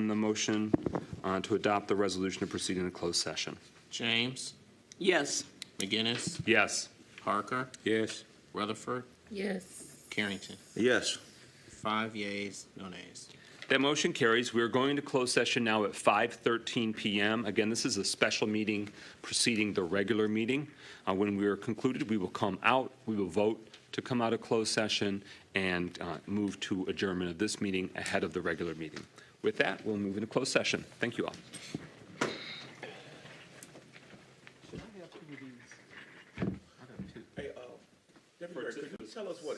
on the motion to adopt the resolution to proceed in a closed session? James, Yes. McGinnis, Yes. Parker, Yes. Rutherford, Yes. Carrington. Yes. 5 yeas, no nays. That motion carries. We are going to closed session now at 5:13 p.m. Again, this is a special meeting preceding the regular meeting. When we are concluded, we will come out, we will vote to come out of closed session and move to adjournment of this meeting ahead of the regular meeting. With that, we'll move into closed session. Thank you all. Hey, could you tell us what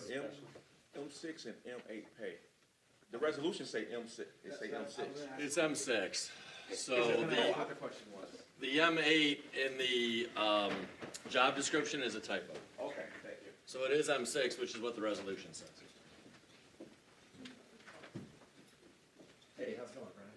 M6 and M8 pay? The resolution say M6, it say M6. It's M6. So the M8 in the job description is a typo. Okay, thank you. So it is M6, which is what the resolution says. Hey, how's it going, Brian?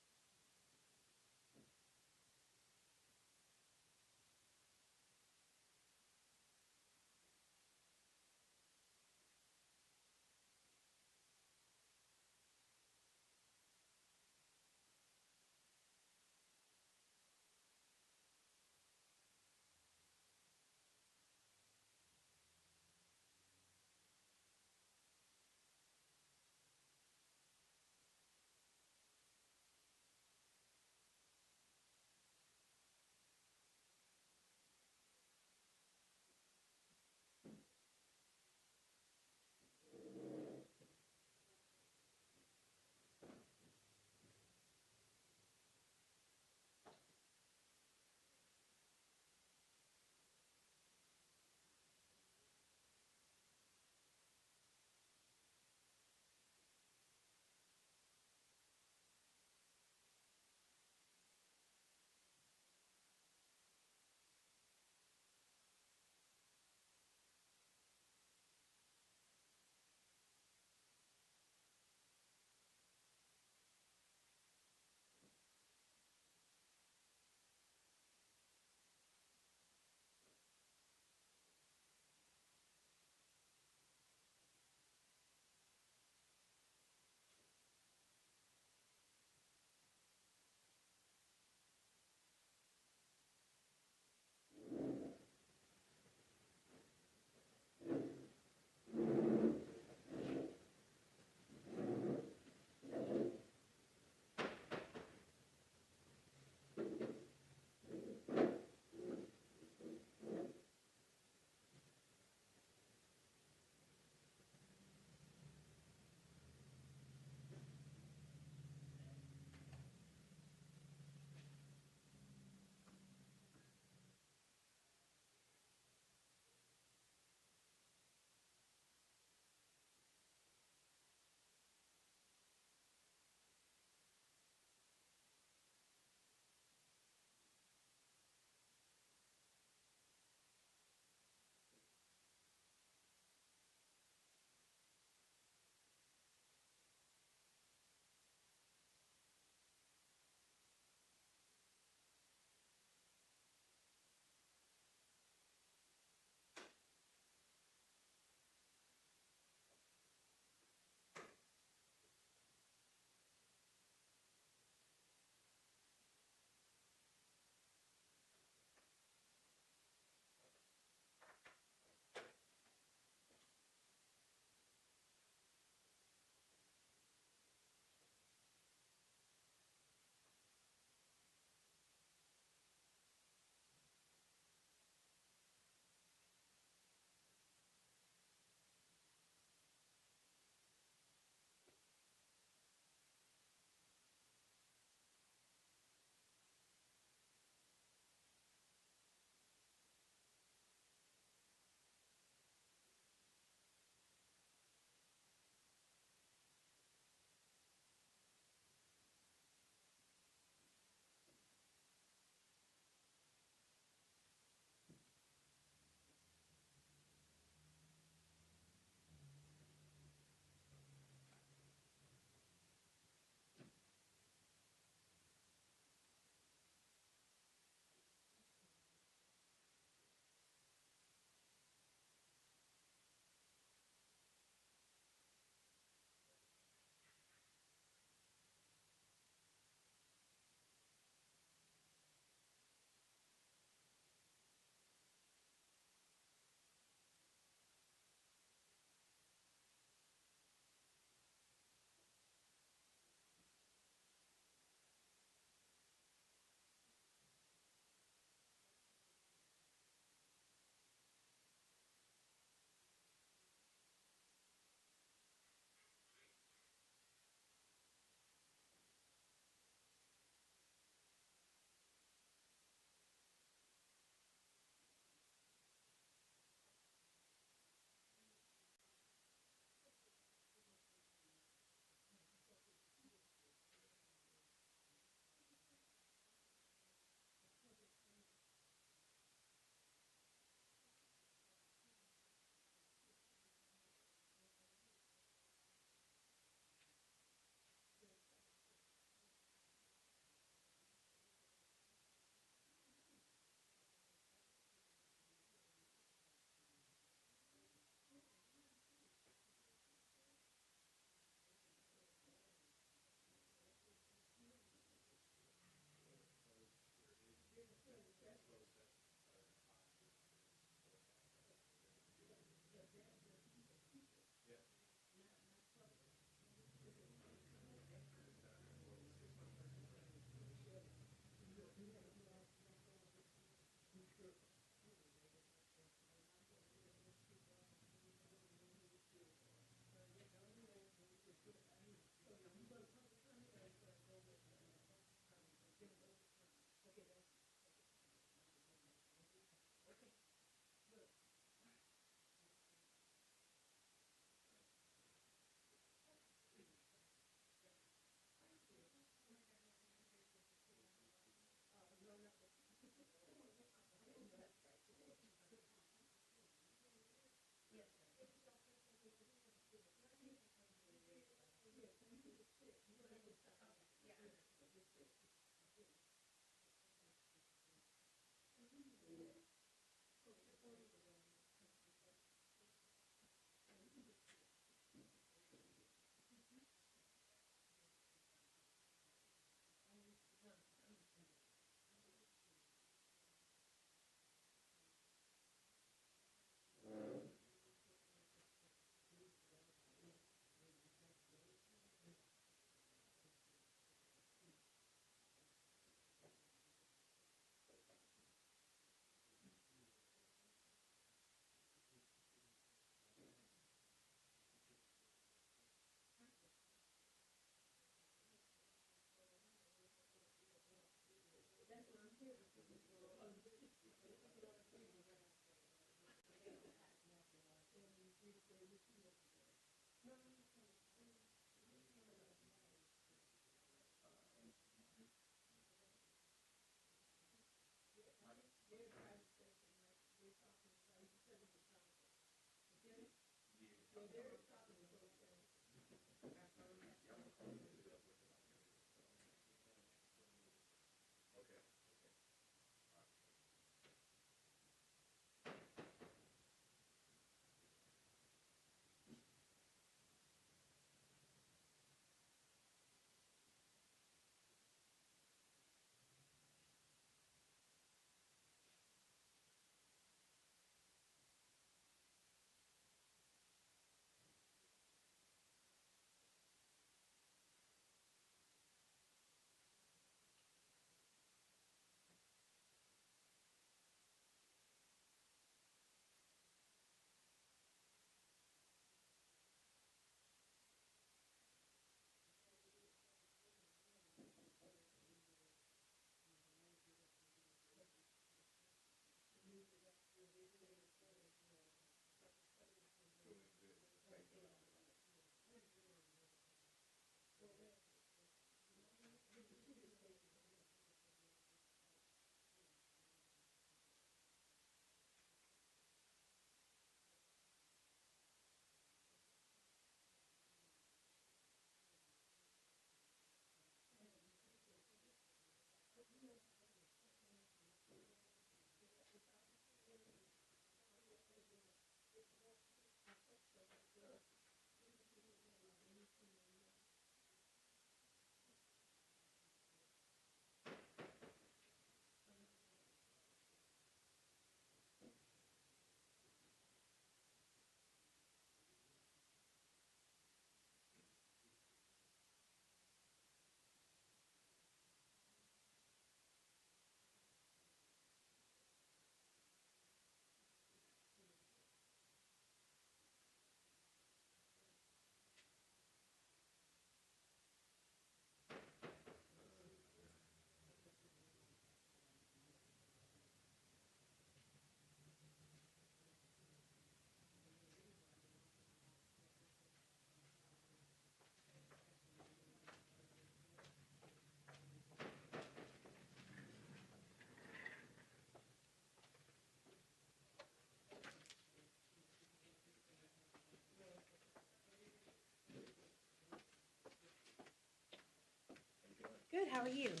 Good, how are you? And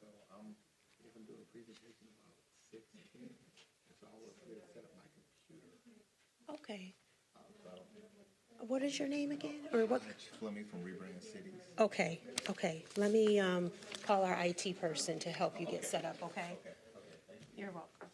so I'm even doing a presentation about 6:10, and so I was here to set up my computer. Okay. So I don't What is your name again? Or what? Fleming from Rebrand Cities. Okay, okay. Let me call our IT person to help you get set up, okay? You're welcome.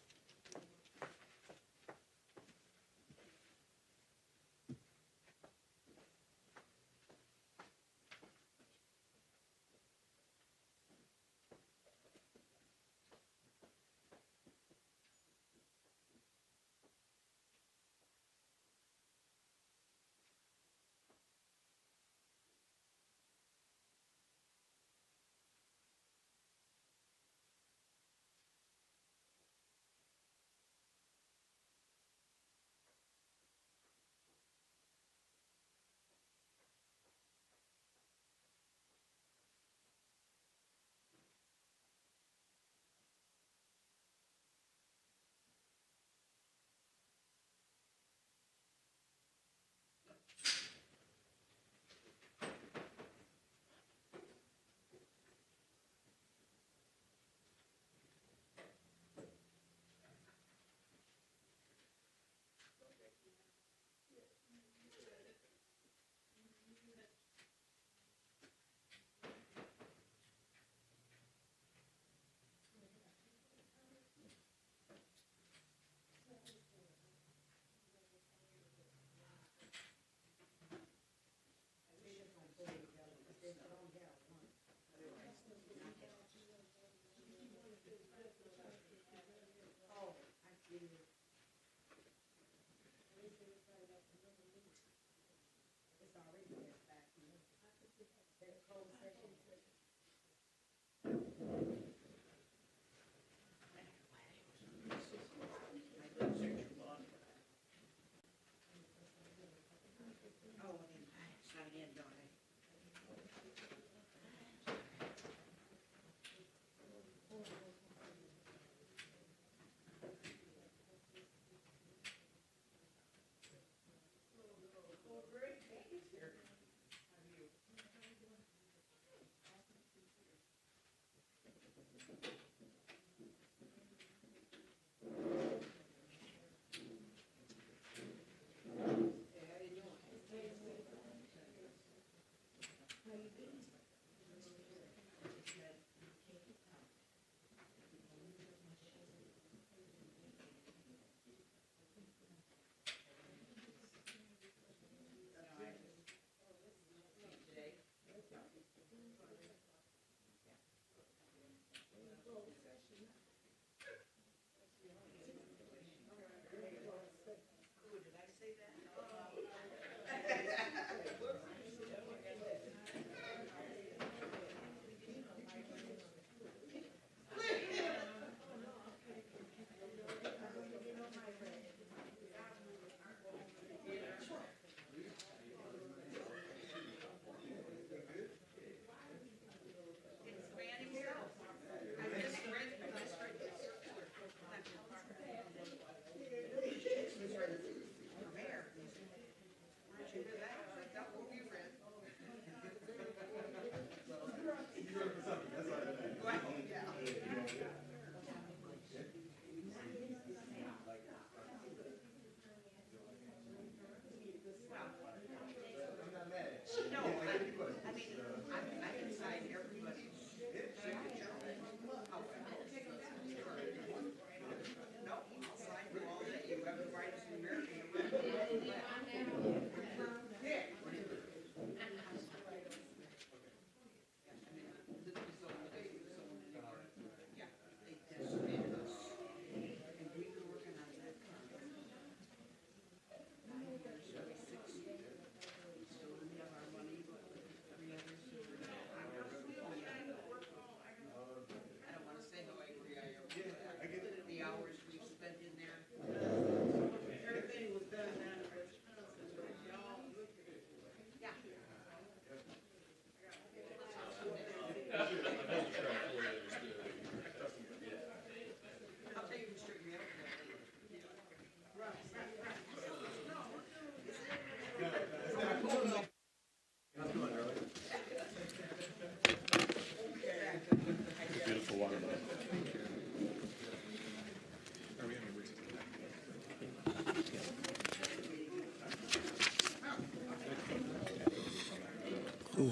Good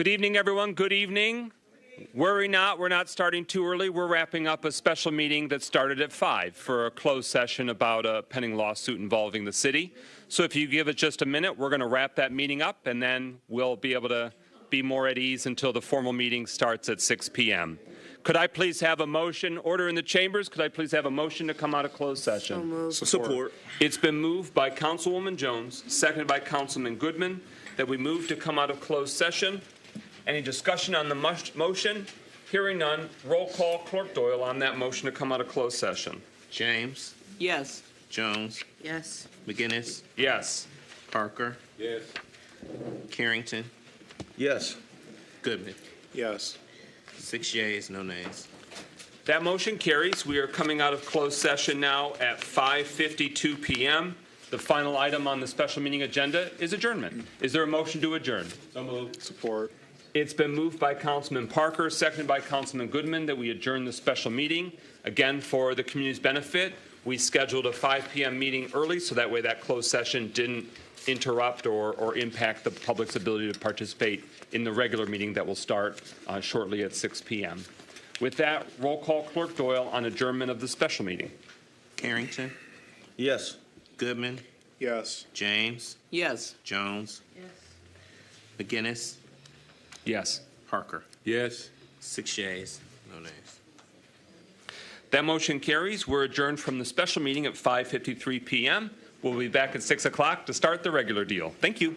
evening, everyone. Good evening. Worry not, we're not starting too early. We're wrapping up a special meeting that started at 5 for a closed session about a pending lawsuit involving the city. So if you give it just a minute, we're going to wrap that meeting up, and then we'll be able to be more at ease until the formal meeting starts at 6 p.m. Could I please have a motion, order in the chambers, could I please have a motion to come out of closed session? Support. It's been moved by Councilwoman Jones, seconded by Councilman Goodman, that we move to come out of closed session. Any discussion on the motion? Hearing none, roll call, Clerk Doyle on that motion to come out of closed session. James, Yes. Jones, Yes. McGinnis, Yes. Parker, Yes. Carrington, Yes. Goodman. Yes. 6 yeas, no nays. That motion carries. We are coming out of closed session now at 5:52 p.m. The final item on the special meeting agenda is adjournment. Is there a motion to adjourn? So moved. Support. It's been moved by Councilman Parker, seconded by Councilman Goodman, that we adjourn the special meeting. Again, for the community's benefit, we scheduled a 5 p.m. meeting early, so that way that closed session didn't interrupt or impact the public's ability to participate in the regular meeting that will start shortly at 6 p.m. With that, roll call, Clerk Doyle on adjournment of the special meeting. Carrington, Yes. Goodman, Yes. James, Yes. Jones, McGinnis, Yes. Parker. Yes. 6 yeas, no nays. That motion carries. We're adjourned from the special meeting at 5:53 p.m. We'll be back at 6 o'clock to start the regular deal. Thank you.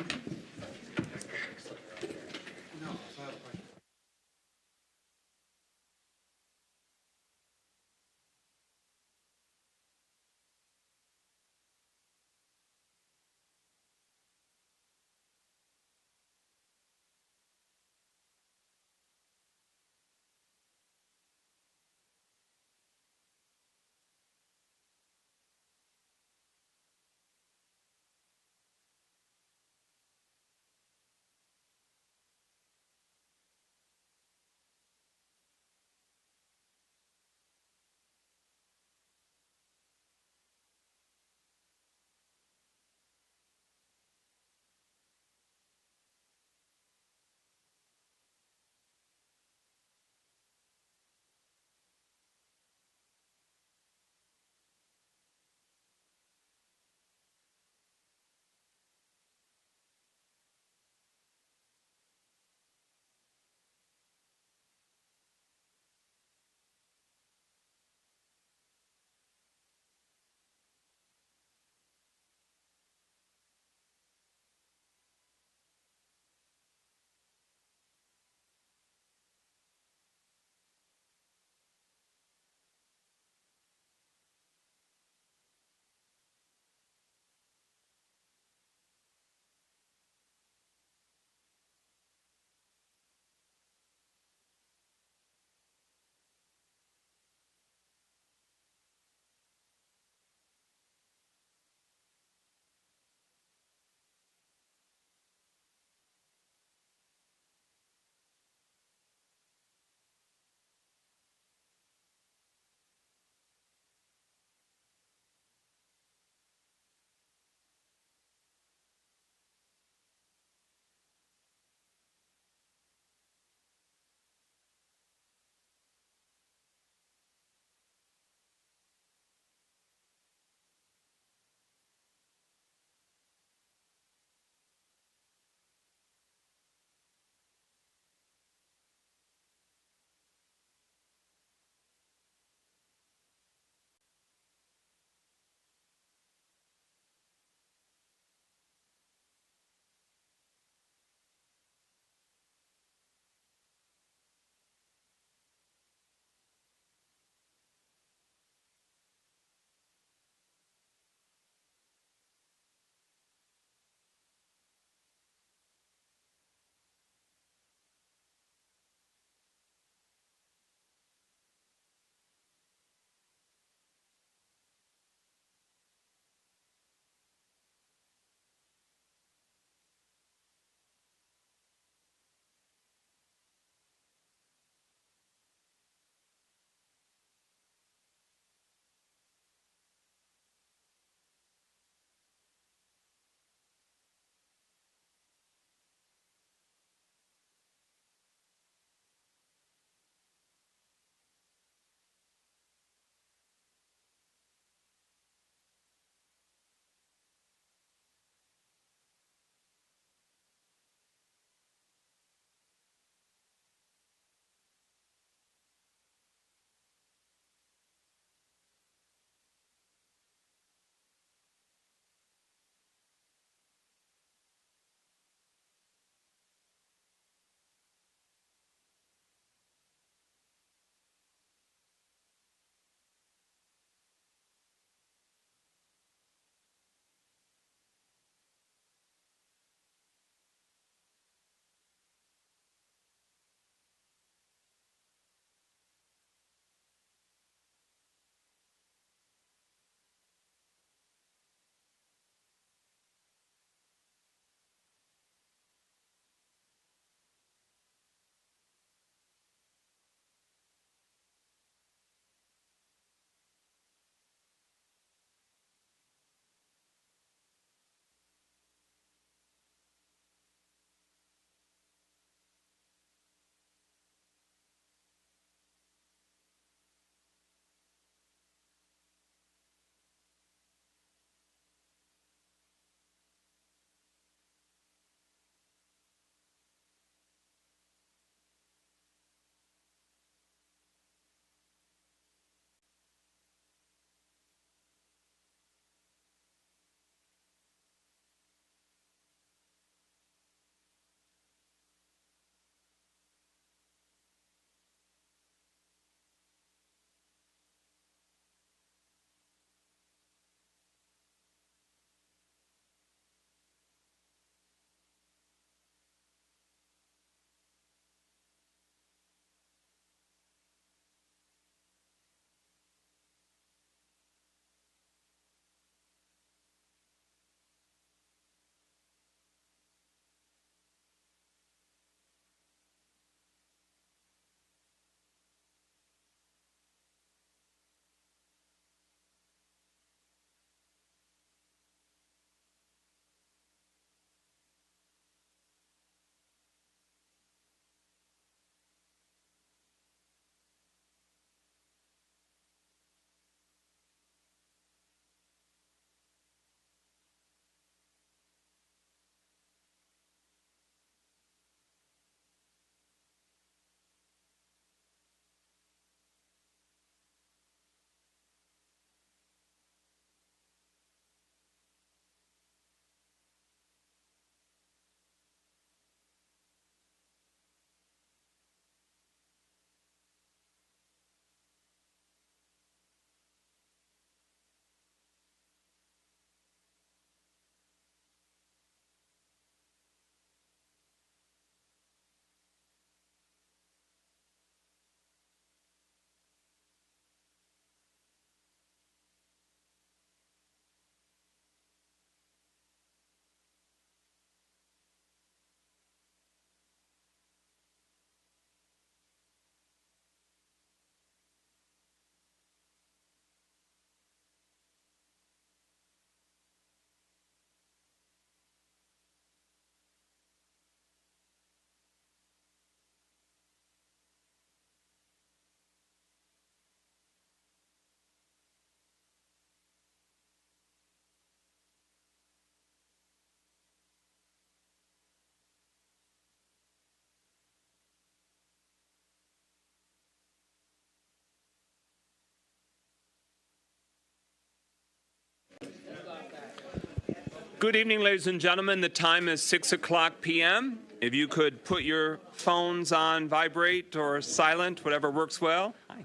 Good evening, ladies and gentlemen. The time is 6:00 p.m. If you could put your phones on vibrate or silent, whatever works well. Hi.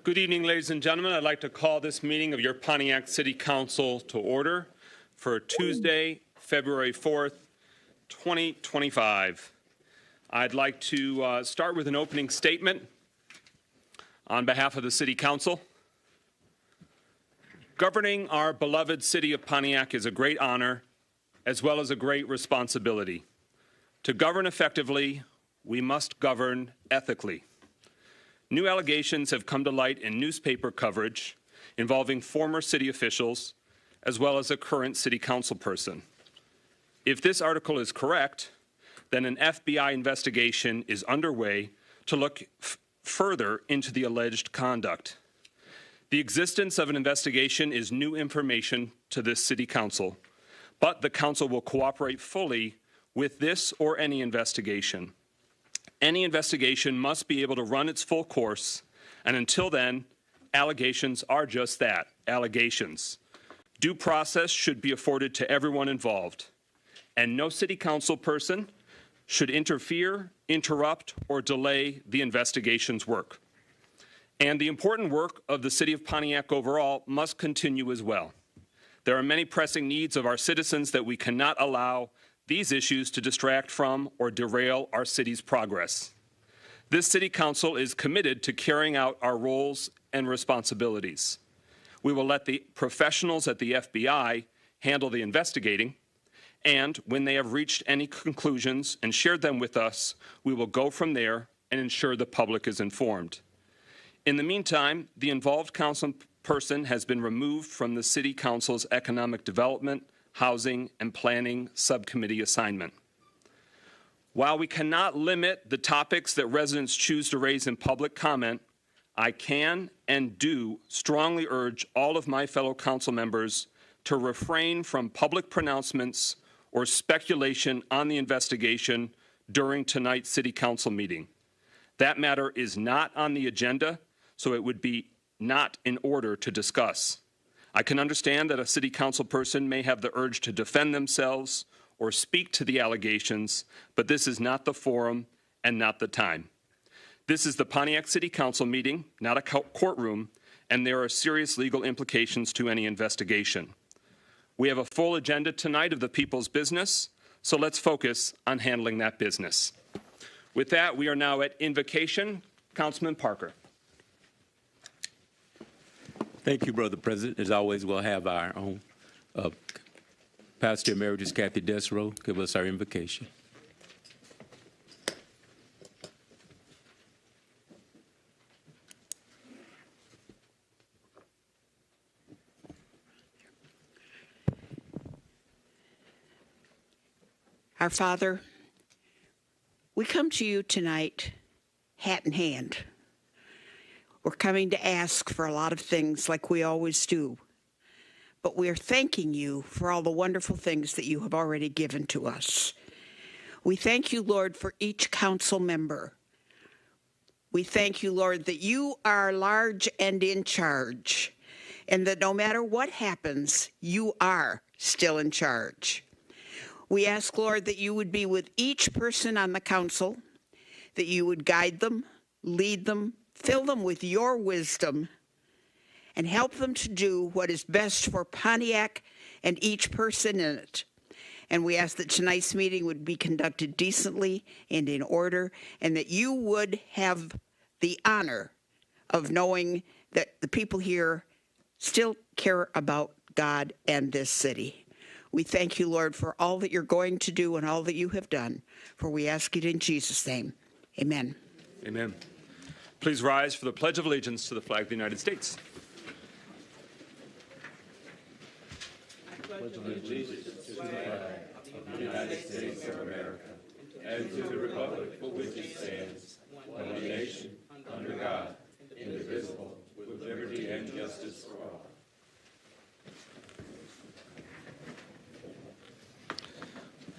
Good evening, ladies and gentlemen. I'd like to call this meeting of your Pontiac City Council to order for Tuesday, February 4th, 2025. I'd like to start with an opening statement on behalf of the City Council. Governing our beloved city of Pontiac is a great honor as well as a great responsibility. To govern effectively, we must govern ethically. New allegations have come to light in newspaper coverage involving former city officials as well as a current city council person. If this article is correct, then an FBI investigation is underway to look further into the alleged conduct. The existence of an investigation is new information to this city council, but the council will cooperate fully with this or any investigation. Any investigation must be able to run its full course, and until then, allegations are just that, allegations. Due process should be afforded to everyone involved, and no city council person should interfere, interrupt, or delay the investigation's work. And the important work of the city of Pontiac overall must continue as well. There are many pressing needs of our citizens that we cannot allow these issues to distract from or derail our city's progress. This City Council is committed to carrying out our roles and responsibilities. We will let the professionals at the FBI handle the investigating, and when they have reached any conclusions and shared them with us, we will go from there and ensure the public is informed. In the meantime, the involved council person has been removed from the City Council's Economic Development, Housing, and Planning Subcommittee assignment. While we cannot limit the topics that residents choose to raise in public comment, I can and do strongly urge all of my fellow council members to refrain from public pronouncements or speculation on the investigation during tonight's City Council meeting. That matter is not on the agenda, so it would be not in order to discuss. I can understand that a City Council person may have the urge to defend themselves or speak to the allegations, but this is not the forum and not the time. This is the Pontiac City Council meeting, not a courtroom, and there are serious legal implications to any investigation. We have a full agenda tonight of the people's business, so let's focus on handling that business. With that, we are now at invocation. Councilman Parker. Thank you, Brother President. As always, we'll have our own Pastor Emeritus Kathy Desrow give us our invocation. Our Father, we come to you tonight, hat in hand. We're coming to ask for a lot of things like we always do, but we are thanking you for all the wonderful things that you have already given to us. We thank you, Lord, for each council member. We thank you, Lord, that you are large and in charge, and that no matter what happens, you are still in charge. We ask, Lord, that you would be with each person on the council, that you would guide them, lead them, fill them with your wisdom, and help them to do what is best for Pontiac and each person in it. And we ask that tonight's meeting would be conducted decently and in order, and that you would have the honor of knowing that the people here still care about God and this city. We thank you, Lord, for all that you're going to do and all that you have done, for we ask it in Jesus' name. Amen. Amen. Please rise for the Pledge of Allegiance to the flag of the United States.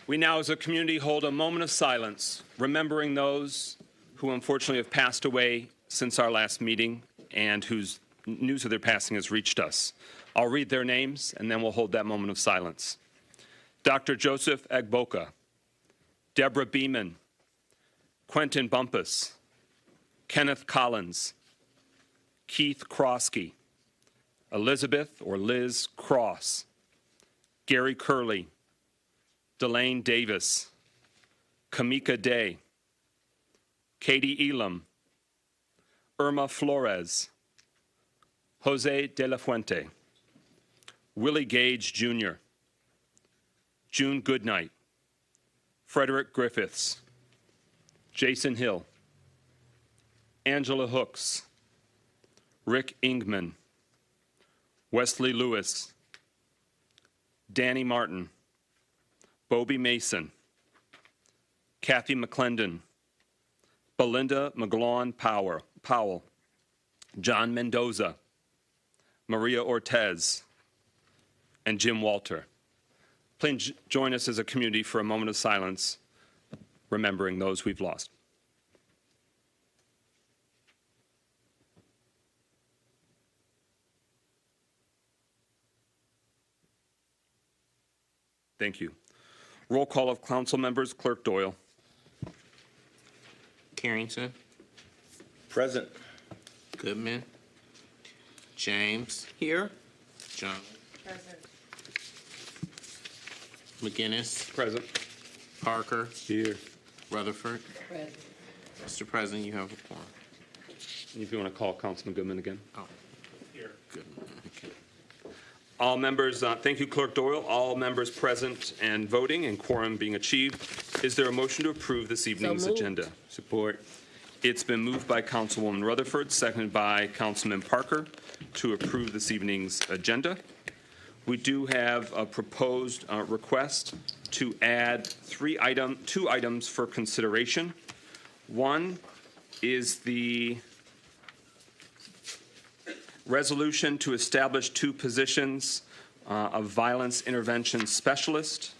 We now, as a community, hold a moment of silence, remembering those who unfortunately have passed away since our last meeting and whose news of their passing has reached us. I'll read their names, and then we'll hold that moment of silence. Dr. Joseph Agboka, Deborah Beeman, Quentin Bumpus, Kenneth Collins, Keith Krosky, Elizabeth or Liz Cross, Gary Curley, Delane Davis, Kamika Day, Katie Elam, Irma Flores, Jose De La Fuente, Willie Gage Jr., June Goodnight, Frederick Griffiths, Jason Hill, Angela Hooks, Rick Ingman, Wesley Lewis, Danny Martin, Bobby Mason, Kathy McClendon, Belinda McGlawn Powell, John Mendoza, Maria Ortez, and Jim Walter. Please join us as a community for a moment of silence, remembering those we've lost. Thank you. Roll call of council members. Clerk Doyle. Carrington, Present. Goodman, James, Here. John, McGinnis, Present. Parker, Here. Rutherford. Mr. President, you have a quorum. If you want to call Councilman Goodman again. Oh. Goodman, okay. All members, thank you, Clerk Doyle. All members present and voting and quorum being achieved. Is there a motion to approve this evening's agenda? Support. It's been moved by Councilwoman Rutherford, seconded by Councilman Parker to approve this evening's agenda. We do have a proposed request to add two items for consideration. One is the resolution to establish two positions of violence intervention specialist,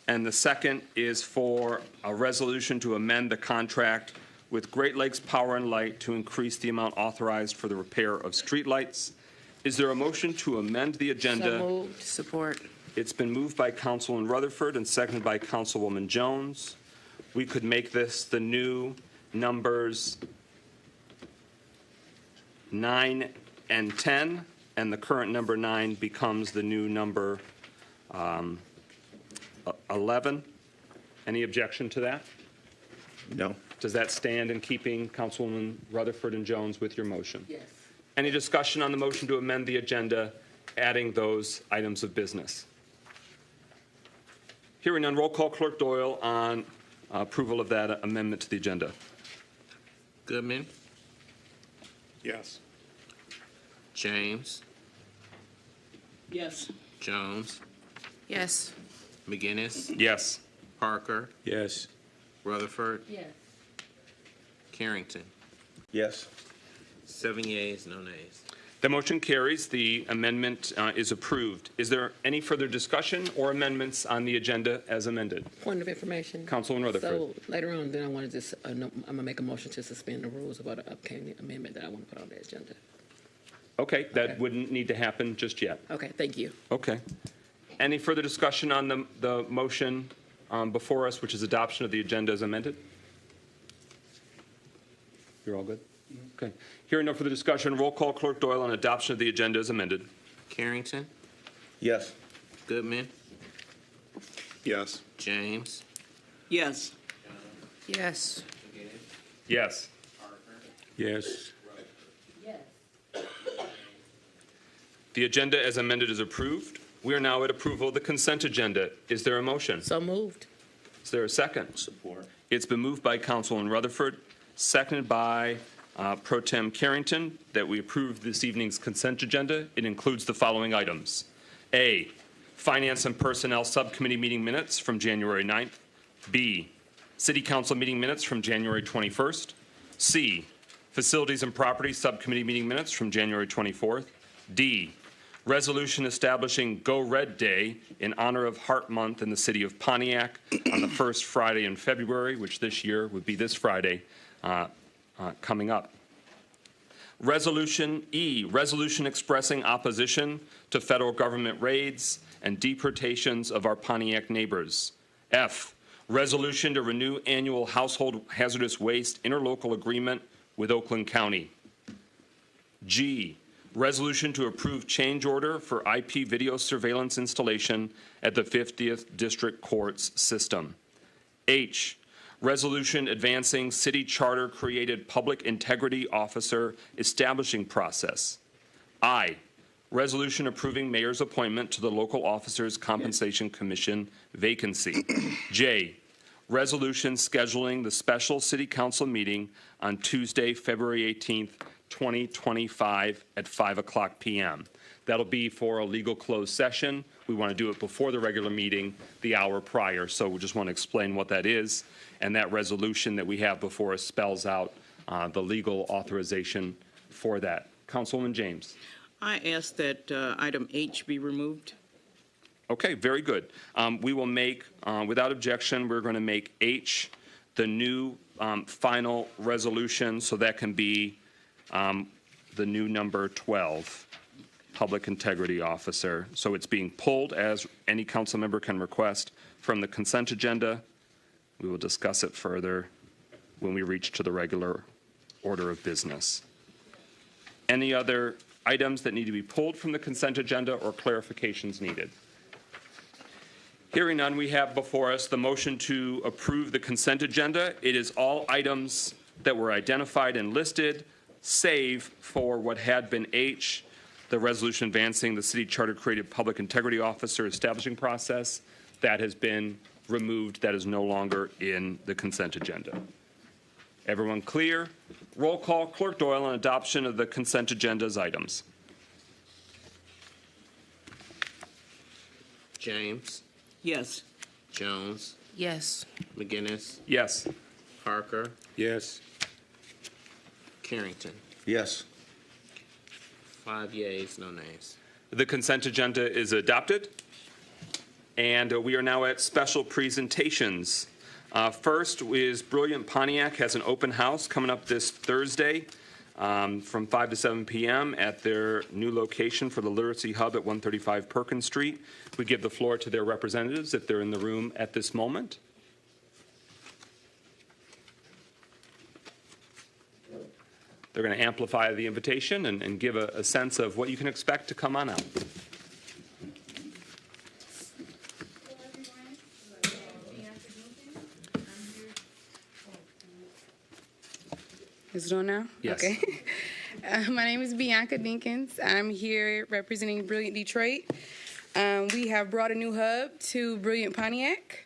and the second is for a resolution to amend the contract with Great Lakes Power and Light to increase the amount authorized for the repair of streetlights. Is there a motion to amend the agenda? So moved. Support. It's been moved by Councilwoman Rutherford and seconded by Councilwoman Jones. We could make this the new numbers 9 and 10, and the current number 9 becomes the new number 11. Any objection to that? No. Does that stand in keeping, Councilwoman Rutherford and Jones, with your motion? Yes. Any discussion on the motion to amend the agenda, adding those items of business? Hearing none, roll call Clerk Doyle on approval of that amendment to the agenda. Goodman, Yes. James, Yes. Jones, Yes. McGinnis, Yes. Parker, Yes. Rutherford, Yes. Carrington. Yes. 7 yeas, no nays. The motion carries. The amendment is approved. Is there any further discussion or amendments on the agenda as amended? Point of information. Councilwoman Rutherford. So later on, then I want to just, I'm going to make a motion to suspend the rules about an upcoming amendment that I want to put on the agenda. Okay, that Okay. wouldn't need to happen just yet. Okay, thank you. Okay. Any further discussion on the motion before us, which is adoption of the agenda as amended? You're all good? Okay. Hearing no further discussion, roll call Clerk Doyle on adoption of the agenda as amended. Carrington, Yes. Goodman, Yes. James, Yes. Yes. Yes. Yes. The agenda as amended is approved. We are now at approval of the consent agenda. Is there a motion? So moved. Is there a second? Support. It's been moved by Councilwoman Rutherford, seconded by Pro Tem Carrington, that we approve this evening's consent agenda. It includes the following items. A, Finance and Personnel Subcommittee meeting minutes from January 9th. B, City Council meeting minutes from January 21st. C, Facilities and Property Subcommittee meeting minutes from January 24th. D, Resolution establishing Go Red Day in honor of Heart Month in the city of Pontiac on the first Friday in February, which this year would be this Friday coming up. Resolution E, resolution expressing opposition to federal government raids and deportations of our Pontiac neighbors. F, resolution to renew annual household hazardous waste interlocal agreement with Oakland County. G, resolution to approve change order for IP video surveillance installation at the 50th District Courts system. H, resolution advancing city charter created public integrity officer establishing process. I, resolution approving mayor's appointment to the local officers compensation commission vacancy. J, resolution scheduling the special city council meeting on Tuesday, February 18th, 2025 at 5:00 p.m. That'll be for a legal closed session. We want to do it before the regular meeting, the hour prior. So we just want to explain what that is. And that resolution that we have before us spells out the legal authorization for that. Councilwoman James. I ask that item H be removed. Okay, very good. We will make, without objection, we're going to make H the new final resolution, so that can be the new number 12, Public Integrity Officer. So it's being pulled, as any council member can request, from the consent agenda. We will discuss it further when we reach to the regular order of business. Any other items that need to be pulled from the consent agenda or clarifications needed? Hearing none, we have before us the motion to approve the consent agenda. It is all items that were identified and listed, save for what had been H, the resolution advancing the city charter created public integrity officer establishing process. That has been removed. That is no longer in the consent agenda. Everyone clear? Roll call. Clerk Doyle on adoption of the consent agenda's items. James, Yes. Jones, Yes. McGinnis, Yes. Parker, Yes. Carrington. Yes. 5 yeas, no nays. The consent agenda is adopted. And we are now at special presentations. First is Brilliant Pontiac has an open house coming up this Thursday from 5 to 7 p.m. at their new location for the Literacy Hub at 135 Perkins Street. We give the floor to their representatives if they're in the room at this moment. They're going to amplify the invitation and give a sense of what you can expect to come on out. Is it on now? Yes. Okay. My name is Bianca Dinkins. I'm here representing Brilliant Detroit. We have brought a new hub to Brilliant Pontiac.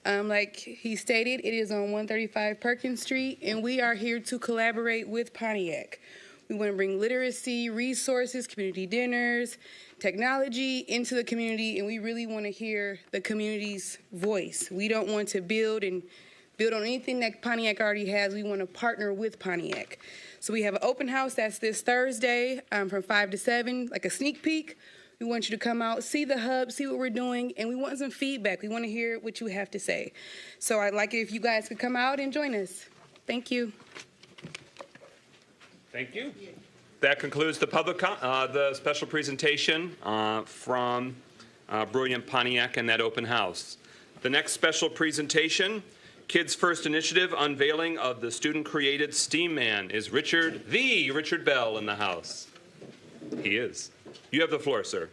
Like he stated, it is on 135 Perkins Street, and we are here to collaborate with Pontiac. We want to bring literacy, resources, community dinners, technology into the community, and we really want to hear the community's voice. We don't want to build on anything that Pontiac already has. We want to partner with Pontiac. So we have an open house that's this Thursday from 5 to 7, like a sneak peek. We want you to come out, see the hub, see what we're doing, and we want some feedback. We want to hear what you have to say. So I'd like it if you guys could come out and join us. Thank you. Thank you. That concludes the the special presentation from Brilliant Pontiac and that open house. The next special presentation, Kids First Initiative unveiling of the student-created STEAM Man, is Richard Bell in the house. He is. You have the floor, sir.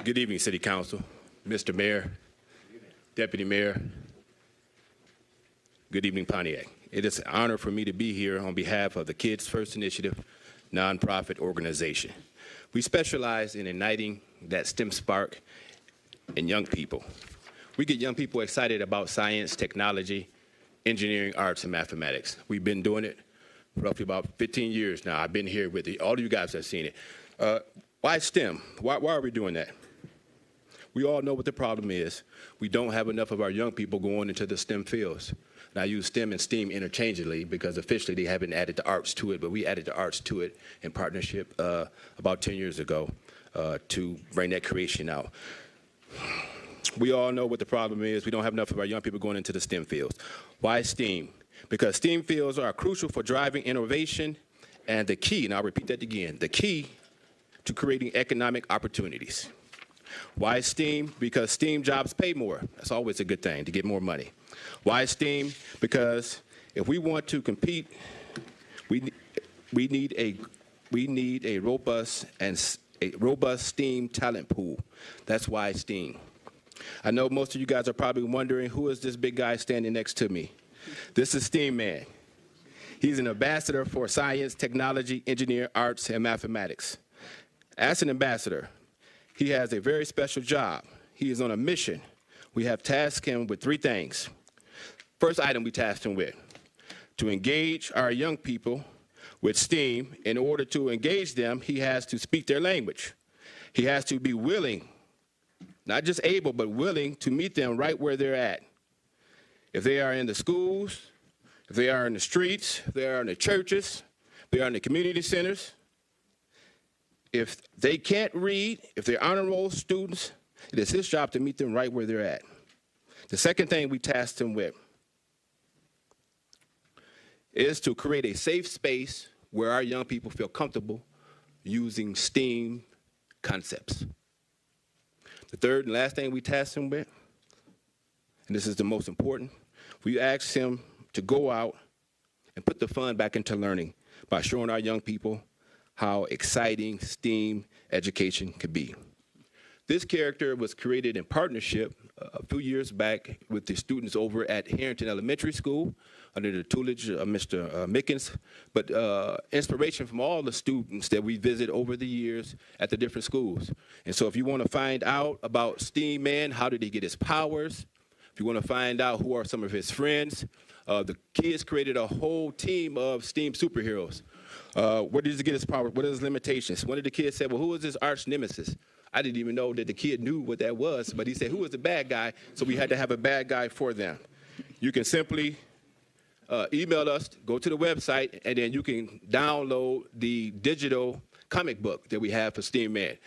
Good evening, City Council, Mr. Mayor, Deputy Mayor. Good evening, Pontiac. It is an honor for me to be here on behalf of the Kids First Initiative nonprofit organization. We specialize in igniting that STEM spark in young people. We get young people excited about science, technology, engineering, arts, and mathematics. We've been doing it for roughly about 15 years now. I've been here with you. All of you guys have seen it. Why STEM? Why are we doing that? We all know what the problem is. We don't have enough of our young people going into the STEM fields. And I use STEM and STEAM interchangeably because officially they haven't added the arts to it, but we added the arts to it in partnership about 10 years ago to bring that creation out. We all know what the problem is. We don't have enough of our young people going into the STEM fields. Why STEAM? Because STEAM fields are crucial for driving innovation and the key, and I'll repeat that again, the key to creating economic opportunities. Why STEAM? Because STEAM jobs pay more. That's always a good thing, to get more money. Why STEAM? Because if we want to compete, we need a robust STEAM talent pool. That's why STEAM. I know most of you guys are probably wondering, who is this big guy standing next to me? This is STEAM Man. He's an ambassador for science, technology, engineering, arts, and mathematics. As an ambassador, he has a very special job. He is on a mission. We have tasked him with 3 things. First item we tasked him with, to engage our young people with STEAM. In order to engage them, he has to speak their language. He has to be willing, not just able, but willing to meet them right where they're at. If they are in the schools, if they are in the streets, if they are in the churches, if they are in the community centers, if they can't read, if they're honor roll students, it is his job to meet them right where they're at. The second thing we tasked him with is to create a safe space where our young people feel comfortable using STEAM concepts. The third and last thing we tasked him with, and this is the most important, we asked him to go out and put the fun back into learning by showing our young people how exciting STEAM education could be. This character was created in partnership a few years back with the students over at Harrington Elementary School under the tutelage of Mr. Mickens, but inspiration from all the students that we visit over the years at the different schools. And so if you want to find out about STEAM Man, how did he get his powers? If you want to find out who are some of his friends, the kids created a whole team of STEAM superheroes. Where did he get his powers? What are his limitations? One of the kids said, well, who is his arch nemesis? I didn't even know that the kid knew what that was, but he said, who was the bad guy? So we had to have a bad guy for them. You can simply email us, go to the website, and then you can download the digital comic book that we have for STEAM Man.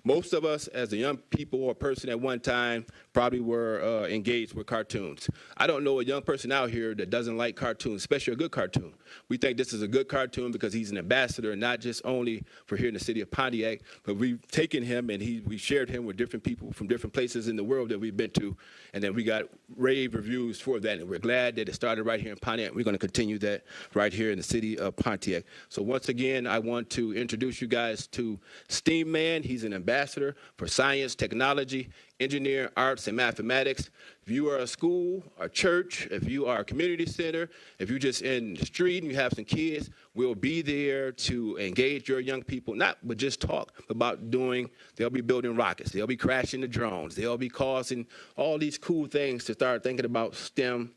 Most of us, as a young people or person at one time, probably were engaged with cartoons. I don't know a young person out here that doesn't like cartoons, especially a good cartoon. We think this is a good cartoon because he's an ambassador, not just only for here in the city of Pontiac, but we've taken him and we shared him with different people from different places in the world that we've been to, and then we got rave reviews for that, and we're glad that it started right here in Pontiac. We're going to continue that right here in the city of Pontiac. So once again, I want to introduce you guys to STEAM Man. He's an ambassador for science, technology, engineering, arts, and mathematics. If you are a school, a church, if you are a community center, if you're just in the street and you have some kids, we'll be there to engage your young people, not but just talk about they'll be building rockets, they'll be crashing the drones, they'll be causing all these cool things to start thinking about STEM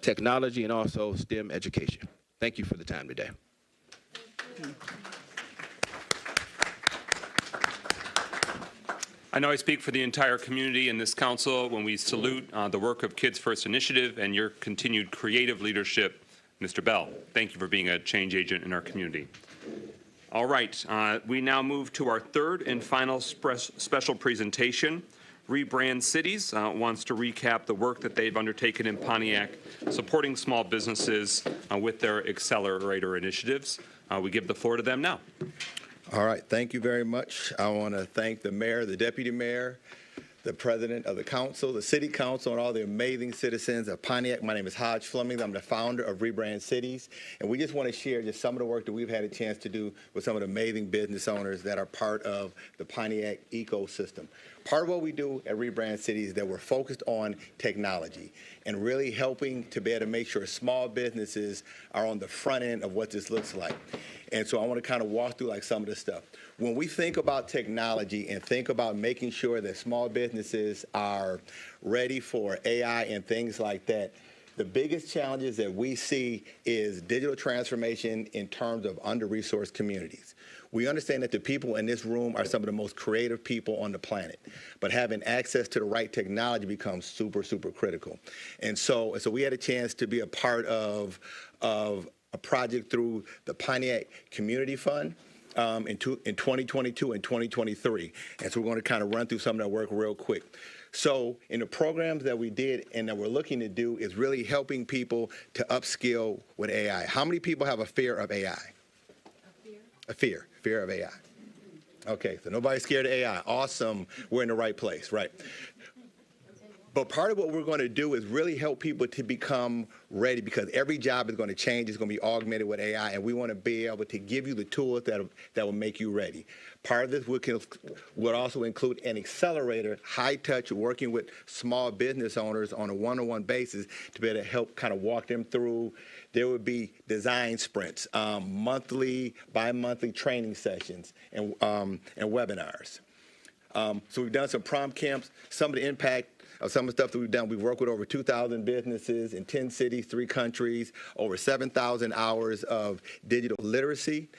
technology and also STEM education. Thank you for the time today. I know I speak for the entire community and this council when we salute the work of Kids First Initiative and your continued creative leadership, Mr. Bell. Thank you for being a change agent in our community. All right, we now move to our third and final special presentation. Rebrand Cities wants to recap the work that they've undertaken in Pontiac, supporting small businesses with their accelerator initiatives. We give the floor to them now. All right, thank you very much. I want to thank the mayor, the deputy mayor, the president of the council, the city council, and all the amazing citizens of Pontiac. My name is Hodge Fleming. I'm the founder of Rebrand Cities, and we just want to share just some of the work that we've had a chance to do with some of the amazing business owners that are part of the Pontiac ecosystem. Part of what we do at Rebrand Cities is that we're focused on technology and really helping to be able to make sure small businesses are on the front end of what this looks like. And so I want to kind of walk through like some of the stuff. When we think about technology and think about making sure that small businesses are ready for AI and things like that, the biggest challenges that we see is digital transformation in terms of under-resourced communities. We understand that the people in this room are some of the most creative people on the planet, but having access to the right technology becomes super, super critical. And so we had a chance to be a part of a project through the Pontiac Community Fund in 2022 and 2023. And so we're going to kind of run through some of that work real quick. So in the programs that we did and that we're looking to do is really helping people to upskill with AI. How many people have a fear of AI? A fear of AI. Okay, so nobody's scared of AI. Awesome, we're in the right place, right? But part of what we're going to do is really help people to become ready because every job is going to change. It's going to be augmented with AI, and we want to be able to give you the tools that will make you ready. Part of this would also include an accelerator, high touch, working with small business owners on a one-on-one basis to be able to help kind of walk them through. There would be design sprints, monthly, bi-monthly training sessions, and webinars. So we've done some prompt camps. Some of the impact of some of the stuff that we've done, we've worked with over 2,000 businesses in 10 cities, 3 countries, over 7,000 hours of digital literacy.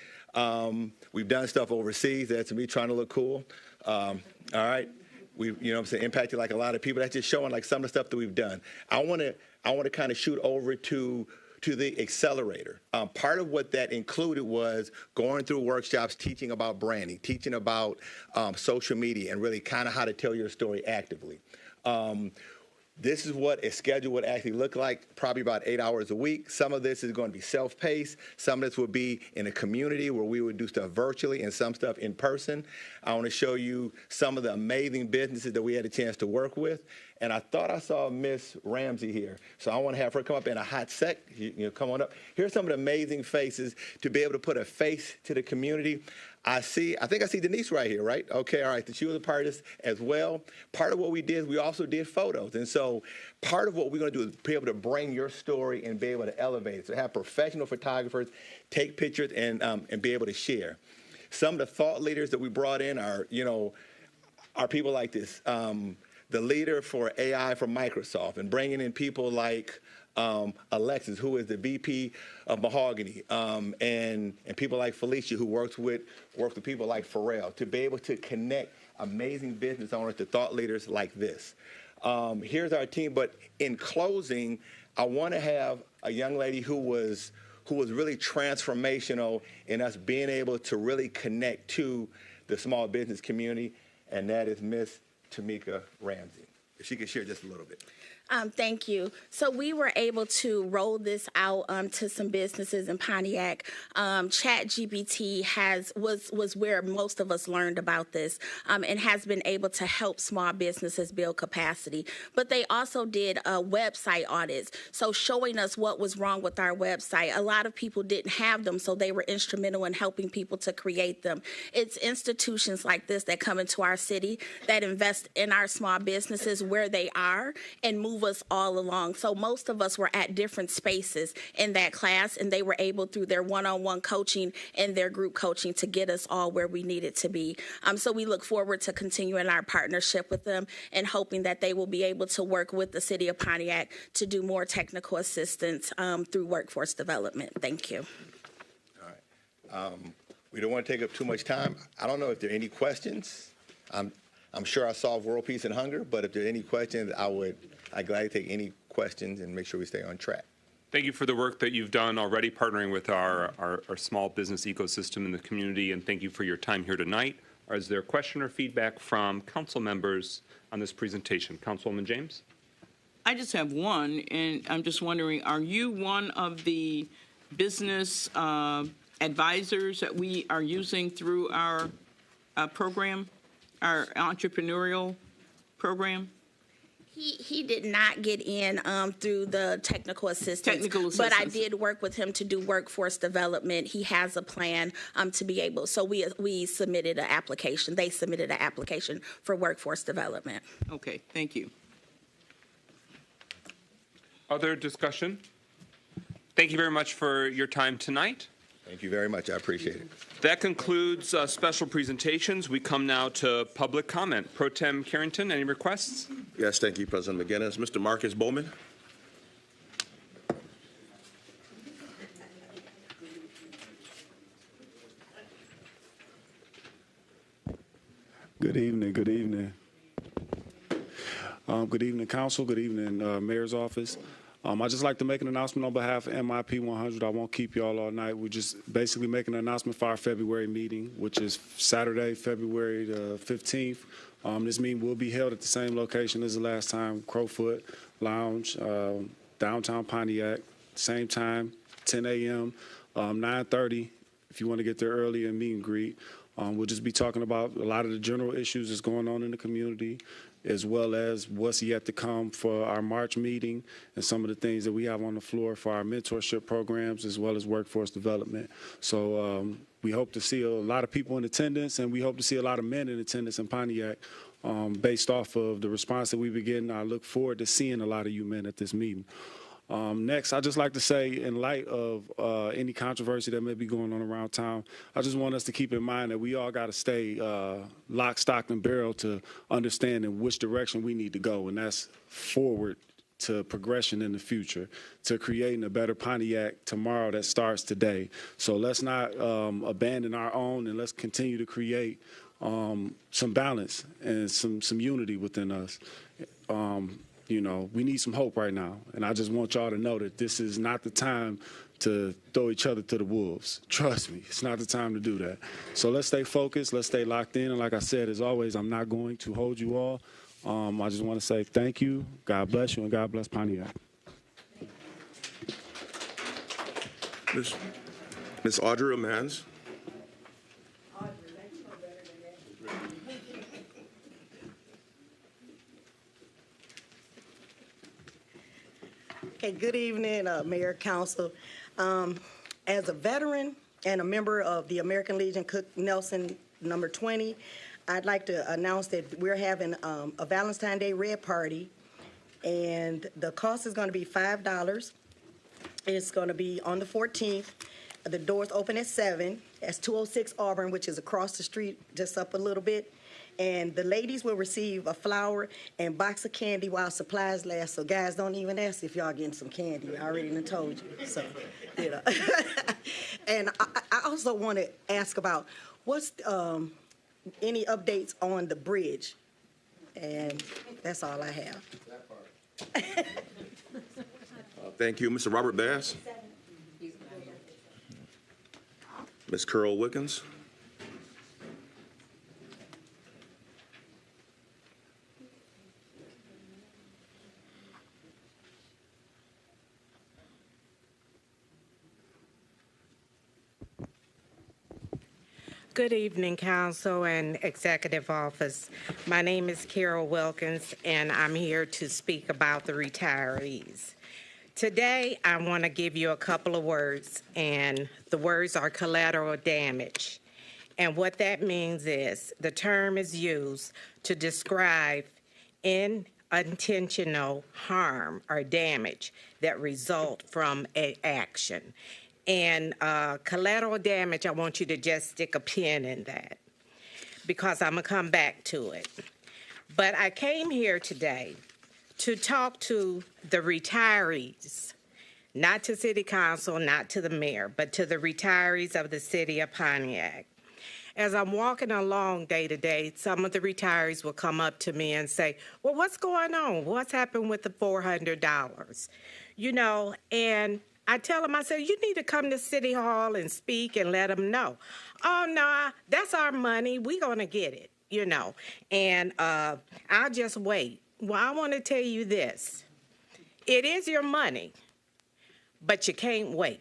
We've done stuff overseas. That's me trying to look cool. All right. We've, impacted like a lot of people. That's just showing like some of the stuff that we've done. I want to kind of shoot over to the accelerator. Part of what that included was going through workshops, teaching about branding, teaching about social media, and really kind of how to tell your story actively. This is what a schedule would actually look like, probably about 8 hours a week. Some of this is going to be self-paced. Some of this will be in a community where we would do stuff virtually and some stuff in person. I want to show you some of the amazing businesses that we had a chance to work with. And I thought I saw Miss Ramsey here. So I want to have her come up in a hot sec. You know, come on up. Here's some of the amazing faces to be able to put a face to the community. I think I see Denise right here, right? Okay, all right. She was a part of this as well. Part of what we did, we also did photos. And so part of what we're going to do is be able to bring your story and be able to elevate it. So have professional photographers take pictures and be able to share. Some of the thought leaders that we brought in are people like this. The leader for AI for Microsoft, and bringing in people like Alexis, who is the VP of Mahogany, and people like Felicia, who works with people like Pharrell, to be able to connect amazing business owners to thought leaders like this. Here's our team. But in closing, I want to have a young lady who was really transformational in us being able to really connect to the small business community, and that is Miss Tamika Ramsey. If she could share just a little bit. Thank you. So we were able to roll this out to some businesses in Pontiac. ChatGPT was where most of us learned about this, and has been able to help small businesses build capacity. But they also did website audits, so showing us what was wrong with our website. A lot of people didn't have them, so they were instrumental in helping people to create them. It's institutions like this that come into our city that invest in our small businesses where they are and move us all along. So most of us were at different spaces in that class, and they were able, through their one-on-one coaching and their group coaching, to get us all where we needed to be. So we look forward to continuing our partnership with them and hoping that they will be able to work with the city of Pontiac to do more technical assistance through workforce development. Thank you. All right. We don't want to take up too much time. I don't know if there are any questions. I'm sure I solved world peace and hunger, but if there are any questions, I'd gladly take any questions and make sure we stay on track. Thank you for the work that you've done already partnering with our small business ecosystem in the community, and thank you for your time here tonight. Is there a question or feedback from council members on this presentation? Councilwoman James? I just have one, and I'm just wondering, are you one of the business advisors that we are using through our program, our entrepreneurial program? He did not get in through the technical assistance, but I did work with him to do workforce development. He has a plan to be able, so we submitted an application. They submitted an application for workforce development. Okay, thank you. Other discussion? Thank you very much for your time tonight. Thank you very much. I appreciate it. That concludes special presentations. We come now to public comment. Pro Tem Carrington, any requests? Yes, thank you, President McGinnis. Mr. Marcus Bowman. Good evening. Good evening. Good evening, Council. Good evening, Mayor's Office. I'd just like to make an announcement on behalf of MIP 100. I won't keep you all night. We're just basically making an announcement for our February meeting, which is Saturday, February the 15th. This meeting will be held at the same location as the last time, Crowfoot Lounge, downtown Pontiac, same time, 10 a.m., 9:30, if you want to get there early and meet and greet. We'll just be talking about a lot of the general issues that's going on in the community, as well as what's yet to come for our March meeting and some of the things that we have on the floor for our mentorship programs, as well as workforce development. So we hope to see a lot of people in attendance, and we hope to see a lot of men in attendance in Pontiac. Based off of the response that we've been getting, I look forward to seeing a lot of you men at this meeting. Next, I'd just like to say, in light of any controversy that may be going on around town, I just want us to keep in mind that we all got to stay lock, stock, and barrel to understand in which direction we need to go, and that's forward to progression in the future, to creating a better Pontiac tomorrow that starts today. So let's not abandon our own, and let's continue to create some balance and some unity within us. You know, we need some hope right now, and I just want y'all to know that this is not the time to throw each other to the wolves. Trust me, it's not the time to do that. So let's stay focused, let's stay locked in, and like I said, as always, I'm not going to hold you all. I just want to say thank you, God bless you, and God bless Pontiac. Miss Audrey Mans. Okay, good evening, Mayor, Council. As a veteran and a member of the American Legion Cook Nelson number 20, I'd like to announce that we're having a Valentine's Day red party, and the cost is going to be $5. It's going to be on the 14th. The doors open at 7. That's 206 Auburn, which is across the street, just up a little bit. And the ladies will receive a flower and box of candy while supplies last. So guys, don't even ask if y'all getting some candy. I already done told you. So, you know. And I also want to ask about what's any updates on the bridge. And that's all I have. Thank you. Mr. Robert Bass. Ms. Carol Wickens. Good evening, Council and Executive Office. My name is Carol Wilkins, and I'm here to speak about the retirees. Today, I want to give you a couple of words, and the words are collateral damage. And what that means is the term is used to describe unintentional harm or damage that result from an action. And collateral damage, I want you to just stick a pin in that because I'm going to come back to it. But I came here today to talk to the retirees, not to City Council, not to the mayor, but to the retirees of the city of Pontiac. As I'm walking along day to day, some of the retirees will come up to me and say, well, what's going on? What's happened with the $400? You know, and I tell them, I said, you need to come to City Hall and speak and let them know. Oh, no, that's our money. We're going to get it, you know. And I'll just wait. Well, I want to tell you this. It is your money, but you can't wait,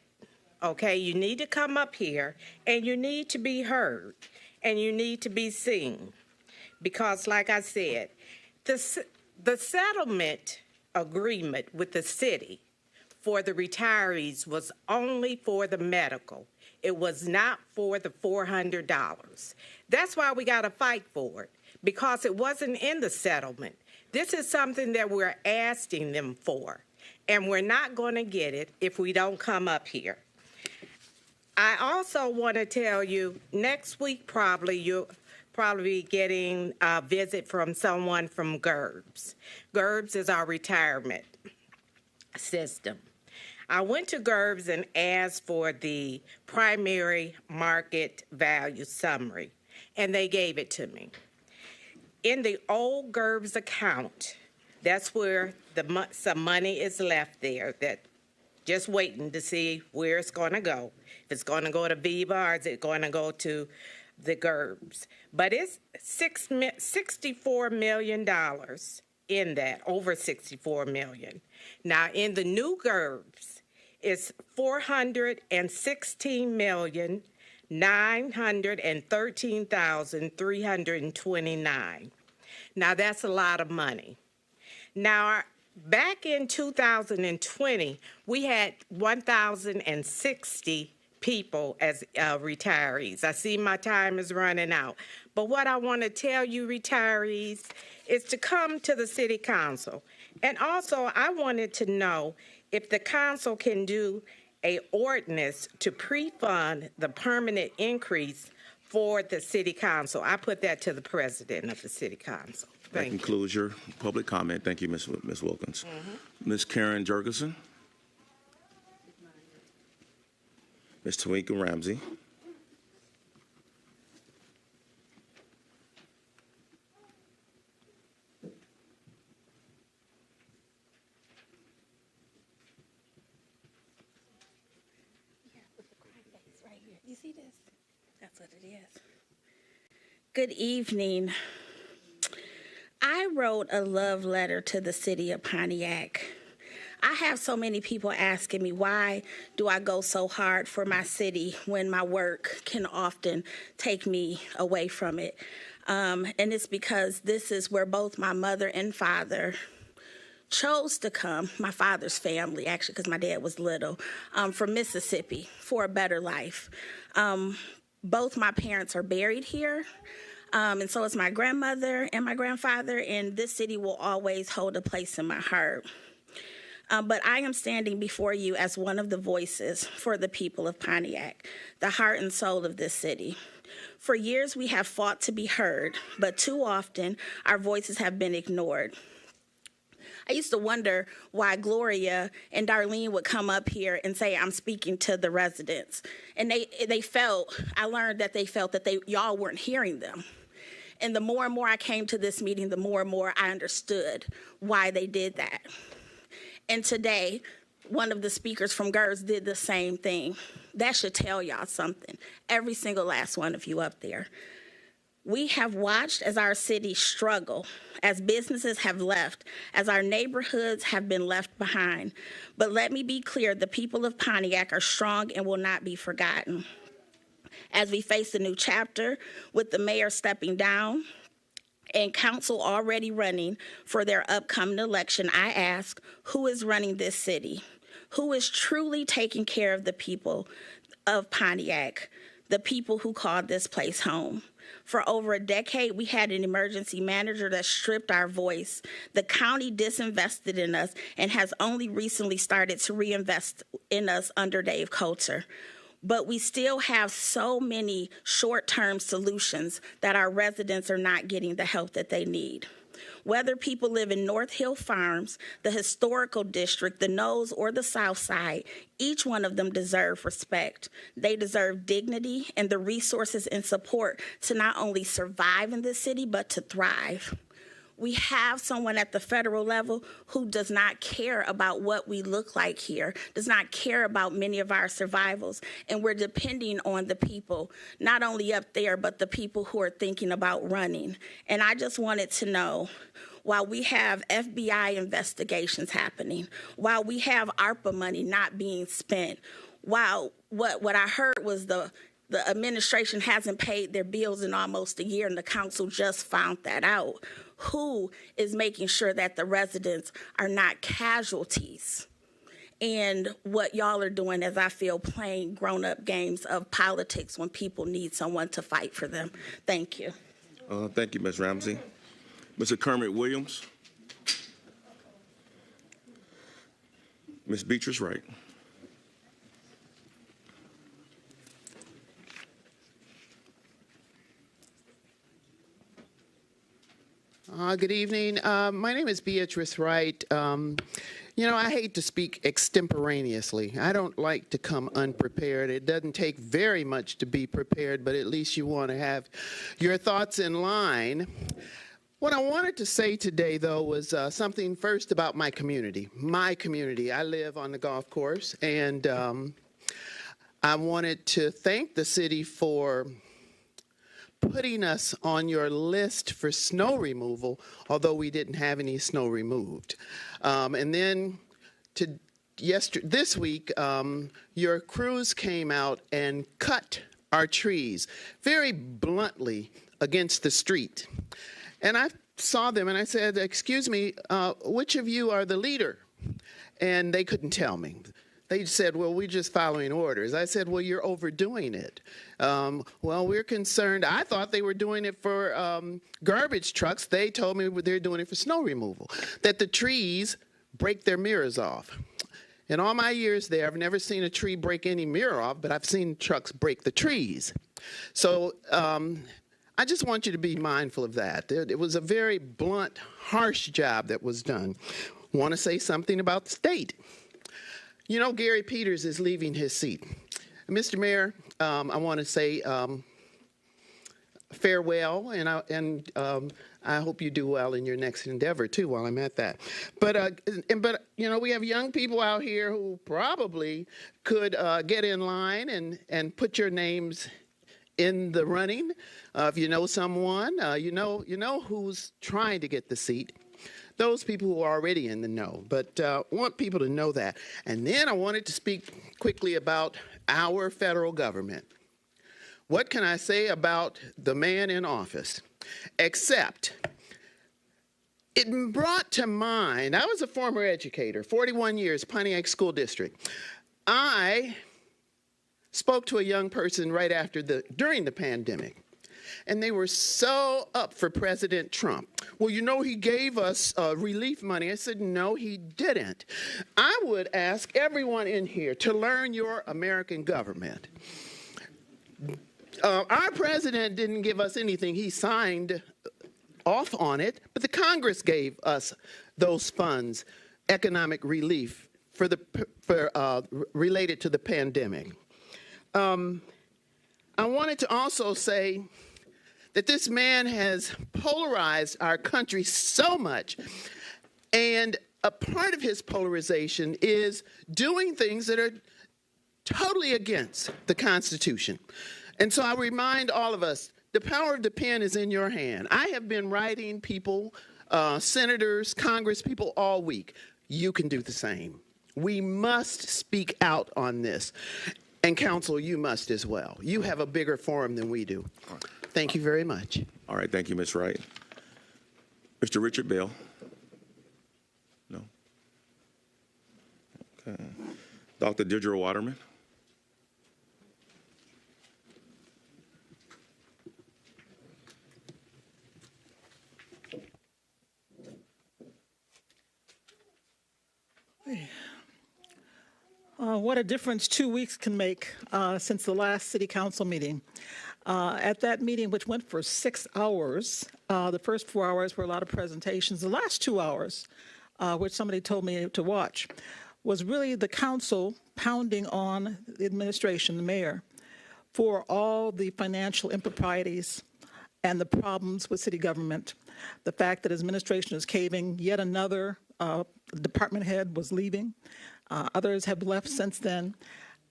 okay? You need to come up here, and you need to be heard, and you need to be seen. Because, like I said, the settlement agreement with the city for the retirees was only for the medical. It was not for the $400. That's why we got to fight for it, because it wasn't in the settlement. This is something that we're asking them for, and we're not going to get it if we don't come up here. I also want to tell you, next week you'll probably be getting a visit from someone from GERBS. GERBS is our retirement system. I went to GERBS and asked for the primary market value summary, and they gave it to me. In the old GERBS account, that's where some money is left there that just waiting to see where it's going to go. If it's going to go to Viva or is it going to go to the GERBS. But it's $64 million in that, over $64 million. Now, in the new GERBS, it's $416,913,329. Now, that's a lot of money. Now, back in 2020, we had 1,060 people as retirees. I see my time is running out. But what I want to tell you, retirees, is to come to the City Council. And also, I wanted to know if the council can do an ordinance to pre-fund the permanent increase for the City Council. I put that to the president of the City Council. That concludes your public comment. Thank you, Ms. Wilkins. Ms. Karen Jurgensen. Ms. Tawika Ramsey. You see this? That's what it is. Good evening. I wrote a love letter to the city of Pontiac. I have so many people asking me, why do I go so hard for my city when my work can often take me away from it? And it's because this is where both my mother and father chose to come, my father's family, actually, because my dad was little, from Mississippi for a better life. Both my parents are buried here. And so is my grandmother and my grandfather, and this city will always hold a place in my heart. But I am standing before you as one of the voices for the people of Pontiac, the heart and soul of this city. For years, we have fought to be heard, but too often, our voices have been ignored. I used to wonder why Gloria and Darlene would come up here and say, I'm speaking to the residents. And I learned that they felt that y'all weren't hearing them. And the more and more I came to this meeting, the more and more I understood why they did that. And today, one of the speakers from GERS did the same thing. That should tell y'all something. Every single last one of you up there. We have watched as our city struggle, as businesses have left, as our neighborhoods have been left behind. But let me be clear, the people of Pontiac are strong and will not be forgotten. As we face a new chapter with the mayor stepping down, and council already running for their upcoming election, I ask, who is running this city? Who is truly taking care of the people of Pontiac, the people who called this place home? For over a decade, we had an emergency manager that stripped our voice. The county disinvested in us and has only recently started to reinvest in us under Dave Coulter. But we still have so many short-term solutions that our residents are not getting the help that they need. Whether people live in North Hill Farms, the historical district, the Knolls, or the South Side, each one of them deserve respect. They deserve dignity and the resources and support to not only survive in this city, but to thrive. We have someone at the federal level who does not care about what we look like here, does not care about many of our survivals, and we're depending on the people, not only up there, but the people who are thinking about running. And I just wanted to know, while we have FBI investigations happening, while we have ARPA money not being spent, while what I heard was the administration hasn't paid their bills in almost a year, and the council just found that out. Who is making sure that the residents are not casualties? And what y'all are doing, as I feel, playing grown-up games of politics when people need someone to fight for them. Thank you. Thank you, Ms. Ramsey. Mr. Kermit Williams. Ms. Beatrice Wright. Good evening. My name is Beatrice Wright. I hate to speak extemporaneously. I don't like to come unprepared. It doesn't take very much to be prepared, but at least you want to have your thoughts in line. What I wanted to say today, though, was something first about my community. My community. I live on the golf course, and I wanted to thank the city for putting us on your list for snow removal, although we didn't have any snow removed. And then this week, your crews came out and cut our trees very bluntly against the street. And I saw them and I said, excuse me, which of you are the leader? And they couldn't tell me. They said, well, we're just following orders. I said, well, you're overdoing it. Well, we're concerned. I thought they were doing it for garbage trucks. They told me they're doing it for snow removal, that the trees break their mirrors off. In all my years there, I've never seen a tree break any mirror off, but I've seen trucks break the trees. So I just want you to be mindful of that. It was a very blunt, harsh job that was done. Want to say something about the state. You know, Gary Peters is leaving his seat. Mr. Mayor, I want to say farewell, and I hope you do well in your next endeavor too. While I'm at that, but we have young people out here who probably could get in line and put your names in the running. If you know someone, you know who's trying to get the seat. Those people who are already in the know, but want people to know that. And then I wanted to speak quickly about our federal government. What can I say about the man in office? Except it brought to mind, I was a former educator, 41 years, Pontiac School District. I spoke to a young person during the pandemic, and they were so up for President Trump. Well, you know, he gave us relief money. I said, no, he didn't. I would ask everyone in here to learn your American government. Our president didn't give us anything. He signed off on it, but the Congress gave us those funds, economic relief related to the pandemic. I wanted to also say that this man has polarized our country so much, and a part of his polarization is doing things that are totally against the Constitution. And so I remind all of us, the power of the pen is in your hand. I have been writing people, senators, Congress people all week. You can do the same. We must speak out on this. And counsel, you must as well. You have a bigger forum than we do. Thank you very much. All right, thank you, Ms. Wright. Mr. Richard Bell? No? Okay. Dr. Deirdre Waterman? What a difference 2 weeks can make since the last city council meeting. At that meeting, which went for 6 hours, the first 4 hours were a lot of presentations. The last 2 hours, which somebody told me to watch, was really the council pounding on the administration, the mayor, for all the financial improprieties and the problems with city government. The fact that his administration is caving, yet another department head was leaving. Others have left since then.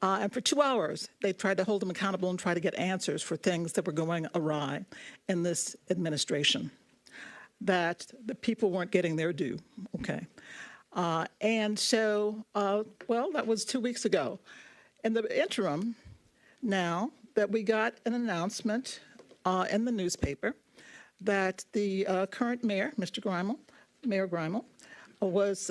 And for 2 hours, they tried to hold him accountable and try to get answers for things that were going awry in this administration, that the people weren't getting their due. Okay. And so, well, that was 2 weeks ago. In the interim, now that we got an announcement in the newspaper that the current mayor, Mayor Grimel, was,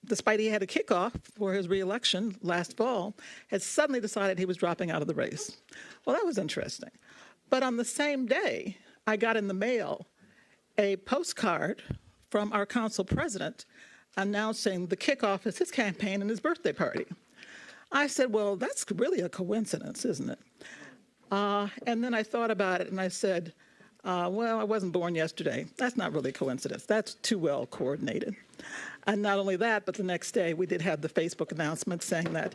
despite he had a kickoff for his reelection last fall, had suddenly decided he was dropping out of the race. Well, that was interesting. But on the same day, I got in the mail a postcard from our council president announcing the kickoff of his campaign and his birthday party. I said, well, that's really a coincidence, isn't it? And then I thought about it and I said, well, I wasn't born yesterday. That's not really a coincidence. That's too well coordinated. And not only that, but the next day we did have the Facebook announcement saying that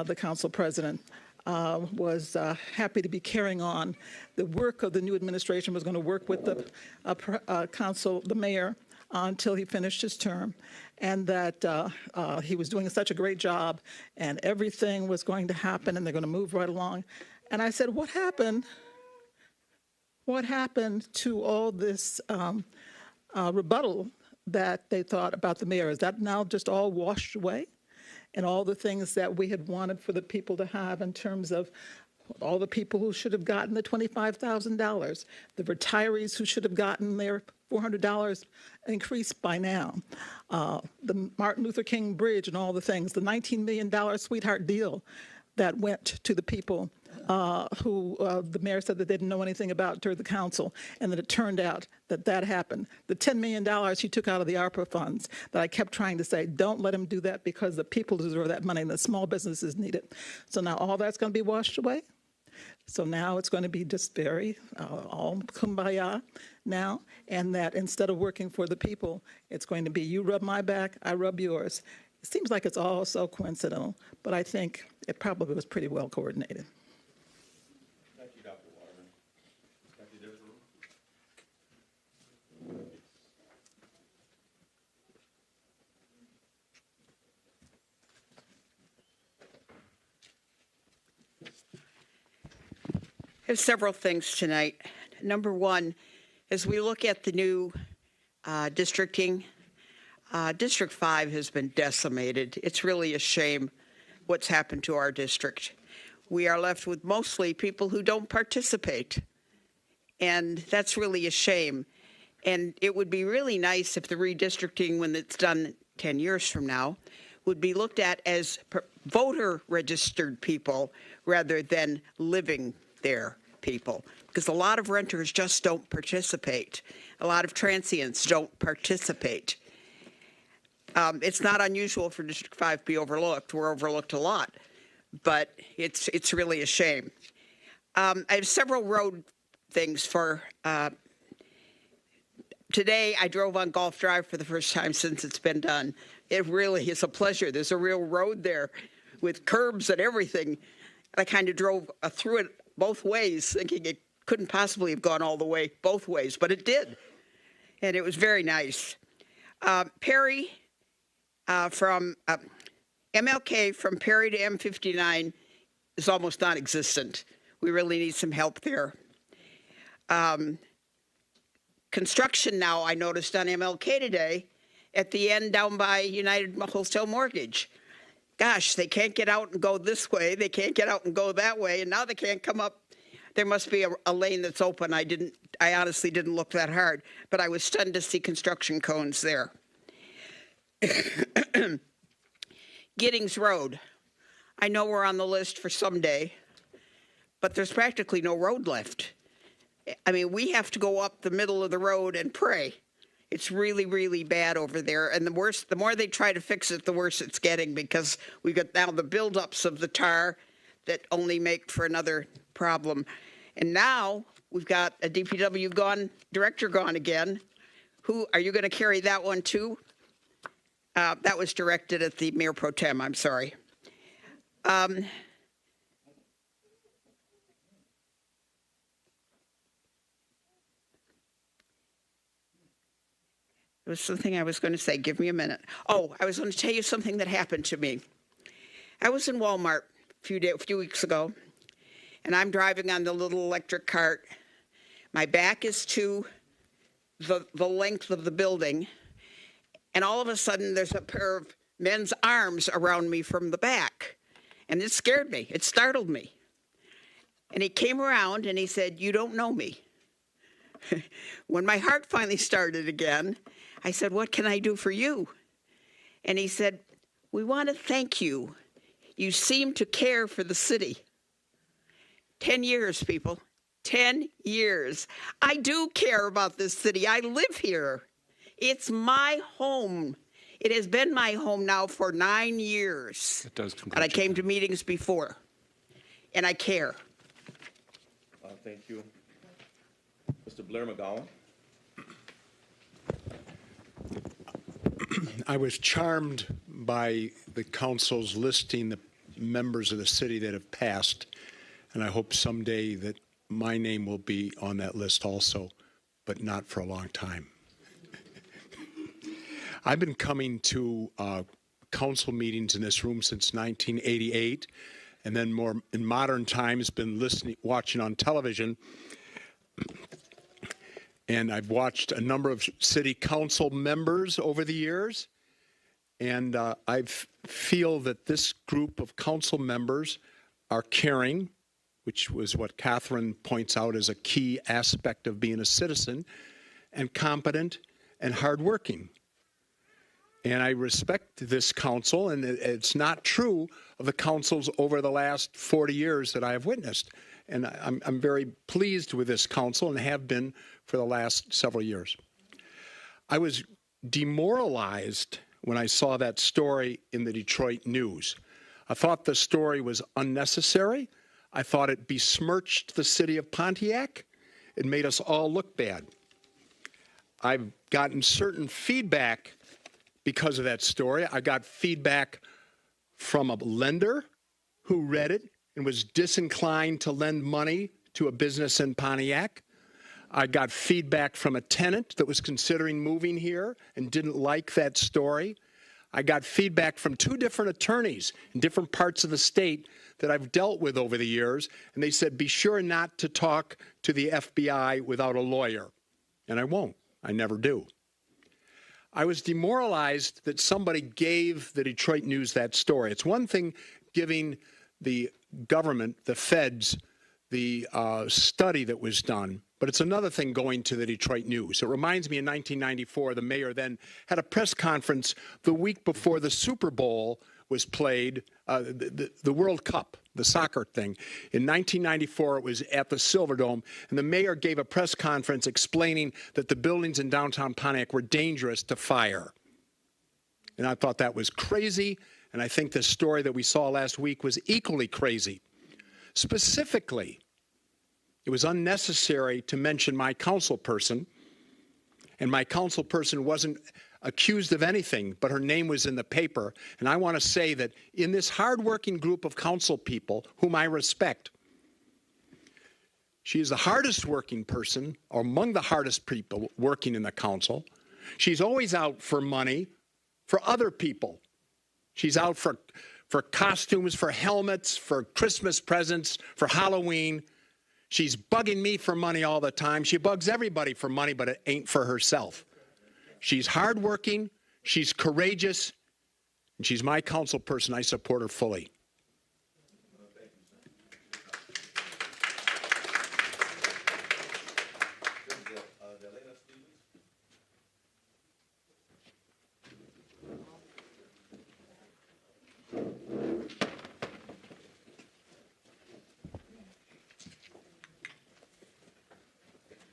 the council president was happy to be carrying on the work of the new administration, was going to work with the mayor until he finished his term, and that he was doing such a great job and everything was going to happen and they're going to move right along. And I said, what happened? What happened to all this rebuttal that they thought about the mayor? Is that now just all washed away? And all the things that we had wanted for the people to have in terms of all the people who should have gotten the $25,000, the retirees who should have gotten their $400 increase by now, the Martin Luther King Bridge and all the things, the $19 million sweetheart deal that went to the people who the mayor said that they didn't know anything about during the council, and that it turned out that that happened. The $10 million he took out of the ARPA funds that I kept trying to say, don't let him do that because the people deserve that money and the small businesses need it. So now all that's going to be washed away. So now it's going to be just very all kumbaya now, and that instead of working for the people, it's going to be you rub my back, I rub yours. It seems like it's all so coincidental, but I think it probably was pretty well coordinated. Thank you, Dr. Waterman. Dr. Devereaux? have several things tonight. Number one, as we look at the new districting, District 5 has been decimated. It's really a shame what's happened to our district. We are left with mostly people who don't participate, and that's really a shame. And it would be really nice if the redistricting, when it's done 10 years from now, would be looked at as voter registered people rather than living there people, because a lot of renters just don't participate. A lot of transients don't participate. It's not unusual for District 5 to be overlooked. We're overlooked a lot, but it's really a shame. I have several road things for today. I drove on Gulf Drive for the first time since it's been done. It really is a pleasure. There's a real road there with curbs and everything. I kind of drove through it both ways, thinking it couldn't possibly have gone all the way both ways, but it did. And it was very nice. Perry from MLK from Perry to M59 is almost non-existent. We really need some help there. Construction now, I noticed on MLK today, at the end down by United Wholesale Mortgage. Gosh, they can't get out and go this way. They can't get out and go that way, and now they can't come up. There must be a lane that's open. I honestly didn't look that hard, but I was stunned to see construction cones there. Giddings Road. I know we're on the list for someday, but there's practically no road left. I mean, we have to go up the middle of the road and pray. It's really, really bad over there. And the more they try to fix it, the worse it's getting, because we've got now the buildups of the tar that only make for another problem. And now we've got a DPW director gone again. Who are you going to carry that one to? That was directed at the Mayor Pro Tem, I'm sorry. There was something I was going to say. Give me a minute. Oh, I was going to tell you something that happened to me. I was in Walmart a few weeks ago, and I'm driving on the little electric cart. My back is to the length of the building, and all of a sudden there's a pair of men's arms around me from the back, and it scared me. It startled me. And he came around and he said, "You don't know me." When my heart finally started again, I said, "What can I do for you?" And he said, "We want to thank you. You seem to care for the city." 10 years, people. 10 years. I do care about this city. I live here. It's my home. It has been my home now for 9 years. It does And I came to meetings before. And I care. Thank you. Mr. Blair McGowan. I was charmed by the council's listing the members of the city that have passed, and I hope someday that my name will be on that list also, but not for a long time. I've been coming to council meetings in this room since 1988, and then more in modern times been watching on television. And I've watched a number of city council members over the years, and I feel that this group of council members are caring, which was what Catherine points out as a key aspect of being a citizen, and competent and hardworking. And I respect this council, and it's not true of the councils over the last 40 years that I have witnessed. And I'm very pleased with this council and have been for the last several years. I was demoralized when I saw that story in the Detroit News. I thought the story was unnecessary. I thought it besmirched the city of Pontiac. It made us all look bad. I've gotten certain feedback because of that story. I got feedback from a lender who read it and was disinclined to lend money to a business in Pontiac. I got feedback from a tenant that was considering moving here and didn't like that story. I got feedback from 2 different attorneys in different parts of the state that I've dealt with over the years, and they said, be sure not to talk to the FBI without a lawyer. And I won't. I never do. I was demoralized that somebody gave the Detroit News that story. It's one thing giving the government, the feds, the study that was done, but it's another thing going to the Detroit News. It reminds me in 1994, the mayor then had a press conference the week before the Super Bowl was played, the World Cup, the soccer thing. In 1994, it was at the Silverdome, and the mayor gave a press conference explaining that the buildings in downtown Pontiac were dangerous to fire. And I thought that was crazy, and I think the story that we saw last week was equally crazy. Specifically, it was unnecessary to mention my council person, and my council person wasn't accused of anything, but her name was in the paper. And I want to say that in this hardworking group of council people, whom I respect, she is the hardest working person, or among the hardest people working in the council. She's always out for money for other people. She's out for costumes, for helmets, for Christmas presents, for Halloween. She's bugging me for money all the time. She bugs everybody for money, but it ain't for herself. She's hardworking, she's courageous, and she's my council person. I support her fully.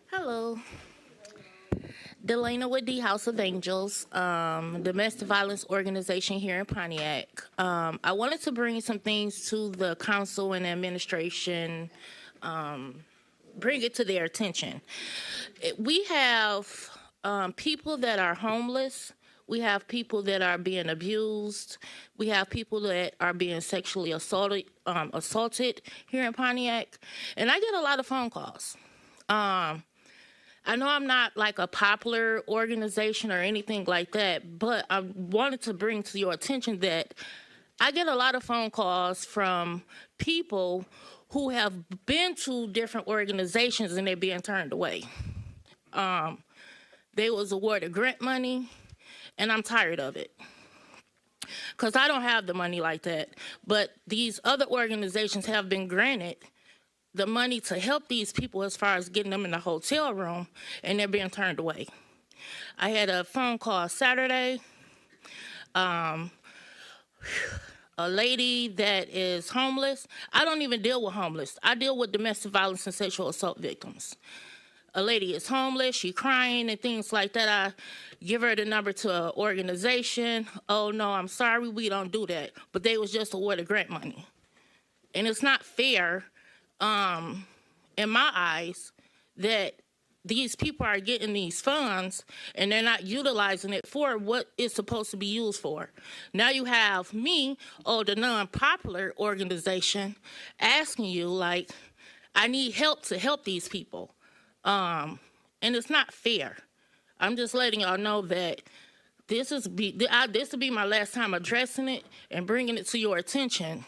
Hello. Delana with the House of Angels, domestic violence organization here in Pontiac. I wanted to bring some things to the council and administration, bring it to their attention. We have people that are homeless. We have people that are being abused. We have people that are being sexually assaulted here in Pontiac. And I get a lot of phone calls. I know I'm not like a popular organization or anything like that, but I wanted to bring to your attention that I get a lot of phone calls from people who have been to different organizations and they're being turned away. They was awarded grant money, and I'm tired of it. Because I don't have the money like that, but these other organizations have been granted the money to help these people as far as getting them in the hotel room, and they're being turned away. I had a phone call Saturday. A lady that is homeless. I don't even deal with homeless. I deal with domestic violence and sexual assault victims. A lady is homeless, she crying and things like that. I give her the number to an organization. Oh no, I'm sorry, we don't do that. But they was just awarded grant money. And it's not fair in my eyes, that these people are getting these funds and they're not utilizing it for what it's supposed to be used for. Now you have me, or the non-popular organization, asking you, like, I need help to help these people. And it's not fair. I'm just letting y'all know that this will be my last time addressing it and bringing it to your attention.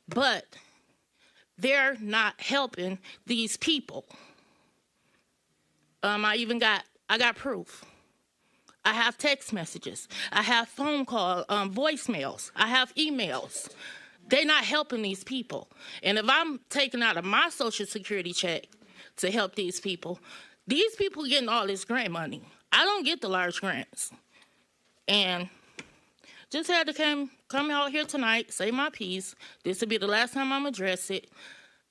But they're not helping these people. I got proof. I have text messages. I have phone call, voicemails. I have emails. They're not helping these people. And if I'm taking out of my Social Security check to help these people getting all this grant money. I don't get the large grants. And just had to come out here tonight, say my piece. This will be the last time I'm address it.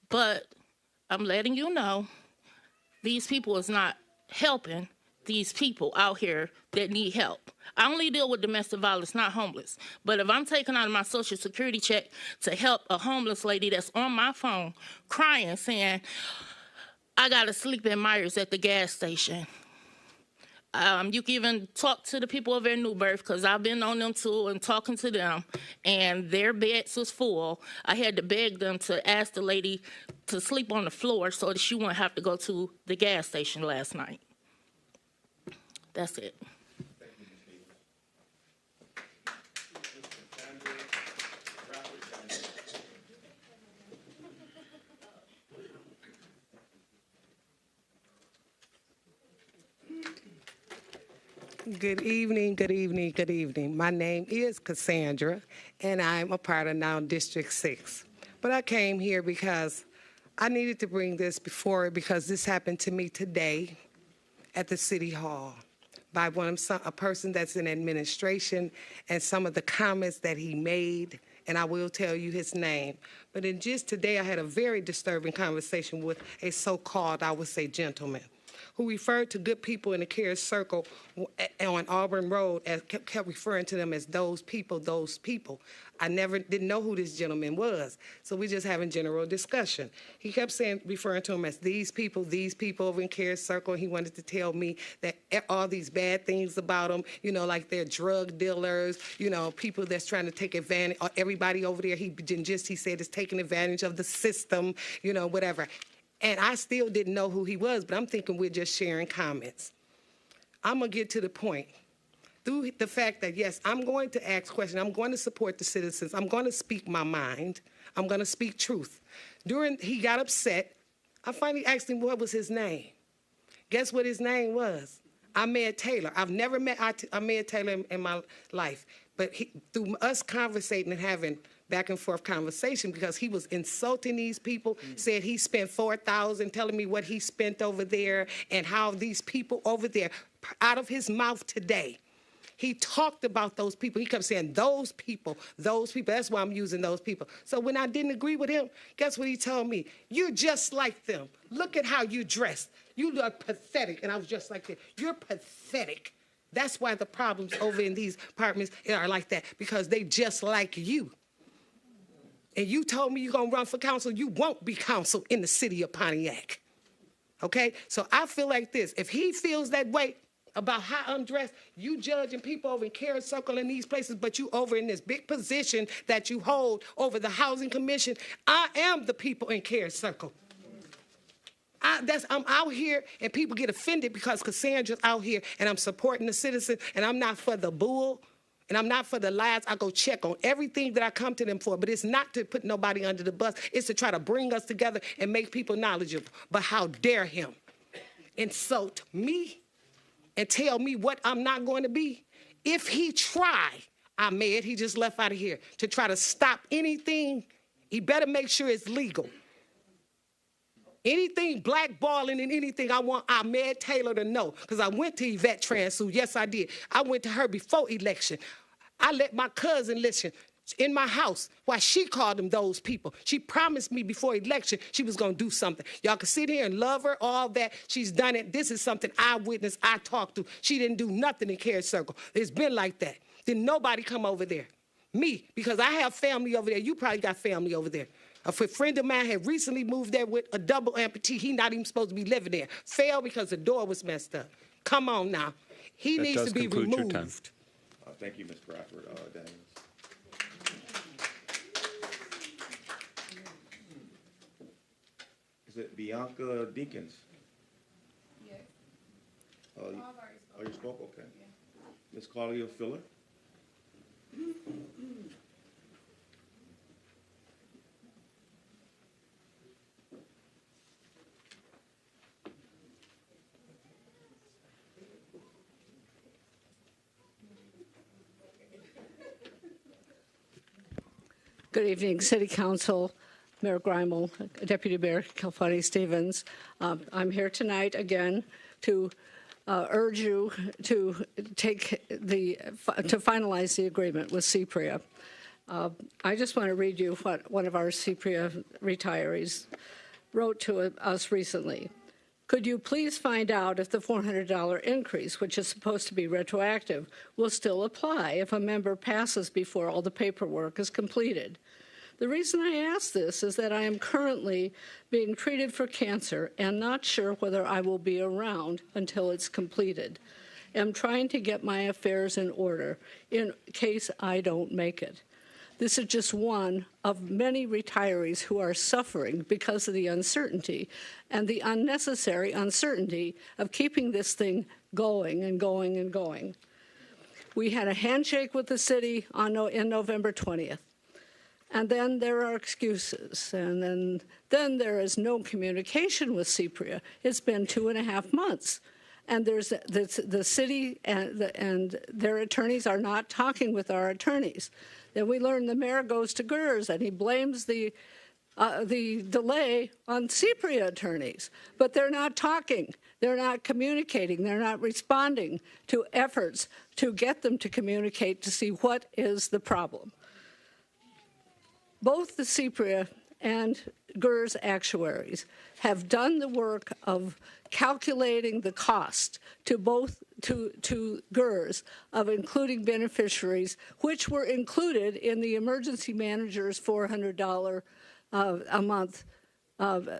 But I'm letting you know, these people is not helping these people out here that need help. I only deal with domestic violence, not homeless. But if I'm taking out of my Social Security check to help a homeless lady that's on my phone crying, saying, I got to sleep in Myers at the gas station. You can even talk to the people over in New Birth, because I've been on them too and talking to them, and their beds was full. I had to beg them to ask the lady to sleep on the floor so that she wouldn't have to go to the gas station last night. That's it. Good evening, good evening, good evening. My name is Cassandra, and I'm a part of now District 6. But I came here because I needed to bring this before because this happened to me today at the City Hall by a person that's in administration, and some of the comments that he made, and I will tell you his name. But in just today, I had a very disturbing conversation with a so-called, I would say, gentleman, who referred to good people in the Care Circle on Auburn Road and kept referring to them as those people, those people. I didn't know who this gentleman was, so we just having general discussion. He kept referring to them as these people over in Care Circle. He wanted to tell me that all these bad things about them, like they're drug dealers, people that's trying to take advantage, everybody over there, he said is taking advantage of the system, whatever. And I still didn't know who he was, but I'm thinking we're just sharing comments. I'm going to get to the point. Through the fact that, yes, I'm going to ask questions. I'm going to support the citizens. I'm going to speak my mind. I'm going to speak truth. He got upset. I finally asked him what was his name. Guess what his name was? Ahmed Taylor. I've never met Ahmed Taylor in my life. But through us conversating and having back and forth conversation, because he was insulting these people, said he spent $4,000, telling me what he spent over there and how these people over there, out of his mouth today, he talked about those people. He kept saying, those people. That's why I'm using those people. So when I didn't agree with him, guess what he told me? You're just like them. Look at how you dressed. You look pathetic. And I was just like that. You're pathetic. That's why the problems over in these apartments are like that, because they just like you. And you told me you're going to run for council. You won't be council in the city of Pontiac. Okay? So I feel like this. If he feels that way about how I'm dressed, you judging people over in Care Circle in these places, but you over in this big position that you hold over the Housing Commission. I am the people in Care Circle. I'm out here, and people get offended because Cassandra's out here, and I'm supporting the citizens, and I'm not for the bull, and I'm not for the lies. I go check on everything that I come to them for, but it's not to put nobody under the bus. It's to try to bring us together and make people knowledgeable. But how dare him insult me and tell me what I'm not going to be? If he he just left out of here, to try to stop anything, he better make sure it's legal. Anything blackballing and anything, I want Ahmed Taylor to know, because I went to Yvette Transu. Yes, I did. I went to her before election. I let my cousin listen in my house while she called them those people. She promised me before election she was going to do something. Y'all can sit here and love her, all that. She's done it. This is something I witnessed, I talked to. She didn't do nothing in Care Circle. It's been like that. Didn't nobody come over there. Me, because I have family over there. You probably got family over there. A friend of mine had recently moved there with a double amputee. He not even supposed to be living there. Failed because the door was messed up. Come on now. He needs to be removed. Thank you, Ms. Bradford. Daniels. Is it Bianca Dinkins? Yes. You spoke? Okay. Ms. Claudia Filler? Good evening, City Council, Mayor Grimel, Deputy Mayor Kalfani Stevens. I'm here tonight again to urge you to to finalize the agreement with CPRIA. I just want to read you what one of our CPRIA retirees wrote to us recently. Could you please find out if the $400 increase, which is supposed to be retroactive, will still apply if a member passes before all the paperwork is completed? The reason I ask this is that I am currently being treated for cancer and not sure whether I will be around until it's completed. I'm trying to get my affairs in order in case I don't make it. This is just one of many retirees who are suffering because of the uncertainty and the unnecessary uncertainty of keeping this thing going and going and going. We had a handshake with the city in November 20th. And then there are excuses. And then there is no communication with CPRIA. It's been 2.5 months. And the city and their attorneys are not talking with our attorneys. Then we learn the mayor goes to GERS and he blames the delay on CPRIA attorneys, but they're not talking, they're not communicating, they're not responding to efforts to get them to communicate to see what is the problem. Both the CPRIA and GERS actuaries have done the work of calculating the cost to both to GERS of including beneficiaries, which were included in the emergency manager's $400 a month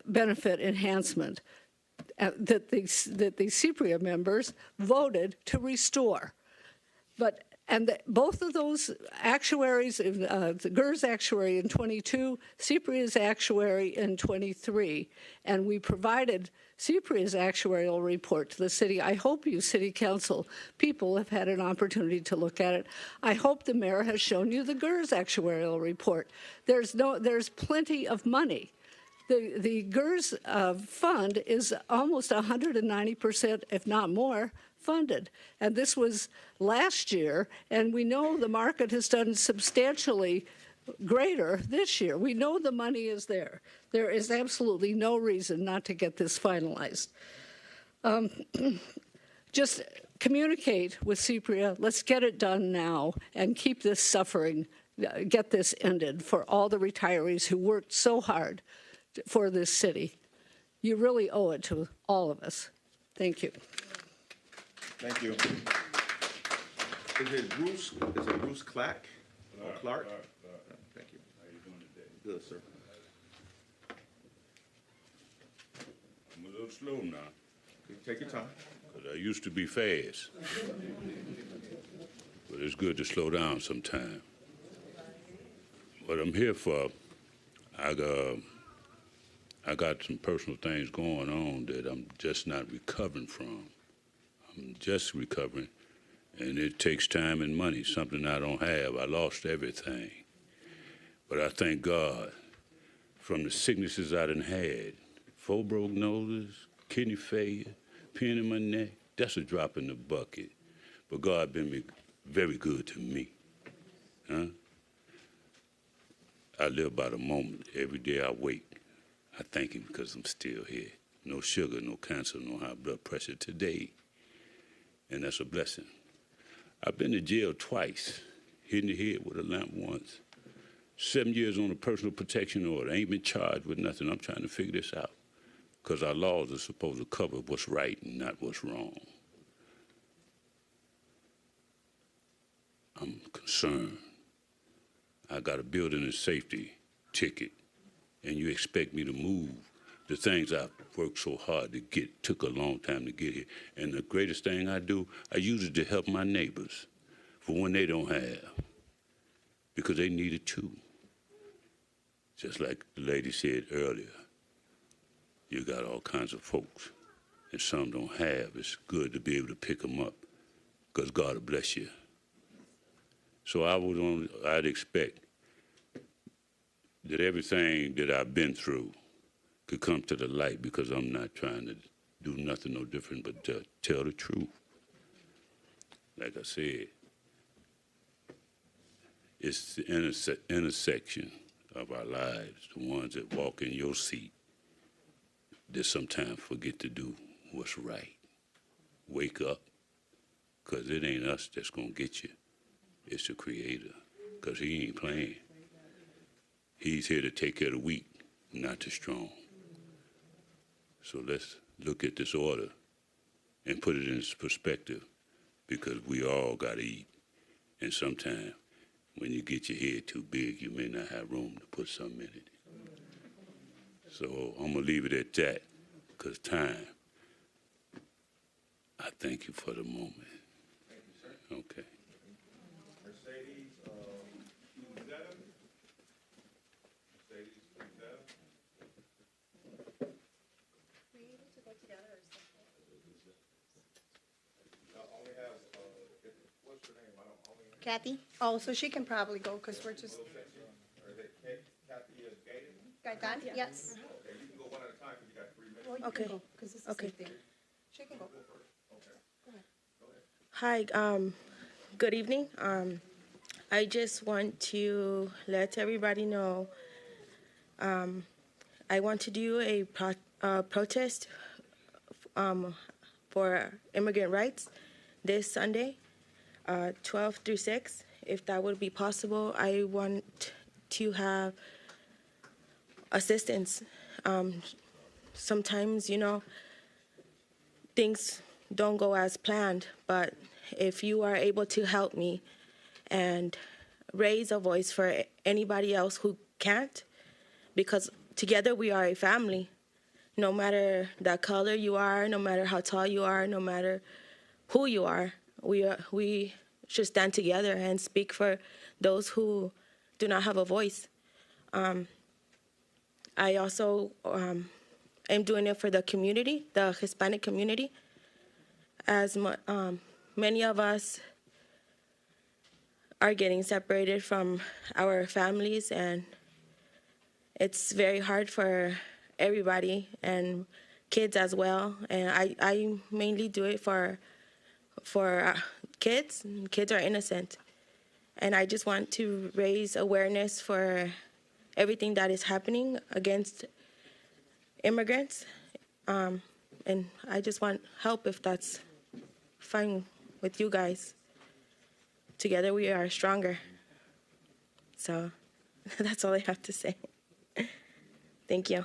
benefit enhancement that the CPRIA members voted to restore. Both of those actuaries, the GERS actuary in 22, CPRIA's actuary in 23, and we provided CPRIA's actuarial report to the city. I hope you city council people have had an opportunity to look at it. I hope the mayor has shown you the GERS actuarial report. There's plenty of money. The GERS fund is almost 190%, if not more, funded. And this was last year, and we know the market has done substantially greater this year. We know the money is there. There is absolutely no reason not to get this finalized. Just communicate with CPRIA. Let's get it done now and keep this suffering, get this ended for all the retirees who worked so hard for this city. You really owe it to all of us. Thank you. Thank you. Is it Bruce Clark? Clark? Thank you. How you doing today? Good, sir. I'm a little slow now. Okay, take your time. Because I used to be fast. But it's good to slow down sometime. What I'm here for, I got some personal things going on that I'm just not recovering from. I'm just recovering, and it takes time and money, something I don't have. I lost everything. But I thank God from the sicknesses I done had, 4 broke noses, kidney failure, pain in my neck, that's a drop in the bucket. But God been very good to me. Huh? I live by the moment. Every day I wake, I thank him because I'm still here. No sugar, no cancer, no high blood pressure today. And that's a blessing. I've been to jail twice, hit in the head with a lamp once. 7 years on a personal protection order. I ain't been charged with nothing. I'm trying to figure this out. Because our laws are supposed to cover what's right and not what's wrong. I'm concerned. I got a building and safety ticket, and you expect me to move the things I've worked so hard to get, took a long time to get here. And the greatest thing I do, I use it to help my neighbors for when they don't have, because they need it too. Just like the lady said earlier, you got all kinds of folks, and some don't have. It's good to be able to pick them up, because God will bless you. So I'd expect that everything that I've been through could come to the light, because I'm not trying to do nothing no different but to tell the truth. Like I said, it's the intersection of our lives, the ones that walk in your seat, that sometimes forget to do what's right. Wake up, because it ain't us that's going to get you. It's the Creator, because he ain't playing. He's here to take care of the weak, not the strong. So let's look at this order and put it in its perspective, because we all got to eat. And sometimes when you get your head too big, you may not have room to put something in it. So I'm going to leave it at that, because time. I thank you for the moment. Thank you, sir. Okay. Mercedes, Kathy? Oh, so she can probably go because we're just. Gaitan? Yes. Okay, you can go one at a time because you got 3 minutes. Okay. Because this is the thing. She can go. Hi, good evening. I just want to let everybody know I want to do a protest for immigrant rights this Sunday, 12 through 6. If that would be possible, I want to have assistance. Sometimes, things don't go as planned, but if you are able to help me and raise a voice for anybody else who can't, because together we are a family. No matter the color you are, no matter how tall you are, no matter who you are, we should stand together and speak for those who do not have a voice. I also am doing it for the community, the Hispanic community, as many of us are getting separated from our families, and it's very hard for everybody and kids as well. And I mainly do it for kids. Kids are innocent, and I just want to raise awareness for everything that is happening against immigrants. And I just want help if that's fine with you guys. Together we are stronger. So that's all I have to say. Thank you.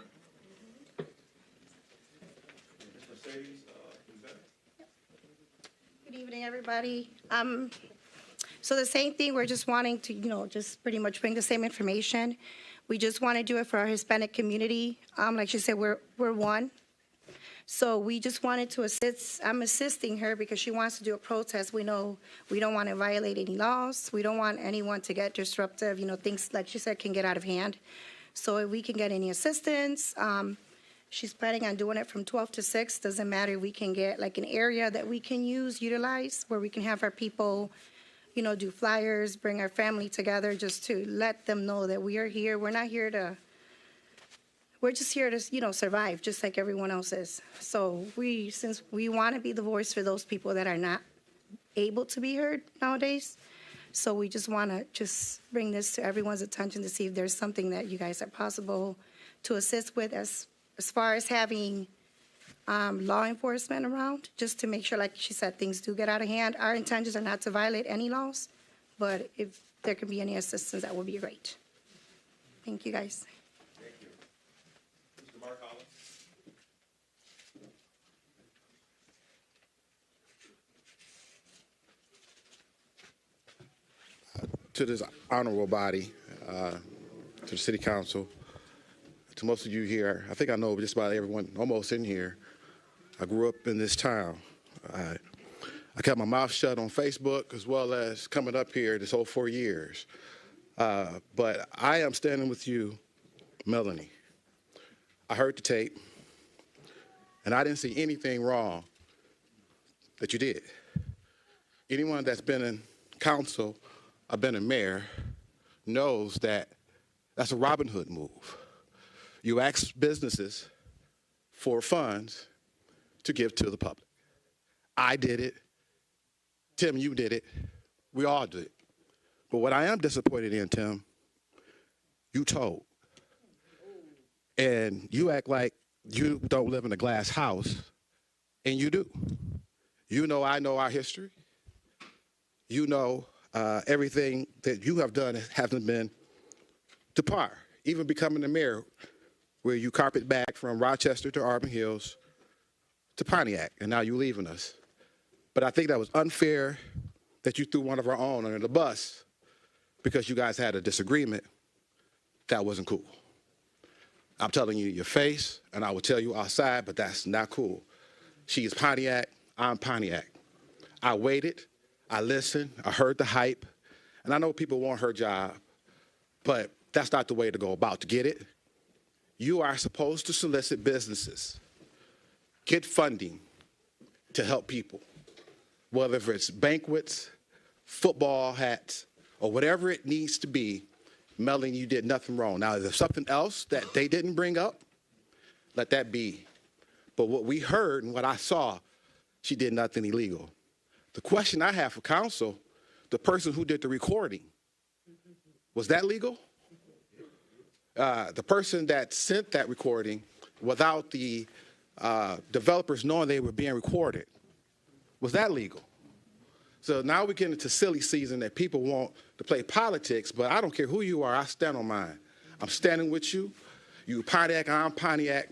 Good evening, everybody. So the same thing, we're just wanting to, just pretty much bring the same information. We just want to do it for our Hispanic community. Like she said, we're one. So we just wanted to assist. I'm assisting her because she wants to do a protest. We know we don't want to violate any laws. We don't want anyone to get disruptive. Things, like she said, can get out of hand. So if we can get any assistance, she's planning on doing it from 12 to 6. Doesn't matter. We can get like an area that we can utilize, where we can have our people, do flyers, bring our family together, just to let them know that we are here. We're not here to. We're just here to, survive, just like everyone else is. So since we want to be the voice for those people that are not able to be heard nowadays, so we just want to bring this to everyone's attention to see if there's something that you guys are possible to assist with as far as having law enforcement around, just to make sure, like she said, things do get out of hand. Our intentions are not to violate any laws, but if there can be any assistance, that would be great. Thank you, guys. To this honorable body, to the City Council, to most of you here, I think I know just about everyone almost in here. I grew up in this town. I kept my mouth shut on Facebook as well as coming up here this whole 4 years. But I am standing with you, Melanie. I heard the tape, and I didn't see anything wrong that you did. Anyone that's been in council, I've been a mayor, knows that that's a Robin Hood move. You ask businesses for funds to give to the public. I did it. Tim, you did it. We all did it. But what I am disappointed in, Tim, you told. And you act like you don't live in a glass house, and you do. You know I know our history. You know everything that you have done hasn't been to par. Even becoming the mayor, where you carpet back from Rochester to Auburn Hills to Pontiac, and now you're leaving us. But I think that was unfair that you threw one of our own under the bus because you guys had a disagreement. That wasn't cool. I'm telling you your face, and I will tell you outside, but that's not cool. She is Pontiac, I'm Pontiac. I waited, I listened, I heard the hype, and I know people want her job, but that's not the way to go about to get it. You are supposed to solicit businesses, get funding to help people, whether it's banquets, football hats, or whatever it needs to be. Melanie, you did nothing wrong. Now, if there's something else that they didn't bring up, let that be. But what we heard and what I saw, she did nothing illegal. The question I have for council, the person who did the recording, was that legal? The person that sent that recording without the developers knowing they were being recorded, was that legal? So now we get into silly season that people want to play politics, but I don't care who you are, I stand on mine. I'm standing with you. You Pontiac, I'm Pontiac,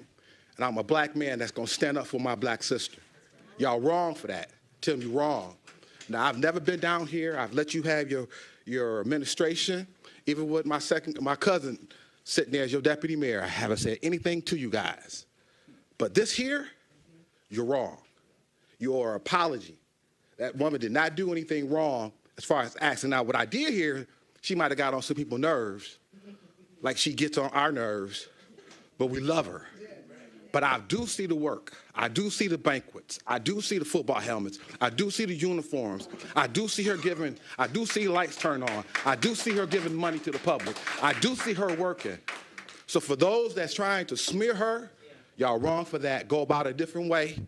and I'm a black man that's gonna stand up for my black sister. Y'all wrong for that. Tell me wrong. Now, I've never been down here. I've let you have your administration, even with my cousin sitting there as your deputy mayor. I haven't said anything to you guys. But this here, you're wrong. Your apology. That woman did not do anything wrong as far as asking. Now, what I did hear, she might have got on some people's nerves, like she gets on our nerves, but we love her. But I do see the work. I do see the banquets. I do see the football helmets. I do see the uniforms. I do see her giving, I do see lights turn on. I do see her giving money to the public. I do see her working. So for those that's trying to smear her, y'all wrong for that. Go about it a different way.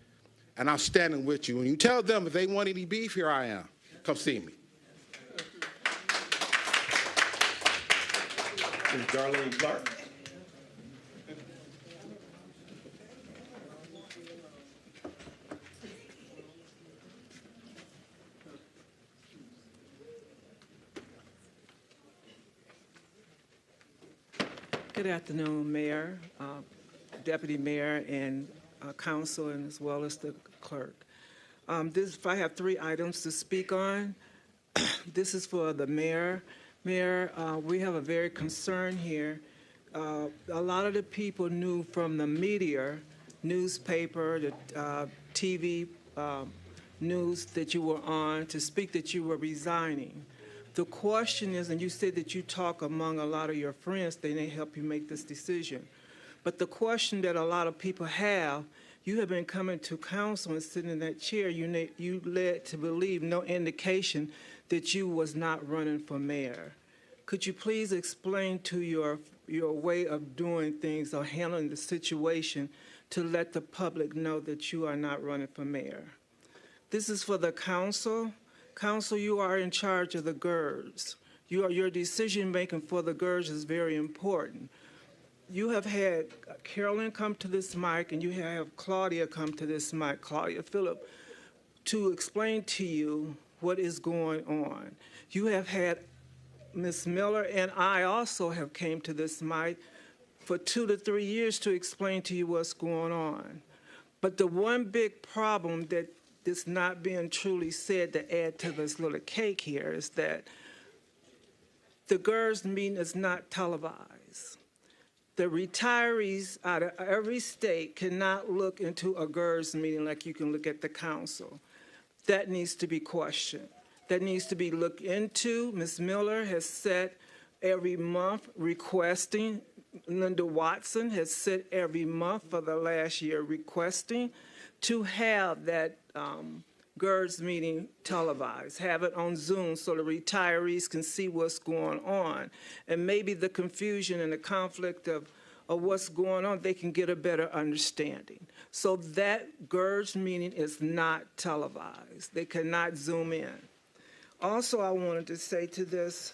And I'm standing with you. When you tell them if they want any beef, here I am. Come see me. Ms. Darlene Clark. Good afternoon, Mayor, Deputy Mayor, and Council, and as well as the clerk. If I have 3 items to speak on, this is for the mayor. Mayor, we have a very concern here. A lot of the people knew from the media, newspaper, the TV news that you were on to speak that you were resigning. The question is, and you said that you talk among a lot of your friends, they may help you make this decision. But the question that a lot of people have, you have been coming to council and sitting in that chair, you led to believe no indication that you was not running for mayor. Could you please explain to your way of doing things or handling the situation to let the public know that you are not running for mayor? This is for the council. Council, you are in charge of the GERS. Your decision-making for the GERS is very important. You have had Carolyn come to this mic, and you have Claudia come to this mic, Claudia Phillip, to explain to you what is going on. You have had Ms. Miller and I also have came to this mic for 2 to 3 years to explain to you what's going on. But the one big problem that is not being truly said to add to this little cake here is that the GERS meeting is not televised. The retirees out of every state cannot look into a GERS meeting like you can look at the council. That needs to be questioned. That needs to be looked into. Ms. Miller has said every month requesting. Linda Watson has said every month for the last year requesting to have that GERS meeting televised, have it on Zoom so the retirees can see what's going on. And maybe the confusion and the conflict of what's going on, they can get a better understanding. So that GERS meeting is not televised. They cannot Zoom in. Also, I wanted to say to this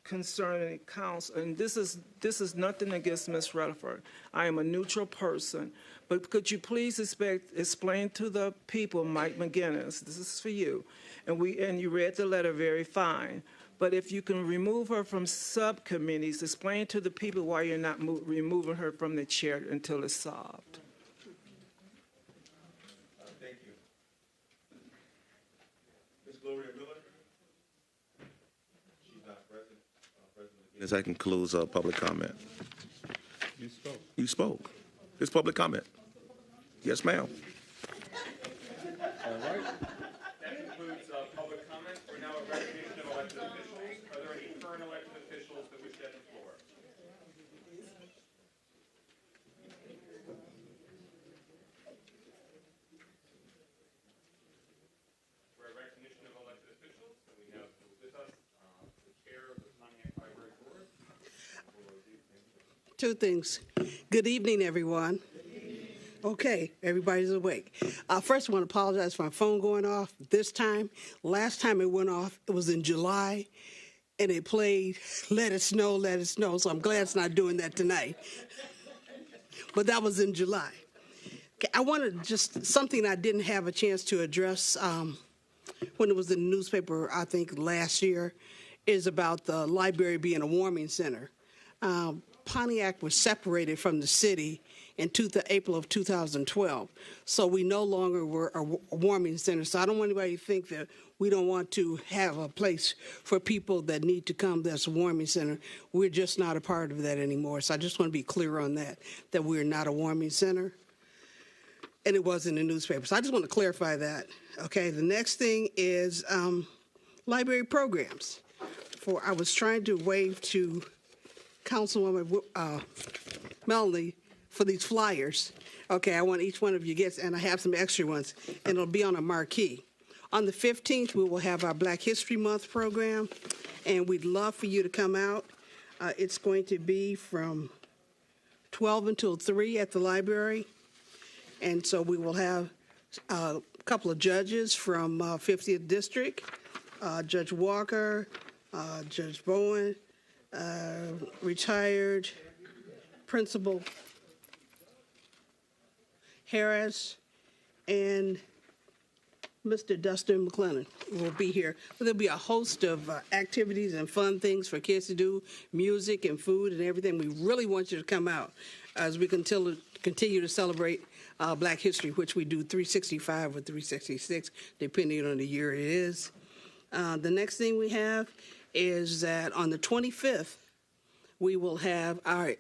concerning council, and this is nothing against Ms. Rutherford. I am a neutral person. But could you please explain to the people, Mike McGinnis, this is for you, and you read the letter very fine, but if you can remove her from subcommittees, explain to the people why you're not removing her from the chair until it's solved. Thank you. Ms. Gloria Miller? She's not present. As that concludes public comment. You spoke. You spoke. It's public comment. Yes, ma'am. All right. That concludes public comment. We're now at recognition of elected officials. Are there any current elected officials that wish to have the floor? We're at recognition of elected officials, and we have with us the chair of the Pontiac Library Board. 2 things. Good evening, everyone. Okay, everybody's awake. First, I want to apologize for my phone going off this time. Last time it went off, it was in July, and it played Let It Snow, Let It Snow, so I'm glad it's not doing that tonight. But that was in July. Okay, I wanted just something I didn't have a chance to address when it was in the newspaper, I think last year, is about the library being a warming center. Pontiac was separated from the city in April of 2012, so we no longer were a warming center. So I don't want anybody to think that we don't want to have a place for people that need to come that's a warming center. We're just not a part of that anymore. So I just want to be clear on that we're not a warming center. And it was in the newspaper. So I just want to clarify that. Okay, the next thing is library programs. I was trying to wave to Councilwoman Melanie for these flyers. Okay, I want each one of you gets, and I have some extra ones, and it'll be on a marquee. On the 15th, we will have our Black History Month program, and we'd love for you to come out. It's going to be from 12 until 3 at the library, and so we will have a couple of judges from 50th District, Judge Walker, Judge Bowen, retired Principal Harris, and Mr. Dustin McLennan will be here. There'll be a host of activities and fun things for kids to do, music and food and everything. We really want you to come out as we continue to celebrate Black History, which we do 365 or 366, depending on the year it is. The next thing we have is that on the 25th, we will have our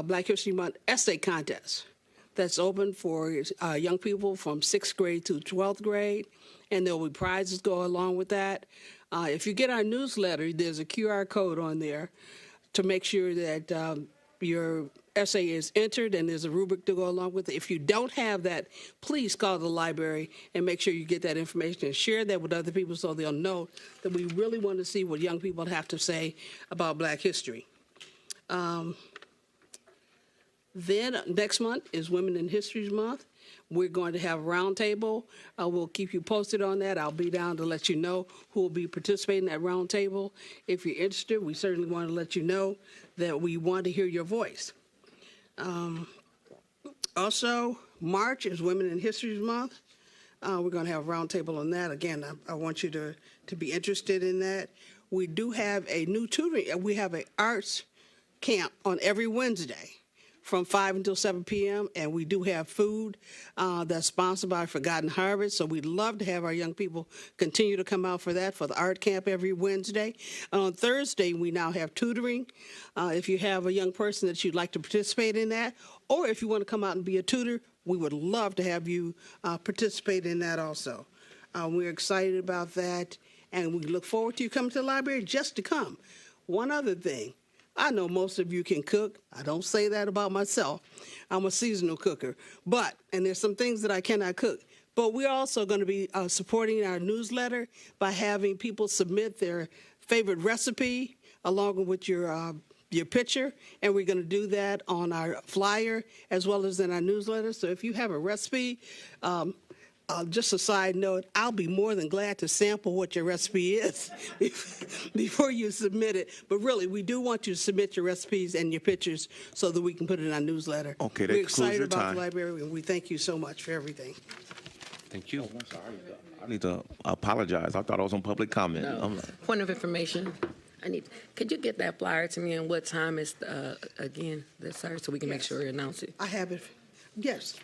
Black History Month essay contest. That's open for young people from 6th grade to 12th grade, and there will be prizes go along with that. If you get our newsletter, there's a QR code on there to make sure that your essay is entered, and there's a rubric to go along with it. If you don't have that, please call the library and make sure you get that information and share that with other people so they'll know that we really want to see what young people have to say about Black history. Then next month is Women in History Month. We're going to have a roundtable. We'll keep you posted on that. I'll be down to let you know who will be participating at roundtable. If you're interested, we certainly want to let you know that we want to hear your voice. Also, March is Women in History Month. We're going to have a roundtable on that. Again, I want you to be interested in that. We do have a new tutoring. We have an arts camp on every Wednesday from 5 until 7 p.m., and we do have food that's sponsored by Forgotten Harvest, so we'd love to have our young people continue to come out for that, for the art camp every Wednesday. On Thursday, we now have tutoring. If you have a young person that you'd like to participate in that, or if you want to come out and be a tutor, we would love to have you participate in that also. We're excited about that, and we look forward to you coming to the library just to come. One other thing. I know most of you can cook. I don't say that about myself. I'm a seasonal cooker. And there's some things that I cannot cook. But we're also going to be supporting our newsletter by having people submit their favorite recipe along with your picture. And we're going to do that on our flyer as well as in our newsletter. So if you have a recipe, just a side note, I'll be more than glad to sample what your recipe is before you submit it. But really, we do want you to submit your recipes and your pictures so that we can put it in our newsletter. Okay, that We're concludes excited your about time. the library, and we thank you so much for everything. Thank you. I'm sorry. I need to apologize. I thought I was on public comment. No. Point of information. Could you get that flyer to me and what time is again, sir, so we can make sure we announce it? I have it. Yes.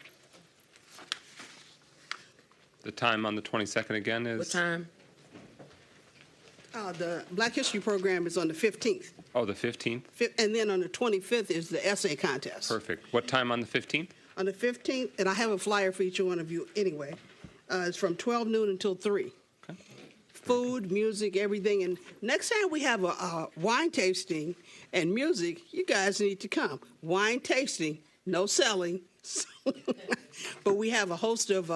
The time on the 22nd again is? What time? The Black History program is on the 15th. Oh, the 15th? And then on the 25th is the essay contest. Perfect. What time on the 15th? On the 15th, and I have a flyer for each one of you anyway, it's from 12 noon until 3. Okay. Food, music, everything. And next time we have a wine tasting and music, you guys need to come. Wine tasting, no selling. But we have a host of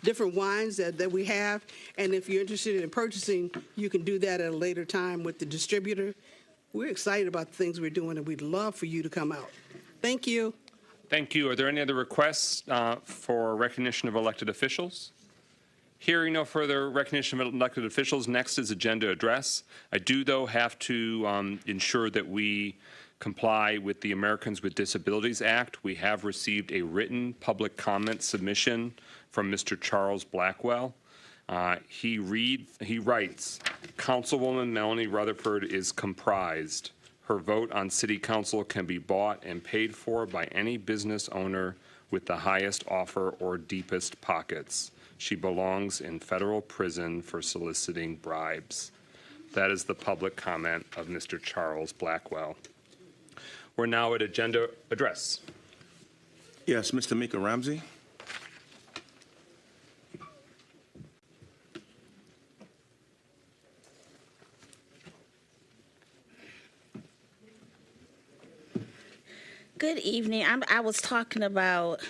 different wines that we have, and if you're interested in purchasing, you can do that at a later time with the distributor. We're excited about the things we're doing, and we'd love for you to come out. Thank you. Thank you. Are there any other requests for recognition of elected officials? Hearing no further recognition of elected officials, next is agenda address. I do, though, have to ensure that we comply with the Americans with Disabilities Act. We have received a written public comment submission from Mr. Charles Blackwell. He writes, Councilwoman Melanie Rutherford is comprised. Her vote on city council can be bought and paid for by any business owner with the highest offer or deepest pockets. She belongs in federal prison for soliciting bribes. That is the public comment of Mr. Charles Blackwell. We're now at agenda address. Yes, Mr. Mika Ramsey. Good evening. I was talking about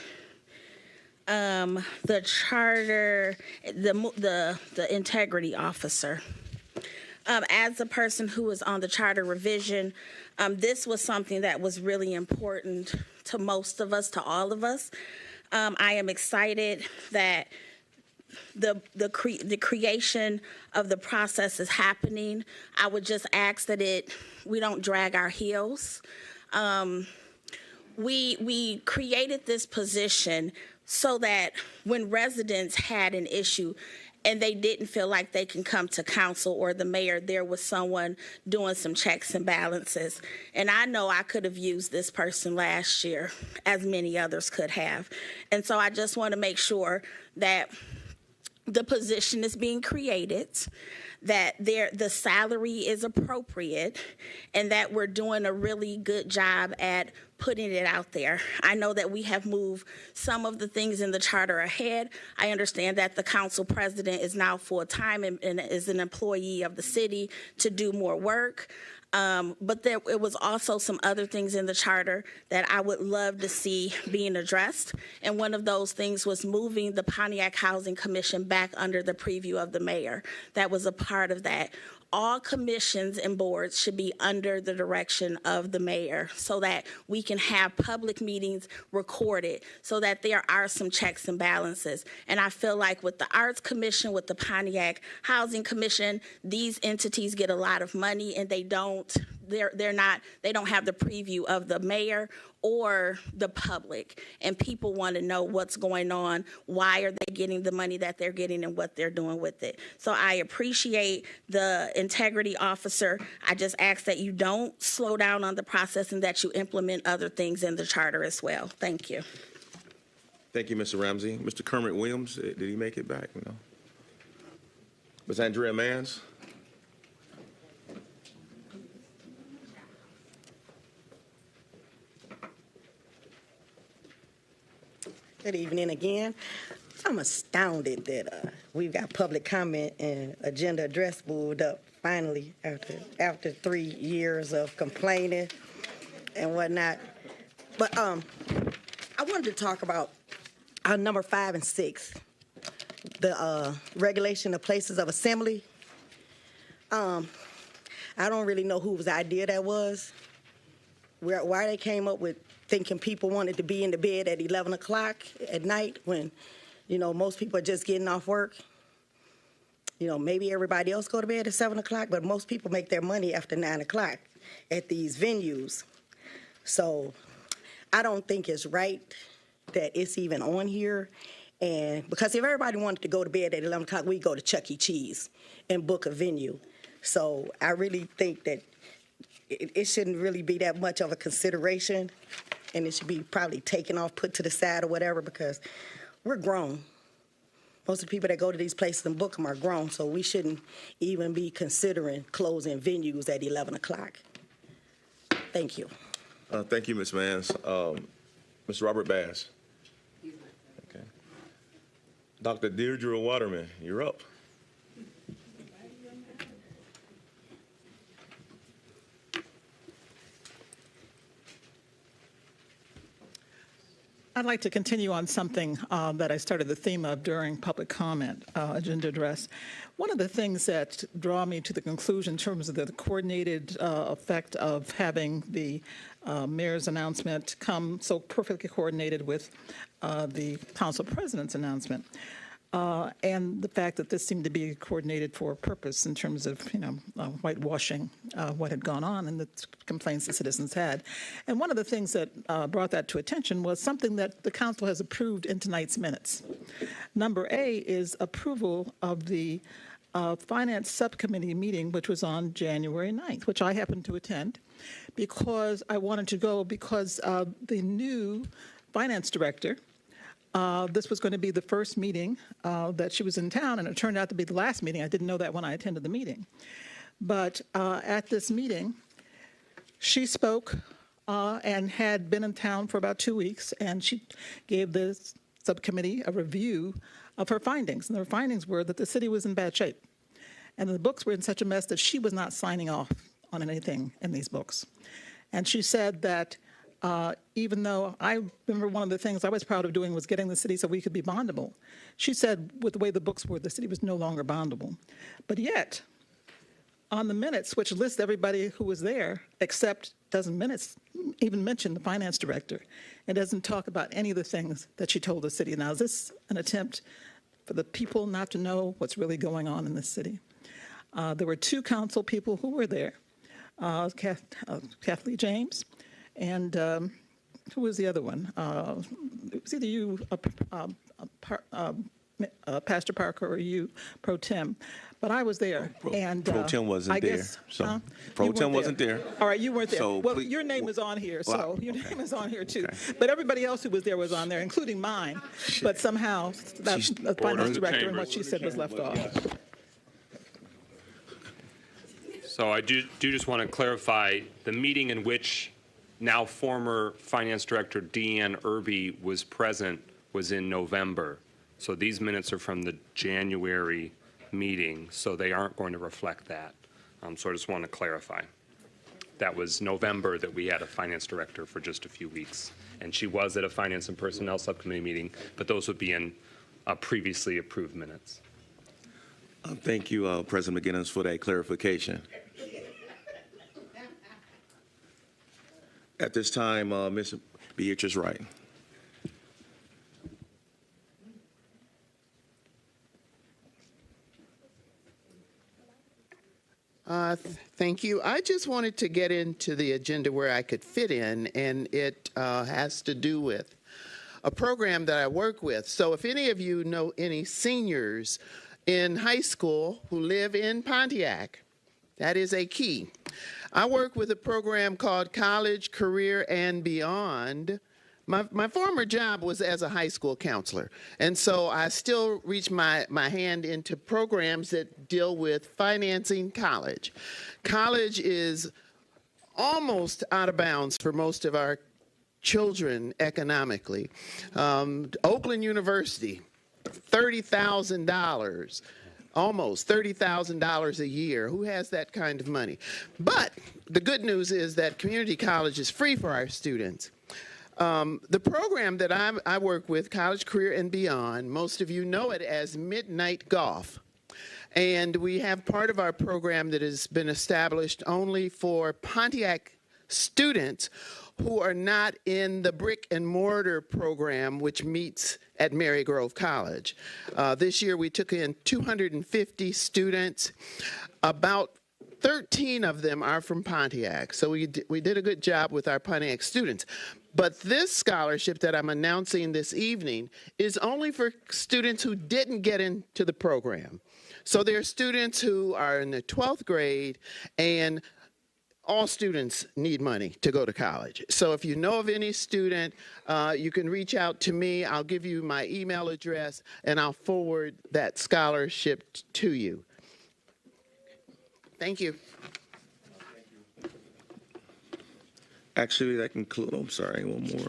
the charter, the integrity officer. As a person who was on the charter revision, this was something that was really important to most of us, to all of us. I am excited that the creation of the process is happening. I would just ask that we don't drag our heels. We created this position so that when residents had an issue and they didn't feel like they can come to council or the mayor, there was someone doing some checks and balances. And I know I could have used this person last year, as many others could have. And so I just want to make sure that the position is being created, that the salary is appropriate, and that we're doing a really good job at putting it out there. I know that we have moved some of the things in the charter ahead. I understand that the council president is now full-time and is an employee of the city to do more work. But it was also some other things in the charter that I would love to see being addressed. And one of those things was moving the Pontiac Housing Commission back under the preview of the mayor. That was a part of that. All commissions and boards should be under the direction of the mayor so that we can have public meetings recorded so that there are some checks and balances. And I feel like with the Arts Commission, with the Pontiac Housing Commission, these entities get a lot of money and they don't have the preview of the mayor or the public, and people want to know what's going on, why are they getting the money that they're getting, and what they're doing with it. So I appreciate the integrity officer. I just ask that you don't slow down on the process and that you implement other things in the charter as well. Thank you. Thank you, Mr. Ramsey. Mr. Kermit Williams, did he make it back? No. Ms. Andrea Manns? Good evening again. I'm astounded that we've got public comment and agenda address moved up finally after 3 years of complaining and whatnot. But I wanted to talk about number 5 and 6, the regulation of places of assembly. I don't really know whose idea that was, why they came up with thinking people wanted to be in the bed at 11 o'clock at night when, most people are just getting off work. Maybe everybody else go to bed at 7 o'clock, but most people make their money after 9 o'clock at these venues. So I don't think it's right that it's even on here. And because if everybody wanted to go to bed at 11 o'clock, we'd go to Chuck E. Cheese and book a venue. So I really think that it shouldn't really be that much of a consideration, and it should be probably taken off, put to the side or whatever, because we're grown. Most of the people that go to these places and book them are grown, so we shouldn't even be considering closing venues at 11 o'clock. Thank you. Thank you, Ms. Manns. Mr. Robert Bass. Okay. Dr. Deirdre Waterman, you're up. I'd like to continue on something that I started the theme of during public comment agenda address. One of the things that draw me to the conclusion in terms of the coordinated effect of having the mayor's announcement come so perfectly coordinated with the council president's announcement. And the fact that this seemed to be coordinated for a purpose in terms of, whitewashing what had gone on and the complaints the citizens had. And one of the things that brought that to attention was something that the council has approved in tonight's minutes. Number A is approval of the Finance Subcommittee meeting, which was on January 9th, which I happened to attend because I wanted to go because the new finance director, this was going to be the first meeting that she was in town, and it turned out to be the last meeting. I didn't know that when I attended the meeting. But at this meeting, she spoke and had been in town for about 2 weeks, and she gave the subcommittee a review of her findings. And her findings were that the city was in bad shape, and the books were in such a mess that she was not signing off on anything in these books. And she said that even though I remember one of the things I was proud of doing was getting the city so we could be bondable. She said with the way the books were, the city was no longer bondable. But yet, on the minutes, which lists everybody who was there, except doesn't minutes even mention the finance director. It doesn't talk about any of the things that she told the city. Now, is this an attempt for the people not to know what's really going on in this city? There were 2 council people who were there, Kathleen James, and who was the other one? It was either you, Pastor Parker, or you, Pro Tem. But I was there. And Pro Tem wasn't there. So Pro Tem wasn't there. All right, you weren't there. So well, please, your name is on here, so your name is on here too. Okay. But everybody else who was there was on there, including mine. But somehow, the finance director and what she said was left off. So I do just want to clarify, the meeting in which now former Finance Director Deanne Irby was present was in November. So these minutes are from the January meeting, so they aren't going to reflect that. So I just want to clarify. That was November that we had a Finance Director for just a few weeks. And she was at a Finance and Personnel Subcommittee meeting, but those would be in previously approved minutes. Thank you, President McGinnis, for that clarification. At this time, Ms. Beatrice Wright. Thank you. I just wanted to get into the agenda where I could fit in, and it has to do with a program that I work with. So if any of you know any seniors in high school who live in Pontiac, that is a key. I work with a program called College, Career, and Beyond. My former job was as a high school counselor, and so I still reach my hand into programs that deal with financing college. College is almost out of bounds for most of our children economically. Oakland University, $30,000. Almost $30,000 a year. Who has that kind of money? But the good news is that community college is free for our students. The program that I work with, College, Career, and Beyond, most of you know it as Midnight Golf. And we have part of our program that has been established only for Pontiac students who are not in the brick and mortar program, which meets at Mary Grove College. This year we took in 250 students. About 13 of them are from Pontiac. So we did a good job with our Pontiac students. But this scholarship that I'm announcing this evening is only for students who didn't get into the program. So there are students who are in the 12th grade, and all students need money to go to college. So if you know of any student, you can reach out to me. I'll give you my email address, and I'll forward that scholarship to you. Thank you. Actually, that concludes. I'm sorry, one more.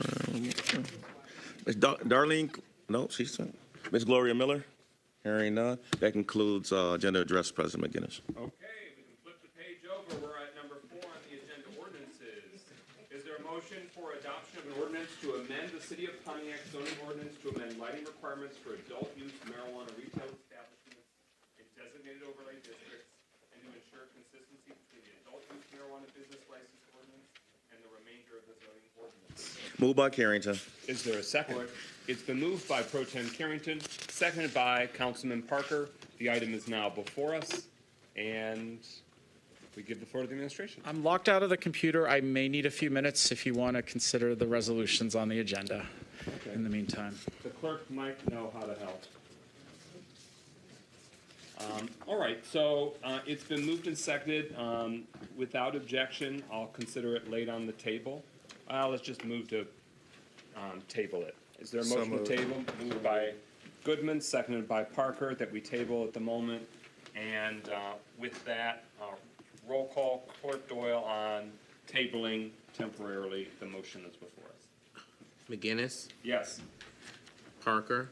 Ms. Darlene, no, she's Ms. Gloria Miller. Hearing none. That concludes agenda address, President McGinnis. Okay, we can flip the page over. We're at number 4 on the agenda, ordinances. Is there a a motion for adoption of an ordinance to amend the City of Pontiac zoning ordinance to amend lighting requirements for adult use marijuana retail establishments in designated overlay districts and to ensure consistency between the adult use marijuana business license ordinance and the remainder of the zoning ordinance? Moved by Carrington. Is there a second? It's been moved by Pro Tem Carrington, seconded by Councilman Parker. The item is now before us, and we give the floor to the administration. I'm locked out of the computer. I may need a few minutes if you want to consider the resolutions on the agenda in the meantime. The clerk might know how to help. All right, so it's been moved and seconded. Without objection, I'll consider it laid on the table. Let's just move to table it. Is there a So motion to moved. table? Moved by Goodman, seconded by Parker, that we table at the moment. And with that, roll call, Clerk Doyle on tabling temporarily the motion that's before us. McGinnis, Yes. Parker,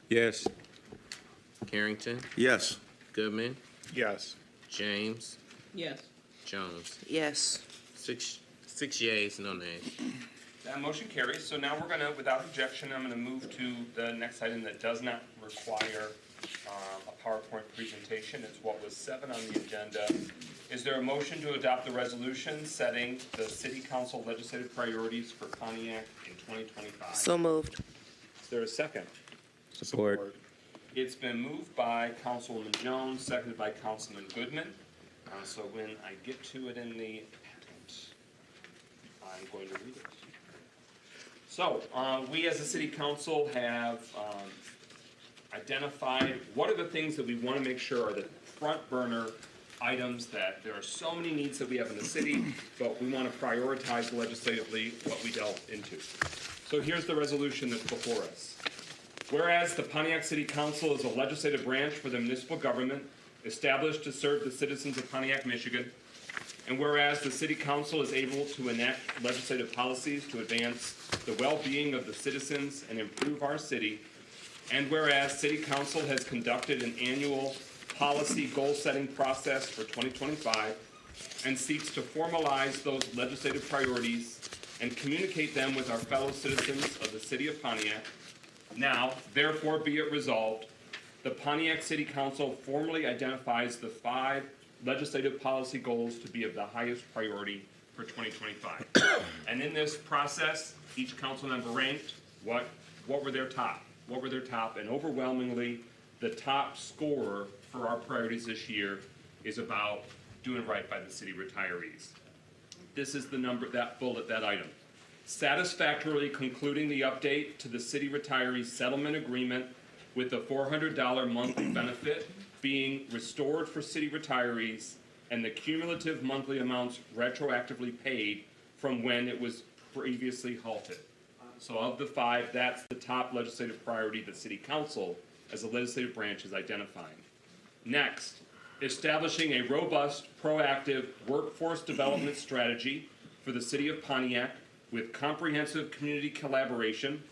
Yes. Carrington, Yes. Goodman, Yes. James, Yes. Jones. Yes. Six yeas, no nays. That motion carries. So now we're going to, without objection, I'm going to move to the next item that does not require a PowerPoint presentation. It's what was 7 on the agenda. Is there a motion to adopt the resolution setting the City Council legislative priorities for Pontiac in 2025? So moved. Is there a second? Support. It's been moved by Councilwoman Jones, seconded by Councilman Goodman. So when I get to it in the packet, I'm going to read it. So, we as a city council have identified what are the things that we want to make sure are the front burner items, that there are so many needs that we have in the city, but we want to prioritize legislatively what we delve into. So here's the resolution that's before us. Whereas the Pontiac City Council is a legislative branch for the municipal government established to serve the citizens of Pontiac, Michigan, and whereas the City Council is able to enact legislative policies to advance the well-being of the citizens and improve our city, and whereas City Council has conducted an annual policy goal-setting process for 2025 and seeks to formalize those legislative priorities and communicate them with our fellow citizens of the City of Pontiac, now, therefore be it resolved, the Pontiac City Council formally identifies the 5 legislative policy goals to be of the highest priority for 2025. And in this process, each council member ranked what were their top. What were their top? And overwhelmingly, the top scorer for our priorities this year is about doing right by the city retirees. This is the number, that bullet, that item. Satisfactorily concluding the update to the city retirees settlement agreement with the $400 monthly benefit being restored for city retirees and the cumulative monthly amounts retroactively paid from when it was previously halted. So of the 5, that's the top legislative priority the City Council as a legislative branch is identifying. Next, establishing a robust, proactive workforce development strategy for the City of Pontiac with comprehensive community collaboration,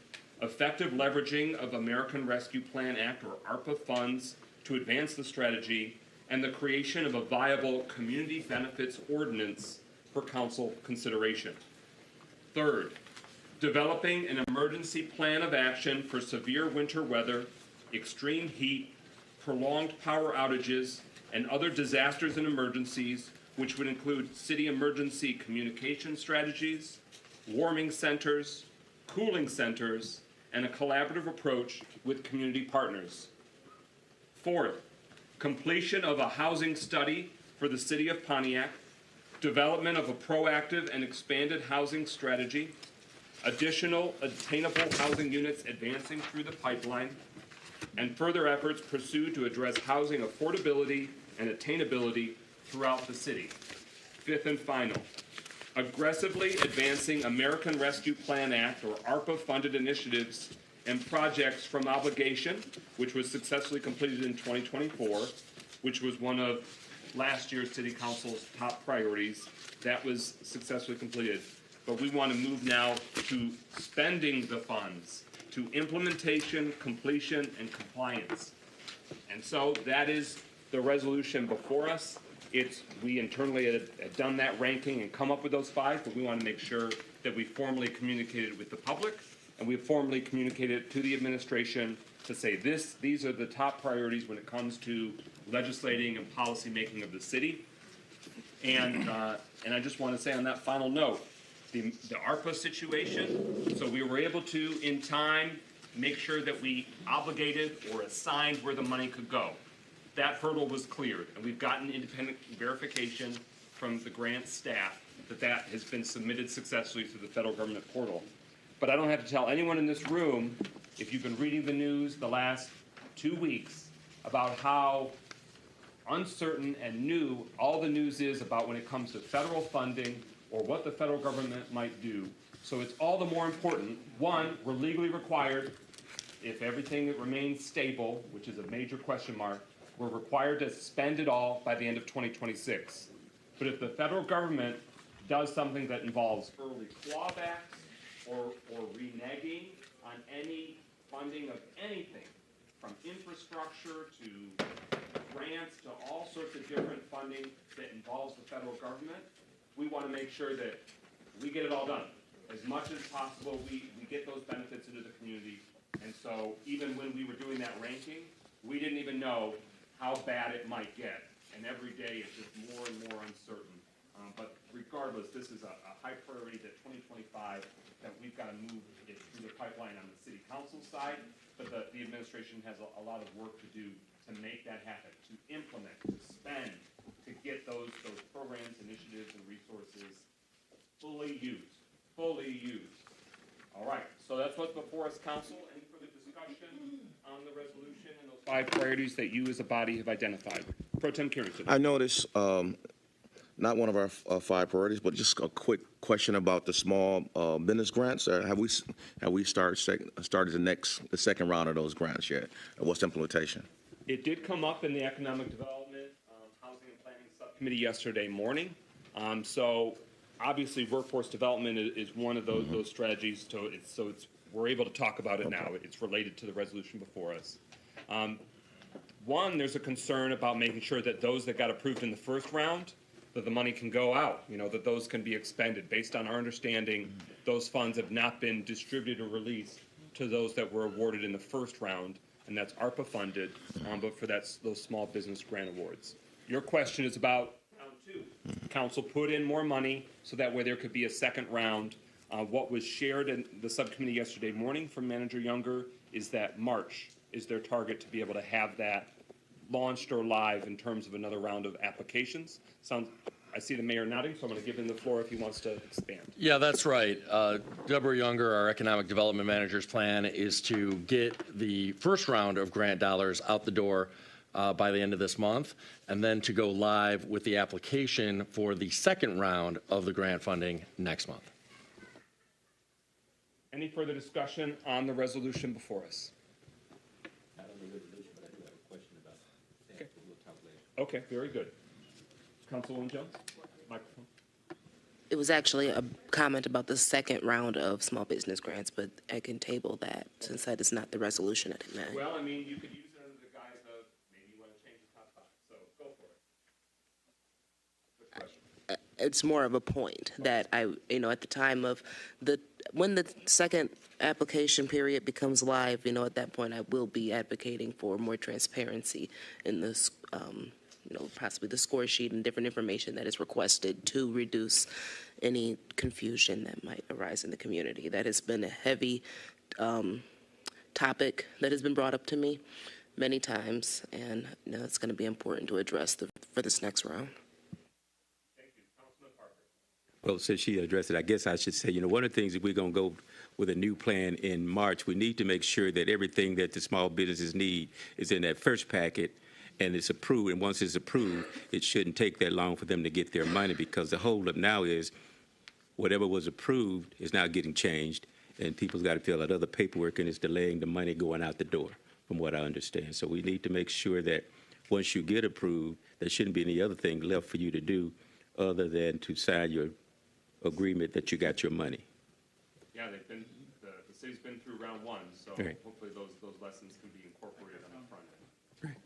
effective leveraging of American Rescue Plan Act or ARPA funds to advance the strategy, and the creation of a viable community benefits ordinance for council consideration. Third, developing an emergency plan of action for severe winter weather, extreme heat, prolonged power outages, and other disasters and emergencies, which would include city emergency communication strategies, warming centers, cooling centers, and a collaborative approach with community partners. Fourth, completion of a housing study for the City of Pontiac, development of a proactive and expanded housing strategy, additional attainable housing units advancing through the pipeline, and further efforts pursued to address housing affordability and attainability throughout the city. Fifth and final, aggressively advancing American Rescue Plan Act or ARPA-funded initiatives and projects from obligation, which was successfully completed in 2024, which was one of last year's City Council's top priorities. That was successfully completed. But we want to move now to spending the funds, to implementation, completion, and compliance. And so that is the resolution before us. We internally had done that ranking and come up with those 5, but we want to make sure that we formally communicated with the public, and we formally communicated to the administration to say these are the top priorities when it comes to legislating and policy making of the city. And I just want to say on that final note, the ARPA situation, so we were able to, in time, make sure that we obligated or assigned where the money could go. That hurdle was cleared, and we've gotten independent verification from the grant staff that has been submitted successfully through the federal government portal. But I don't have to tell anyone in this room, if you've been reading the news the last 2 weeks, about how uncertain and new all the news is about when it comes to federal funding or what the federal government might do. So it's all the more important. One, we're legally required, if everything remains stable, which is a major question mark, we're required to spend it all by the end of 2026. But if the federal government does something that involves early clawbacks or reneging on any funding of anything, from infrastructure to grants to all sorts of different funding that involves the federal government, we want to make sure that we get it all done. As much as possible, we get those benefits into the community. And so even when we were doing that ranking, we didn't even know how bad it might get. And every day it's just more and more uncertain. But regardless, this is a high priority that 2025, that we've got to move it through the pipeline on the city council side. But the administration has a lot of work to do to make that happen, to implement, to spend, to get those programs, initiatives, and resources fully used. All right, so that's what's before us, council. Any further discussion on the resolution and those 5 priorities that you as a body have identified? Pro Tem Carrington. I noticed, not one of our 5 priorities, but just a quick question about the small business grants. Have we started the second round of those grants yet? What's the implementation? It did come up in the Economic Development, Housing and Planning Subcommittee yesterday morning. So obviously workforce development is one of those strategies. So we're able to talk about it now. It's related to the resolution before us. One, there's a concern about making sure that those that got approved in the first round, that the money can go out, that those can be expended. Based on our understanding, those funds have not been distributed or released to those that were awarded in the first round, and that's ARPA funded, but for those small business grant awards. Your question is about round 2. Council put in more money so that way there could be a second round. What was shared in the subcommittee yesterday morning from Manager Younger is that March is their target to be able to have that launched or live in terms of another round of applications. I see the mayor nodding, so I'm going to give him the floor if he wants to expand. Yeah, that's right. Deborah Younger, our economic development manager's plan is to get the first round of grant dollars out the door by the end of this month, and then to go live with the application for the second round of the grant funding next month. Any further discussion on the resolution before us? Okay, very good. Councilwoman Jones, microphone. It was actually a comment about the second round of small business grants, but I can table that since that is not the resolution at hand. Well, I mean, you could use it under the guise of maybe you want to change the top 5, so go for it. It's more of a point that at the time of when the second application period becomes live, at that point I will be advocating for more transparency in this, possibly the score sheet and different information that is requested to reduce any confusion that might arise in the community. That has been a heavy topic that has been brought up to me many times, and it's going to be important to address for this next round. Well, since she addressed it, I guess I should say, one of the things that we're going to go with a new plan in March, we need to make sure that everything that the small businesses need is in that first packet and it's approved. And once it's approved, it shouldn't take that long for them to get their money, because the holdup now is whatever was approved is now getting changed, and people's got to fill out other paperwork, and it's delaying the money going out the door, from what I understand. So we need to make sure that once you get approved, there shouldn't be any other thing left for you to do other than to sign your agreement that you got your money. Yeah, the city's been through round 1, so right. Hopefully those lessons can be incorporated on the front end. Right.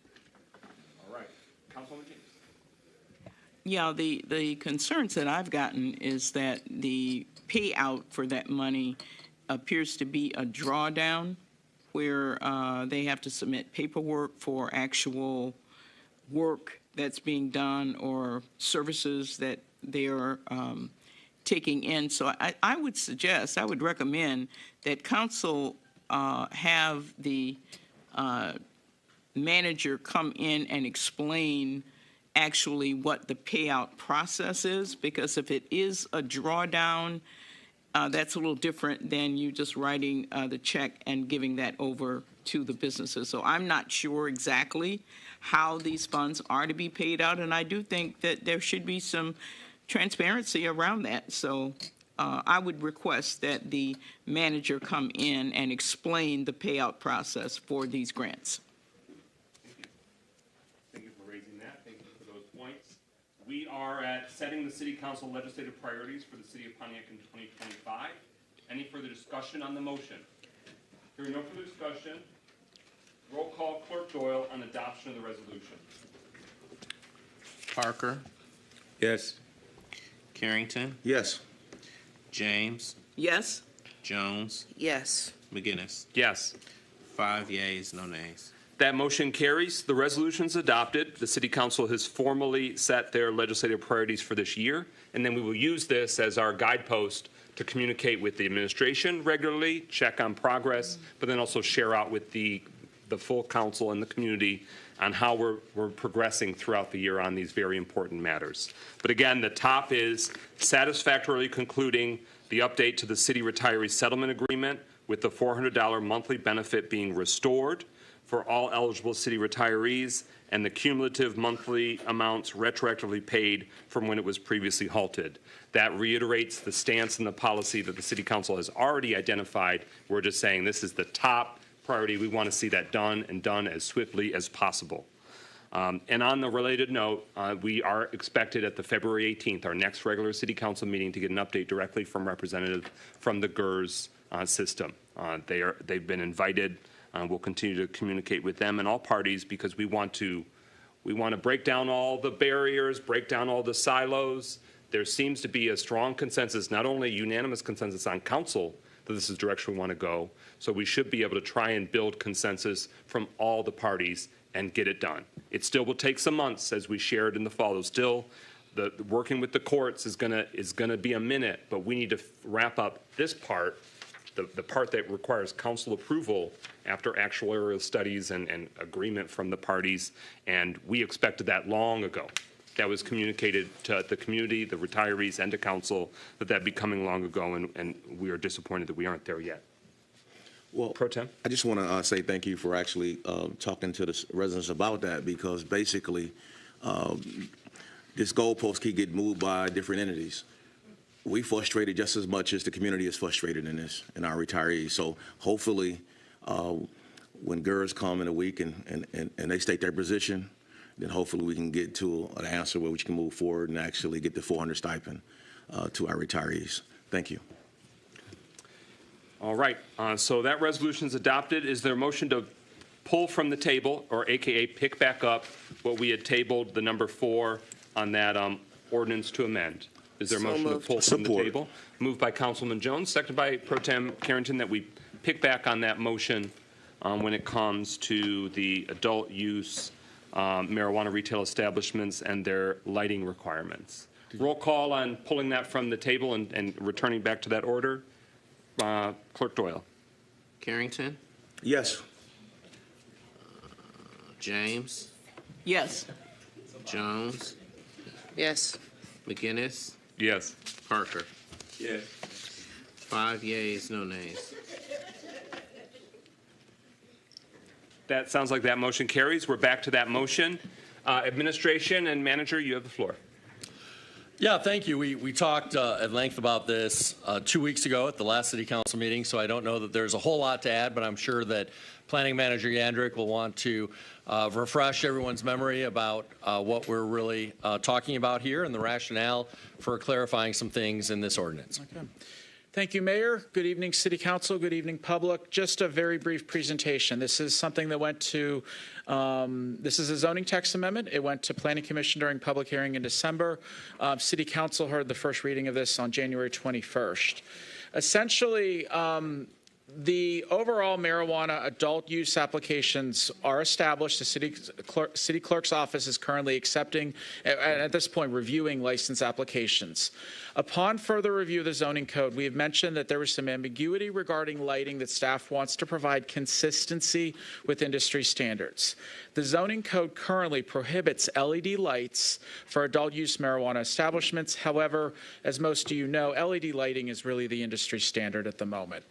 All right, Councilwoman James. Yeah, the concerns that I've gotten is that the payout for that money appears to be a drawdown where they have to submit paperwork for actual work that's being done or services that they are taking in. So I would suggest, I would recommend that council have the manager come in and explain actually what the payout process is, because if it is a drawdown, that's a little different than you just writing the check and giving that over to the businesses. So I'm not sure exactly how these funds are to be paid out, and I do think that there should be some transparency around that. So I would request that the manager come in and explain the payout process for these grants. Thank you for raising that. Thank you for those points. We are at setting the City Council legislative priorities for the City of Pontiac in 2025. Any further discussion on the motion? Hearing no further discussion, roll call Clerk Doyle on adoption of the resolution. Parker, Yes. Carrington, Yes. James, Yes? Jones, Yes. McGinnis. Yes. 5 yeas, no nays. That motion carries. The resolution is adopted. The City Council has formally set their legislative priorities for this year, and then we will use this as our guidepost to communicate with the administration regularly, check on progress, but then also share out with the full council and the community on how we're progressing throughout the year on these very important matters. But again, the top is satisfactorily concluding the update to the city retiree settlement agreement with the $400 monthly benefit being restored for all eligible city retirees and the cumulative monthly amounts retroactively paid from when it was previously halted. That reiterates the stance and the policy that the City Council has already identified. We're just saying this is the top priority. We want to see that done and done as swiftly as possible. And on the related note, we are expected at the February 18th, our next regular City Council meeting, to get an update directly from representative from the GERS system. They've been invited. We'll continue to communicate with them and all parties because we want to break down all the barriers, break down all the silos. There seems to be a strong consensus, not only unanimous consensus on council, that this is the direction we want to go. So we should be able to try and build consensus from all the parties and get it done. It still will take some months, as we shared in the fall. Still, the working with the courts is gonna be a minute, but we need to wrap up this part, the part that requires council approval after actuarial studies and agreement from the parties, and we expected that long ago. That was communicated to the community, the retirees, and to council that that'd be coming long ago, and we are disappointed that we aren't there yet. Well, Pro Tem? I just want to say thank you for actually talking to the residents about that, because basically this goalpost keep getting moved by different entities. We frustrated just as much as the community is frustrated in this, and our retirees. So hopefully when GERS come in a week and they state their position, then hopefully we can get to an answer where we can move forward and actually get the $400 stipend to our retirees. Thank you. All right, so that resolution is adopted. Is there a motion to pull from the table, or AKA pick back up what we had tabled, the number 4 on that ordinance to amend? Is there a motion to pull from the table? Moved by Councilman Jones, seconded by Pro Tem Carrington, that we pick back on that motion when it comes to the adult use marijuana retail establishments and their lighting requirements. Roll call on pulling that from the table and returning back to that order. Clerk Doyle. Carrington, Yes. James, Yes. Jones, Yes. McGinnis, Yes. Parker. Yes. 5 yeas, no nays. That sounds like that motion carries. We're back to that motion. Administration and manager, you have the floor. Yeah, thank you. We talked at length about this 2 weeks ago at the last City Council meeting, so I don't know that there's a whole lot to add, but I'm sure that Planning Manager Yandrick will want to refresh everyone's memory about what we're really talking about here and the rationale for clarifying some things in this ordinance. Okay. Thank you, Mayor. Good evening, City Council. Good evening, public. Just a very brief presentation. This is something that went to, this is a zoning text amendment. It went to Planning Commission during public hearing in December. City Council heard the first reading of this on January 21st. Essentially, the overall marijuana adult use applications are established. The city clerk's office is currently accepting, at this point, reviewing license applications. Upon further review of the zoning code, we have mentioned that there was some ambiguity regarding lighting that staff wants to provide consistency with industry standards. The zoning code currently prohibits LED lights for adult use marijuana establishments. However, as most of you know, LED lighting is really the industry standard at the moment.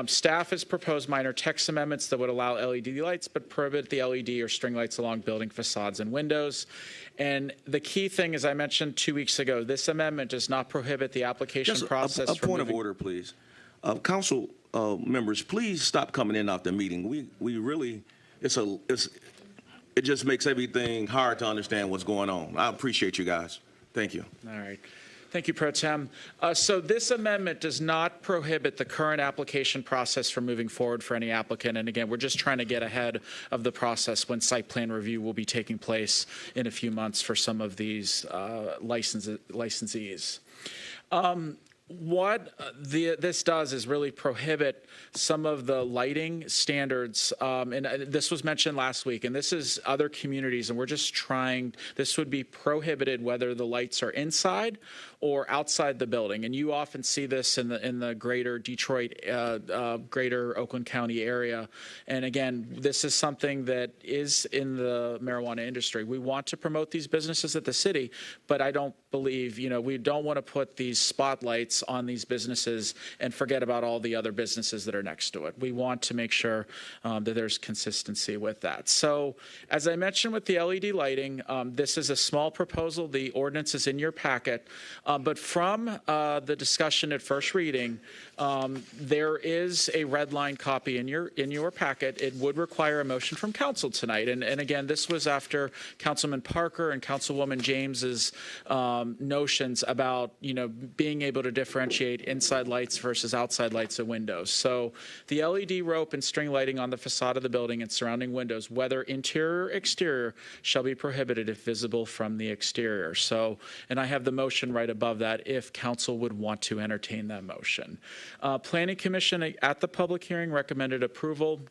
Staff has proposed minor text amendments that would allow LED lights but prohibit the LED or string lights along building facades and windows. And the key thing, as I mentioned 2 weeks ago, this amendment does not prohibit the application Just process. a point of order, please. Council members, please stop coming in off the meeting. We really, it just makes everything hard to understand what's going on. I appreciate you guys. Thank you. All right. Thank you, Pro Tem. So this amendment does not prohibit the current application process from moving forward for any applicant. And again, we're just trying to get ahead of the process when site plan review will be taking place in a few months for some of these licensees. What this does is really prohibit some of the lighting standards, and this was mentioned last week, and this is other communities, and we're just trying, this would be prohibited whether the lights are inside or outside the building. And you often see this in the greater Detroit, greater Oakland County area. And again, this is something that is in the marijuana industry. We want to promote these businesses at the city, but I don't believe, we don't want to put these spotlights on these businesses and forget about all the other businesses that are next to it. We want to make sure that there's consistency with that. So as I mentioned with the LED lighting, this is a small proposal. The ordinance is in your packet. But from the discussion at first reading, there is a red line copy in your packet. It would require a motion from council tonight. And again, this was after Councilman Parker and Councilwoman James's notions about being able to differentiate inside lights versus outside lights and windows. So the LED rope and string lighting on the facade of the building and surrounding windows, whether interior or exterior, shall be prohibited if visible from the exterior. So, and I have the motion right above that if council would want to entertain that motion. Planning Commission at the public hearing recommended approval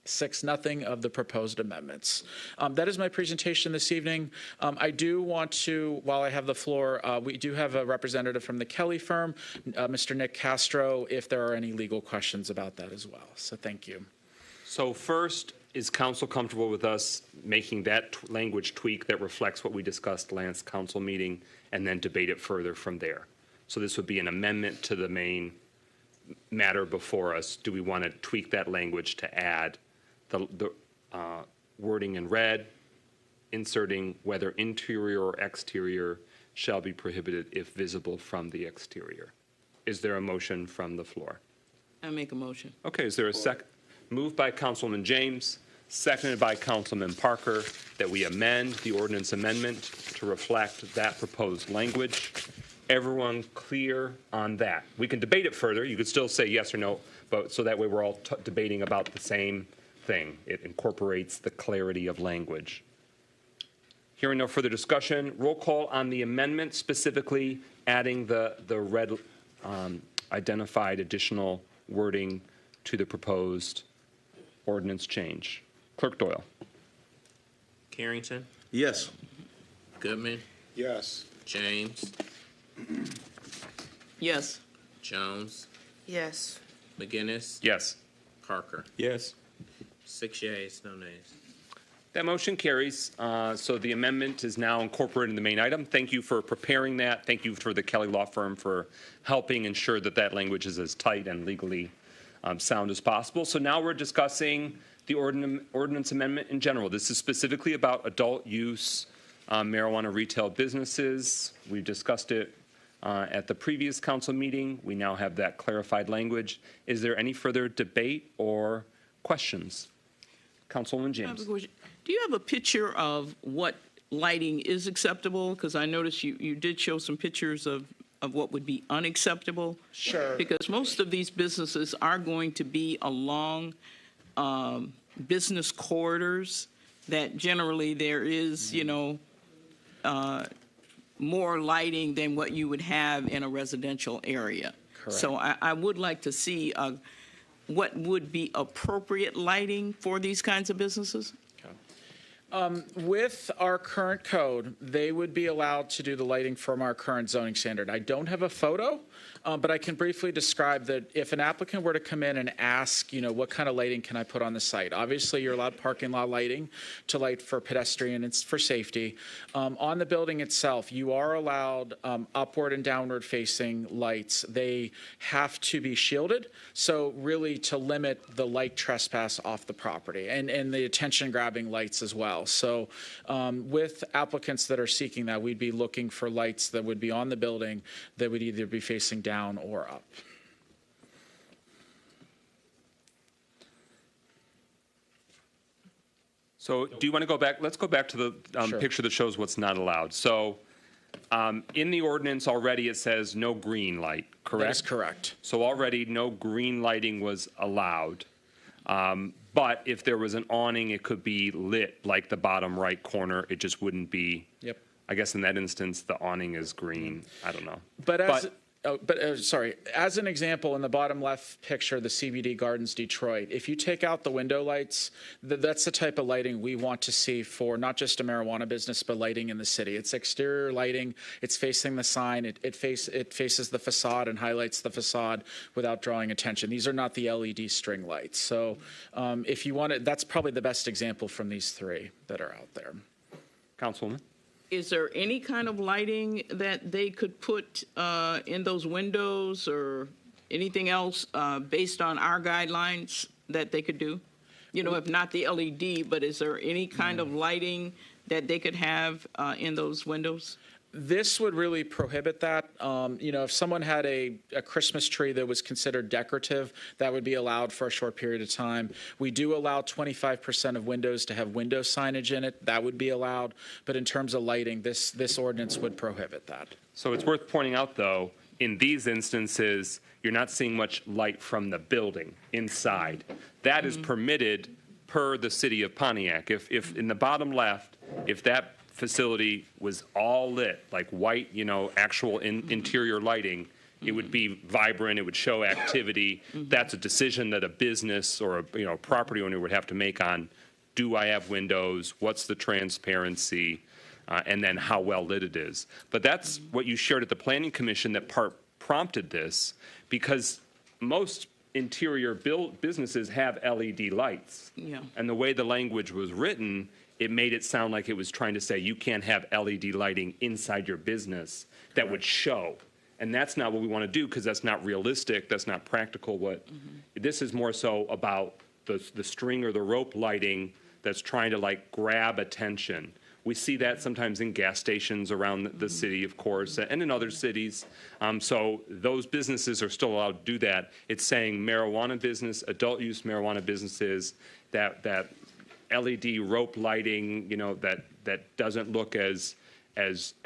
6-0 of the proposed amendments. That is my presentation this evening. I do want to, while I have the floor, we do have a representative from the Kelly firm, Mr. Nick Castro, if there are any legal questions about that as well. So thank you. So first, is council comfortable with us making that language tweak that reflects what we discussed last council meeting and then debate it further from there? So this would be an amendment to the main matter before us. Do we want to tweak that language to add the wording in red, inserting whether interior or exterior shall be prohibited if visible from the exterior? Is there a motion from the floor? I make a motion. Okay, is there a second? Moved by Councilman James, seconded by Councilman Parker, that we amend the ordinance amendment to reflect that proposed language. Everyone clear on that? We can debate it further. You could still say yes or no, but so that way we're all debating about the same thing. It incorporates the clarity of language. Hearing no further discussion, roll call on the amendment, specifically adding the red identified additional wording to the proposed ordinance change. Clerk Doyle. Carrington, Yes. Goodman, Yes. James, Yes. Jones, Yes. McGinnis, Yes. Parker. Yes. 6 yeas, no nays. That motion carries. So the amendment is now incorporated in the main item. Thank you for preparing that. Thank you for the Kelly Law Firm for helping ensure that that language is as tight and legally sound as possible. So now we're discussing the ordinance amendment in general. This is specifically about adult use marijuana retail businesses. We discussed it at the previous council meeting. We now have that clarified language. Is there any further debate or questions? Councilwoman James. Do you have a picture of what lighting is acceptable? Because I noticed you did show some pictures of of what would be unacceptable? Sure. Because most of these businesses are going to be along business corridors that generally there is, more lighting than what you would have in a residential area. Correct. So I would like to see what would be appropriate lighting for these kinds of businesses. With our current code, they would be allowed to do the lighting from our current zoning standard. I don't have a photo, but I can briefly describe that if an applicant were to come in and ask, what kind of lighting can I put on the site? Obviously, you're allowed parking lot lighting to light for pedestrian, it's for safety. On the building itself, you are allowed upward and downward facing lights. They have to be shielded, so really to limit the light trespass off the property and the attention grabbing lights as well. So with applicants that are seeking that, we'd be looking for lights that would be on the building that would either be facing down or up. So do you want to go back? Let's go back to the Sure. picture that shows what's not allowed. So in the ordinance already, it says no green light, correct? That is correct. So already no green lighting was allowed. But if there was an awning, it could be lit like the bottom right corner. It just wouldn't be. Yep. I guess in that instance, the awning is green. I don't know. Sorry, as an example, in the bottom left picture, the CBD Gardens Detroit, if you take out the window lights, that's the type of lighting we want to see for not just a marijuana business, but lighting in the city. It's exterior lighting, it's facing the sign, it faces the facade and highlights the facade without drawing attention. These are not the LED string lights. So if you want it, that's probably the best example from these three that are out there. Councilwoman? Is there any kind of lighting that they could put in those windows or anything else based on our guidelines that they could do? If not the LED, but is there any kind of lighting that they could have in those windows? This would really prohibit that. If someone had a Christmas tree that was considered decorative, that would be allowed for a short period of time. We do allow 25% of windows to have window signage in it. That would be allowed. But in terms of lighting, this ordinance would prohibit that. So it's worth pointing out, though, in these instances, you're not seeing much light from the building inside. That is permitted per the city of Pontiac. If in the bottom left, if that facility was all lit, like white, actual interior lighting, it would be vibrant, it would show activity. That's a decision that a business or a property owner would have to make on, do I have windows, what's the transparency, and then how well lit it is. But that's what you shared at the Planning Commission that prompted this, because most interior businesses have LED lights. Yeah. And the way the language was written, it made it sound like it was trying to say you can't have LED lighting inside your business that would show. And that's not what we want to do, because that's not realistic, that's not practical. This is more so about the string or the rope lighting that's trying to grab attention. We see that sometimes in gas stations around the city, of course, and in other cities. So those businesses are still allowed to do that. It's saying marijuana business, adult use marijuana businesses, that LED rope lighting, that doesn't look as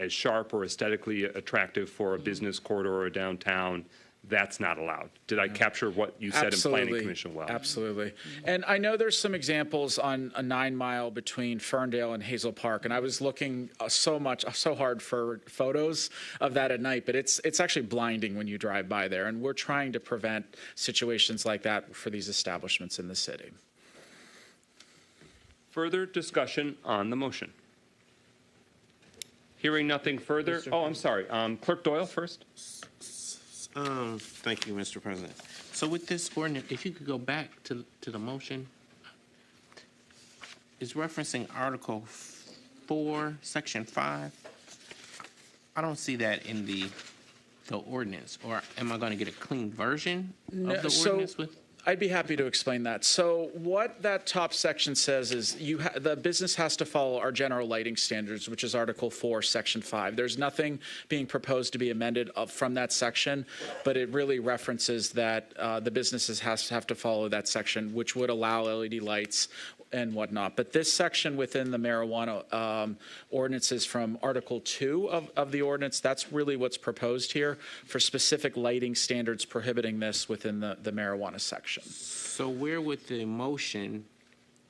sharp or aesthetically attractive for a business corridor or a downtown, that's not allowed. Did I capture what you said in Planning Commission well? Absolutely. And I know there's some examples on a 9 mile between Ferndale and Hazel Park, and I was looking so hard for photos of that at night, but it's actually blinding when you drive by there, and we're trying to prevent situations like that for these establishments in the city. Further discussion on the motion? Hearing nothing further. Oh, I'm sorry. Clerk Doyle first. Thank you, Mr. President. So with this ordinance, if you could go back to the motion, it's referencing Article 4, Section 5. I don't see that in the ordinance, or am I going to get a clean version of the ordinance with? I'd be happy to explain that. So what that top section says is the business has to follow our general lighting standards, which is Article 4, Section 5. There's nothing being proposed to be amended from that section, but it really references that the businesses have to follow that section, which would allow LED lights and whatnot. But this section within the marijuana ordinances from Article 2 of the ordinance, that's really what's proposed here for specific lighting standards prohibiting this within the marijuana section. So where would the motion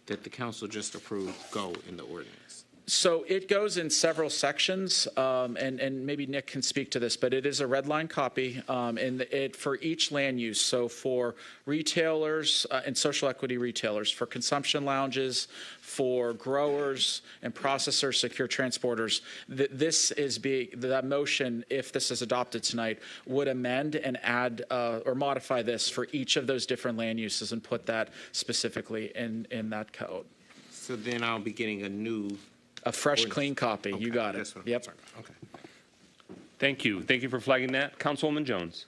that the council just approved go in the ordinance? So it goes in several sections, and maybe Nick can speak to this, but it is a red line copy, and it for each land use. So for retailers and social equity retailers, for consumption lounges, for growers and processors, secure transporters, that motion, if this is adopted tonight, would amend and add or modify this for each of those different land uses and put that specifically in that code. So then I'll be getting a fresh, clean copy. Okay, You got it. that's what I'm Yep. talking about. Okay. Thank you. Thank you for flagging that. Councilwoman Jones.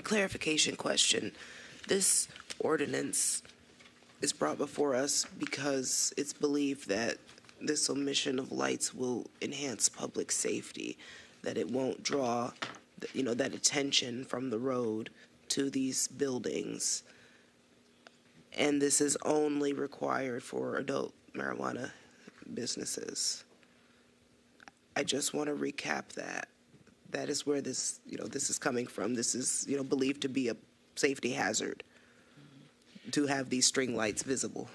Clarification question. This ordinance is brought before us because it's believed that this omission of lights will enhance public safety, that it won't draw, that attention from the road to these buildings. And this is only required for adult marijuana businesses. I just want to recap that. That is where this is coming from. This is, believed to be a safety hazard to have these string lights visible.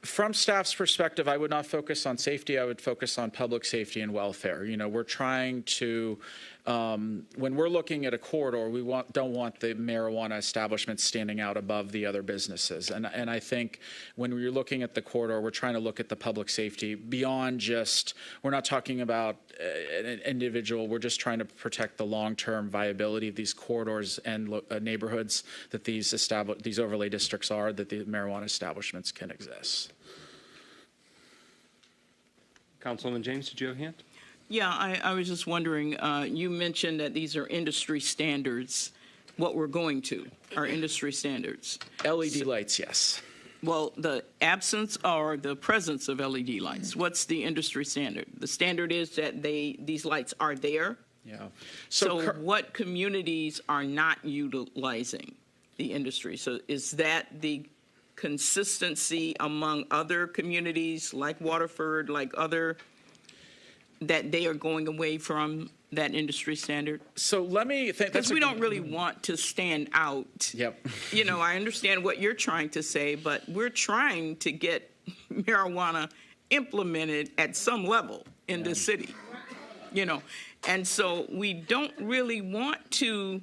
From staff's perspective, I would not focus on safety. I would focus on public safety and welfare. We're trying to, when we're looking at a corridor, we don't want the marijuana establishments standing out above the other businesses. And I think when we're looking at the corridor, we're trying to look at the public safety beyond just, we're not talking about an individual. We're just trying to protect the long-term viability of these corridors and neighborhoods that these overlay districts are, that the marijuana establishments can exist. Councilwoman James, did you have a hand? Yeah, I was just wondering, you mentioned that these are industry standards. What we're going to are industry standards. LED lights, yes. Well, the absence or the presence of LED lights, what's the industry standard? The standard is that these lights are there. Yeah. So what communities are not utilizing the industry? So is that the consistency among other communities like Waterford, like other, that they are going away from that industry standard? So let me think. Because we don't really want to stand out. Yep. I understand what you're trying to say, but we're trying to get marijuana implemented at some level in this city. And so we don't really want to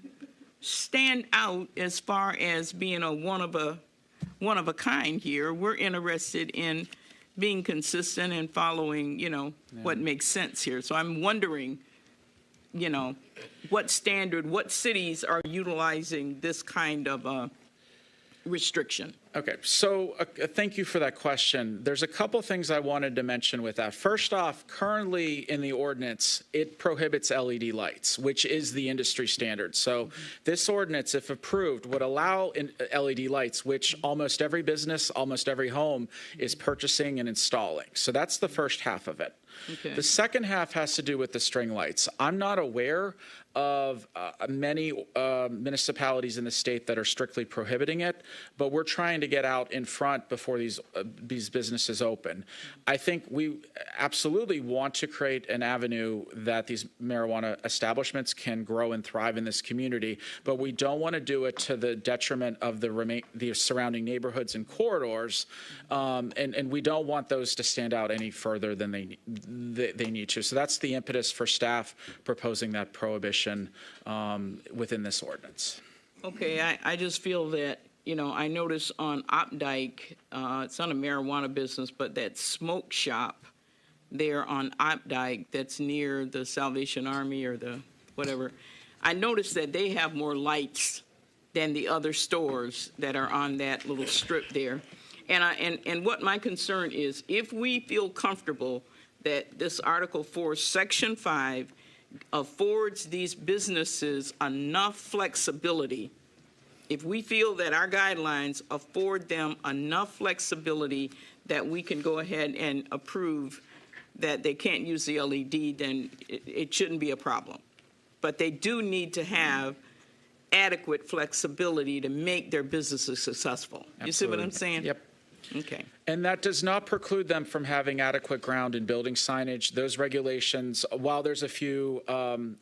stand out as far as being a one of a kind here. We're interested in being consistent and following, what makes sense here. So I'm wondering, what cities are utilizing this kind of restriction? Okay, so thank you for that question. There's a couple things I wanted to mention with that. First off, currently in the ordinance, it prohibits LED lights, which is the industry standard. So this ordinance, if approved, would allow LED lights, which almost every business, almost every home is purchasing and installing. So that's the first half of it. Okay. The second half has to do with the string lights. I'm not aware of many municipalities in the state that are strictly prohibiting it, but we're trying to get out in front before these businesses open. I think we absolutely want to create an avenue that these marijuana establishments can grow and thrive in this community, but we don't want to do it to the detriment of the surrounding neighborhoods and corridors, and we don't want those to stand out any further than they need to. So that's the impetus for staff proposing that prohibition within this ordinance. Okay, I just feel that, I noticed on Opdyke, it's not a marijuana business, but that smoke shop there on Opdyke that's near the Salvation Army or the whatever, I noticed that they have more lights than the other stores that are on that little strip there. And what my concern is, if we feel comfortable that this Article 4, Section 5, affords these businesses enough flexibility, if we feel that our guidelines afford them enough flexibility that we can go ahead and approve that they can't use the LED, then it shouldn't be a problem. But they do need to have adequate flexibility to make their businesses successful. You see what I'm saying? Yep. Okay. And that does not preclude them from having adequate ground and building signage. Those regulations, while there's a few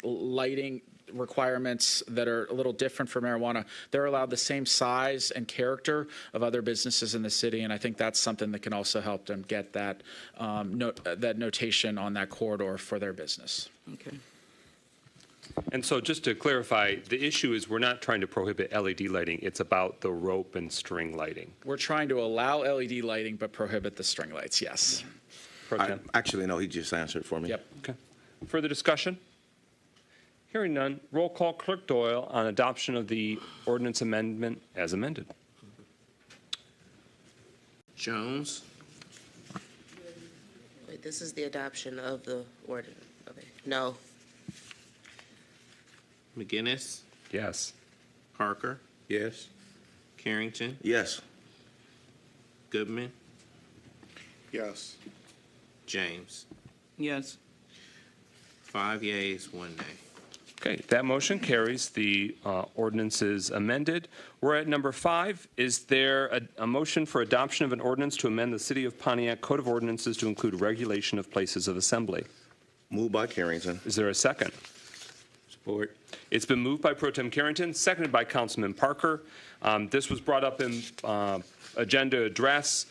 lighting requirements that are a little different for marijuana, they're allowed the same size and character of other businesses in the city, and I think that's something that can also help them get that that notation on that corridor for their business. Okay. And so just to clarify, the issue is we're not trying to prohibit LED lighting. It's about the rope and string lighting. We're trying to allow LED lighting but prohibit the string lights, yes. Actually, no, he just answered for me. Yep. Okay. Further discussion? Hearing none, roll call Clerk Doyle on adoption of the ordinance amendment as amended. Jones, Wait, this is the adoption of the ordinance. Okay. No. McGinnis, Yes. Parker, Yes. Carrington, Yes. Goodman, Yes. James. Yes. 5 yeas, 1 nay. Okay, that motion carries. The ordinance is amended. We're at number 5. Is there a motion for adoption of an ordinance to amend the City of Pontiac Code of Ordinances to include regulation of places of assembly? Moved by Carrington. Is there a second? Support. It's been moved by Pro Tem Carrington, seconded by Councilman Parker. This was brought up in agenda address.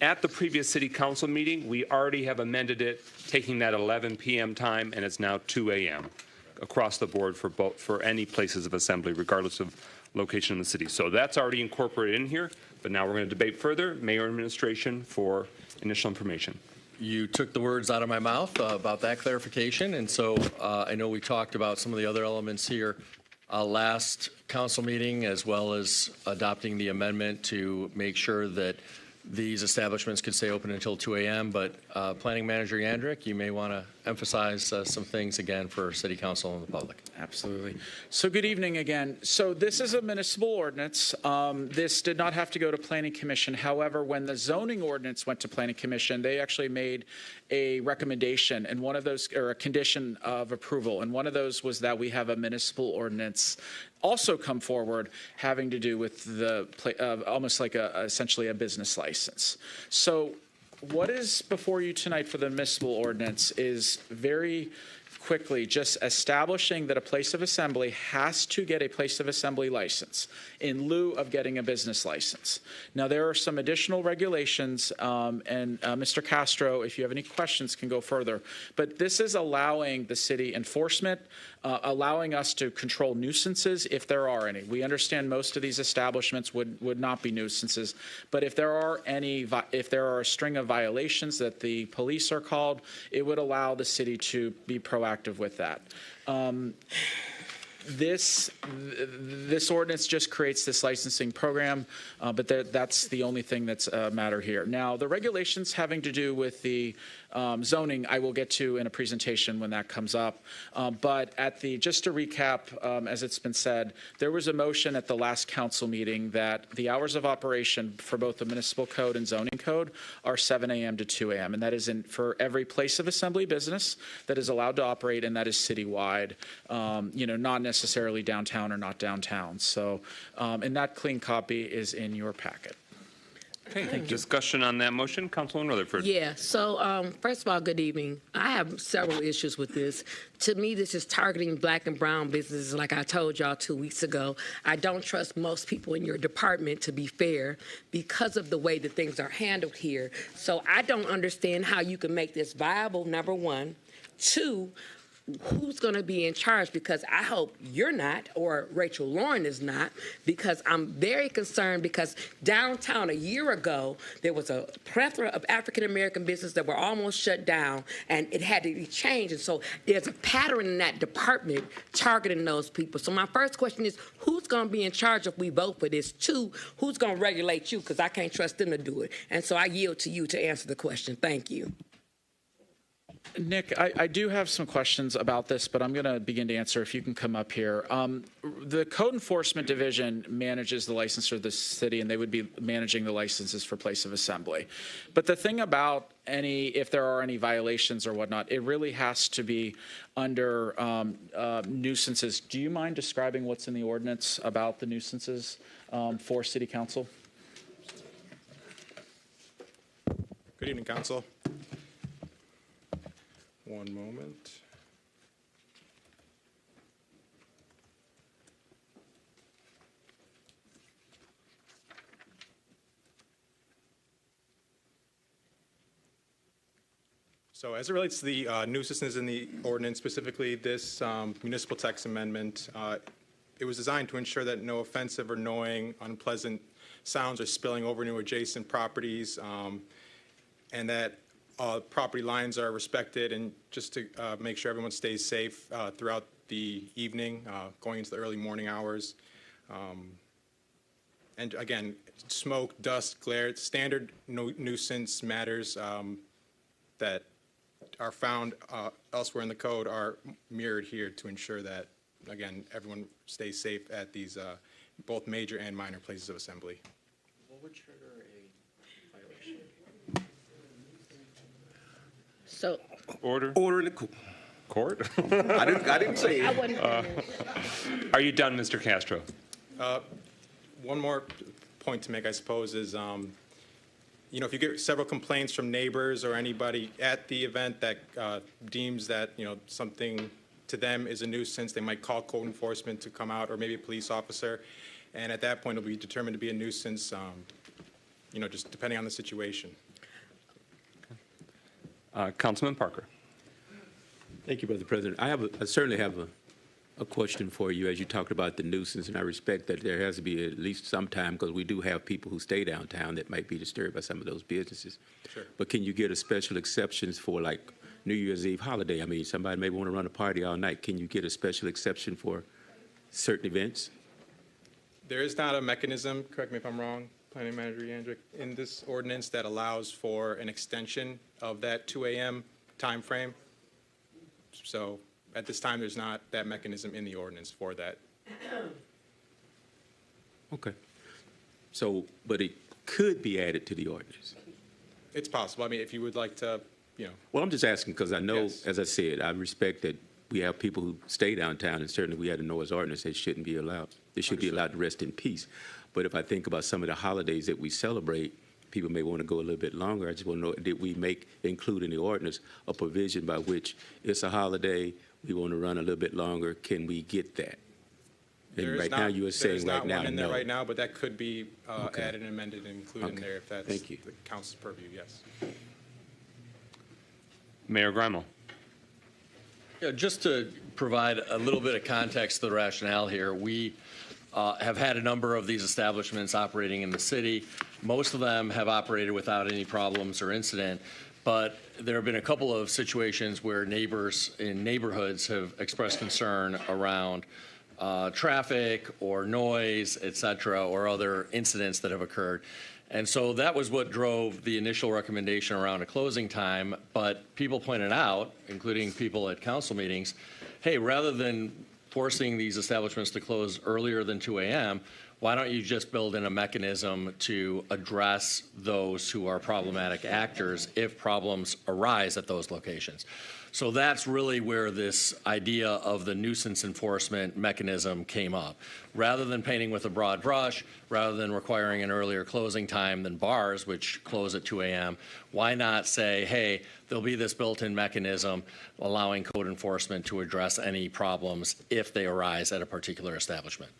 At the previous City Council meeting, we already have amended it, taking that 11 p.m. time, and it's now 2 a.m. across the board for any places of assembly, regardless of location in the city. So that's already incorporated in here, but now we're going to debate further. Mayor and Administration for initial information. You took the words out of my mouth about that clarification, and so I know we talked about some of the other elements here last council meeting, as well as adopting the amendment to make sure that these establishments could stay open until 2 a.m., but Planning Manager Yandrick, you may want to emphasize some things again for City Council and the public. Absolutely. So good evening again. So this is a municipal ordinance. This did not have to go to Planning Commission. However, when the zoning ordinance went to Planning Commission, they actually made a recommendation, and one of those, or a condition of approval, and one of those was that we have a municipal ordinance also come forward having to do with the almost like essentially a business license. So what is before you tonight for the municipal ordinance is very quickly just establishing that a place of assembly has to get a place of assembly license in lieu of getting a business license. Now, there are some additional regulations, and Mr. Castro, if you have any questions, can go further. But this is allowing the city enforcement, allowing us to control nuisances if there are any. We understand most of these establishments would not be nuisances, but if there are a string of violations that the police are called, it would allow the city to be proactive with that. This ordinance just creates this licensing program, but that's the only thing that's a matter here. Now, the regulations having to do with the zoning, I will get to in a presentation when that comes up. But just to recap, as it's been said, there was a motion at the last council meeting that the hours of operation for both the municipal code and zoning code are 7 a.m. to 2 a.m. And that is for every place of assembly business that is allowed to operate, and that is citywide, not necessarily downtown or not downtown. So, and that clean copy is in your packet. Okay, discussion on that motion. Councilwoman Rutherford. Yeah, so first of all, good evening. I have several issues with this. To me, this is targeting black and brown businesses, like I told y'all 2 weeks ago. I don't trust most people in your department, to be fair, because of the way that things are handled here. So I don't understand how you can make this viable, number one. Two, who's going to be in charge? Because I hope you're not, or Rachel Lauren is not, because I'm very concerned because downtown a year ago, there was a plethora of African-American businesses that were almost shut down, and it had to be changed. And so there's a pattern in that department targeting those people. So my first question is, who's going to be in charge if we vote for this? Two, who's going to regulate you? Because I can't trust them to do it. And so I yield to you to answer the question. Thank you. Nick, I do have some questions about this, but I'm going to begin to answer if you can come up here. The Code Enforcement Division manages the license for the city, and they would be managing the licenses for place of assembly. But the thing about if there are any violations or whatnot, it really has to be under nuisances. Do you mind describing what's in the ordinance about the nuisances for City Council? Good evening, Council. One moment. So as it relates to the nuisances in the ordinance, specifically this municipal tax amendment, it was designed to ensure that no offensive or annoying, unpleasant sounds are spilling over into adjacent properties, and that property lines are respected, and just to make sure everyone stays safe throughout the evening, going into the early morning hours. And again, smoke, dust, glare, standard nuisance matters that are found elsewhere in the code are mirrored here to ensure that, again, everyone stays safe at these both major and minor places of assembly. What would trigger a violation? So Order in the court. I didn't say I it. wasn't Are you done, Mr. Castro? One more point to make, I suppose, is if you get several complaints from neighbors or anybody at the event that deems that something to them is a nuisance, they might call code enforcement to come out, or maybe a police officer, and at that point it'll be determined to be a nuisance, just depending on the situation. Councilman Parker. Thank you, Brother President. I certainly have a question for you as you talked about the nuisance, and I respect that there has to be at least some time, because we do have people who stay downtown that might be disturbed by some of those businesses. Sure. But can you get a special exceptions for like New Year's Eve holiday? I mean, somebody may want to run a party all night. Can you get a special exception for certain events? There is not a mechanism, correct me if I'm wrong, Planning Manager Yandrick, in this ordinance that allows for an extension of that 2 a.m. time frame. So at this time, there's not that mechanism in the ordinance for that. Okay. So, but it could be added to the ordinance. It's possible. I mean, if you would like to, Well, I'm just asking because I know, Yes. as I said, I respect that we have people who stay downtown, and certainly we had a noise ordinance that shouldn't be allowed. They should be allowed to rest in peace. But if I think about some of the holidays that we celebrate, people may want to go a little bit longer. I just want to know, did we include in the ordinance a provision by which it's a holiday, we want to run a little bit longer? Can we get that? And right now, you are saying right now, There's not one in there no. right now, but that could be Okay. added and amended and included in Okay. there if that's Thank you. the council's purview, yes. Mayor Grimo. Yeah, just to provide a little bit of context to the rationale here, we have had a number of these establishments operating in the city. Most of them have operated without any problems or incident, but there have been a couple of situations where neighbors in neighborhoods have expressed concern around traffic or noise, et cetera, or other incidents that have occurred. And so that was what drove the initial recommendation around a closing time. But people pointed out, including people at council meetings, hey, rather than forcing these establishments to close earlier than 2 a.m., why don't you just build in a mechanism to address those who are problematic actors if problems arise at those locations? So that's really where this idea of the nuisance enforcement mechanism came up. Rather than painting with a broad brush, rather than requiring an earlier closing time than bars, which close at 2 a.m., why not say, hey, there'll be this built-in mechanism allowing code enforcement to address any problems if they arise at a particular establishment?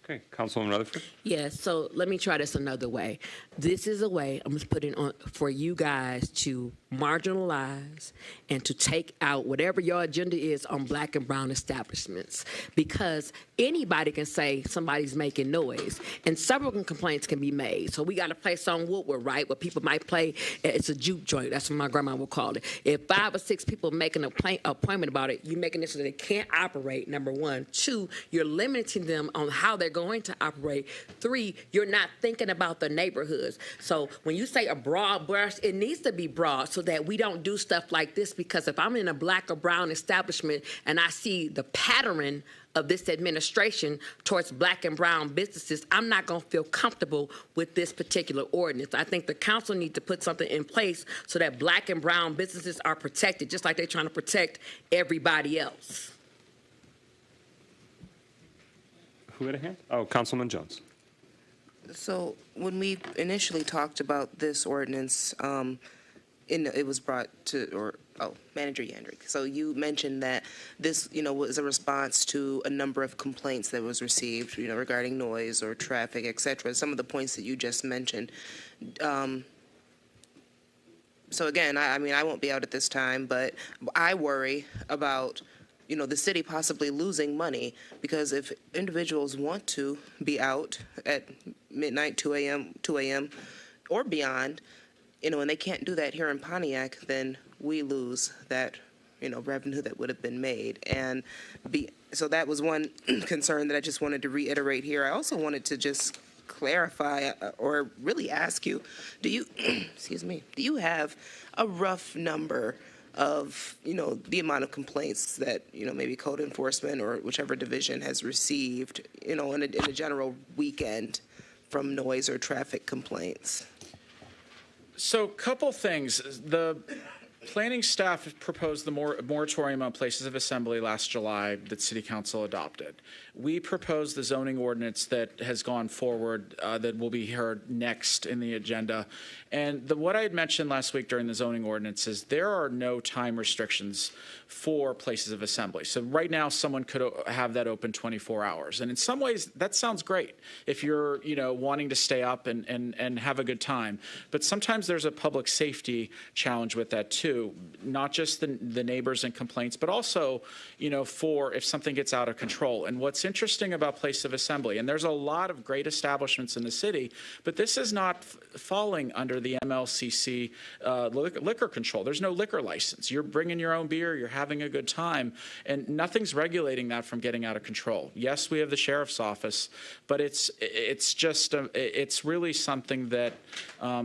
Okay, Councilwoman Rutherford. Yes, so let me try this another way. This is a way I'm just putting on for you guys to marginalize and to take out whatever your agenda is on black and brown establishments, because anybody can say somebody's making noise and several complaints can be made. So we got to play some Woodward, right, where people might play, it's a juke joint, that's what my grandma would call it. If 5 or 6 people make an appointment about it, you're making it so that they can't operate, number one. 2, you're limiting them on how they're going to operate. 3, you're not thinking about the neighborhoods. So when you say a broad brush, it needs to be broad so that we don't do stuff like this, because if I'm in a black or brown establishment and I see the pattern of this administration towards black and brown businesses, I'm not going to feel comfortable with this particular ordinance. I think the council needs to put something in place so that black and brown businesses are protected, just like they're trying to protect everybody else. Who had a hand? Oh, Councilman Jones. So when we initially talked about this ordinance, it was brought to, Manager Yandrick. So you mentioned that this, was a response to a number of complaints that was received, regarding noise or traffic, et cetera. Some of the points that you just mentioned. So again, I won't be out at this time, but I worry about, the city possibly losing money, because if individuals want to be out at midnight, 2 a.m. or beyond, and they can't do that here in Pontiac, then we lose that, revenue that would have been made. And so that was one concern that I just wanted to reiterate here. I also wanted to just clarify or really ask you, do you have a rough number of, the amount of complaints that, maybe code enforcement or whichever division has received, in a general weekend from noise or traffic complaints? So, couple things. The planning staff proposed the moratorium on places of assembly last July that City Council adopted. We proposed the zoning ordinance that has gone forward that will be heard next in the agenda. And what I had mentioned last week during the zoning ordinance is there are no time restrictions for places of assembly. So right now, someone could have that open 24 hours. And in some ways, that sounds great if you're, wanting to stay up and have a good time. But sometimes there's a public safety challenge with that too, not just the neighbors and complaints, but also, for if something gets out of control. And what's interesting about place of assembly, and there's a lot of great establishments in the city, but this is not falling under the MLCC liquor control. There's no liquor license. You're bringing your own beer, you're having a good time, and nothing's regulating that from getting out of control. Yes, we have the sheriff's office, but it's really something that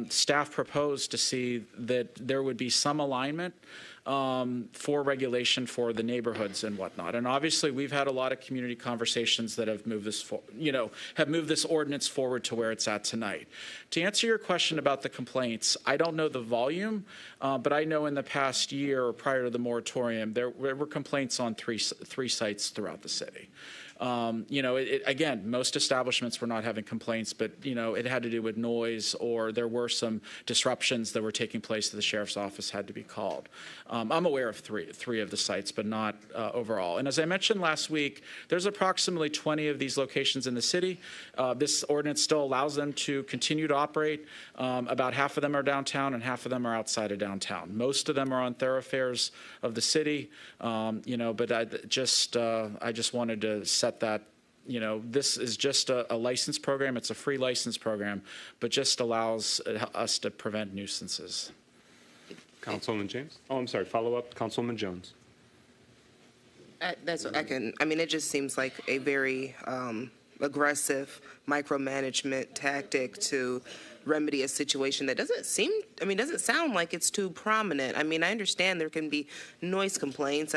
staff proposed to see that there would be some alignment for regulation for the neighborhoods and whatnot. And obviously, we've had a lot of community conversations that have moved this, have moved this ordinance forward to where it's at tonight. To answer your question about the complaints, I don't know the volume, but I know in the past year or prior to the moratorium, there were complaints on three sites throughout the city. Again, most establishments were not having complaints, but, it had to do with noise, or there were some disruptions that were taking place that the sheriff's office had to be called. I'm aware of three of the sites, but not overall. And as I mentioned last week, there's approximately 20 of these locations in the city. This ordinance still allows them to continue to operate. About half of them are downtown and half of them are outside of downtown. Most of them are on thoroughfares of the city, but I just wanted to set that, this is just a license program. It's a free license program, but just allows us to prevent nuisances. Councilman James? Oh, I'm sorry. Follow up, Councilman Jones. It just seems like a very aggressive micromanagement tactic to remedy a situation that doesn't sound like it's too prominent. I understand there can be noise complaints.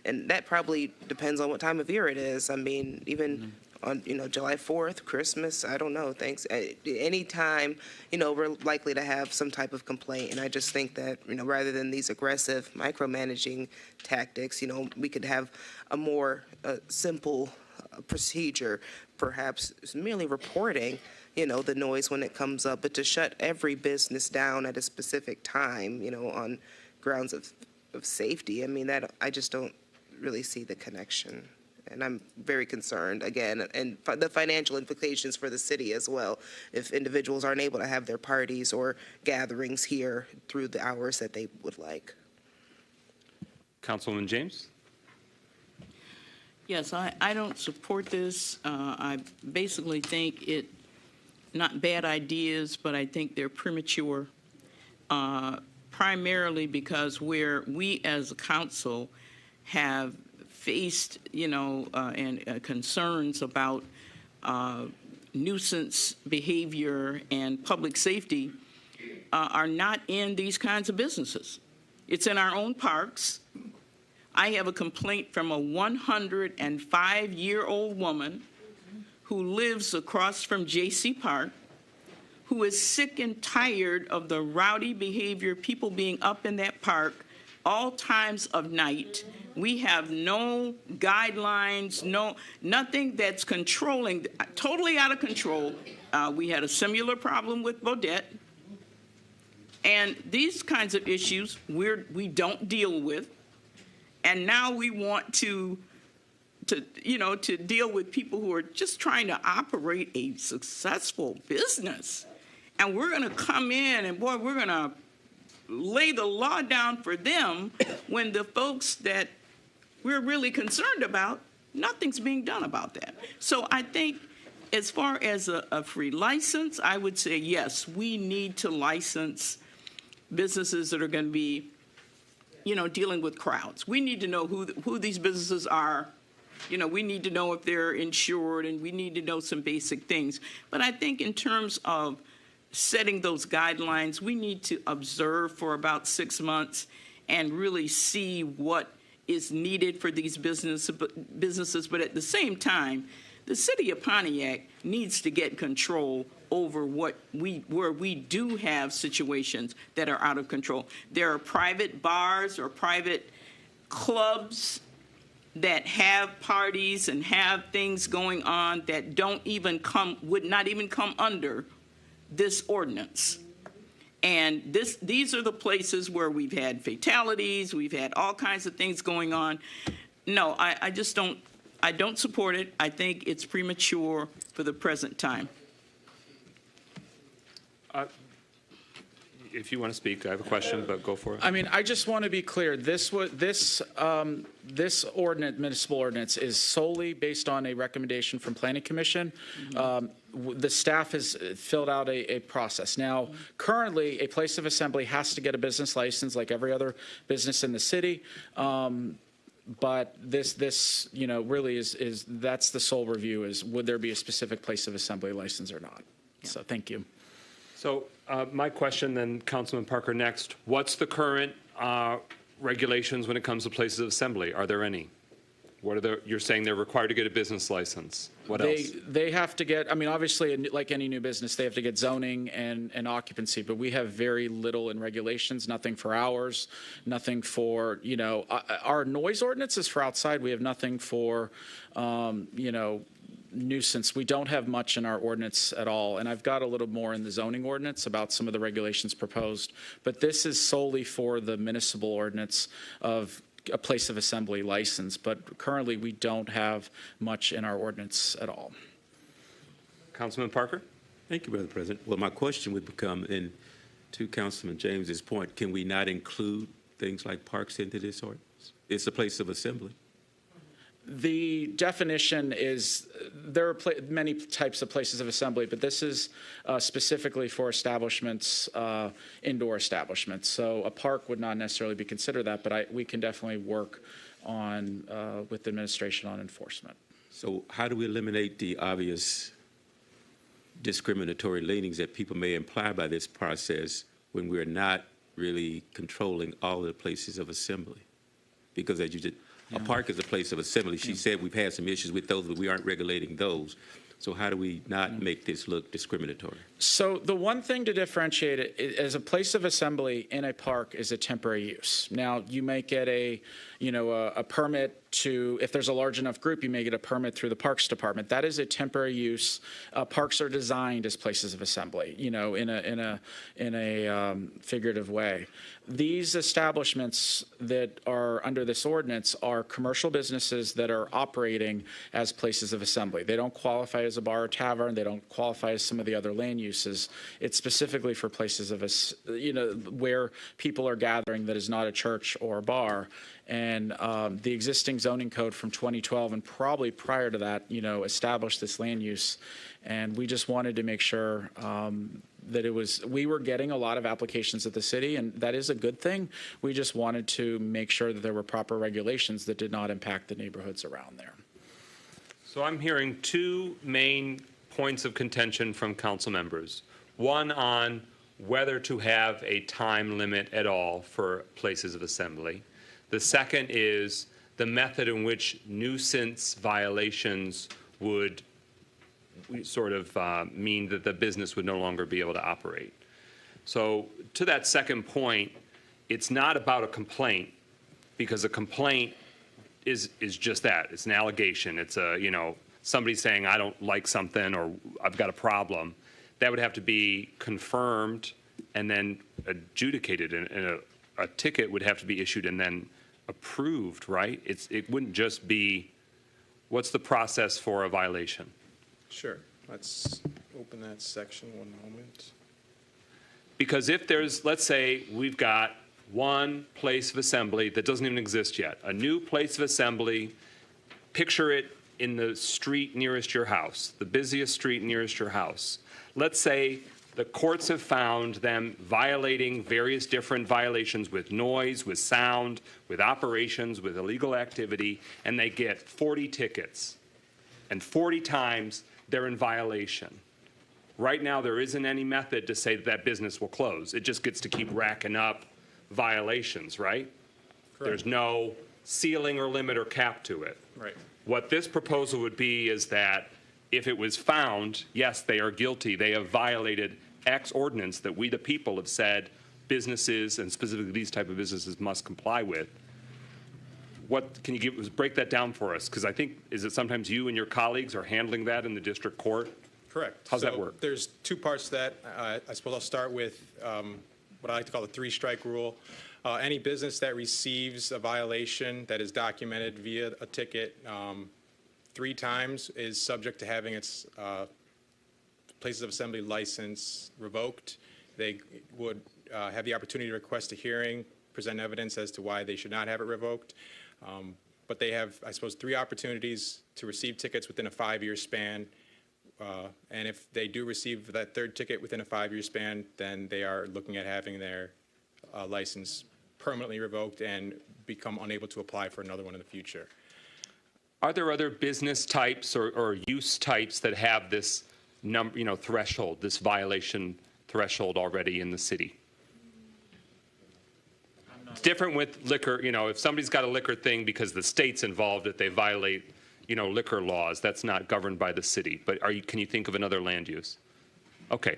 And that probably depends on what time of year it is. Even on, July 4th, Christmas, I don't know, thanks. Any time, we're likely to have some type of complaint. And I just think that, rather than these aggressive micromanaging tactics, we could have a more simple procedure, perhaps merely reporting, the noise when it comes up, but to shut every business down at a specific time, on grounds of safety. That I just don't really see the connection. And I'm very concerned, again, and the financial implications for the city as well, if individuals aren't able to have their parties or gatherings here through the hours that they would like. Councilman James? Yes, I don't support this. I basically think not bad ideas, but I think they're premature, primarily because we as a council have faced, and concerns about nuisance behavior and public safety are not in these kinds of businesses. It's in our own parks. I have a complaint from a 105-year-old woman who lives across from J.C. Park, who is sick and tired of the rowdy behavior, people being up in that park all times of night. We have no guidelines, nothing that's controlling, totally out of control. We had a similar problem with Bodette. And these kinds of issues we don't deal with. And now we want to deal with people who are just trying to operate a successful business. And we're going to come in and, boy, we're going to lay the law down for them when the folks that we're really concerned about, nothing's being done about that. So I think as far as a free license, I would say, yes, we need to license businesses that are going to be, dealing with crowds. We need to know who these businesses are. We need to know if they're insured, and we need to know some basic things. But I think in terms of setting those guidelines, we need to observe for about 6 months and really see what is needed for these businesses. But at the same time, the city of Pontiac needs to get control over where we do have situations that are out of control. There are private bars or private clubs that have parties and have things going on that would not even come under this ordinance. And these are the places where we've had fatalities, we've had all kinds of things going on. No, I don't support it. I think it's premature for the present time. If you want to speak, I have a question, but go for it. I mean, I just want to be clear. This ordinance, municipal ordinance, is solely based on a recommendation from Planning Commission. The staff has filled out a process. Now, currently, a place of assembly has to get a business license like every other business in the city. But this really is that's the sole review, is would there be a specific place of assembly license or not? Yeah. So thank you. So my question then, Councilman Parker, next. What's the current regulations when it comes to places of assembly? Are there any? You're saying they're required to get a business license. What else? They have to get, obviously, like any new business, they have to get zoning and occupancy, but we have very little in regulations, nothing for hours, nothing for, our noise ordinance is for outside. We have nothing for, nuisance. We don't have much in our ordinance at all, and I've got a little more in the zoning ordinance about some of the regulations proposed, but this is solely for the municipal ordinance of a place of assembly license, but currently we don't have much in our ordinance at all. Councilman Parker? Thank you, Brother President. Well, my question would become, to Councilman James's point, can we not include things like parks into this ordinance? It's a place of assembly. The definition is there are many types of places of assembly, but this is specifically for establishments, indoor establishments. So a park would not necessarily be considered that, but we can definitely work on with the administration on enforcement. So how do we eliminate the obvious discriminatory leanings that people may imply by this process when we're not really controlling all the places of assembly? Because as you did, a park is a place of assembly. She said we've had some issues with those, but we aren't regulating those. So how do we not make this look discriminatory? So the one thing to differentiate it as a place of assembly in a park is a temporary use. Now, you may get a permit to, if there's a large enough group, you may get a permit through the Parks Department. That is a temporary use. Parks are designed as places of assembly, in a figurative way. These establishments that are under this ordinance are commercial businesses that are operating as places of assembly. They don't qualify as a bar or tavern. They don't qualify as some of the other land uses. It's specifically for places of, where people are gathering that is not a church or a bar. And the existing zoning code from 2012 and probably prior to that, established this land use. And we just wanted to make sure that we were getting a lot of applications at the city, and that is a good thing. We just wanted to make sure that there were proper regulations that did not impact the neighborhoods around there. So I'm hearing two main points of contention from council members. One on whether to have a time limit at all for places of assembly. The second is the method in which nuisance violations would sort of mean that the business would no longer be able to operate. So to that second point, it's not about a complaint, because a complaint is just that. It's an allegation. It's a, somebody saying, I don't like something or I've got a problem. That would have to be confirmed and then adjudicated, and a ticket would have to be issued and then approved, right? It wouldn't just be, what's the process for a violation? Sure. Let's open that section one moment. Because if there's, let's say we've got one place of assembly that doesn't even exist yet, a new place of assembly, picture it in the street nearest your house, the busiest street nearest your house. Let's say the courts have found them violating various different violations with noise, with sound, with operations, with illegal activity, and they get 40 tickets. And 40 times they're in violation. Right now, there isn't any method to say that business will close. It just gets to keep racking up violations, right? Correct. There's no ceiling or limit or cap to it. Right. What this proposal would be is that if it was found, yes, they are guilty, they have violated X ordinance that we, the people, have said businesses, and specifically these type of businesses, must comply with. What can you break that down for us? Because I think, is it sometimes you and your colleagues are handling that in the district court? Correct. How's that work? There's two parts to that. I suppose I'll start with what I like to call the three-strike rule. Any business that receives a violation that is documented via a ticket 3 times is subject to having its places of assembly license revoked. They would have the opportunity to request a hearing, present evidence as to why they should not have it revoked. But they have, I suppose, 3 opportunities to receive tickets within a 5-year span. And if they do receive that 3rd ticket within a 5-year span, then they are looking at having their license permanently revoked and become unable to apply for another one in the future. Are there other business types or use types that have this threshold, this violation threshold already in the city? It's different with liquor. If somebody's got a liquor thing because the state's involved, if they violate, liquor laws, that's not governed by the city. But can you think of another land use? Okay.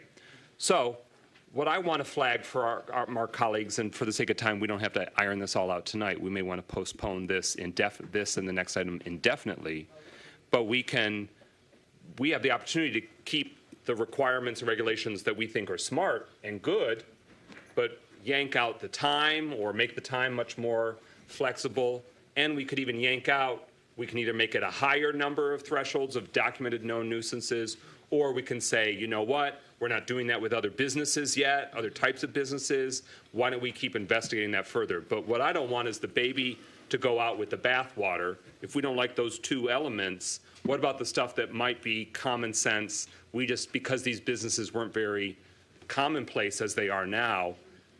So what I want to flag for our colleagues, and for the sake of time, we don't have to iron this all out tonight. We may want to postpone this and the next item indefinitely. But we have the opportunity to keep the requirements and regulations that we think are smart and good, but yank out the time or make the time much more flexible. And we could even we can either make it a higher number of thresholds of documented known nuisances, or we can say, you know what, we're not doing that with other businesses yet, other types of businesses. Why don't we keep investigating that further? But what I don't want is the baby to go out with the bathwater. If we don't like those 2 elements, what about the stuff that might be common sense? Because these businesses weren't very commonplace as they are now,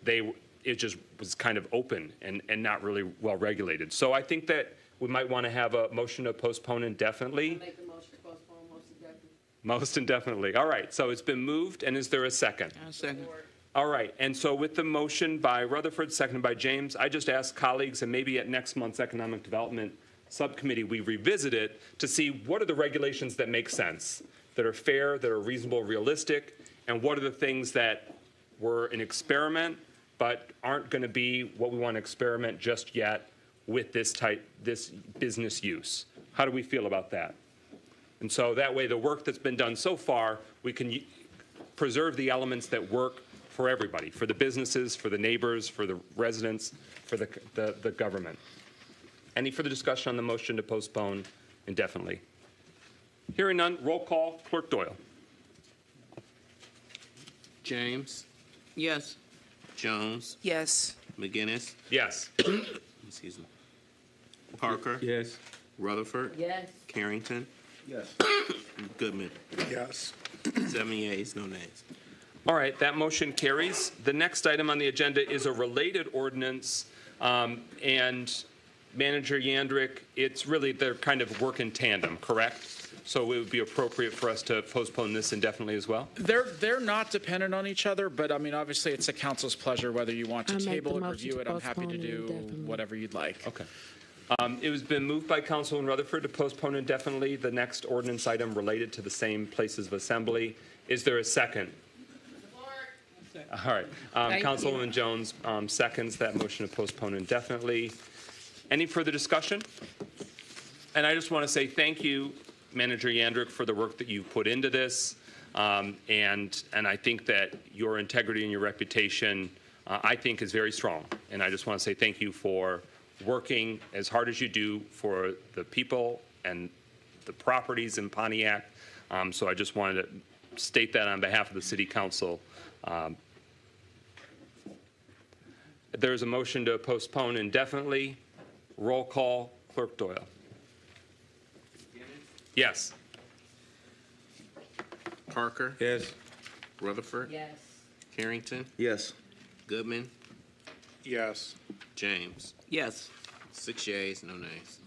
it just was kind of open and not really well regulated. So I think that we might want to have a motion to postpone indefinitely. Make the motion to postpone most indefinitely. Most indefinitely. All right. So it's been moved, and is there a second? A second. All right. And so with the motion by Rutherford, seconded by James, I just ask colleagues, and maybe at next month's Economic Development Subcommittee, we revisit it to see what are the regulations that make sense, that are fair, that are reasonable, realistic, and what are the things that were an experiment but aren't going to be what we want to experiment just yet with this business use. How do we feel about that? And so that way, the work that's been done so far, we can preserve the elements that work for everybody, for the businesses, for the neighbors, for the residents, for the government. Any further discussion on the motion to postpone indefinitely? Hearing none, roll call. Clerk Doyle. James, Yes. Jones, Yes. McGinnis, Yes. excuse me, Parker, Yes. Rutherford, Yes. Carrington, Yes. Goodman. Yes. 7 yeas, no nays. All right, that motion carries. The next item on the agenda is a related ordinance, and Manager Yandrick, they're kind of work in tandem, correct? So it would be appropriate for us to postpone this indefinitely as well? They're not dependent on each other, but I mean, obviously, it's the council's pleasure whether you want to I make table the it, motion review to it. I'm happy to postpone do indefinitely. whatever you'd like. Okay. It has been moved by Councilman Rutherford to postpone indefinitely the next ordinance item related to the same places of assembly. Is there a second? All right. Thank Councilwoman you. Jones seconds that motion to postpone indefinitely. Any further discussion? And I just want to say thank you, Manager Yandrick, for the work that you've put into this. And I think that your integrity and your reputation, I think, is very strong. And I just want to say thank you for working as hard as you do for the people and the properties in Pontiac. So I just wanted to state that on behalf of the City Council. There's a motion to postpone indefinitely. Roll call, Clerk Doyle. Yes. Parker? Yes. Rutherford? Yes. Carrington? Yes. Goodman? Yes. James? Yes. 6 yeas, no nays.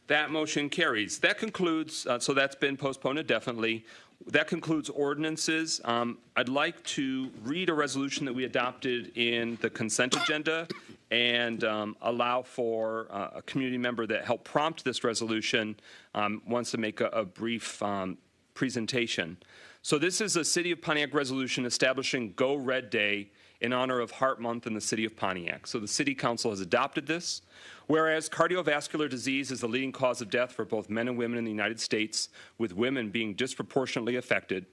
That motion carries. That concludes, so that's been postponed indefinitely. That concludes ordinances. I'd like to read a resolution that we adopted in the consent agenda and allow for a community member that helped prompt this resolution wants to make a brief presentation. So this is a City of Pontiac resolution establishing Go Red Day in honor of Heart Month in the City of Pontiac. So the City Council has adopted this. Whereas cardiovascular disease is the leading cause of death for both men and women in the United States, with women being disproportionately affected.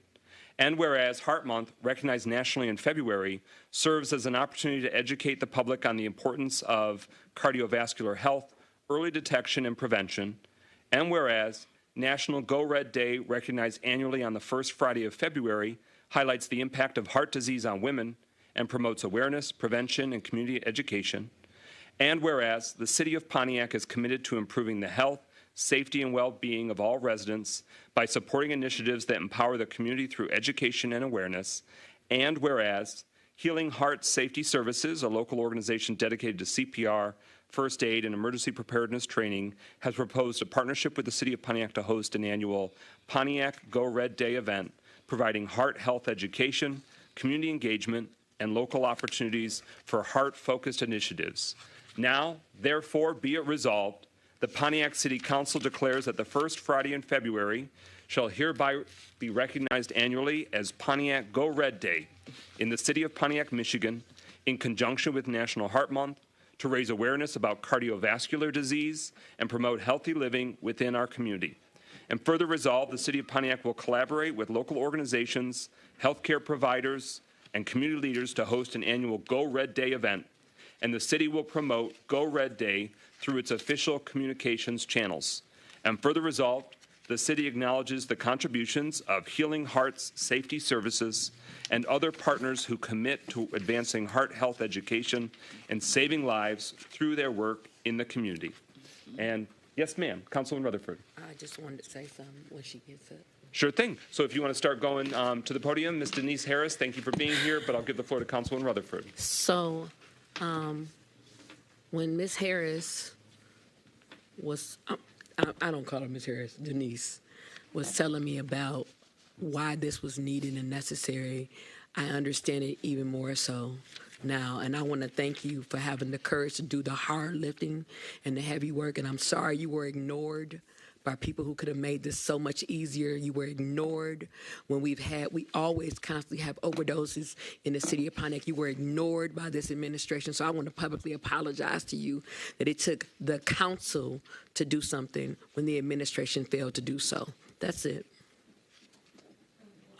And whereas Heart Month, recognized nationally in February, serves as an opportunity to educate the public on the importance of cardiovascular health, early detection, and prevention. And whereas National Go Red Day, recognized annually on the first Friday of February, highlights the impact of heart disease on women and promotes awareness, prevention, and community education. And whereas the City of Pontiac is committed to improving the health, safety, and well-being of all residents by supporting initiatives that empower the community through education and awareness. And whereas Healing Heart Safety Services, a local organization dedicated to CPR, first aid, and emergency preparedness training, has proposed a partnership with the City of Pontiac to host an annual Pontiac Go Red Day event, providing heart health education, community engagement, and local opportunities for heart-focused initiatives. Now, therefore, be it resolved, the Pontiac City Council declares that the first Friday in February shall hereby be recognized annually as Pontiac Go Red Day in the City of Pontiac, Michigan, in conjunction with National Heart Month, to raise awareness about cardiovascular disease and promote healthy living within our community. And further resolved, the City of Pontiac will collaborate with local organizations, healthcare providers, and community leaders to host an annual Go Red Day event, and the city will promote Go Red Day through its official communications channels. And further resolved, the city acknowledges the contributions of Healing Hearts Safety Services and other partners who commit to advancing heart health education and saving lives through their work in the community. And yes, ma'am, Councilwoman Rutherford. I just wanted to say something when she gets up. Sure thing. So if you want to start going to the podium, Ms. Denise Harris, thank you for being here, but I'll give the floor to Councilwoman Rutherford. So, when Ms. Harris was, I don't call her Ms. Harris, Denise, was telling me about why this was needed and necessary, I understand it even more so now. And I want to thank you for having the courage to do the hard lifting and the heavy work. And I'm sorry you were ignored by people who could have made this so much easier. You were ignored when we always constantly have overdoses in the City of Pontiac. You were ignored by this administration. So I want to publicly apologize to you that it took the council to do something when the administration failed to do so. That's it.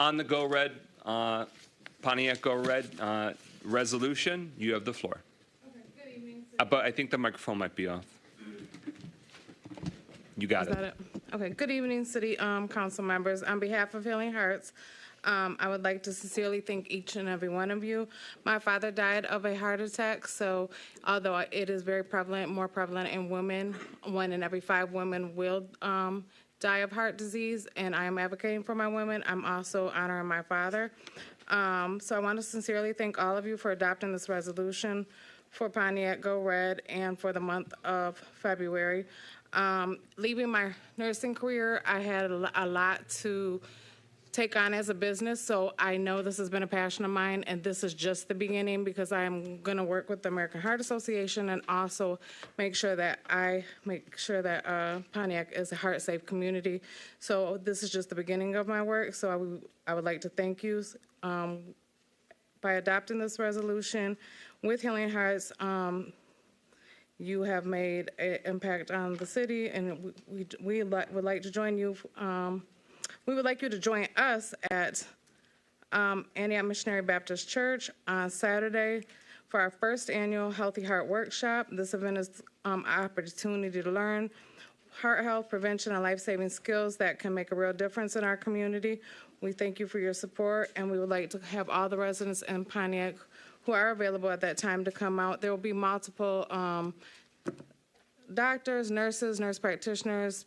On the Go Red, Pontiac Go Red resolution, you have the floor. Okay, good evening. But I think the microphone might be off. You got Is that it? Okay, good evening, City Council members. On behalf of Healing Hearts, I would like to sincerely thank each and every one of you. My father died of a heart attack, so although it is very prevalent, more prevalent in women, 1 in every 5 women will die of heart disease, and I am advocating for my women. I'm also honoring my father. So I want to sincerely thank all of you for adopting this resolution for Pontiac Go Red and for the month of February. Leaving my nursing career, I had a lot to take on as a business, so I know this has been a passion of mine, and this is just the beginning because I'm going to work with the American Heart Association and also make sure that Pontiac is a heart-safe community. So this is just the beginning of my work, so I would like to thank you by adopting this resolution with Healing Hearts. You have made an impact on the city, and we would like to join you. We would like you to join us at Antioch Missionary Baptist Church on Saturday for our first annual Healthy Heart Workshop. This event is an opportunity to learn heart health, prevention, and life-saving skills that can make a real difference in our community. We thank you for your support, and we would like to have all the residents in Pontiac who are available at that time to come out. There will be multiple doctors, nurses, nurse practitioners,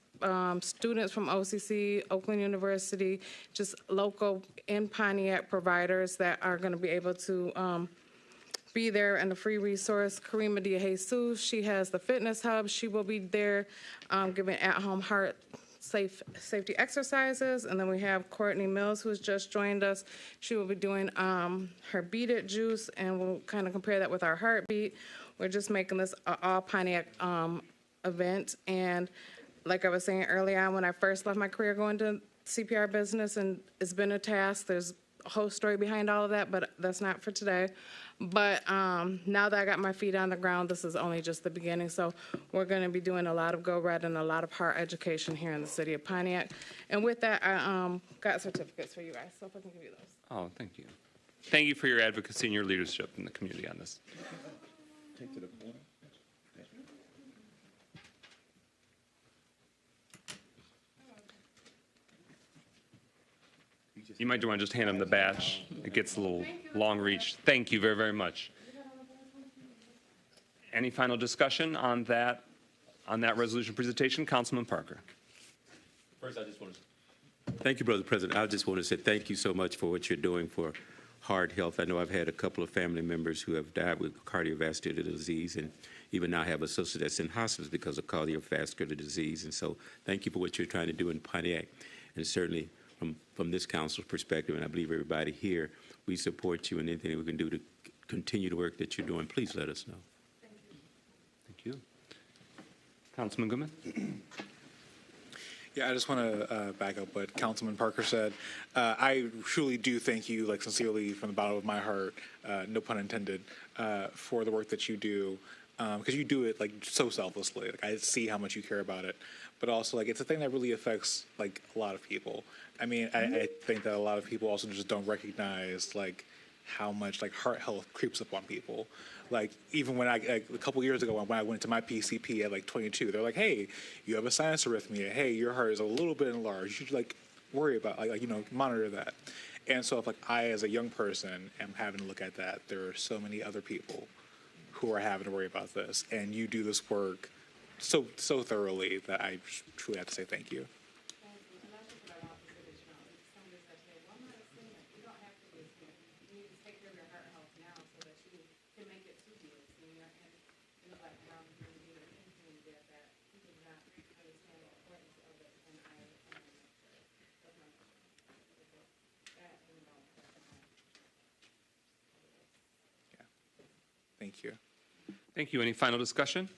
students from OCC, Oakland University, just local in Pontiac providers that are going to be able to be there, and a free resource. Karima De Jesus, she has the fitness hub. She will be there giving at-home heart safety exercises. And then we have Courtney Mills, who has just joined us. She will be doing her Beat It juice, and we'll kind of compare that with our heartbeat. We're just making this an all Pontiac event. And like I was saying earlier on, when I first left my career going to CPR business, and it's been a task. There's a whole story behind all of that, but that's not for today. But now that I got my feet on the ground, this is only just the beginning. So we're going to be doing a lot of Go Red and a lot of heart education here in the city of Pontiac. And with that, I got certificates for you guys, so if I can give you those. Oh, thank you. Thank you for your advocacy and your leadership in the community on this. Take to the point. You might want to just hand them the badge. It gets a little long reach. Thank you very, very much. Any final discussion on that resolution presentation? Councilman Parker. First, I just want to thank you, Brother President. I just want to say thank you so much for what you're doing for heart health. I know I've had a couple of family members who have died with cardiovascular disease, and even now have a sister that's in hospice because of cardiovascular disease. And so thank you for what you're trying to do in Pontiac. And certainly from this council's perspective, and I believe everybody here, we support you, and anything we can do to continue the work that you're doing, please let us know. Thank you. Councilman Goodman? Yeah, I just want to back up what Councilman Parker said. I truly do thank you, like sincerely, from the bottom of my heart, no pun intended, for the work that you do, because you do it like so selflessly. Like, I see how much you care about it, but also like it's a thing that really affects like a lot of people. I mean, I think that a lot of people also just don't recognize like how much like heart health creeps up on people. Like even when a couple years ago when I went to my PCP at like 22, they're like, hey, you have a sinus arrhythmia. Hey, your heart is a little bit enlarged. You should like worry about monitor that. And so if like I as a young person am having to look at that, there are so many other people who are having to worry about this, and you do this work so thoroughly that I truly have to say thank you. Thank you. Thank you. Any final discussion?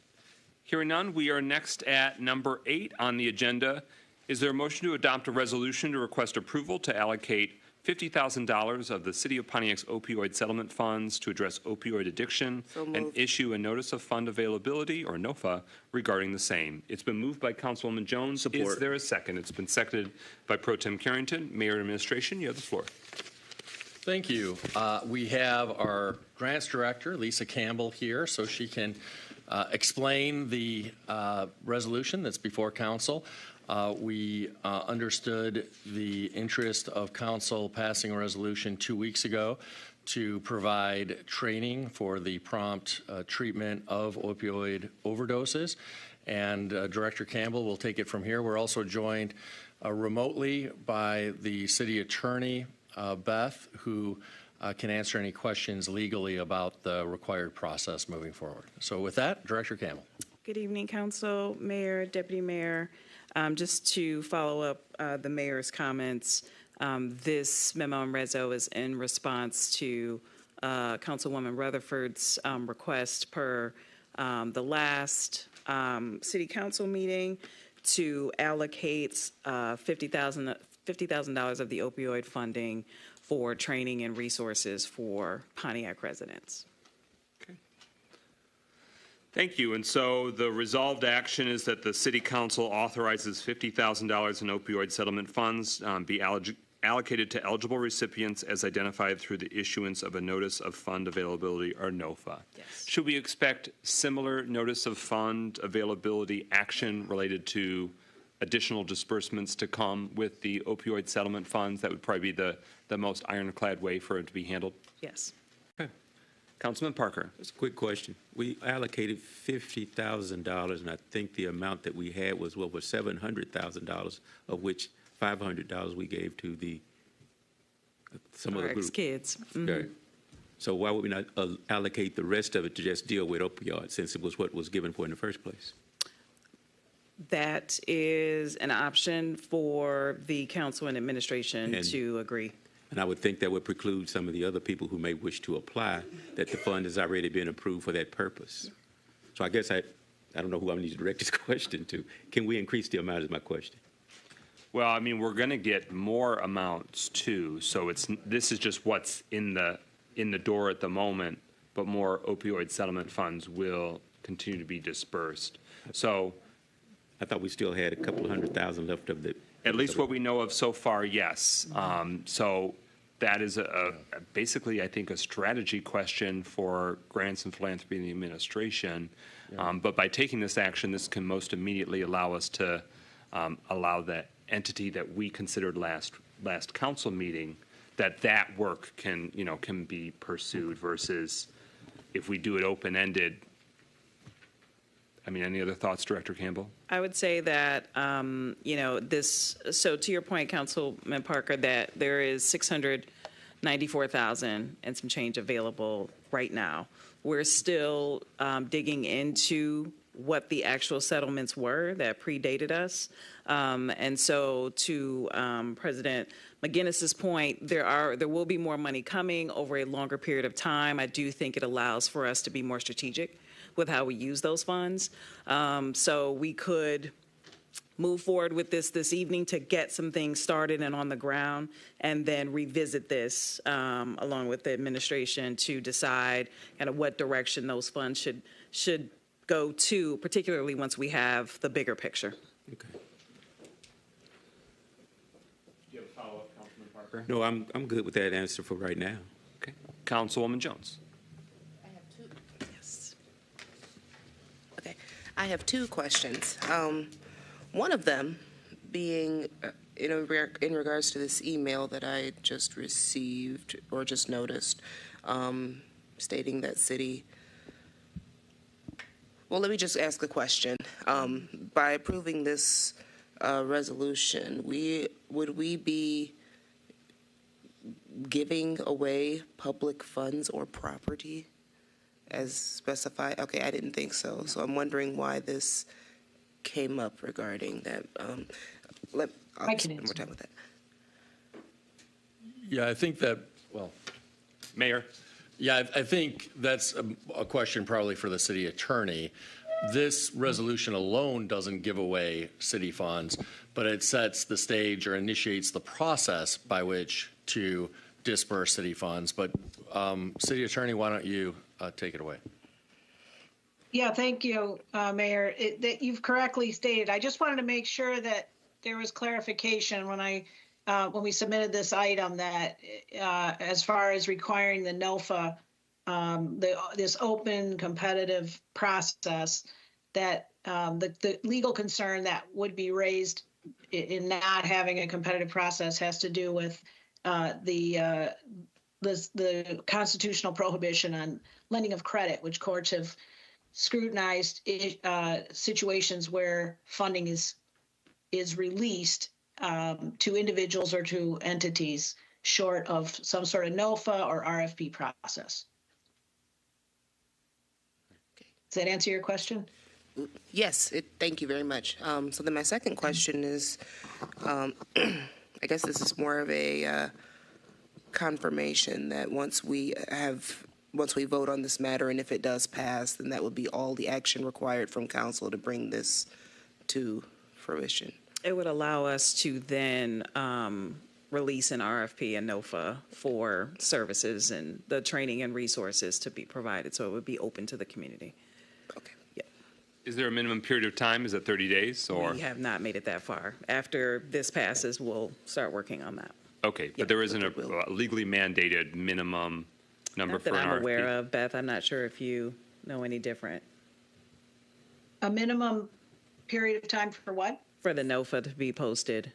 Hearing none, we are next at number 8 on the agenda. Is there a motion to adopt a resolution to request approval to allocate $50,000 of the City of Pontiac's opioid settlement funds to address opioid addiction and issue a notice of fund availability, or NOFA, regarding the same? It's been moved by Councilwoman Jones. Support. Is there a second? It's been seconded by Pro Tem Carrington. Mayor and Administration, you have the floor. Thank you. We have our grants director, Lisa Campbell, here, so she can explain the resolution that's before council. We understood the interest of council passing a resolution 2 weeks ago to provide training for the prompt treatment of opioid overdoses. And Director Campbell will take it from here. We're also joined remotely by the city attorney, Beth, who can answer any questions legally about the required process moving forward. So with that, Director Campbell. Good evening, Council, Mayor, Deputy Mayor. Just to follow up the Mayor's comments, this memo in reso is in response to Councilwoman Rutherford's request per the last City Council meeting to allocate $50,000 of the opioid funding for training and resources for Pontiac residents. Thank you. And so the resolved action is that the City Council authorizes $50,000 in opioid settlement funds be allocated to eligible recipients as identified through the issuance of a Notice of Fund Availability, or NOFA. Yes. Should we expect similar Notice of Fund Availability action related to additional disbursements to come with the opioid settlement funds? That would probably be the most ironclad way for it to be handled. Yes. Councilman Parker. Just a quick question. We allocated $50,000, and I think the amount that we had was over $700,000, of which $500 we gave to some other group. Kids. Okay. So why would we not allocate the rest of it to just deal with opioids, since it was what was given for in the first place? That is an option for the council and administration to agree. And I would think that would preclude some of the other people who may wish to apply, that the fund has already been approved for that purpose. So I guess I don't know who I need to direct this question to. Can we increase the amount is my question. Well, I mean, we're going to get more amounts too. So this is just what's in the door at the moment, but more opioid settlement funds will continue to be dispersed. So I thought we still had a couple of $100,000 left of the. At least what we know of so far, yes. So that is basically, I think, a strategy question for grants and philanthropy in the administration. But by taking this action, this can most immediately allow us to allow that entity that we considered last council meeting, that work can be pursued versus if we do it open-ended. I mean, any other thoughts, Director Campbell? I would say that, so to your point, Councilman Parker, that there is $694,000 and some change available right now. We're still digging into what the actual settlements were that predated us. And so to President McGinnis's point, there will be more money coming over a longer period of time. I do think it allows for us to be more strategic with how we use those funds. So we could move forward with this evening to get some things started and on the ground, and then revisit this along with the administration to decide kind of what direction those funds should go to, particularly once we have the bigger picture. Okay. Do you have a follow-up, Councilman Parker? No, I'm good with that answer for right now. Okay. Councilwoman Jones. I have two questions. One of them being in regards to this email that I just received or just noticed, stating that city. Well, let me just ask a question. By approving this resolution, would we be giving away public funds or property as specified? Okay, I didn't think so. So I'm wondering why this came up regarding that. I'll spend more time with that. Yeah, I think that, Mayor. Yeah, I think that's a question probably for the city attorney. This resolution alone doesn't give away city funds, but it sets the stage or initiates the process by which to disperse city funds. But city attorney, why don't you take it away? Yeah, thank you, Mayor. That you've correctly stated. I just wanted to make sure that there was clarification when we submitted this item that as far as requiring the NOFA, this open competitive process, that the legal concern that would be raised in not having a competitive process has to do with the constitutional prohibition on lending of credit, which courts have scrutinized situations where funding is released to individuals or to entities short of some sort of NOFA or RFP process. Does that answer your question? Yes, thank you very much. So then my second question is, I guess this is more of a confirmation that once we vote on this matter, and if it does pass, then that would be all the action required from council to bring this to fruition. It would allow us to then release an RFP and NOFA for services and the training and resources to be provided. So it would be open to the community. Okay. Yeah. Is there a minimum period of time? Is it 30 days or? We have not made it that far. After this passes, we'll start working on that. Okay, but there isn't a legally mandated minimum number Not for that an I'm RFP? aware of, Beth. I'm not sure if you know any different. A minimum period of time for what? For the NOFA to be posted.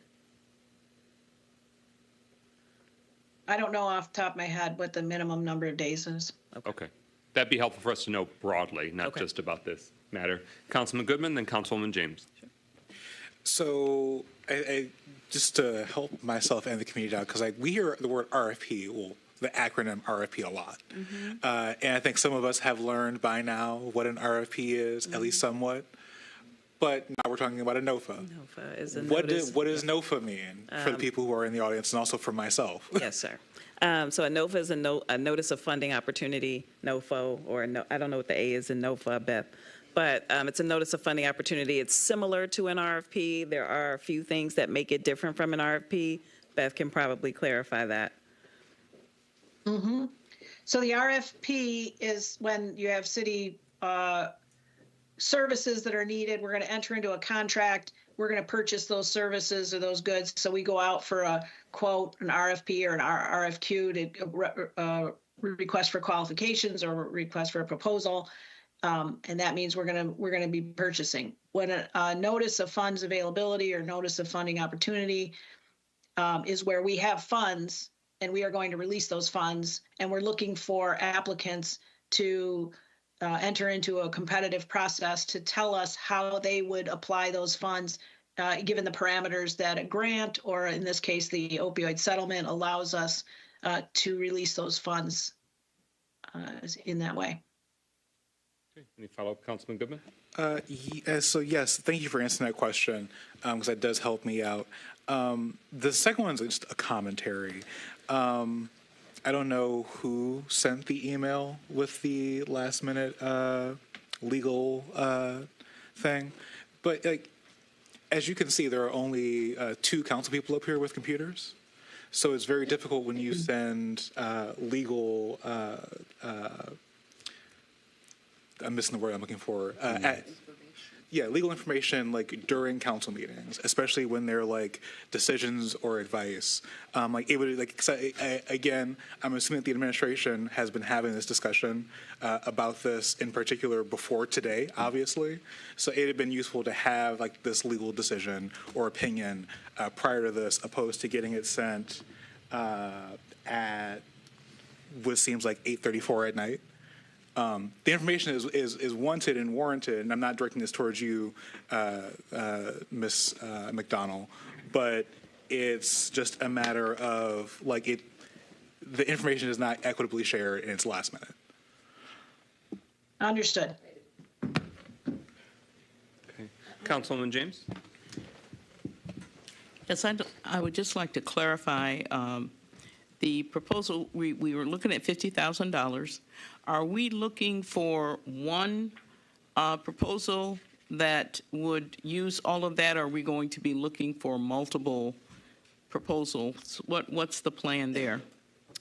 I don't know off the top of my head what the minimum number of days is. Okay. That'd be helpful for us to know broadly, not Okay. just about this matter. Councilman Goodman, then Councilwoman James. So, I just to help myself and the community out, because we hear the word RFP, well, the acronym RFP a lot. And I think some of us have learned by now what an RFP is, at least somewhat. But now we're talking about a NOFA. NOFA is a What notice. what does NOFA mean for the people who are in the audience and also for myself? Yes, sir. So a NOFA is a notice of funding opportunity, NOFO, or I don't know what the A is in NOFA, Beth. But it's a notice of funding opportunity. It's similar to an RFP. There are a few things that make it different from an RFP. Beth can probably clarify that. So the RFP is when you have city services that are needed. We're going to enter into a contract. We're going to purchase those services or those goods. So we go out for a quote, an RFP or an RFQ to request for qualifications or request for a proposal. And that means we're going to be purchasing. When a notice of funds availability or notice of funding opportunity is where we have funds and we are going to release those funds, and we're looking for applicants to enter into a competitive process to tell us how they would apply those funds, given the parameters that a grant, or in this case, the opioid settlement, allows us to release those funds in that way. Any follow-up, Councilman Goodman? So yes, thank you for answering that question, because that does help me out. The second one's just a commentary. I don't know who sent the email with the last minute legal thing, but as you can see, there are only 2 council people up here with computers. So it's very difficult when you send legal, I'm missing the word I'm looking for, legal information during council meetings, especially when they're decisions or advice. It would again, I'm assuming that the administration has been having this discussion about this in particular before today, obviously. So it had been useful to have this legal decision or opinion prior to this, opposed to getting it sent at what seems like 8:34 at night. The information is wanted and warranted, and I'm not directing this towards you, Ms. McDonald, but it's just a matter of the information is not equitably shared and it's last minute. Understood. Okay. Councilwoman James? Yes, I would just like to clarify the proposal. We were looking at $50,000. Are we looking for one proposal that would use all of that, or are we going to be looking for multiple proposals? What's the plan there?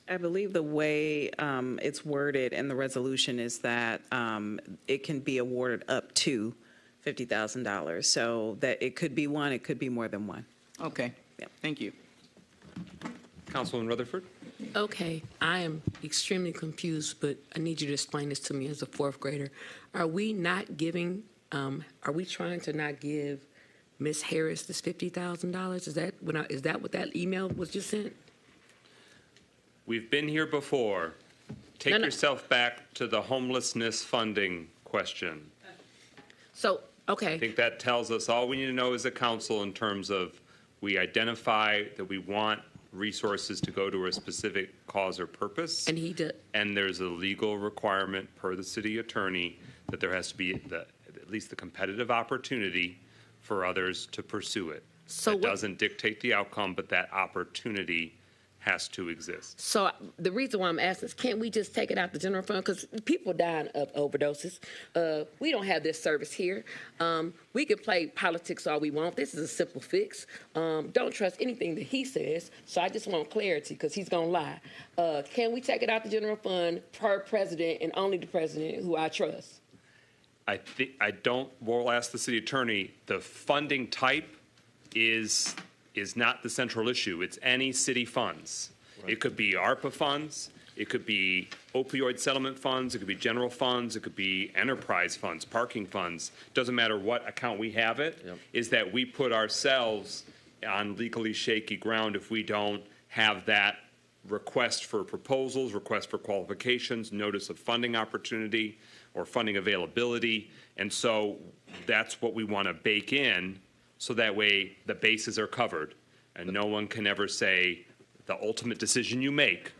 I believe the way it's worded in the resolution is that it can be awarded up to $50,000. So that it could be one, it could be more than one. Okay. Yeah. Thank you. Councilwoman Rutherford? Okay, I am extremely confused, but I need you to explain this to me as a 4th grader. Are we not giving, are we trying to not give Ms. Harris this $50,000? Is that what that email was just sent? We've been here before. Take yourself back to the homelessness funding question. So, okay. I think that tells us all we need to know as a council in terms of we identify that we want resources to go to a specific cause or purpose. And he did. And there's a legal requirement per the city attorney that there has to be at least the competitive opportunity for others to pursue it. So It what- doesn't dictate the outcome, but that opportunity has to exist. So the reason why I'm asking is, can't we just take it out the general fund? Because people dying of overdoses. We don't have this service here. We can play politics all we want. This is a simple fix. Don't trust anything that he says. So I just want clarity because he's going to lie. Can we take it out the general fund per president and only the president who I trust? We'll ask the city attorney, the funding type is not the central issue. It's any city funds. It could be ARPA funds, it could be opioid settlement funds, it could be general funds, it could be enterprise funds, parking funds. Doesn't matter what account we have it, is that we put ourselves on legally shaky ground if we don't have that request for proposals, request for qualifications, notice of funding opportunity or funding availability. And so that's what we want to bake in, so that way the bases are covered and no one can ever say the ultimate decision you make,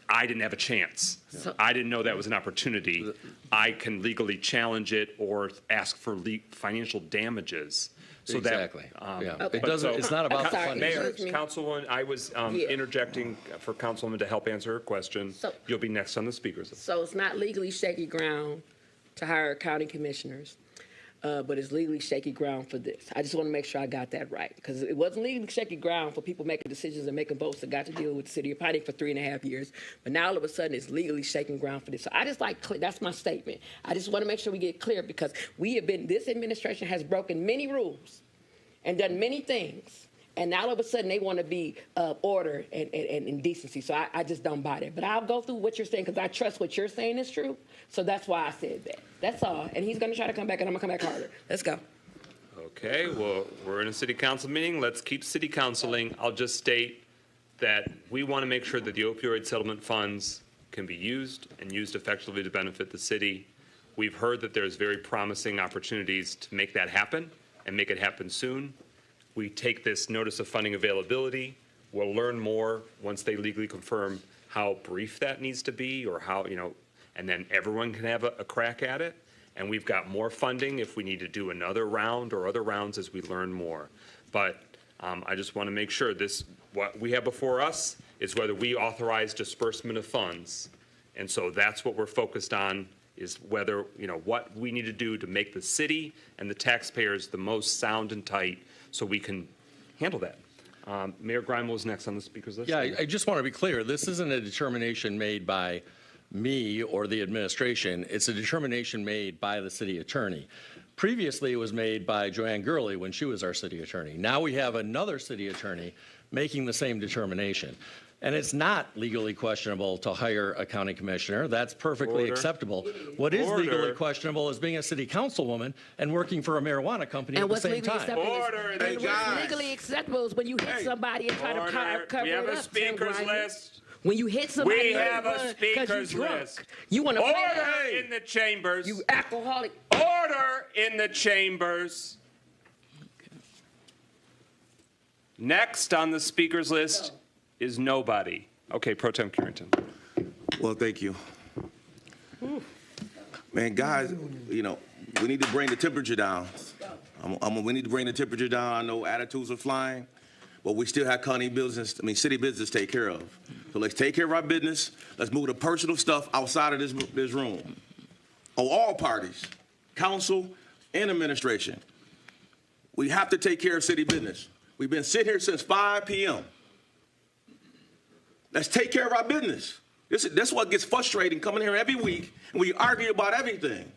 I didn't have a chance. I didn't know that was an opportunity. I can legally challenge it or ask for financial damages. So Exactly. That, Yeah. It doesn't- it's not about the funding. Mayor, Councilwoman, I was interjecting for Councilwoman to help answer her question. You'll be next on the speakers list. So it's not legally shaky ground to hire county commissioners, but it's legally shaky ground for this. I just want to make sure I got that right, because it wasn't legally shaky ground for people making decisions and making votes that got to deal with the city of Pontiac for 3.5 years. But now all of a sudden it's legally shaking ground for this. So I just that's my statement. I just want to make sure we get clear, because this administration has broken many rules and done many things. And now all of a sudden they want to be order and decency. So I just don't buy that. But I'll go through what you're saying because I trust what you're saying is true. So that's why I said that. That's all. And he's going to try to come back and I'm going to come back harder. Let's go. Okay, well, we're in a city council meeting. Let's keep city counciling. I'll just state that we want to make sure that the opioid settlement funds can be used and used effectively to benefit the city. We've heard that there's very promising opportunities to make that happen and make it happen soon. We take this notice of funding availability. We'll learn more once they legally confirm how brief that needs to be, or how, and then everyone can have a crack at it. And we've got more funding if we need to do another round or other rounds as we learn more. But I just want to make sure what we have before us is whether we authorize disbursement of funds. And so that's what we're focused on, is whether, what we need to do to make the city and the taxpayers the most sound and tight so we can handle that. Mayor Grimo is next on the speakers list. Yeah, I just want to be clear. This isn't a determination made by me or the administration. It's a determination made by the city attorney. Previously, it was made by Joanne Gurley when she was our city attorney. Now we have another city attorney making the same determination. And it's not legally questionable to hire a county commissioner. That's perfectly Order. acceptable. What is Order. legally questionable is being a city councilwoman and working for a marijuana company And at the what's same legally time. acceptable Order, is, they and what's legally acceptable is when you hit somebody and try to cover We it have up. a speakers Tim Ryan. list. When you hit somebody, We have a speakers drunk. list. You want to Order in the chambers. You alcoholic. Order in the chambers. Next on the speakers list is nobody. Okay, Pro Tem Carrington. Well, thank you. Man, guys, we need to bring the temperature down. We need to bring the temperature down. I know attitudes are flying, but we still have city business to take care of. So let's take care of our business. Let's move the personal stuff outside of this room. All parties, council and administration. We have to take care of city business. We've been sitting here since 5 p.m. Let's take care of our business. That's what gets frustrating, coming here every week and we argue about everything.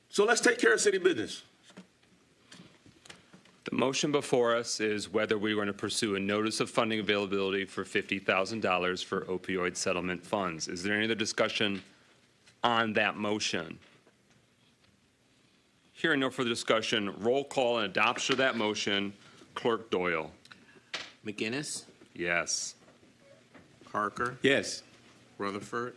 So let's take care of city business. The motion before us is whether we're going to pursue a notice of funding availability for $50,000 for opioid settlement funds. Is there any other discussion on that motion? Hearing no further discussion, roll call and adoption of that motion. Clerk Doyle. McGinnis, Yes. Parker, Yes. Rutherford,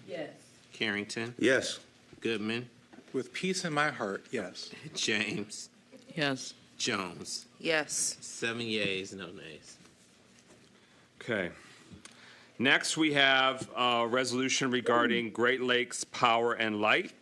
Yes. Carrington, Yes. Goodman, With peace in my heart, yes. James, Yes. Jones. Yes. 7 yeas, no nays. Okay. Next, we have a resolution regarding Great Lakes Power and Light.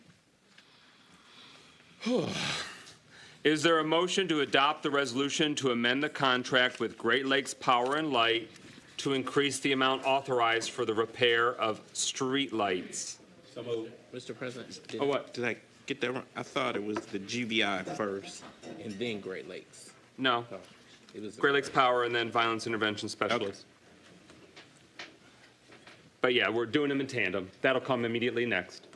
Is there a motion to adopt the resolution to amend the contract with Great Lakes Power and Light to increase the amount authorized for the repair of street lights? So moved. Mr. President. Oh, what? Did I get that wrong? I thought it was the GBI first and then Great Lakes. No. Oh, it was Great Lakes Power and then Violence Intervention Specialist. But yeah, we're doing them in tandem. That'll come immediately next.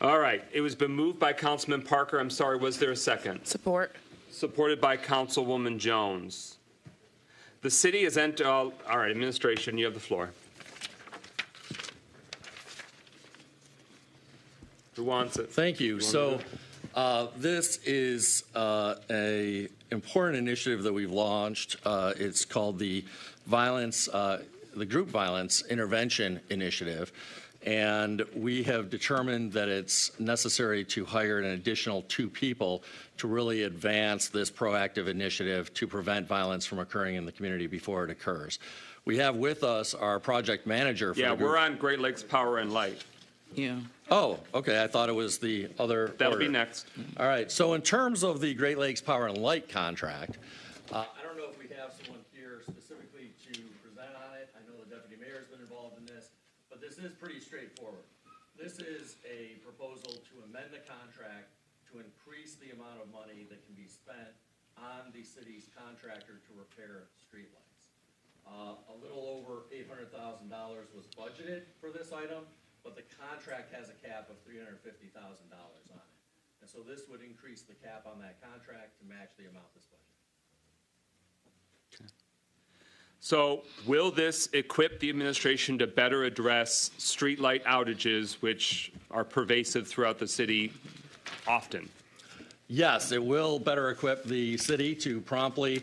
All right, it was been moved by Councilman Parker. I'm sorry, was there a second? Support. Supported by Councilwoman Jones. The city has entered, all right, administration, you have the floor. Who wants it? Thank you. So this is a important initiative that we've launched. It's called the Group Violence Intervention Initiative. And we have determined that it's necessary to hire an additional 2 people to really advance this proactive initiative to prevent violence from occurring in the community before it occurs. We have with us our project manager. For Yeah, the group. we're on Great Lakes Power and Light. Yeah. Oh, okay. I thought it was the other. That'll be order. next. All right. So in terms of the Great Lakes Power and Light contract, I don't know if we have someone here specifically to present on it. I know the deputy mayor has been involved in this, but this is pretty straightforward. This is a proposal to amend the contract to increase the amount of money that can be spent on the city's contractor to repair streetlights. A little over $800,000 was budgeted for this item, but the contract has a cap of $350,000 on it. And so this would increase the cap on that contract to match the amount that's budgeted. So will this equip the administration to better address streetlight outages, which are pervasive throughout the city often? Yes, it will better equip the city to promptly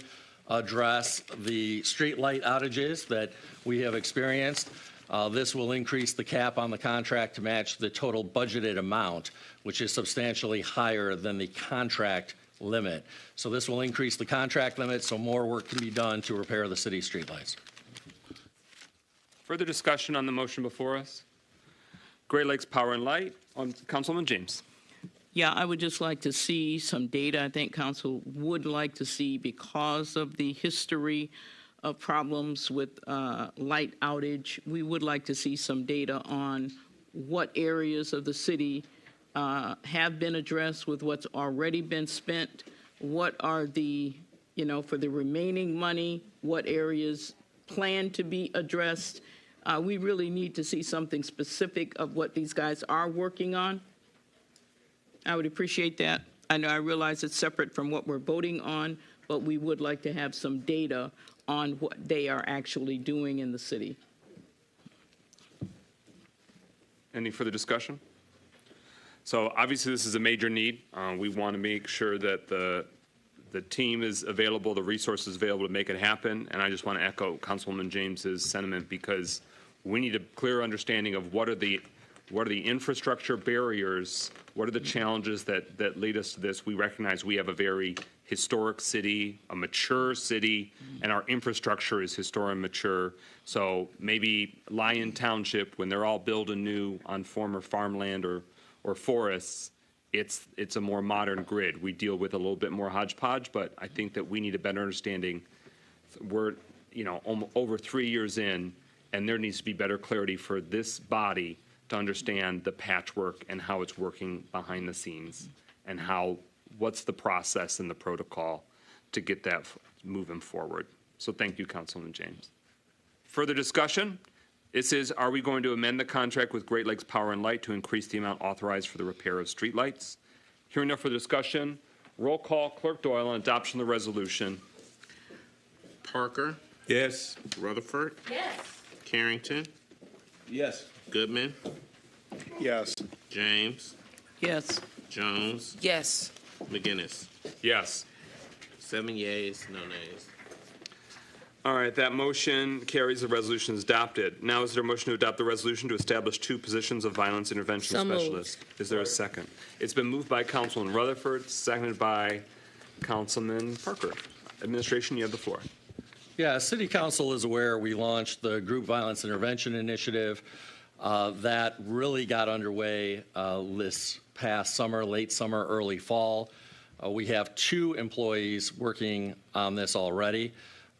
address the streetlight outages that we have experienced. This will increase the cap on the contract to match the total budgeted amount, which is substantially higher than the contract limit. So this will increase the contract limit so more work can be done to repair the city's streetlights. Further discussion on the motion before us? Great Lakes Power and Light, Councilman James. Yeah, I would just like to see some data. I think council would like to see, because of the history of problems with light outage, we would like to see some data on what areas of the city have been addressed with what's already been spent. What are the, for the remaining money, what areas plan to be addressed? We really need to see something specific of what these guys are working on. I would appreciate that. I realize it's separate from what we're voting on, but we would like to have some data on what they are actually doing in the city. Any further discussion? So obviously this is a major need. We want to make sure that the team is available, the resources available to make it happen. And I just want to echo Councilwoman James's sentiment, because we need a clear understanding of what are the infrastructure barriers, what are the challenges that lead us to this. We recognize we have a very historic city, a mature city, and our infrastructure is historic and mature. So maybe Lyon Township, when they're all built anew on former farmland or forests, it's a more modern grid. We deal with a little bit more hodgepodge, but I think that we need a better understanding. We're over 3 years in, and there needs to be better clarity for this body to understand the patchwork and how it's working behind the scenes, and what's the process and the protocol to get that moving forward. So thank you, Councilman James. Further discussion? This is, are we going to amend the contract with Great Lakes Power and Light to increase the amount authorized for the repair of streetlights? Hearing no further discussion, roll call. Clerk Doyle on adoption of the resolution. Parker? Yes. Rutherford? Yes. Carrington? Yes. Goodman? Yes. James? Yes. Jones? Yes. McGinnis? Yes. 7 yeas, no nays. All right, that motion carries. The resolution is adopted. Now, is there a motion to adopt the resolution to establish 2 positions of violence intervention So moved. specialist? Is there a second? It's been moved by Councilman Rutherford, seconded by Councilman Parker. Administration, you have the floor. Yeah, City Council is aware we launched the Group Violence Intervention Initiative. That really got underway this past summer, late summer, early fall. We have 2 employees working on this already.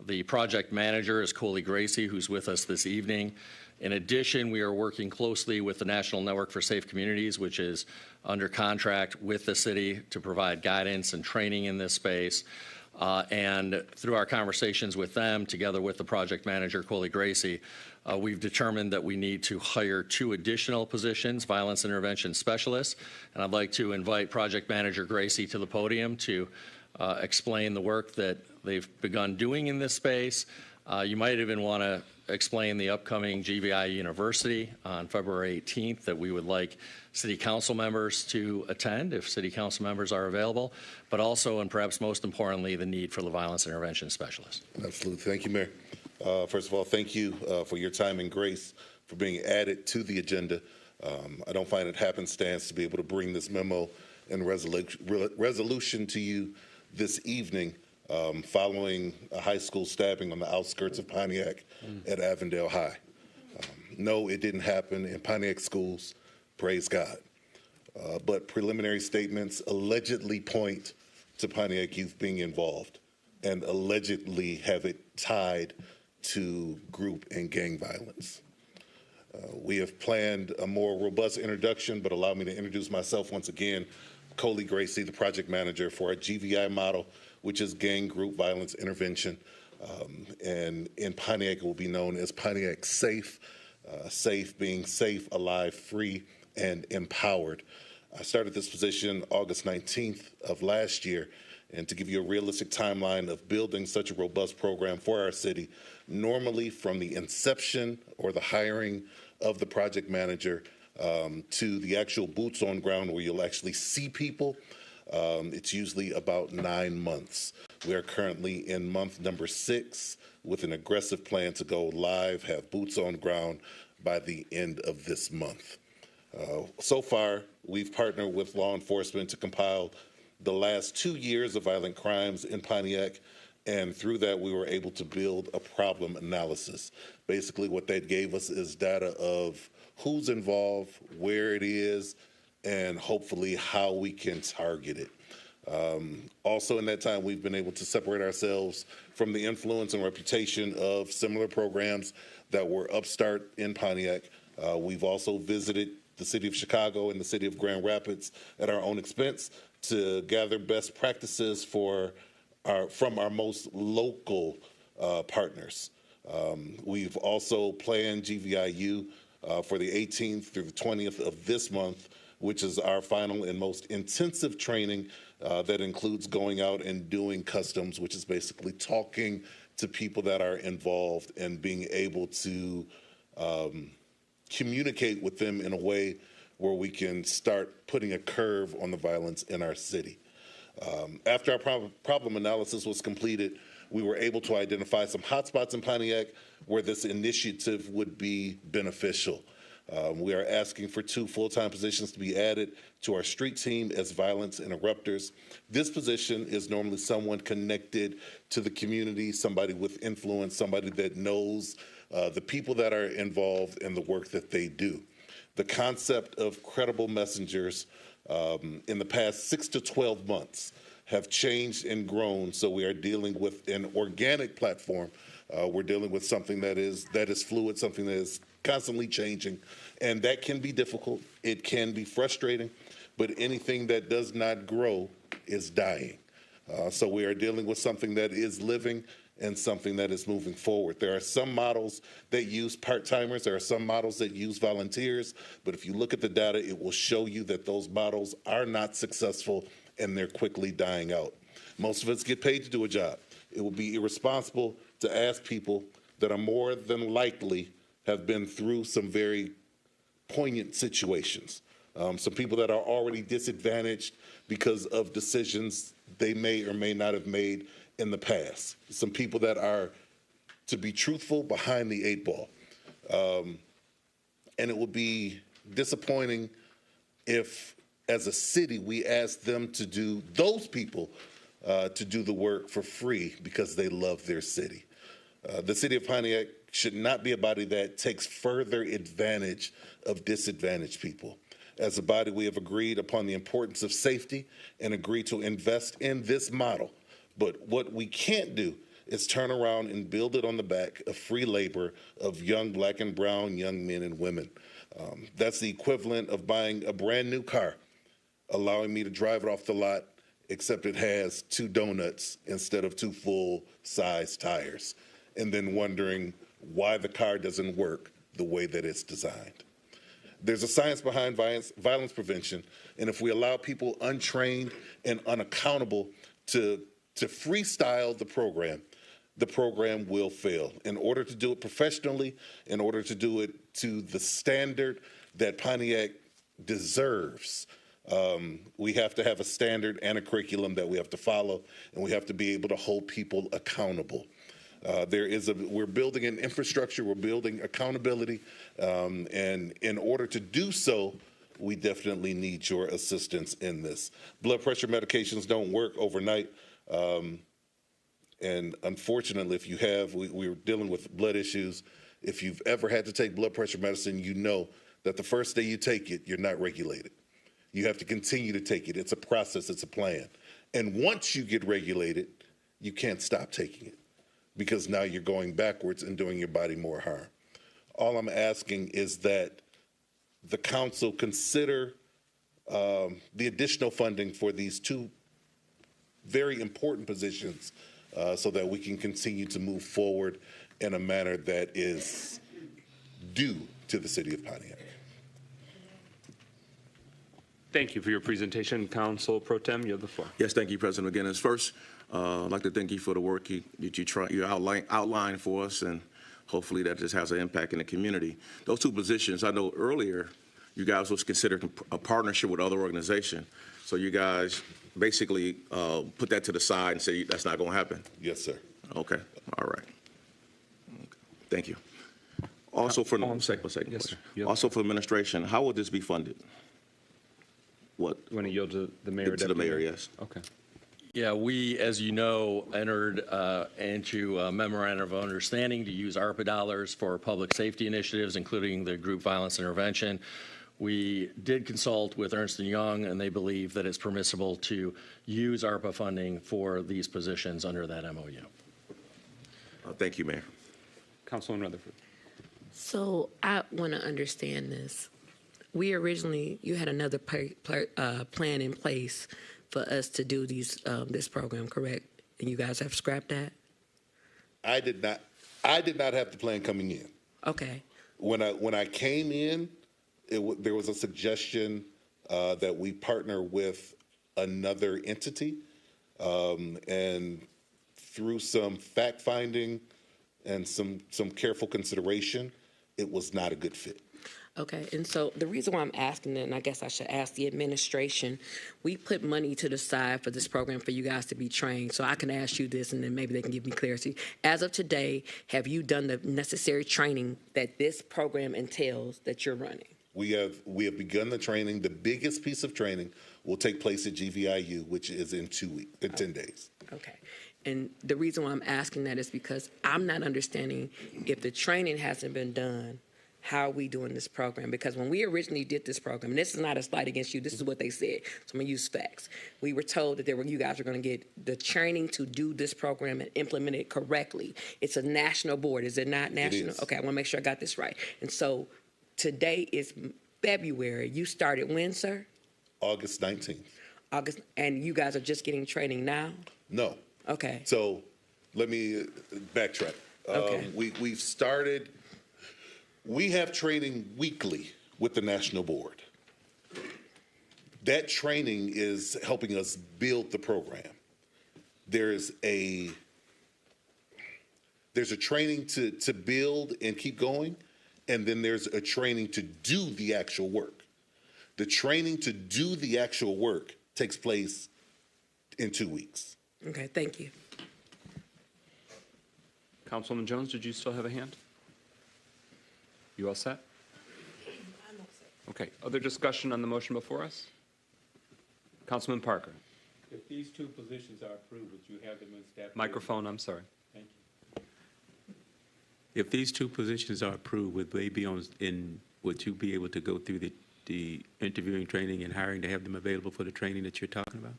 The project manager is Coley Gracie, who's with us this evening. In addition, we are working closely with the National Network for Safe Communities, which is under contract with the city to provide guidance and training in this space. And through our conversations with them, together with the project manager, Coley Gracie, we've determined that we need to hire 2 additional positions, violence intervention specialists. And I'd like to invite project manager Gracie to the podium to explain the work that they've begun doing in this space. You might even want to explain the upcoming GVI University on February 18th that we would like city council members to attend if city council members are available, but also, and perhaps most importantly, the need for the violence intervention specialist. Absolutely. Thank you, Mayor. First of all, thank you for your time and grace for being added to the agenda. I don't find it happenstance to be able to bring this memo and resolution to you this evening following a high school stabbing on the outskirts of Pontiac at Avondale High. No, it didn't happen in Pontiac schools, praise God. But preliminary statements allegedly point to Pontiac youth being involved and allegedly have it tied to group and gang violence. We have planned a more robust introduction, but allow me to introduce myself once again. Coley Gracie, the project manager for our GVI model, which is gang group violence intervention. And in Pontiac, it will be known as Pontiac Safe, safe being safe, alive, free, and empowered. I started this position August 19th of last year, and to give you a realistic timeline of building such a robust program for our city, normally from the inception or the hiring of the project manager to the actual boots on ground where you'll actually see people, it's usually about 9 months. We are currently in month number 6 with an aggressive plan to go live, have boots on ground by the end of this month. So far, we've partnered with law enforcement to compile the last 2 years of violent crimes in Pontiac, and through that, we were able to build a problem analysis. Basically, what that gave us is data of who's involved, where it is, and hopefully how we can target it. Also in that time, we've been able to separate ourselves from the influence and reputation of similar programs that were upstart in Pontiac. We've also visited the city of Chicago and the city of Grand Rapids at our own expense to gather best practices from our most local partners. We've also planned GVIU for the 18th through the 20th of this month, which is our final and most intensive training that includes going out and doing customs, which is basically talking to people that are involved and being able to communicate with them in a way where we can start putting a curve on the violence in our city. After our problem analysis was completed, we were able to identify some hotspots in Pontiac where this initiative would be beneficial. We are asking for 2 full-time positions to be added to our street team as violence interrupters. This position is normally someone connected to the community, somebody with influence, somebody that knows the people that are involved in the work that they do. The concept of credible messengers in the past 6 to 12 months have changed and grown, so we are dealing with an organic platform. We're dealing with something that is fluid, something that is constantly changing, and that can be difficult. It can be frustrating, but anything that does not grow is dying. So we are dealing with something that is living and something that is moving forward. There are some models that use part-timers. There are some models that use volunteers. But if you look at the data, it will show you that those models are not successful and they're quickly dying out. Most of us get paid to do a job. It would be irresponsible to ask people that are more than likely have been through some very poignant situations. Some people that are already disadvantaged because of decisions they may or may not have made in the past. Some people that are, to be truthful, behind the 8 ball. And it would be disappointing if, as a city, we ask them to do, those people, to do the work for free because they love their city. The city of Pontiac should not be a body that takes further advantage of disadvantaged people. As a body, we have agreed upon the importance of safety and agreed to invest in this model. But what we can't do is turn around and build it on the back of free labor of young black and brown young men and women. That's the equivalent of buying a brand new car, allowing me to drive it off the lot, except it has 2 donuts instead of 2 full-size tires, and then wondering why the car doesn't work the way that it's designed. There's a science behind violence prevention, and if we allow people untrained and unaccountable to freestyle the program will fail. In order to do it professionally, in order to do it to the standard that Pontiac deserves, we have to have a standard and a curriculum that we have to follow, and we have to be able to hold people accountable. We're building an infrastructure, we're building accountability, and in order to do so, we definitely need your assistance in this. Blood pressure medications don't work overnight, and unfortunately, if you have, we're dealing with blood issues. If you've ever had to take blood pressure medicine, you know that the first day you take it, you're not regulated. You have to continue to take it. It's a process, it's a plan. And once you get regulated, you can't stop taking it, because now you're going backwards and doing your body more harm. All I'm asking is that the council consider the additional funding for these 2 very important positions so that we can continue to move forward in a manner that is due to the city of Pontiac. Thank you for your presentation. Council Pro Tem, you have the floor. Yes, thank you, President McGinnis. First, I'd like to thank you for the work you outlined for us, and hopefully that just has an impact in the community. Those 2 positions, I know earlier you guys was considered a partnership with other organizations. So you guys basically put that to the side and say that's not going to happen? Yes, sir. Okay. All right. Okay. Thank you. Also for Yes, sir. Also for administration, how will this be funded? What? You want to yield to the mayor? To the mayor, yes. Okay. Yeah, we, as you know, entered into a memorandum of understanding to use ARPA dollars for public safety initiatives, including the group violence intervention. We did consult with Ernst & Young, and they believe that it's permissible to use ARPA funding for these positions under that MOU. Thank you, Mayor. Councilwoman Rutherford. So I want to understand this. You had another plan in place for us to do this program, correct? And you guys have scrapped that? I did not have the plan coming in. Okay. When I came in, there was a suggestion that we partner with another entity, and through some fact finding and some careful consideration, it was not a good fit. Okay, and so the reason why I'm asking that, and I guess I should ask the administration, we put money to the side for this program for you guys to be trained. So I can ask you this, and then maybe they can give me clarity. As of today, have you done the necessary training that this program entails that you're running? We have begun the training. The biggest piece of training will take place at GVIU, which is in 10 days. Okay. And the reason why I'm asking that is because I'm not understanding if the training hasn't been done, how are we doing this program? Because when we originally did this program, and this is not a slight against you, this is what they said, so I'm going to use facts. We were told that you guys were going to get the training to do this program and implement it correctly. It's a national board, is it not national? It is. Okay, I want to make sure I got this right. And so today is February. You started when, sir? August 19th. August, and you guys are just getting training now? No. Okay. So let me backtrack. Okay. We've started. We have training weekly with the national board. That training is helping us build the program. There's a training to build and keep going, and then there's a training to do the actual work. The training to do the actual work takes place in 2 weeks. Okay, thank you. Councilwoman Jones, did you still have a hand? You all set? Okay. Other discussion on the motion before us? Councilman Parker. If these 2 positions are approved, would you have them in staff? Microphone, I'm sorry. Thank you. If these 2 positions are approved, would you be able to go through the the interviewing, training, and hiring to have them available for the training that you're talking about?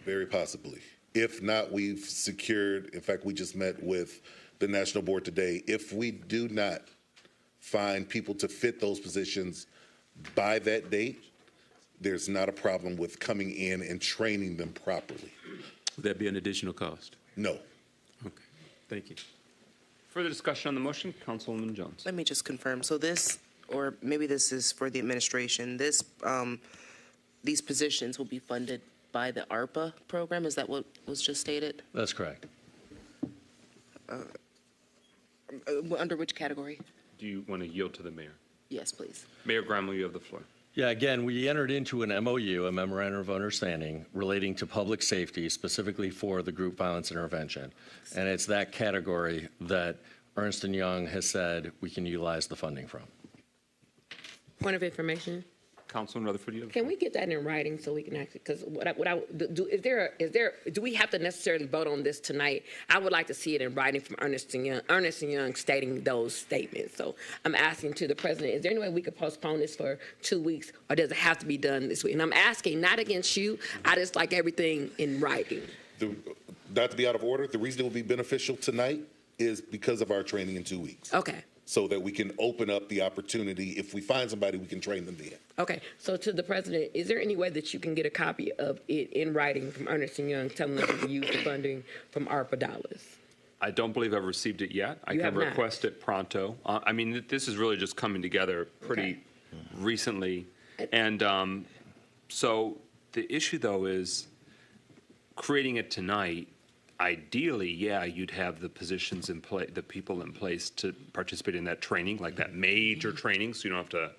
Very possibly. If not, we've secured, in fact, we just met with the National Board today. If we do not find people to fit those positions by that date, there's not a problem with coming in and training them properly. Would that be an additional cost? No. Okay, thank you. Further discussion on the motion, Councilwoman Jones. Let me just confirm. So this, or maybe this is for the administration, this, these positions will be funded by the ARPA program? Is that what was just stated? That's correct. Under which category? Do you want to yield to the mayor? Yes, please. Mayor Gramel, you have the floor. Yeah, again, we entered into an MOU, a memorandum of understanding, relating to public safety, specifically for the group violence intervention. And it's that category that Ernst & Young has said we can utilize the funding from. Point of information. Councilman Rutherford, you have the Can floor. we get that in writing so we can actually, because do we have to necessarily vote on this tonight? I would like to see it in writing from Ernst & Young stating those statements. So I'm asking to the president, is there any way we could postpone this for 2 weeks, or does it have to be done this week? And I'm asking not against you, I just like everything in writing. Not to be out of order, the reason it will be beneficial tonight is because of our training in 2 weeks. Okay. So that we can open up the opportunity. If we find somebody, we can train them then. Okay, so to the president, is there any way that you can get a copy of it in writing from Ernst & Young telling us to use the funding from ARPA dollars? I don't believe I've received it yet. I You can have not. request it pronto. I mean, this is really just coming together pretty recently. And so the issue, though, is creating it tonight. Ideally, yeah, you'd have the positions in place, the people in place to participate in that training, like that major training, so you don't have to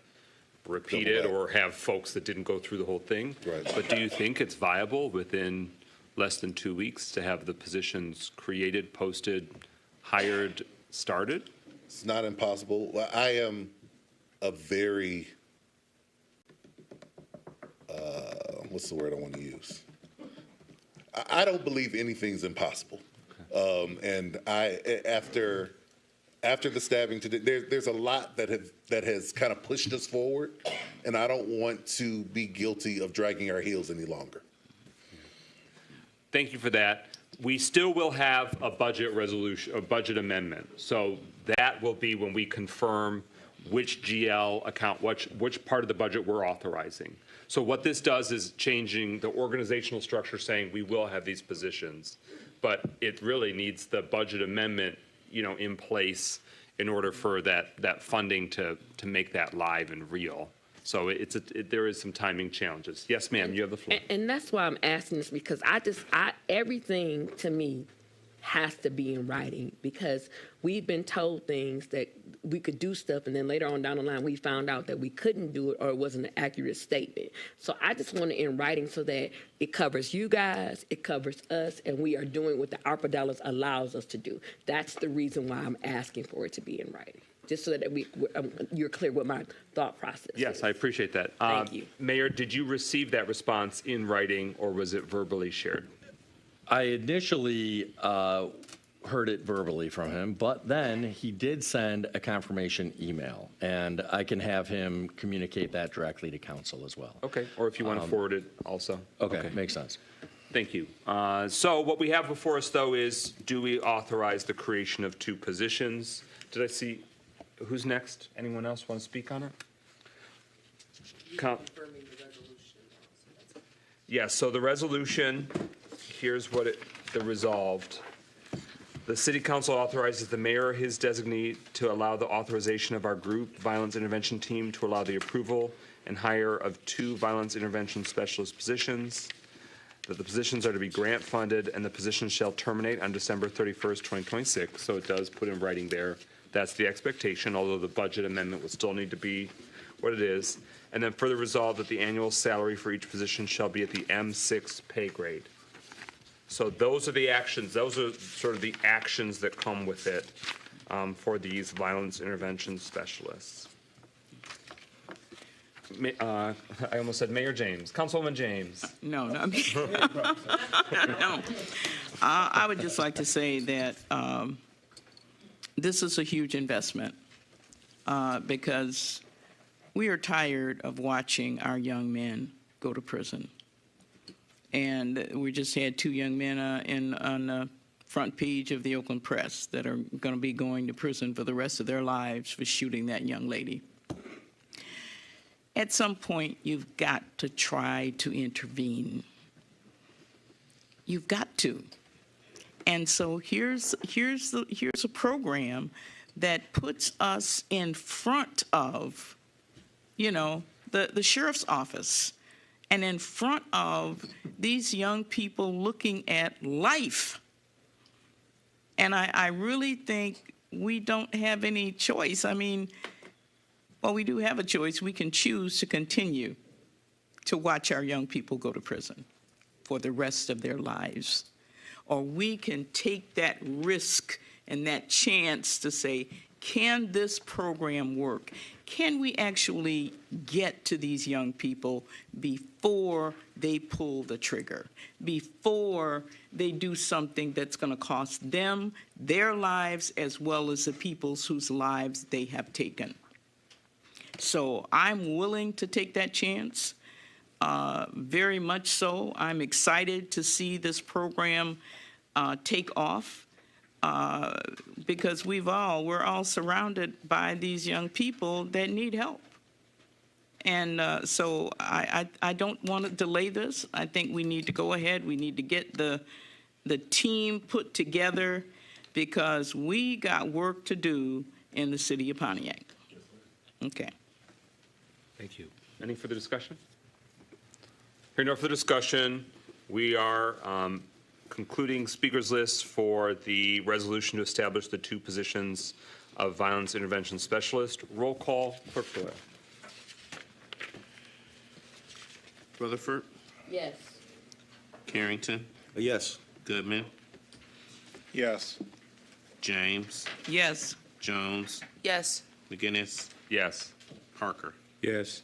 repeat it or have folks that didn't go through the whole thing. Right. But do you think it's viable within less than 2 weeks to have the positions created, posted, hired, started? It's not impossible. Well, I am a very, what's the word I want to use? I don't believe anything's impossible. And after the stabbing today, there's a lot that has kind of pushed us forward, and I don't want to be guilty of dragging our heels any longer. Thank you for that. We still will have a budget resolution, a budget amendment. So that will be when we confirm which GL account, which part of the budget we're authorizing. So what this does is changing the organizational structure, saying we will have these positions, but it really needs the budget amendment, in place in order for that funding to make that live and real. So there is some timing challenges. Yes, ma'am, you have the floor. And that's why I'm asking this, because everything to me has to be in writing, because we've been told things that we could do stuff, and then later on down the line we found out that we couldn't do it, or it wasn't an accurate statement. So I just want it in writing so that it covers you guys, it covers us, and we are doing what the ARPA dollars allows us to do. That's the reason why I'm asking for it to be in writing, just so that you're clear what my thought process is. Yes, I appreciate that. Thank you. Mayor, did you receive that response in writing, or was it verbally shared? I initially heard it verbally from him, but then he did send a confirmation email, and I can have him communicate that directly to council as well. Okay, or if you want to forward it also. Okay, makes sense. Thank you. So what we have before us, though, is do we authorize the creation of 2 positions? Did I see, who's next? Anyone else want to speak on it? Yes, so the resolution, here's what the resolved. The City Council authorizes the mayor or his designee to allow the authorization of our group violence intervention team to allow the approval and hire of 2 violence intervention specialist positions, that the positions are to be grant funded, and the positions shall terminate on December 31st, 2026. So it does put in writing there. That's the expectation, although the budget amendment will still need to be what it is. And then further resolve that the annual salary for each position shall be at the M6 pay grade. So those are the actions, those are sort of the actions that come with it for these violence intervention specialists. I almost said Mayor James. Councilwoman James. No. No. I would just like to say that this is a huge investment because we are tired of watching our young men go to prison. And we just had 2 young men on the front page of the Oakland Press that are going to be going to prison for the rest of their lives for shooting that young lady. At some point, you've got to try to intervene. You've got to. And so here's a program that puts us in front of, the sheriff's office and in front of these young people looking at life. And I really think we don't have any choice. I mean, well, we do have a choice. We can choose to continue to watch our young people go to prison for the rest of their lives. Or we can take that risk and that chance to say, can this program work? Can we actually get to these young people before they pull the trigger, before they do something that's going to cost them, their lives, as well as the people's whose lives they have taken? So I'm willing to take that chance, very much so. I'm excited to see this program take off. Because we're all surrounded by these young people that need help. And so I don't want to delay this. I think we need to go ahead. We need to get the team put together because we got work to do in the city of Pontiac. Okay. Thank you. Any further discussion? Hearing no further discussion, we are concluding speakers list for the resolution to establish the 2 positions of violence intervention specialist. Roll call, Clerk Fuller. Rutherford, Yes. Carrington, Yes. Goodman, Yes. James, Yes. Jones, Yes. McGinnis, Yes. Parker. Yes.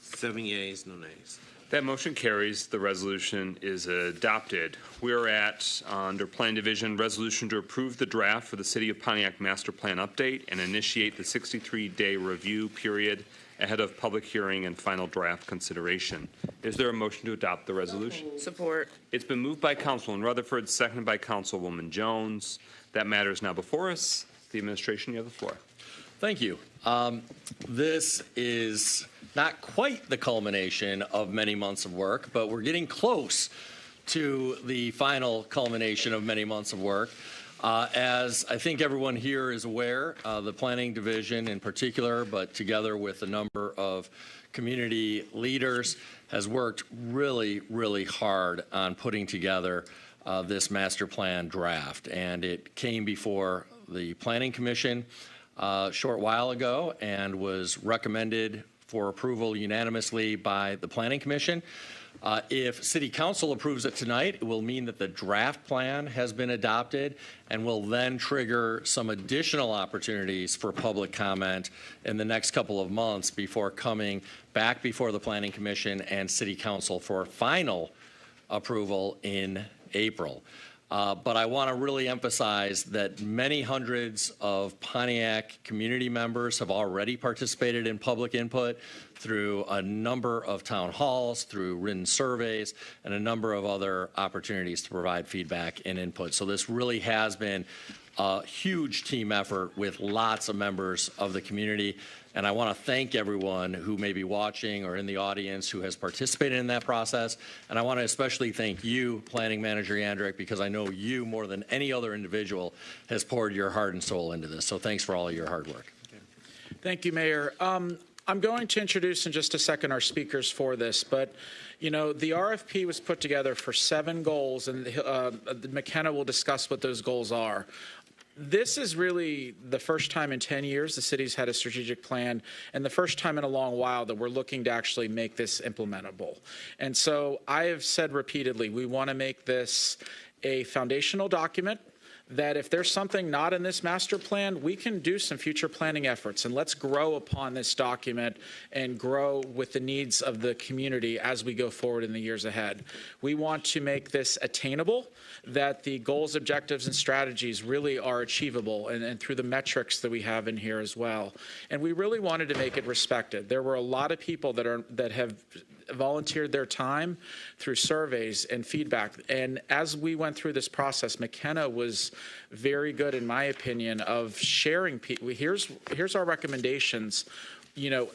7 yeas, no nays. That motion carries. The resolution is adopted. We are at, under Plan Division, resolution to approve the draft for the City of Pontiac Master Plan update and initiate the 63-day review period ahead of public hearing and final draft consideration. Is there a motion to adopt the resolution? Support. It's been moved by Councilwoman Rutherford, seconded by Councilwoman Jones. That matter is now before us. The administration, you have the floor. Thank you. This is not quite the culmination of many months of work, but we're getting close to the final culmination of many months of work. As I think everyone here is aware, the Planning Division in particular, but together with a number of community leaders, has worked really, really hard on putting together this master plan draft. And it came before the Planning Commission a short while ago and was recommended for approval unanimously by the Planning Commission. If City Council approves it tonight, it will mean that the draft plan has been adopted and will then trigger some additional opportunities for public comment in the next couple of months before coming back before the Planning Commission and City Council for final approval in April. But I want to really emphasize that many hundreds of Pontiac community members have already participated in public input through a number of town halls, through written surveys, and a number of other opportunities to provide feedback and input. So this really has been a huge team effort with lots of members of the community. And I want to thank everyone who may be watching or in the audience who has participated in that process. And I want to especially thank you, Planning Manager Yandrick, because I know you more than any other individual has poured your heart and soul into this. So thanks for all of your hard work. Thank you, Mayor. I'm going to introduce in just a second our speakers for this, but the RFP was put together for 7 goals, and McKenna will discuss what those goals are. This is really the first time in 10 years the city's had a strategic plan, and the first time in a long while that we're looking to actually make this implementable. And so I have said repeatedly, we want to make this a foundational document that if there's something not in this master plan, we can do some future planning efforts, and let's grow upon this document and grow with the needs of the community as we go forward in the years ahead. We want to make this attainable, that the goals, objectives, and strategies really are achievable, and through the metrics that we have in here as well. And we really wanted to make it respected. There were a lot of people that have volunteered their time through surveys and feedback. And as we went through this process, McKenna was very good, in my opinion, of sharing. Here's our recommendations. You know,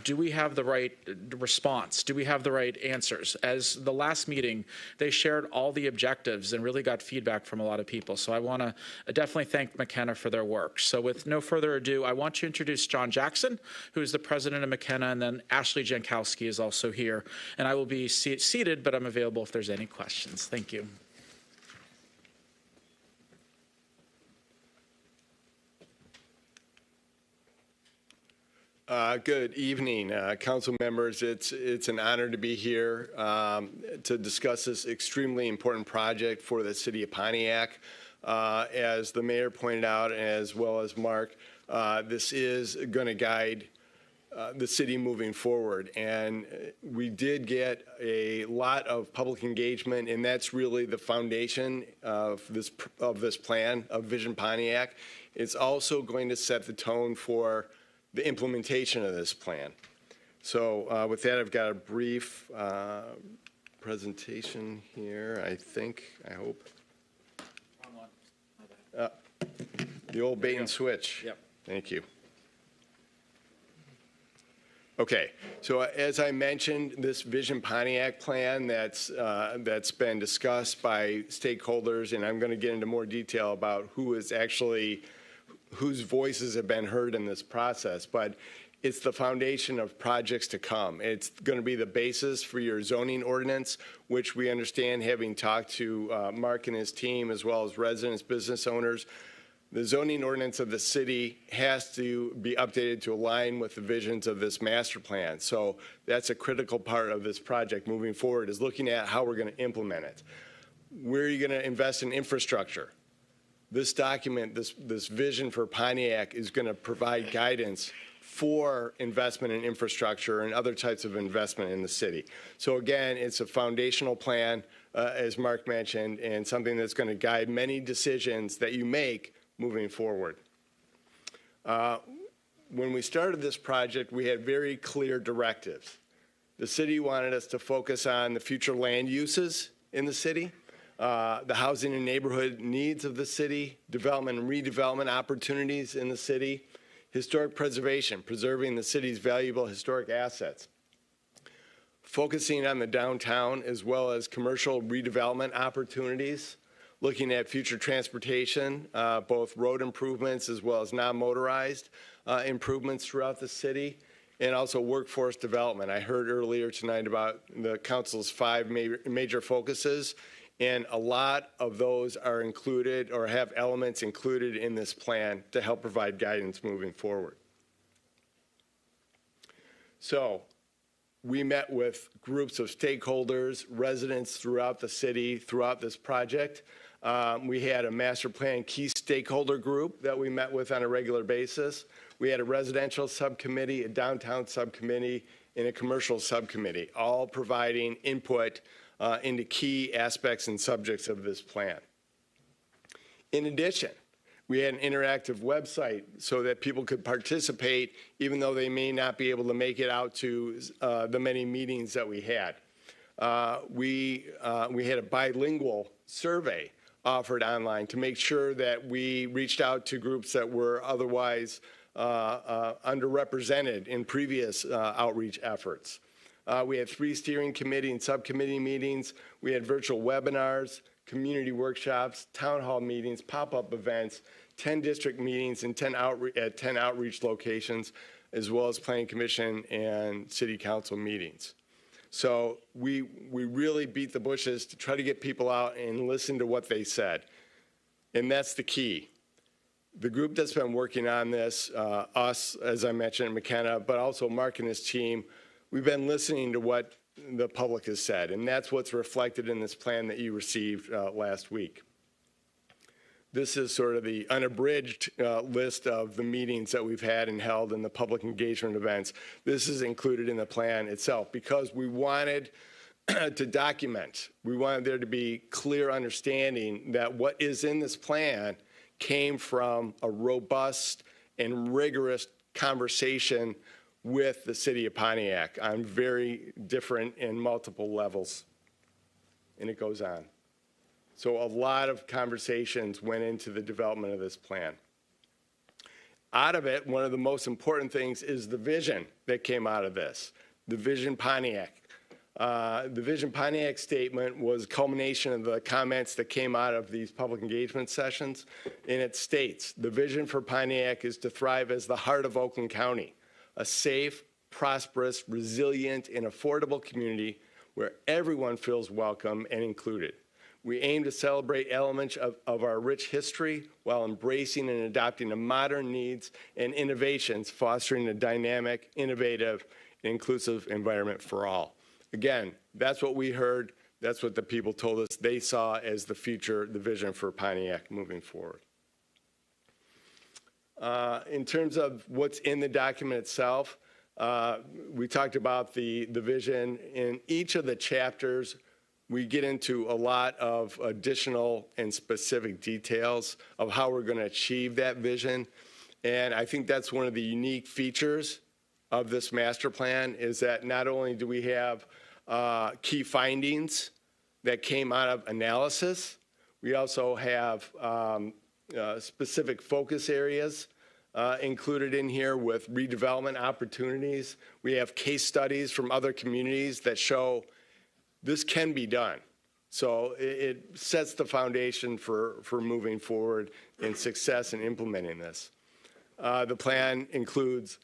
do we have the right response? Do we have the right answers? As the last meeting, they shared all the objectives and really got feedback from a lot of people. So I want to definitely thank McKenna for their work. So with no further ado, I want to introduce John Jackson, who is the president of McKenna, and then Ashley Jankowski is also here. And I will be seated, but I'm available if there's any questions. Thank you. Good evening, council members. It's an honor to be here to discuss this extremely important project for the city of Pontiac. As the mayor pointed out, as well as Mark, this is going to guide the city moving forward. And we did get a lot of public engagement, and that's really the foundation of this plan of Vision Pontiac. It's also going to set the tone for the implementation of this plan. So with that, I've got a brief presentation here, I hope. The old bait and switch. Yep. Thank you. Okay, so as I mentioned, this Vision Pontiac plan that's been discussed by stakeholders, and I'm going to get into more detail about whose voices have been heard in this process, but it's the foundation of projects to come. It's going to be the basis for your zoning ordinance, which we understand, having talked to Mark and his team, as well as residents, business owners. The zoning ordinance of the city has to be updated to align with the visions of this master plan. So that's a critical part of this project moving forward, is looking at how we're going to implement it. Where are you going to invest in infrastructure? This document, this vision for Pontiac, is going to provide guidance for investment in infrastructure and other types of investment in the city. So again, it's a foundational plan, as Mark mentioned, and something that's going to guide many decisions that you make moving forward. When we started this project, we had very clear directives. The city wanted us to focus on the future land uses in the city, the housing and neighborhood needs of the city, development and redevelopment opportunities in the city, historic preservation, preserving the city's valuable historic assets, focusing on the downtown as well as commercial redevelopment opportunities, looking at future transportation, both road improvements as well as non-motorized improvements throughout the city, and also workforce development. I heard earlier tonight about the council's 5 major focuses, and a lot of those are included or have elements included in this plan to help provide guidance moving forward. So we met with groups of stakeholders, residents throughout the city, throughout this project. We had a master plan key stakeholder group that we met with on a regular basis. We had a residential subcommittee, a downtown subcommittee, and a commercial subcommittee, all providing input into key aspects and subjects of this plan. In addition, we had an interactive website so that people could participate even though they may not be able to make it out to the many meetings that we had. We had a bilingual survey offered online to make sure that we reached out to groups that were otherwise underrepresented in previous outreach efforts. We had 3 steering committee and subcommittee meetings. We had virtual webinars, community workshops, town hall meetings, pop-up events, 10 district meetings, and 10 outreach locations, as well as planning commission and city council meetings. So we really beat the bushes to try to get people out and listen to what they said. And that's the key. The group that's been working on this, us, as I mentioned, McKenna, but also Mark and his team, we've been listening to what the public has said, and that's what's reflected in this plan that you received last week. this is sort of the unabridged list of the meetings that we've had and held and the public engagement events. This is included in the plan itself because we wanted to document. We wanted there to be clear understanding that what is in this plan came from a robust and rigorous conversation with the city of Pontiac on very different and multiple levels. And it goes on. So a lot of conversations went into the development of this plan. Out of it, one of the most important things is the vision that came out of this, the Vision Pontiac. The Vision Pontiac statement was a culmination of the comments that came out of these public engagement sessions, and it states, the vision for Pontiac is to thrive as the heart of Oakland County, a safe, prosperous, resilient, and affordable community where everyone feels welcome and included. We aim to celebrate elements of our rich history while embracing and adopting the modern needs and innovations, fostering a dynamic, innovative, and inclusive environment for all. Again, that's what we heard. That's what the people told us they saw as the future, the vision for Pontiac moving forward. In terms of what's in the document itself, we talked about the vision. In each of the chapters, we get into a lot of additional and specific details of how we're going to achieve that vision. And I think that's one of the unique features of this master plan is that not only do we have key findings that came out of analysis, we also have specific focus areas included in here with redevelopment opportunities. We have case studies from other communities that show this can be done. So it sets the foundation for moving forward in success in implementing this. The plan includes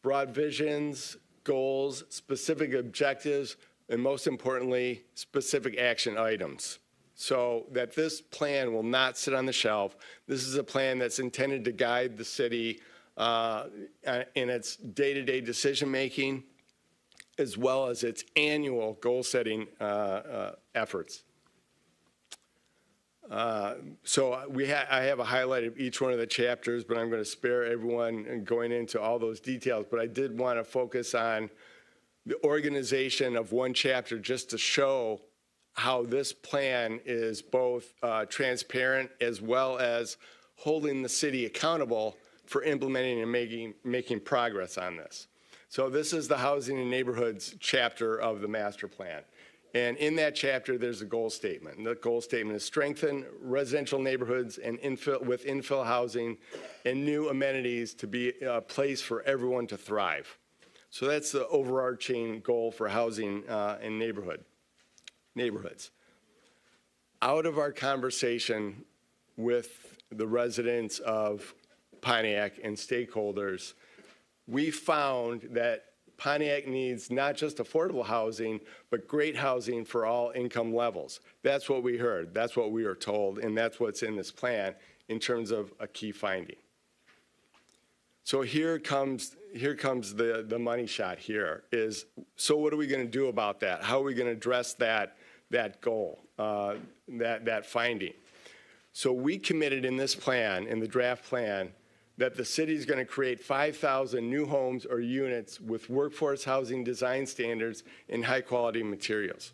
broad visions, goals, specific objectives, and most importantly, specific action items. So that this plan will not sit on the shelf. This is a plan that's intended to guide the city in its day-to-day decision-making, as well as its annual goal-setting efforts. So I have a highlight of each one of the chapters, but I'm going to spare everyone going into all those details. But I did want to focus on the organization of one chapter just to show how this plan is both transparent as well as holding the city accountable for implementing and making progress on this. So this is the Housing and Neighborhoods chapter of the master plan. And in that chapter, there's a goal statement. And the goal statement is strengthen residential neighborhoods and with infill housing and new amenities to be a place for everyone to thrive. So that's the overarching goal for housing and neighborhoods. Out of our conversation with the residents of Pontiac and stakeholders, we found that Pontiac needs not just affordable housing, but great housing for all income levels. That's what we heard. That's what we were told, and that's what's in this plan in terms of a key finding. So here comes the money shot here is, so what are we going to do about that? How are we going to address that goal, that finding? So we committed in this plan, in the draft plan, that the city is going to create 5,000 new homes or units with workforce housing design standards and high-quality materials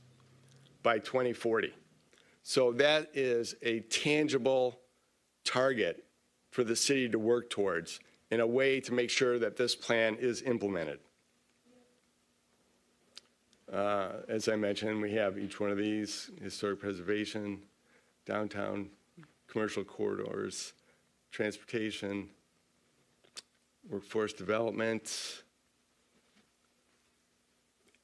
by 2040. So that is a tangible target for the city to work towards in a way to make sure that this plan is implemented. As I mentioned, we have each one of these: historic preservation, downtown commercial corridors, transportation, workforce development.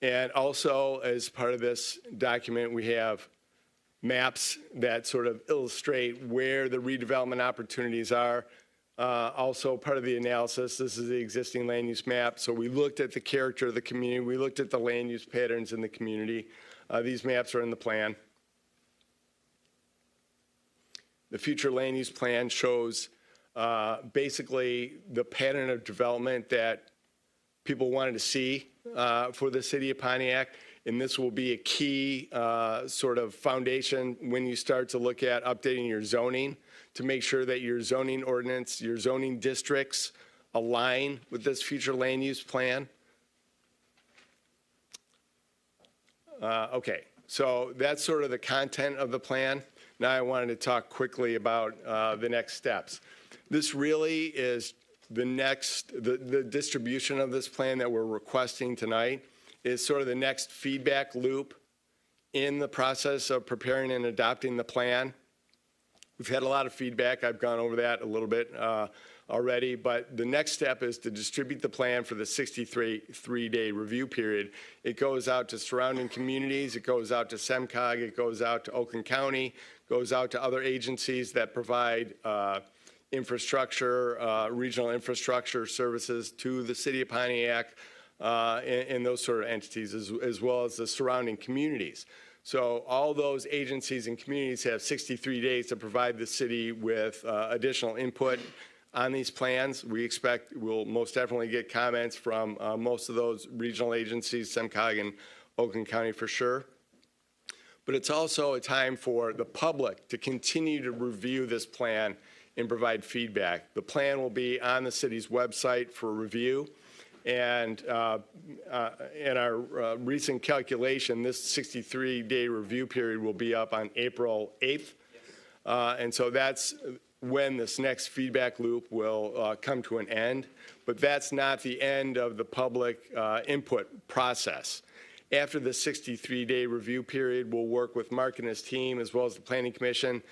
And also, as part of this document, we have maps that sort of illustrate where the redevelopment opportunities are. Also, part of the analysis, this is the existing land use map. So we looked at the character of the community. We looked at the land use patterns in the community. These maps are in the plan. The future land use plan shows basically the pattern of development that people wanted to see for the city of Pontiac. and this will be a key sort of foundation when you start to look at updating your zoning to make sure that your zoning ordinance, your zoning districts align with this future land use plan. Okay, so that's sort of the content of the plan. Now I wanted to talk quickly about the next steps. This really is the distribution of this plan that we're requesting tonight is sort of the next feedback loop in the process of preparing and adopting the plan. We've had a lot of feedback. I've gone over that a little bit already, but the next step is to distribute the plan for the 63-day review period. It goes out to surrounding communities, it goes out to SEMCOG, it goes out to Oakland County, goes out to other agencies that provide infrastructure, regional infrastructure services to the city of Pontiac and those sort of entities, as well as the surrounding communities. So all those agencies and communities have 63 days to provide the city with additional input on these plans. We expect we'll most definitely get comments from most of those regional agencies, SEMCOG and Oakland County for sure. But it's also a time for the public to continue to review this plan and provide feedback. The plan will be on the city's website for review. And in our recent calculation, this 63-day review period will be up on April 8th. And so that's when this next feedback loop will come to an end. But that's not the end of the public input process. After the 63-day review period, we'll work with Mark and his team, as well as the Planning Commission,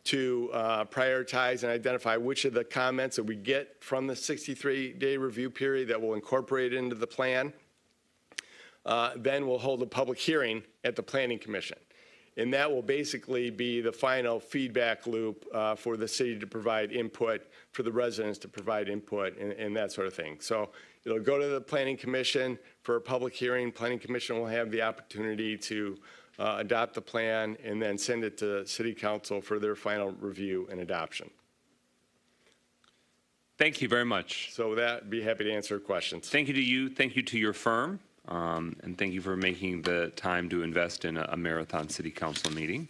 to prioritize and identify which of the comments that we get from the 63-day review period that we'll incorporate into the plan. Then we'll hold a public hearing at the Planning Commission. And that will basically be the final feedback loop for the city to provide input, for the residents to provide input, and that sort of thing. So it'll go to the Planning Commission for a public hearing. Planning Commission will have the opportunity to adopt the plan and then send it to City Council for their final review and adoption. Thank you very much. So with that, be happy to answer questions. Thank you to you. Thank you to your firm. And thank you for making the time to invest in a marathon city council meeting.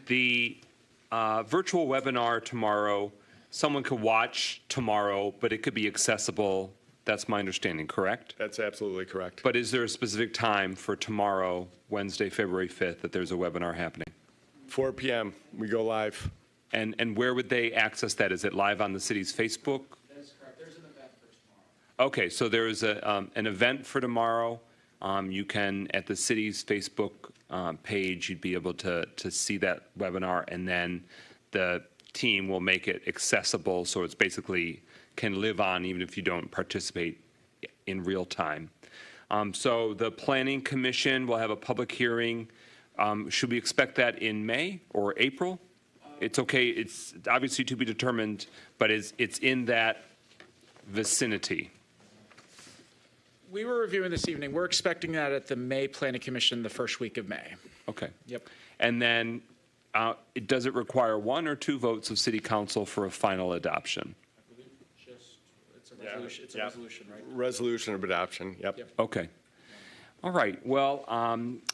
The virtual webinar tomorrow, someone could watch tomorrow, but it could be accessible. That's my understanding, correct? That's absolutely correct. But is there a specific time for tomorrow, Wednesday, February 5th, that there's a webinar happening? 4 p.m. we go live. And where would they access that? Is it live on the city's Facebook? That is correct. There's an event for tomorrow. Okay, so there is an event for tomorrow. You can, at the city's Facebook page, you'd be able to see that webinar, and then the team will make it accessible, so it's basically can live on even if you don't participate in real time. So the Planning Commission will have a public hearing. Should we expect that in May or April? It's okay, it's obviously to be determined, but it's in that vicinity. We were reviewing this evening. We're expecting that at the May Planning Commission the first week of May. Okay. Yep. And then does it require 1 or 2 votes of City Council for a final adoption? I believe it's a resolution. It's a resolution, right? Resolution of adoption, yep. Okay. All right. Well,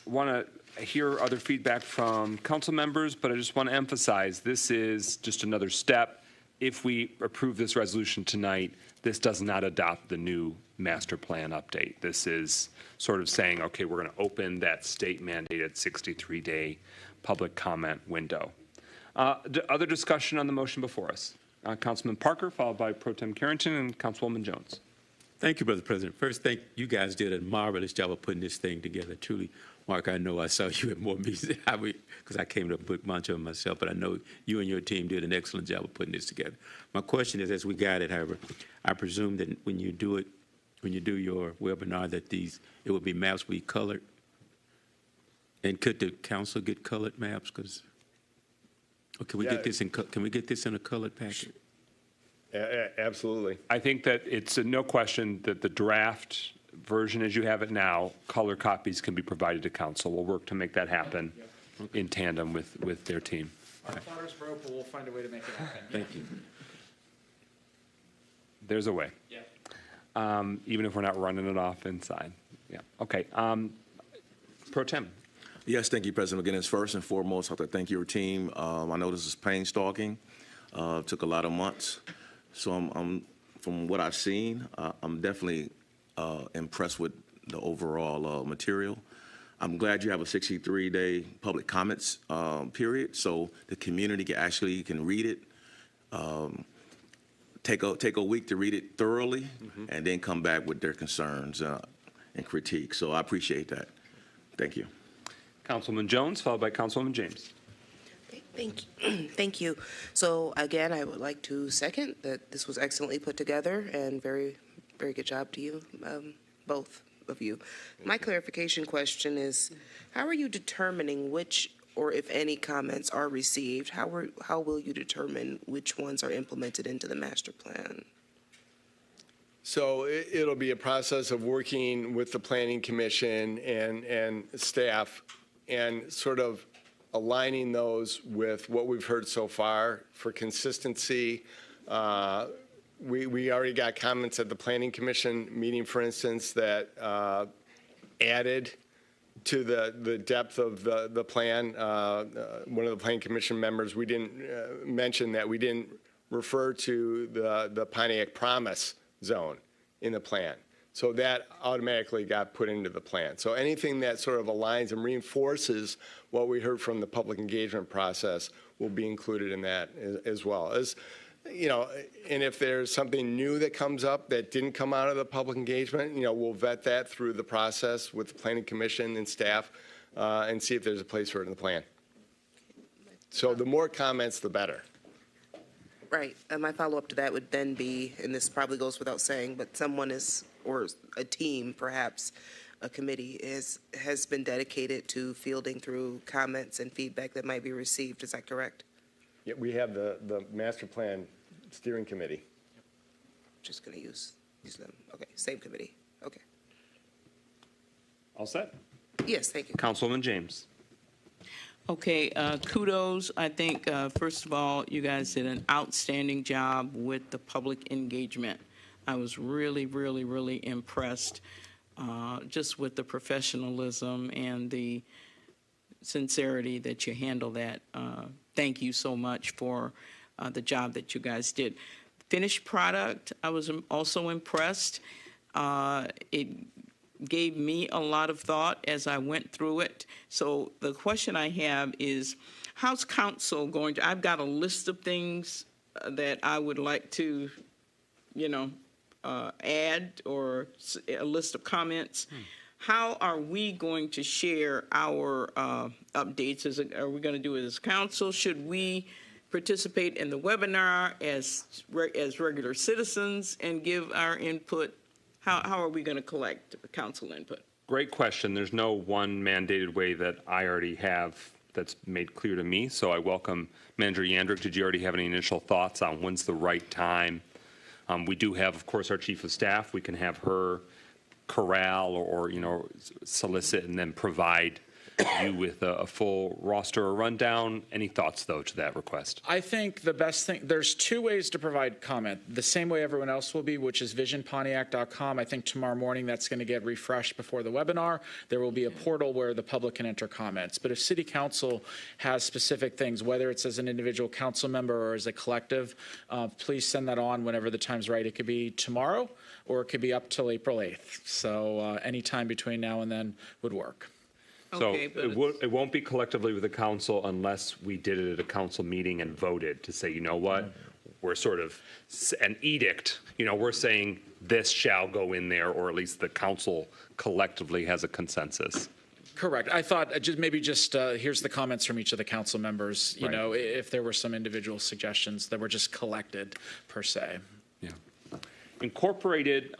want to hear other feedback from council members, but I just want to emphasize this is just another step. If we approve this resolution tonight, this does not adopt the new master plan update. This is sort of saying, okay, we're going to open that state-mandated 63-day public comment window. Other discussion on the motion before us? Councilman Parker, followed by Pro Tem Carrington and Councilwoman Jones. Thank you, Brother President. First, you guys did a marvelous job of putting this thing together. Truly, Mark, I know I saw you at more meetings than I would, because I came to put a bunch of them myself, but I know you and your team did an excellent job of putting this together. My question is, as we got it, however, I presume that when you do your webinar, that it will be maps will be colored. And could the council get colored maps? Because, or can we get this in a colored packet? Absolutely. I think that it's no question that the draft version as you have it now, color copies can be provided to council. We'll work to make that happen in tandem with their team. Our plotters were open. We'll find a way to make it happen. Thank you. There's a way. Yeah. Even if we're not running it off inside. Yeah. Okay. Pro Tem. Yes, thank you, President McGinnis. First and foremost, I have to thank your team. I know this is painstaking. Took a lot of months. So I'm from what I've seen, I'm definitely impressed with the overall material. I'm glad you have a 63-day public comments period, so the community can read it. Take a week to read it thoroughly, and then come back with their concerns and critique. So I appreciate that. Thank you. Councilman Jones, followed by Councilwoman James. Thank you. Thank you. So again, I would like to second that this was excellently put together, and very, very good job to you, both of you. My clarification question is, how are you determining which or if any comments are received? How will you determine which ones are implemented into the master plan? So it'll be a process of working with the Planning Commission and staff and sort of aligning those with what we've heard so far for consistency. We already got comments at the Planning Commission meeting, for instance, that added to the depth of the plan. One of the Planning Commission members, we didn't mention that we didn't refer to the Pontiac Promise Zone in the plan. So that automatically got put into the plan. So anything that sort of aligns and reinforces what we heard from the public engagement process will be included in that as well. As you know, and if there's something new that comes up that didn't come out of the public engagement, we'll vet that through the process with the Planning Commission and staff and see if there's a place for it in the plan. So the more comments, the better. Right. And my follow-up to that would then be, and this probably goes without saying, but someone is, or a team, perhaps, a committee has been dedicated to fielding through comments and feedback that might be received. Is that correct? Yeah, we have the master plan steering committee. Just going to use them. Okay, same committee. Okay. All set? Yes, thank you. Councilwoman James. Okay, kudos. I think, first of all, you guys did an outstanding job with the public engagement. I was really, really, really impressed just with the professionalism and the sincerity that you handle that. Thank you so much for the job that you guys did. Finished product, I was also impressed. It gave me a lot of thought as I went through it. So the question I have is, how's council going to, I've got a list of things that I would like to, add, or a list of comments. How are we going to share our updates? Are we going to do it as council? Should we participate in the webinar as regular citizens and give our input? How are we going to collect council input? Great question. There's no one mandated way that I already have that's made clear to me. So I welcome Manager Yandrick. Did you already have any initial thoughts on when's the right time? We do have, of course, our chief of staff. We can have her corral or solicit and then provide you with a full roster or rundown. Any thoughts, though, to that request? I think the best thing, there's two ways to provide comment. The same way everyone else will be, which is visionpontiac.com. I think tomorrow morning that's going to get refreshed before the webinar. There will be a portal where the public can enter comments. But if City Council has specific things, whether it's as an individual council member or as a collective, please send that on whenever the time's right. It could be tomorrow or it could be up till April 8th. So any time between now and then would work. So Okay, but it won't be collectively with the council unless we did it at a council meeting and voted to say, you know what, we're sort of an edict. We're saying this shall go in there, or at least the council collectively has a consensus. Correct. I thought here's the comments from each of the council members, Right. If there were some individual suggestions that were just collected per se. Yeah. Incorporated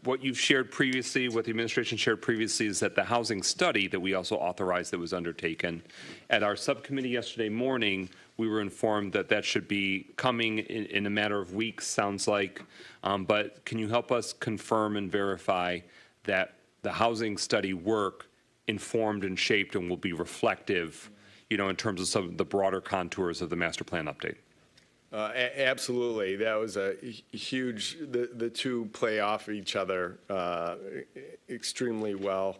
what you've shared previously, what the administration shared previously, is that the housing study that we also authorized that was undertaken, at our subcommittee yesterday morning, we were informed that that should be coming in a matter of weeks, sounds like. But can you help us confirm and verify that the housing study work informed and shaped and will be reflective, in terms of some of the broader contours of the master plan update? Absolutely. That was a huge, the two play off each other extremely well.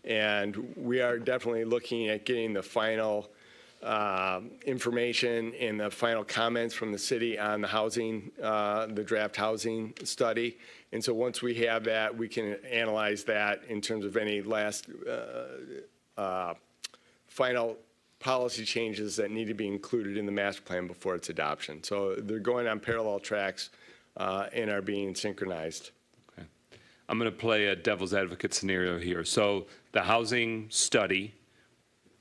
And we are definitely looking at getting the final information and the final comments from the city on the housing, the draft housing study. And so once we have that, we can analyze that in terms of any last final policy changes that need to be included in the master plan before its adoption. So they're going on parallel tracks and are being synchronized. Okay. I'm going to play a devil's advocate scenario here. So the housing study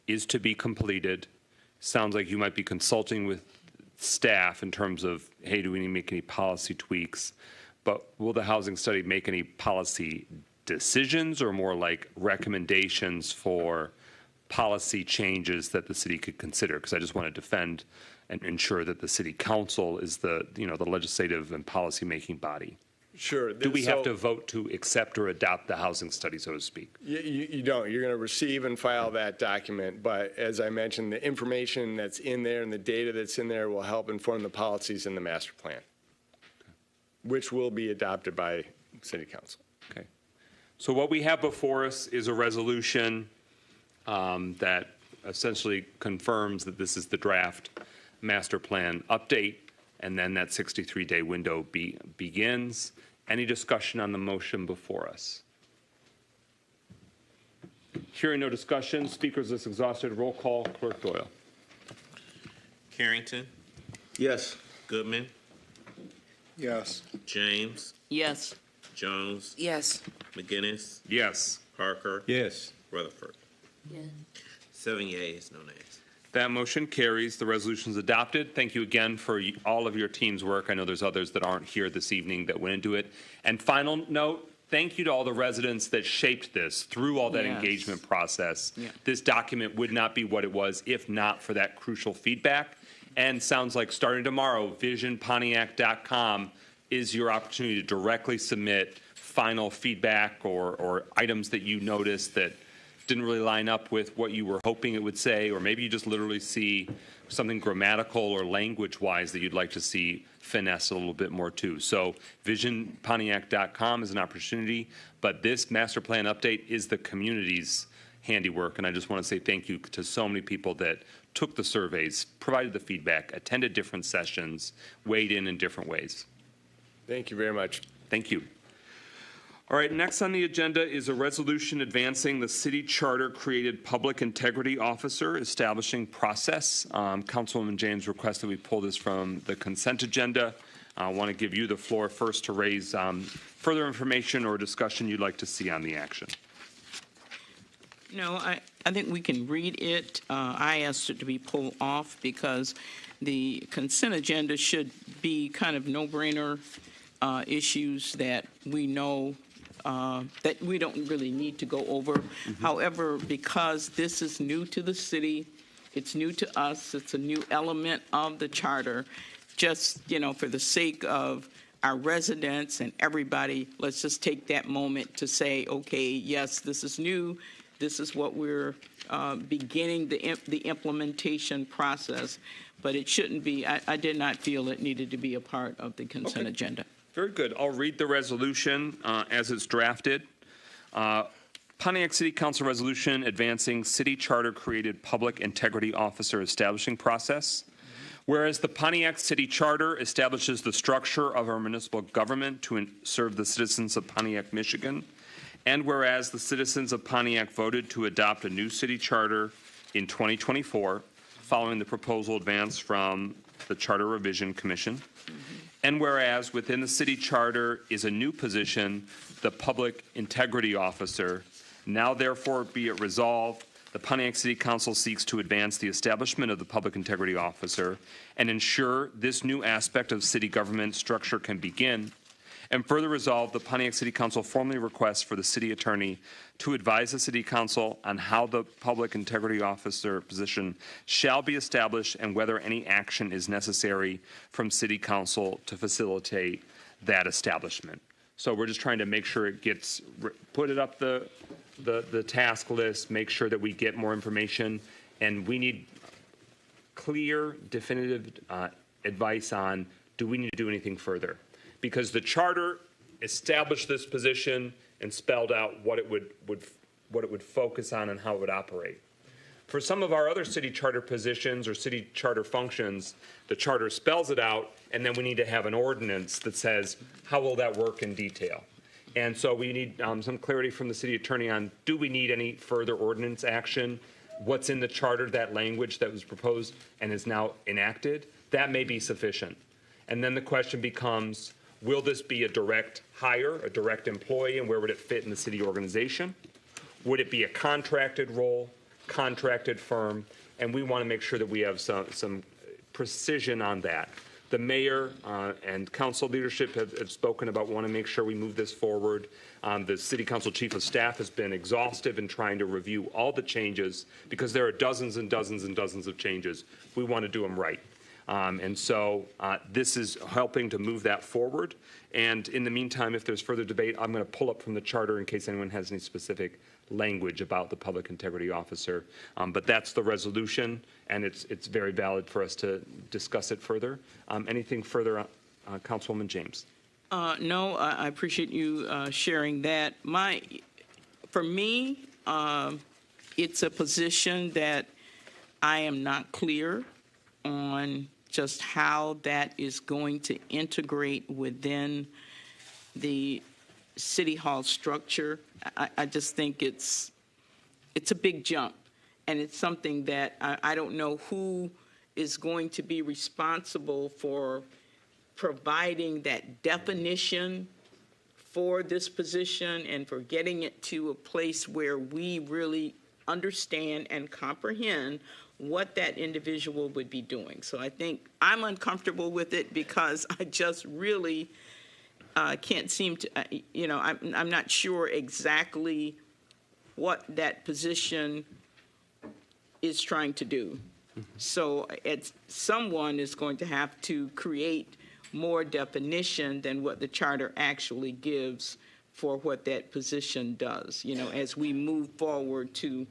is to be completed. Sounds like you might be consulting with staff in terms of, hey, do we need to make any policy tweaks? But will the housing study make any policy decisions or more like recommendations for policy changes that the city could consider? Because I just want to defend and ensure that the city council is the legislative and policy-making body. Sure. Do we have to vote to accept or adopt the housing study, so to speak? You don't. You're going to receive and file that document. But as I mentioned, the information that's in there and the data that's in there will help inform the policies in the master plan, which will be adopted by City Council. Okay. So what we have before us is a resolution that essentially confirms that this is the draft master plan update, and then that 63-day window begins. Any discussion on the motion before us? Hearing no discussion, speakers list exhausted. Roll call, Clerk Doyle. Carrington? Yes. Goodman? Yes. James? Yes. Jones? Yes. McGinnis? Yes. Parker? Yes. Rutherford? Yes. 7 yeas, no nays. That motion carries. The resolution is adopted. Thank you again for all of your team's work. I know there's others that aren't here this evening that went into it. And final note, thank you to all the residents that shaped this through all that Yes. engagement process. Yeah. This document would not be what it was if not for that crucial feedback. And sounds like starting tomorrow, visionpontiac.com is your opportunity to directly submit final feedback or items that you noticed that didn't really line up with what you were hoping it would say, or maybe you just literally see something grammatical or language-wise that you'd like to see finesse a little bit more too. So visionpontiac.com is an opportunity, but this master plan update is the community's handiwork, and I just want to say thank you to so many people that took the surveys, provided the feedback, attended different sessions, weighed in different ways. Thank you very much. Thank you. All right, next on the agenda is a resolution advancing the city charter created public integrity officer establishing process. Councilwoman James requested we pull this from the consent agenda. I want to give you the floor first to raise further information or discussion you'd like to see on the action. No, I think we can read it. I asked it to be pulled off because the consent agenda should be kind of no-brainer issues that we know that we don't really need to go over. However, because this is new to the city, it's new to us, it's a new element of the charter, just, for the sake of our residents and everybody, let's just take that moment to say, okay, yes, this is new, this is what we're beginning the implementation process, but it shouldn't be, I did not feel it needed to be a part of the consent agenda. Very good. I'll read the resolution as it's drafted. Pontiac City Council Resolution advancing city charter created public integrity officer establishing process. Whereas the Pontiac City Charter establishes the structure of our municipal government to serve the citizens of Pontiac, Michigan. And whereas the citizens of Pontiac voted to adopt a new city charter in 2024, following the proposal advanced from the Charter Revision Commission. And whereas within the city charter is a new position, the public integrity officer, now therefore be it resolved, the Pontiac City Council seeks to advance the establishment of the public integrity officer and ensure this new aspect of city government structure can begin. And further resolve, the Pontiac City Council formally requests for the city attorney to advise the city council on how the public integrity officer position shall be established and whether any action is necessary from city council to facilitate that establishment. So we're just trying to make sure it gets, put it up the task list, make sure that we get more information, and we need clear, definitive advice on, do we need to do anything further? Because the charter established this position and spelled out what it what it would focus on and how it would operate. For some of our other city charter positions or city charter functions, the charter spells it out, and then we need to have an ordinance that says, how will that work in detail? And so we need some clarity from the city attorney on, do we need any further ordinance action? What's in the charter, that language that was proposed and is now enacted? That may be sufficient. And then the question becomes, will this be a direct hire, a direct employee, and where would it fit in the city organization? Would it be a contracted role, contracted firm? And we want to make sure that we have some precision on that. The mayor and council leadership have spoken about want to make sure we move this forward. The city council chief of staff has been exhaustive in trying to review all the changes because there are dozens and dozens and dozens of changes. We want to do them right. And so this is helping to move that forward. And in the meantime, if there's further debate, I'm going to pull up from the charter in case anyone has any specific language about the public integrity officer. But that's the resolution, and it's very valid for us to discuss it further. Anything further, Councilwoman James? No, I appreciate you sharing that. For me, it's a position that I am not clear on just how that is going to integrate within the City Hall structure. I just think it's a big jump, and it's something that I don't know who is going to be responsible for providing that definition for this position and for getting it to a place where we really understand and comprehend what that individual would be doing. So I think I'm uncomfortable with it because I just really can't seem to, I'm not sure exactly what that position is trying to do. So someone is going to have to create more definition than what the charter actually gives for what that position does. As we move forward to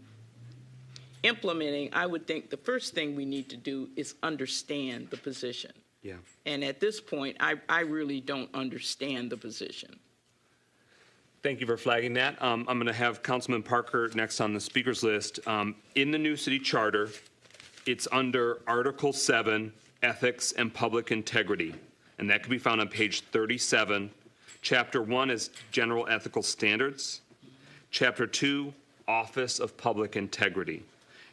implementing, I would think the first thing we need to do is understand the position. Yeah. And at this point, I really don't understand the position. Thank you for flagging that. I'm going to have Councilman Parker next on the speakers list. In the new city charter, it's under Article 7, Ethics and Public Integrity, and that can be found on page 37. Chapter 1 is General Ethical Standards. Chapter 2, Office of Public Integrity.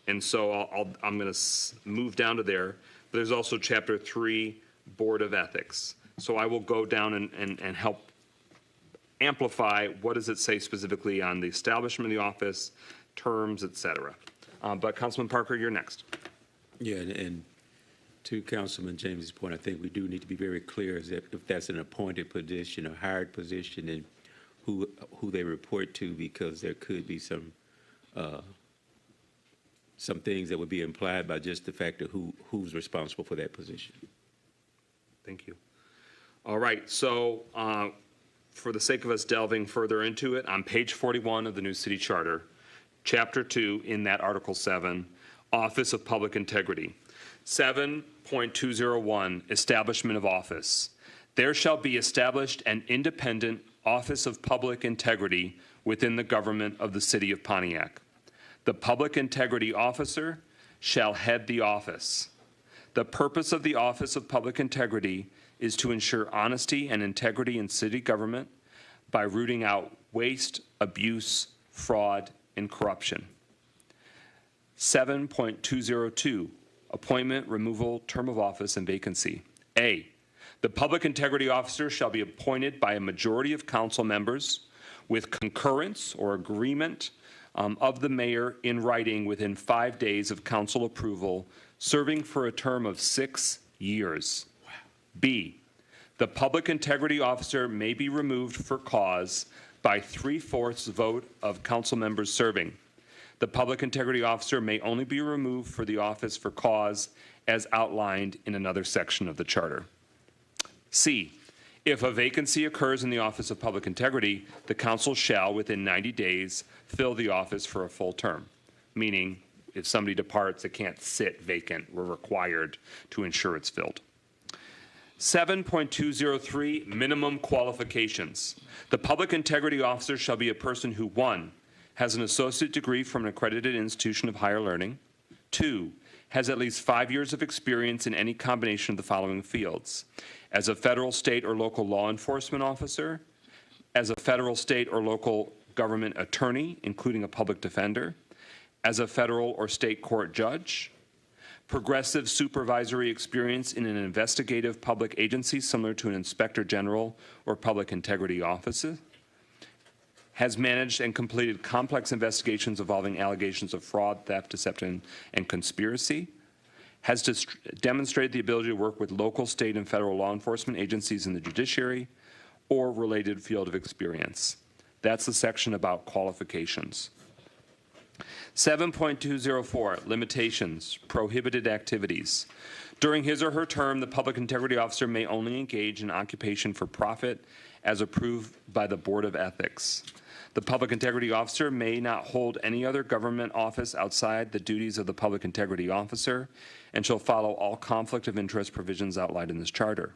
And so I'm going to move down to there. But there's also Chapter 3, Board of Ethics. So I will go down and help amplify what does it say specifically on the establishment of the office, terms, et cetera. But Councilman Parker, you're next. Yeah, and to Councilman James's point, I think we do need to be very clear as if that's an appointed position, a hired position, and who they report to, because there could be some things that would be implied by just the fact of who's responsible for that position. Thank you. All right, so for the sake of us delving further into it, on page 41 of the new city charter, chapter 2 in that Article 7, Office of Public Integrity. 7.201, Establishment of Office. There shall be established an independent Office of Public Integrity within the government of the city of Pontiac. The Public Integrity Officer shall head the office. The purpose of the Office of Public Integrity is to ensure honesty and integrity in city government by rooting out waste, abuse, fraud, and corruption. 7.202, appointment, removal, term of office, and vacancy. A, the Public Integrity Officer shall be appointed by a majority of council members with concurrence or agreement of the mayor in writing within 5 days of council approval, serving for a term of 6 years. Wow. B, the Public Integrity Officer may be removed for cause by 3/4 vote of council members serving. The Public Integrity Officer may only be removed for the office for cause as outlined in another section of the charter. C, if a vacancy occurs in the Office of Public Integrity, the council shall, within 90 days, fill the office for a full term, meaning if somebody departs, it can't sit vacant. We're required to ensure it's filled. 7.203, minimum qualifications. The Public Integrity Officer shall be a person who, 1, has an associate degree from an accredited institution of higher learning. 2, has at least 5 years of experience in any combination of the following fields: as a federal, state, or local law enforcement officer, as a federal, state, or local government attorney, including a public defender, as a federal or state court judge, progressive supervisory experience in an investigative public agency similar to an inspector general or public integrity office, has managed and completed complex investigations involving allegations of fraud, theft, deception, and conspiracy, has demonstrated the ability to work with local, state, and federal law enforcement agencies in the judiciary, or related field of experience. That's the section about qualifications. 7.204, limitations, prohibited activities. During his or her term, the public integrity officer may only engage in occupation for profit as approved by the Board of Ethics. The public integrity officer may not hold any other government office outside the duties of the public integrity officer and shall follow all conflict of interest provisions outlined in this charter.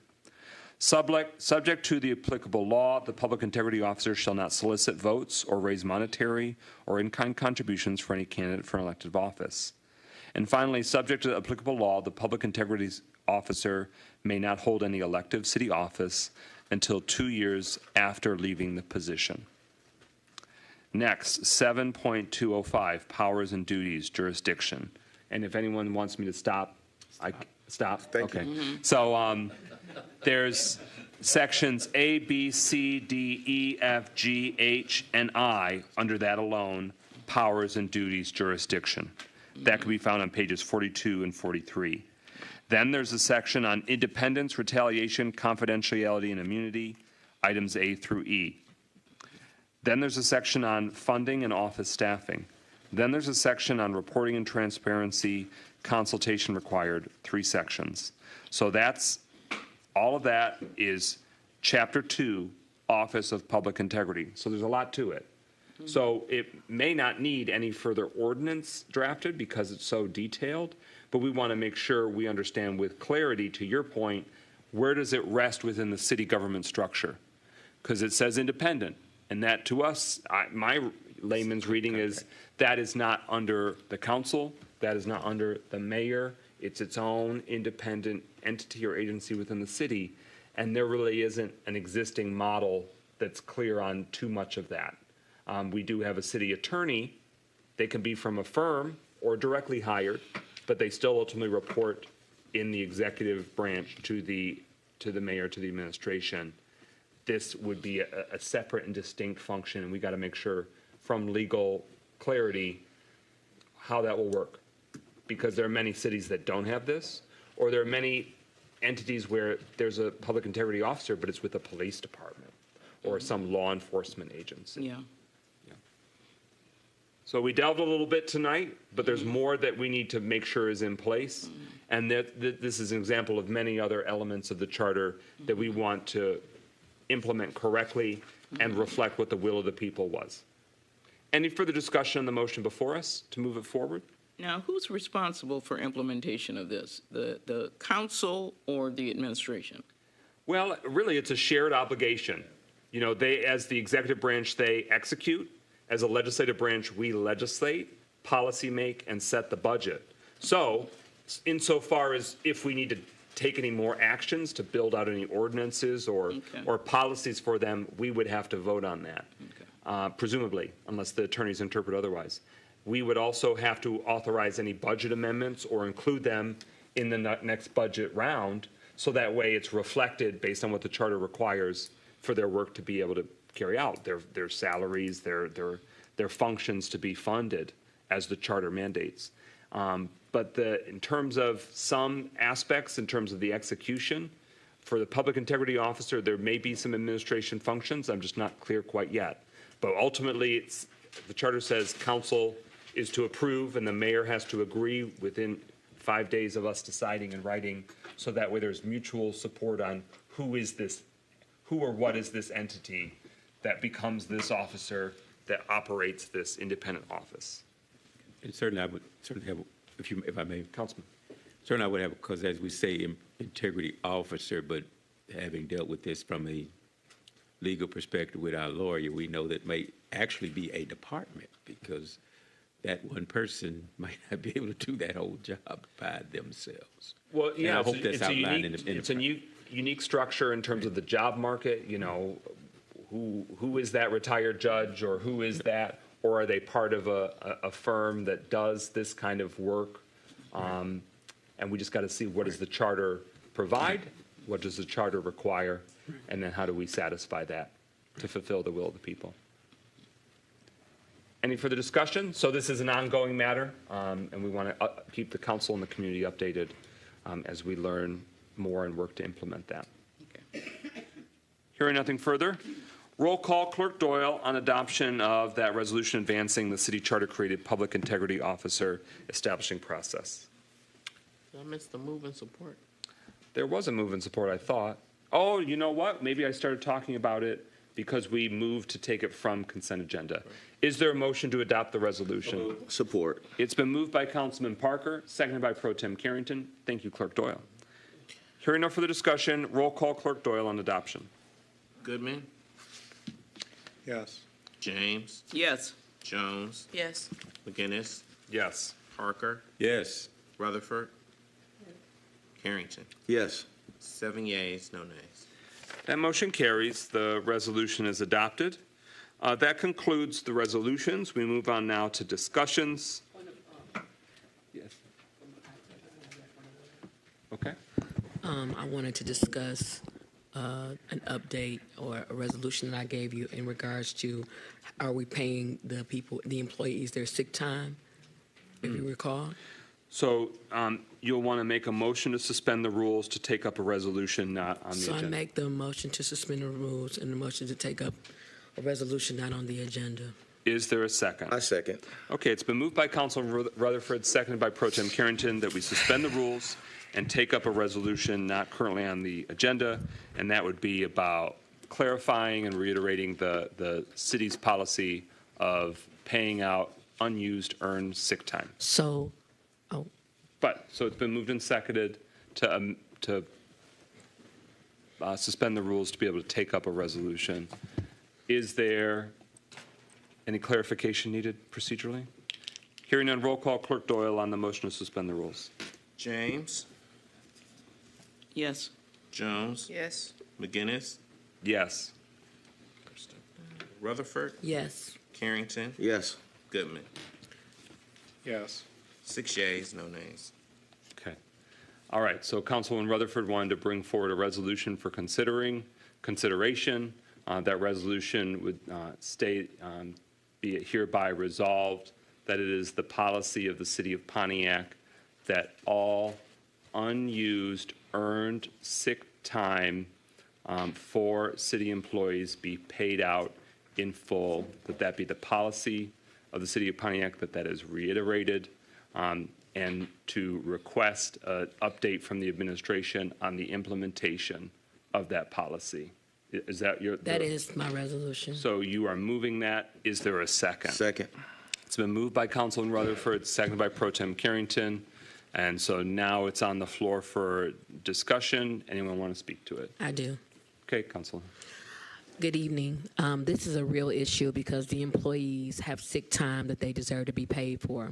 Subject to the applicable law, the public integrity officer shall not solicit votes or raise monetary or in-kind contributions for any candidate for elective office. And finally, subject to the applicable law, the public integrity officer may not hold any elective city office until 2 years after leaving the position. Next, 7.205, powers and duties, jurisdiction. And if anyone wants me to stop, I stop. Thank you. So there's sections A, B, C, D, E, F, G, H, and I, under that alone, powers and duties, jurisdiction. That can be found on pages 42 and 43. Then there's a section on independence, retaliation, confidentiality, and immunity, items A through E. Then there's a section on funding and office staffing. Then there's a section on reporting and transparency, consultation required, 3 sections. So that's, all of that is Chapter 2, Office of Public Integrity. So there's a lot to it. So it may not need any further ordinance drafted because it's so detailed, but we want to make sure we understand with clarity, to your point, where does it rest within the city government structure? Because it says independent, and that to us, my layman's reading is that is not under the council, that is not under the mayor, it's its own independent entity or agency within the city, and there really isn't an existing model that's clear on too much of that. We do have a city attorney. They can be from a firm or directly hired, but they still ultimately report in the executive branch to the mayor, to the administration. This would be a separate and distinct function, and we got to make sure from legal clarity how that will work. Because there are many cities that don't have this, or there are many entities where there's a public integrity officer, but it's with the police department or some law enforcement agency. Yeah. So we delved a little bit tonight, but there's more that we need to make sure is in place. And this is an example of many other elements of the charter that we want to implement correctly and reflect what the will of the people was. Any further discussion on the motion before us to move it forward? Now, who's responsible for implementation of this? The council or the administration? Well, really, it's a shared obligation. You know, they, as the executive branch, they execute. As a legislative branch, we legislate, policy make, and set the budget. So, insofar as if we need to take any more actions to build out any ordinances or policies for them, we would have to vote on that, presumably, unless the attorneys interpret otherwise. We would also have to authorize any budget amendments or include them in the next budget round, so that way it's reflected based on what the charter requires for their work to be able to carry out, their salaries, their functions to be funded as the charter mandates. But in terms of some aspects, in terms of the execution, for the public integrity officer, there may be some administration functions. I'm just not clear quite yet. But ultimately, the charter says council is to approve and the mayor has to agree within 5 days of us deciding and writing, so that way there's mutual support on who or what is this entity that becomes this officer that operates this independent office. And certainly I would have, if I may. Councilman. Certainly I would have, because as we say, integrity officer, but having dealt with this from a legal perspective with our lawyer, we know that may actually be a department because that one person might not be able to do that whole job by themselves. Well, And yeah, I hope that's outlined in the it's a unique structure in terms of the job market. You know, who is that retired judge, or who is that, or are they part of a firm that does this kind of work? And we just got to see, what does the charter provide, what does the charter require, and then how do we satisfy that to fulfill the will of the people? Any further discussion? So this is an ongoing matter, and we want to keep the council and the community updated as we learn more and work to implement that. Hearing nothing further, roll call. Clerk Doyle on adoption of that resolution advancing the city charter created public integrity officer establishing process. Did I miss the move and support? There was a move and support, I thought. Oh, you know what? Maybe I started talking about it because we moved to take it from consent agenda. Is there a motion to adopt the resolution? Support. It's been moved by Councilman Parker, seconded by Pro Tem Carrington. Thank you, Clerk Doyle. Hearing no further discussion, roll call. Clerk Doyle on adoption. Goodman? Yes. James? Yes. Jones? Yes. McGinnis? Yes. Parker? Yes. Rutherford? Carrington? Yes. 7 yeas, no nays. That motion carries. The resolution is adopted. That concludes the resolutions. We move on now to discussions. Yes. Okay. I wanted to discuss an update or a resolution that I gave you in regards to, are we paying the people, the employees, their sick time, if you recall? So you'll want to make a motion to suspend the rules to take up a resolution not on the So I agenda. make the motion to suspend the rules and the motion to take up a resolution not on the agenda. Is there a second? I second. Okay, it's been moved by Councilman Rutherford, seconded by Pro Tem Carrington, that we suspend the rules and take up a resolution not currently on the agenda, and that would be about clarifying and reiterating the city's policy of paying out unused earned sick time. So, So it's been moved and seconded to suspend the rules to be able to take up a resolution. Is there any clarification needed procedurally? Hearing none, roll call. Clerk Doyle on the motion to suspend the rules. James? Yes. Jones? Yes. McGinnis? Yes. Rutherford? yes. Carrington? Yes. Goodman? Yes. 6 yeas, no nays. Okay. All right, so Councilwoman Rutherford wanted to bring forward a resolution for consideration. That resolution would state, be it hereby resolved that it is the policy of the city of Pontiac that all unused earned sick time for city employees be paid out in full, that be the policy of the city of Pontiac, that is reiterated, and to request an update from the administration on the implementation of that policy. Is that your? That is my resolution. So you are moving that. Is there a second? Second. It's been moved by Councilman Rutherford, seconded by Pro Tem Carrington. And so now it's on the floor for discussion. Anyone want to speak to it? I do. Okay, Councilman. Good evening. This is a real issue because the employees have sick time that they deserve to be paid for.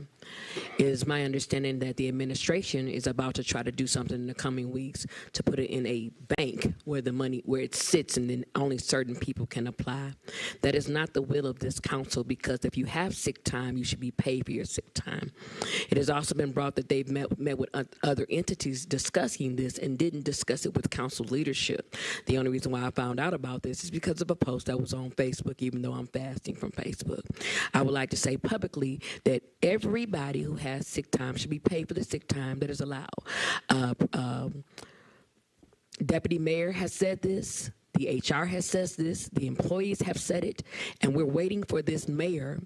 It is my understanding that the administration is about to try to do something in the coming weeks to put it in a bank where the money, where it sits and then only certain people can apply. That is not the will of this council, because if you have sick time, you should be paid for your sick time. It has also been brought that they've met with other entities discussing this and didn't discuss it with council leadership. The only reason why I found out about this is because of a post that was on Facebook, even though I'm fasting from Facebook. I would like to say publicly that everybody who has sick time should be paid for the sick time that is allowed. Deputy Mayor has said this. The HR has said this. The employees have said it. And we're waiting for this mayor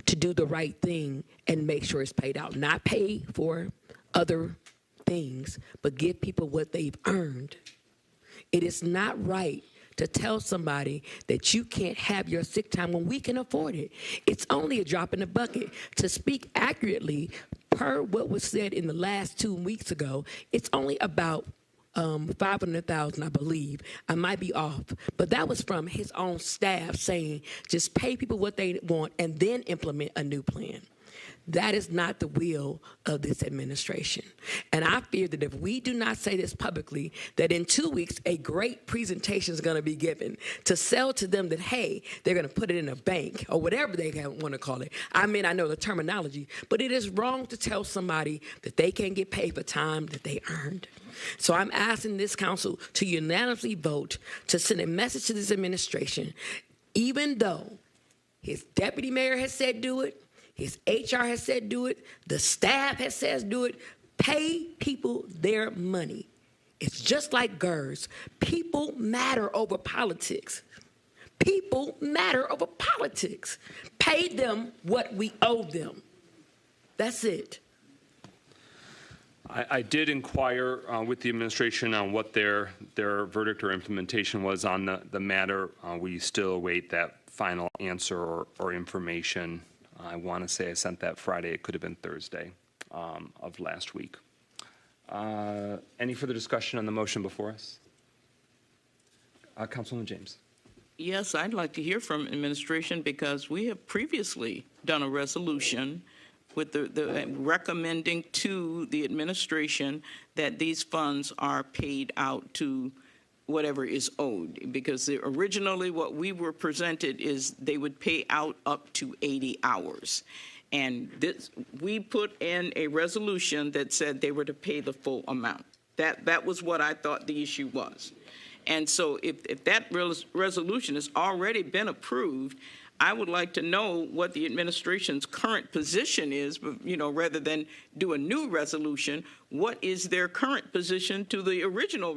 to do the right thing and make sure it's paid out. Not pay for other things, but give people what they've earned. It is not right to tell somebody that you can't have your sick time when we can afford it. It's only a drop in the bucket. To speak accurately, per what was said in the last 2 weeks ago, it's only about $500,000, I believe. I might be off, but that was from his own staff saying, just pay people what they want and then implement a new plan. That is not the will of this administration. And I fear that if we do not say this publicly, that in 2 weeks, a great presentation is going to be given to sell to them that, hey, they're going to put it in a bank or whatever they want to call it. I mean, I know the terminology, but it is wrong to tell somebody that they can't get paid for time that they earned. So I'm asking this council to unanimously vote to send a message to this administration, even though his deputy mayor has said do it, his HR has said do it. The staff has said do it. Pay people their money. It's just like GERS. People matter over politics. People matter over politics. Pay them what we owe them. That's it. I did inquire with the administration on what their verdict or implementation was on the matter. We still await that final answer or information. I want to say I sent that Friday. It could have been Thursday of last week. Any further discussion on the motion before us? Councilwoman James. Yes, I'd like to hear from administration because we have previously done a resolution with the recommending to the administration that these funds are paid out to whatever is owed, because originally what we were presented is they would pay out up to 80 hours. And this, we put in a resolution that said they were to pay the full amount. That was what I thought the issue was. And so if that resolution has already been approved, I would like to know what the administration's current position is, rather than do a new resolution. What is their current position to the original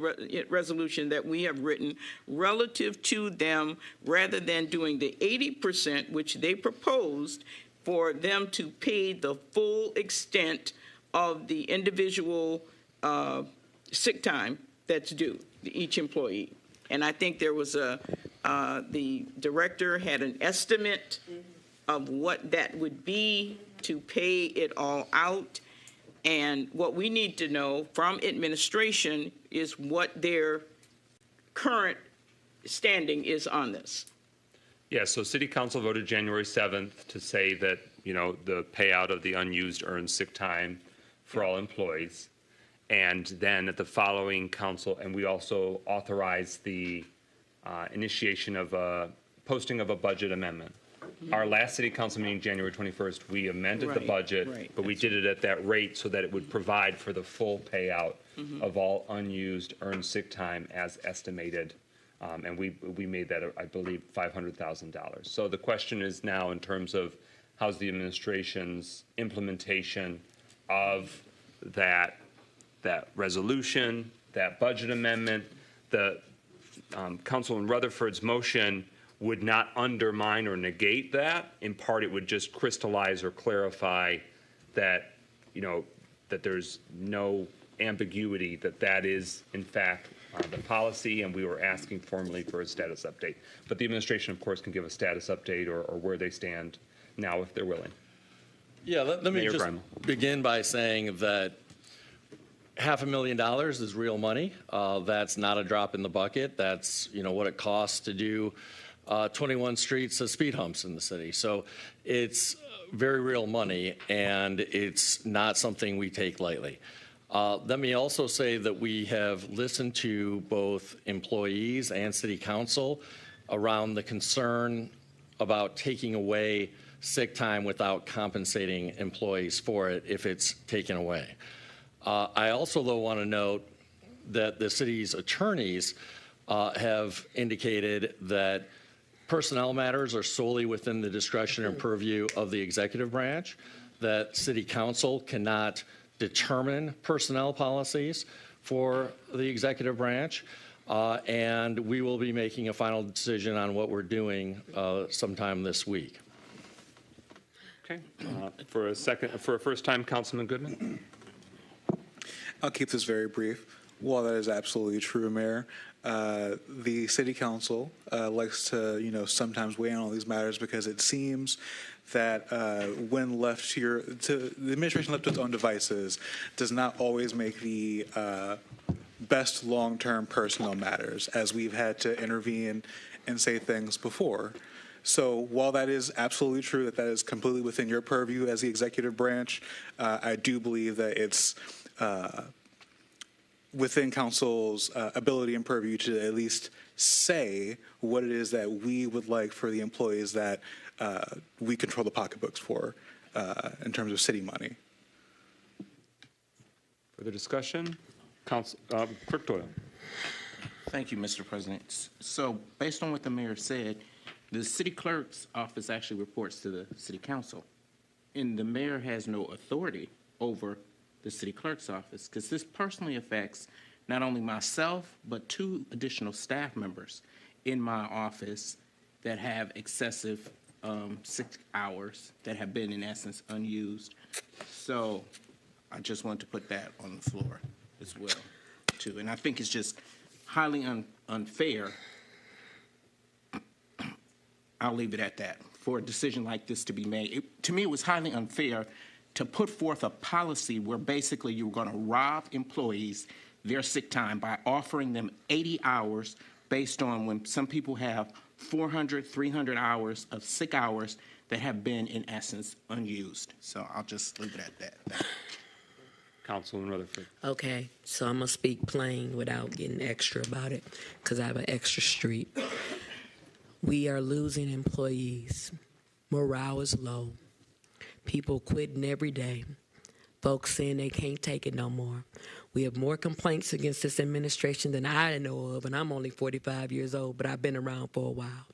resolution that we have written relative to them, rather than doing the 80%, which they proposed, for them to pay the full extent of the individual sick time that's due to each employee. And I think there was the director had an estimate of what that would be to pay it all out. And what we need to know from administration is what their current standing is on this. Yeah, so City Council voted January 7th to say that, the payout of the unused earned sick time for all employees. And then at the following council, and we also authorized the initiation of a posting of a budget amendment. Our last city council meeting, January 21st, we amended the budget, but we did it at that rate so that it would provide for the full payout of all unused earned sick time as estimated. And we made that, I believe, $500,000. So the question is now in terms of how's the administration's implementation of that resolution, that budget amendment. The Councilman Rutherford's motion would not undermine or negate that. In part, it would just crystallize or clarify that, that there's no ambiguity that is, in fact, the policy, and we were asking formally for a status update. But the administration, of course, can give a status update or where they stand now if they're willing. Yeah, let me Mayor just Grimal. begin by saying that $500,000 is real money. That's not a drop in the bucket. That's what it costs to do 21 streets of speed humps in the city. So it's very real money, and it's not something we take lightly. Let me also say that we have listened to both employees and city council around the concern about taking away sick time without compensating employees for it if it's taken away. I also, though, want to note that the city's attorneys have indicated that personnel matters are solely within the discretion and purview of the executive branch, that city council cannot determine personnel policies for the executive branch, and we will be making a final decision on what we're doing sometime this week. Okay. For a first time, Councilman Goodman. I'll keep this very brief. While that is absolutely true, Mayor, the City Council likes to, sometimes weigh in on all these matters because it seems that when left to the administration left to its own devices, does not always make the best long-term personnel matters, as we've had to intervene and say things before. So while that is absolutely true, that is completely within your purview as the executive branch, I do believe that it's within council's ability and purview to at least say what it is that we would like for the employees that we control the pocketbooks for in terms of city money. Further discussion? Clerk Doyle. Thank you, Mr. President. So based on what the mayor said, the city clerk's office actually reports to the city council. And the mayor has no authority over the city clerk's office, because this personally affects not only myself, but 2 additional staff members in my office that have excessive 6 hours that have been, in essence, unused. So I just want to put that on the floor as well, too. And I think it's just highly unfair. I'll leave it at that. For a decision like this to be made, to me, it was highly unfair to put forth a policy where basically you were going to rob employees their sick time by offering them 80 hours based on when some people have 400, 300 hours of sick hours that have been, in essence, unused. So I'll just leave it at that. Councilman Rutherford. Okay, so I'm going to speak plain without getting extra about it, because I have an extra street. We are losing employees. Morale is low. People quitting every day. Folks saying they can't take it no more. We have more complaints against this administration than I know of, and I'm only 45 years old, but I've been around for a while.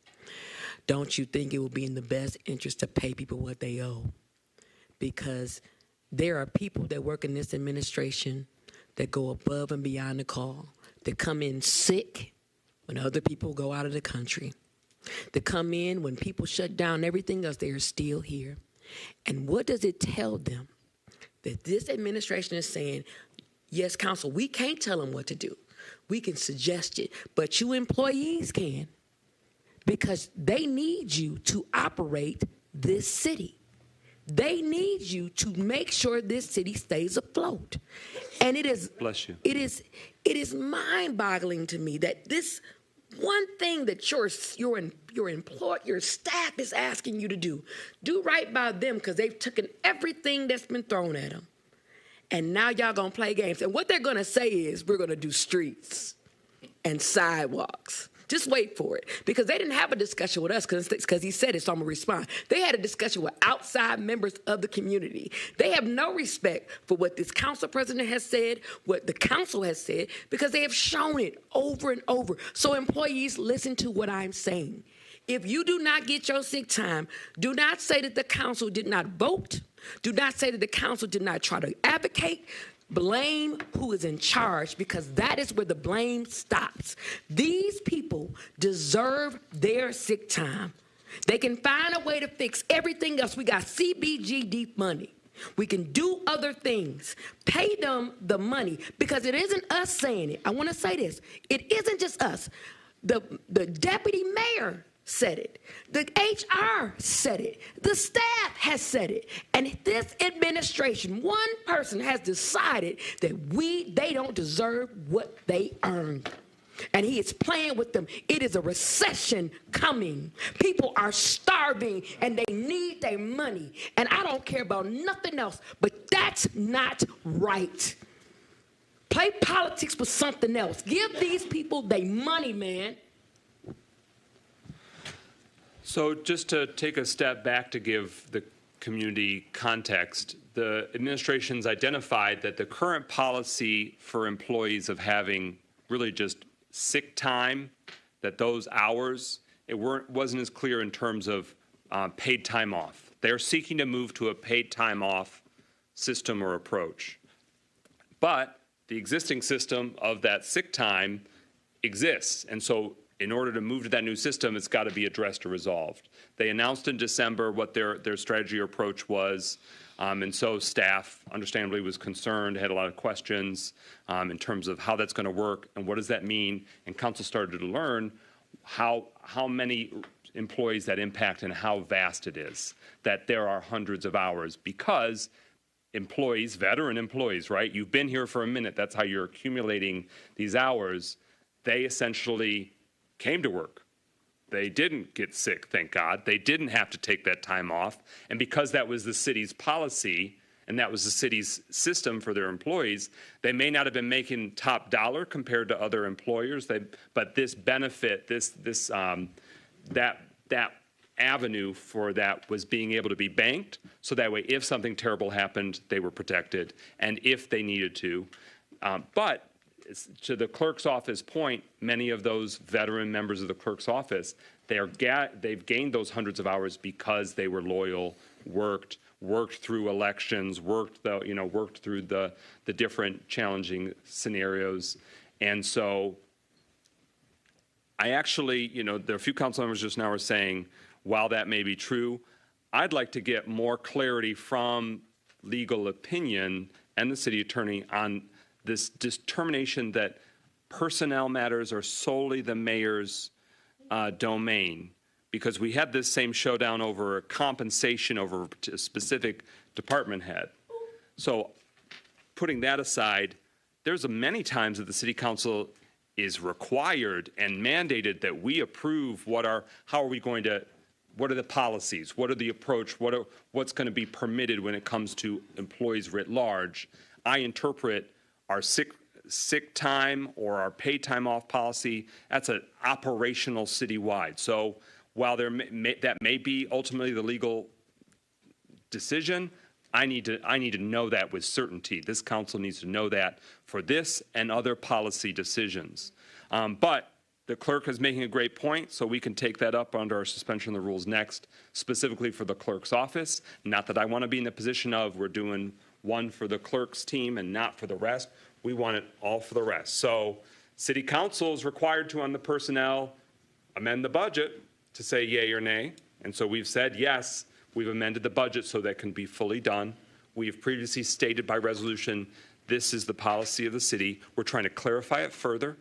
Don't you think it would be in the best interest to pay people what they owe? Because there are people that work in this administration that go above and beyond the call, that come in sick when other people go out of the country, that come in when people shut down everything else, they are still here. And what does it tell them? That this administration is saying, yes, council, we can't tell them what to do. We can suggest it, but you employees can, because they need you to operate this city. They need you to make sure this city stays afloat. And it is, bless you. It is mind-boggling to me that this one thing that your staff is asking you to do right by them, because they've taken everything that's been thrown at them. And now y'all gonna play games. And what they're gonna say is, we're gonna do streets and sidewalks. Just wait for it. Because they didn't have a discussion with us because he said it, so I'm gonna respond. They had a discussion with outside members of the community. They have no respect for what this council president has said, what the council has said, because they have shown it over and over. So employees, listen to what I'm saying. If you do not get your sick time, do not say that the council did not vote. Do not say that the council did not try to advocate. Blame who is in charge, because that is where the blame stops. These people deserve their sick time. They can find a way to fix everything else. We got CBGD money. We can do other things. Pay them the money, because it isn't us saying it. I want to say this. It isn't just us. The deputy mayor said it. The HR said it. The staff has said it. And this administration, one person has decided that they don't deserve what they earned. And he is playing with them. It is a recession coming. People are starving and they need their money. And I don't care about nothing else, but that's not right. Play politics with something else. Give these people their money, man. So just to take a step back to give the community context, the administration's identified that the current policy for employees of having really just sick time, that those hours, it wasn't as clear in terms of paid time off. They're seeking to move to a paid time off system or approach. But the existing system of that sick time exists. And so in order to move to that new system, it's got to be addressed or resolved. They announced in December what their strategy or approach was, and so staff, understandably, was concerned, had a lot of questions in terms of how that's going to work and what does that mean. And council started to learn how many employees that impact and how vast it is, that there are hundreds of hours, because employees, veteran employees, right? You've been here for a minute. That's how you're accumulating these hours. They essentially came to work. They didn't get sick, thank God. They didn't have to take that time off. And because that was the city's policy and that was the city's system for their employees, they may not have been making top dollar compared to other employers. But this benefit, that avenue for that was being able to be banked, so that way if something terrible happened, they were protected, and if they needed to. But to the clerk's office point, many of those veteran members of the clerk's office, they've gained those hundreds of hours because they were loyal, worked through elections, worked through the different challenging scenarios. And so I actually, there are a few council members just now are saying, while that may be true, I'd like to get more clarity from legal opinion and the city attorney on this determination that personnel matters are solely the mayor's domain, because we had this same showdown over compensation over a specific department head. So putting that aside, there's many times that the city council is required and mandated that we approve what are the policies, what are the approach, what's going to be permitted when it comes to employees writ large. I interpret our sick time or our paid time off policy, that's an operational citywide. So while that may be ultimately the legal decision, I need to know that with certainty. This council needs to know that for this and other policy decisions. But the clerk is making a great point, so we can take that up under our suspension of the rules next, specifically for the clerk's office. Not that I want to be in the position of we're doing one for the clerk's team and not for the rest. We want it all for the rest. So city council is required to, on the personnel, amend the budget to say yay or nay. And so we've said, yes, we've amended the budget so that can be fully done. We've previously stated by resolution, this is the policy of the city. We're trying to clarify it further.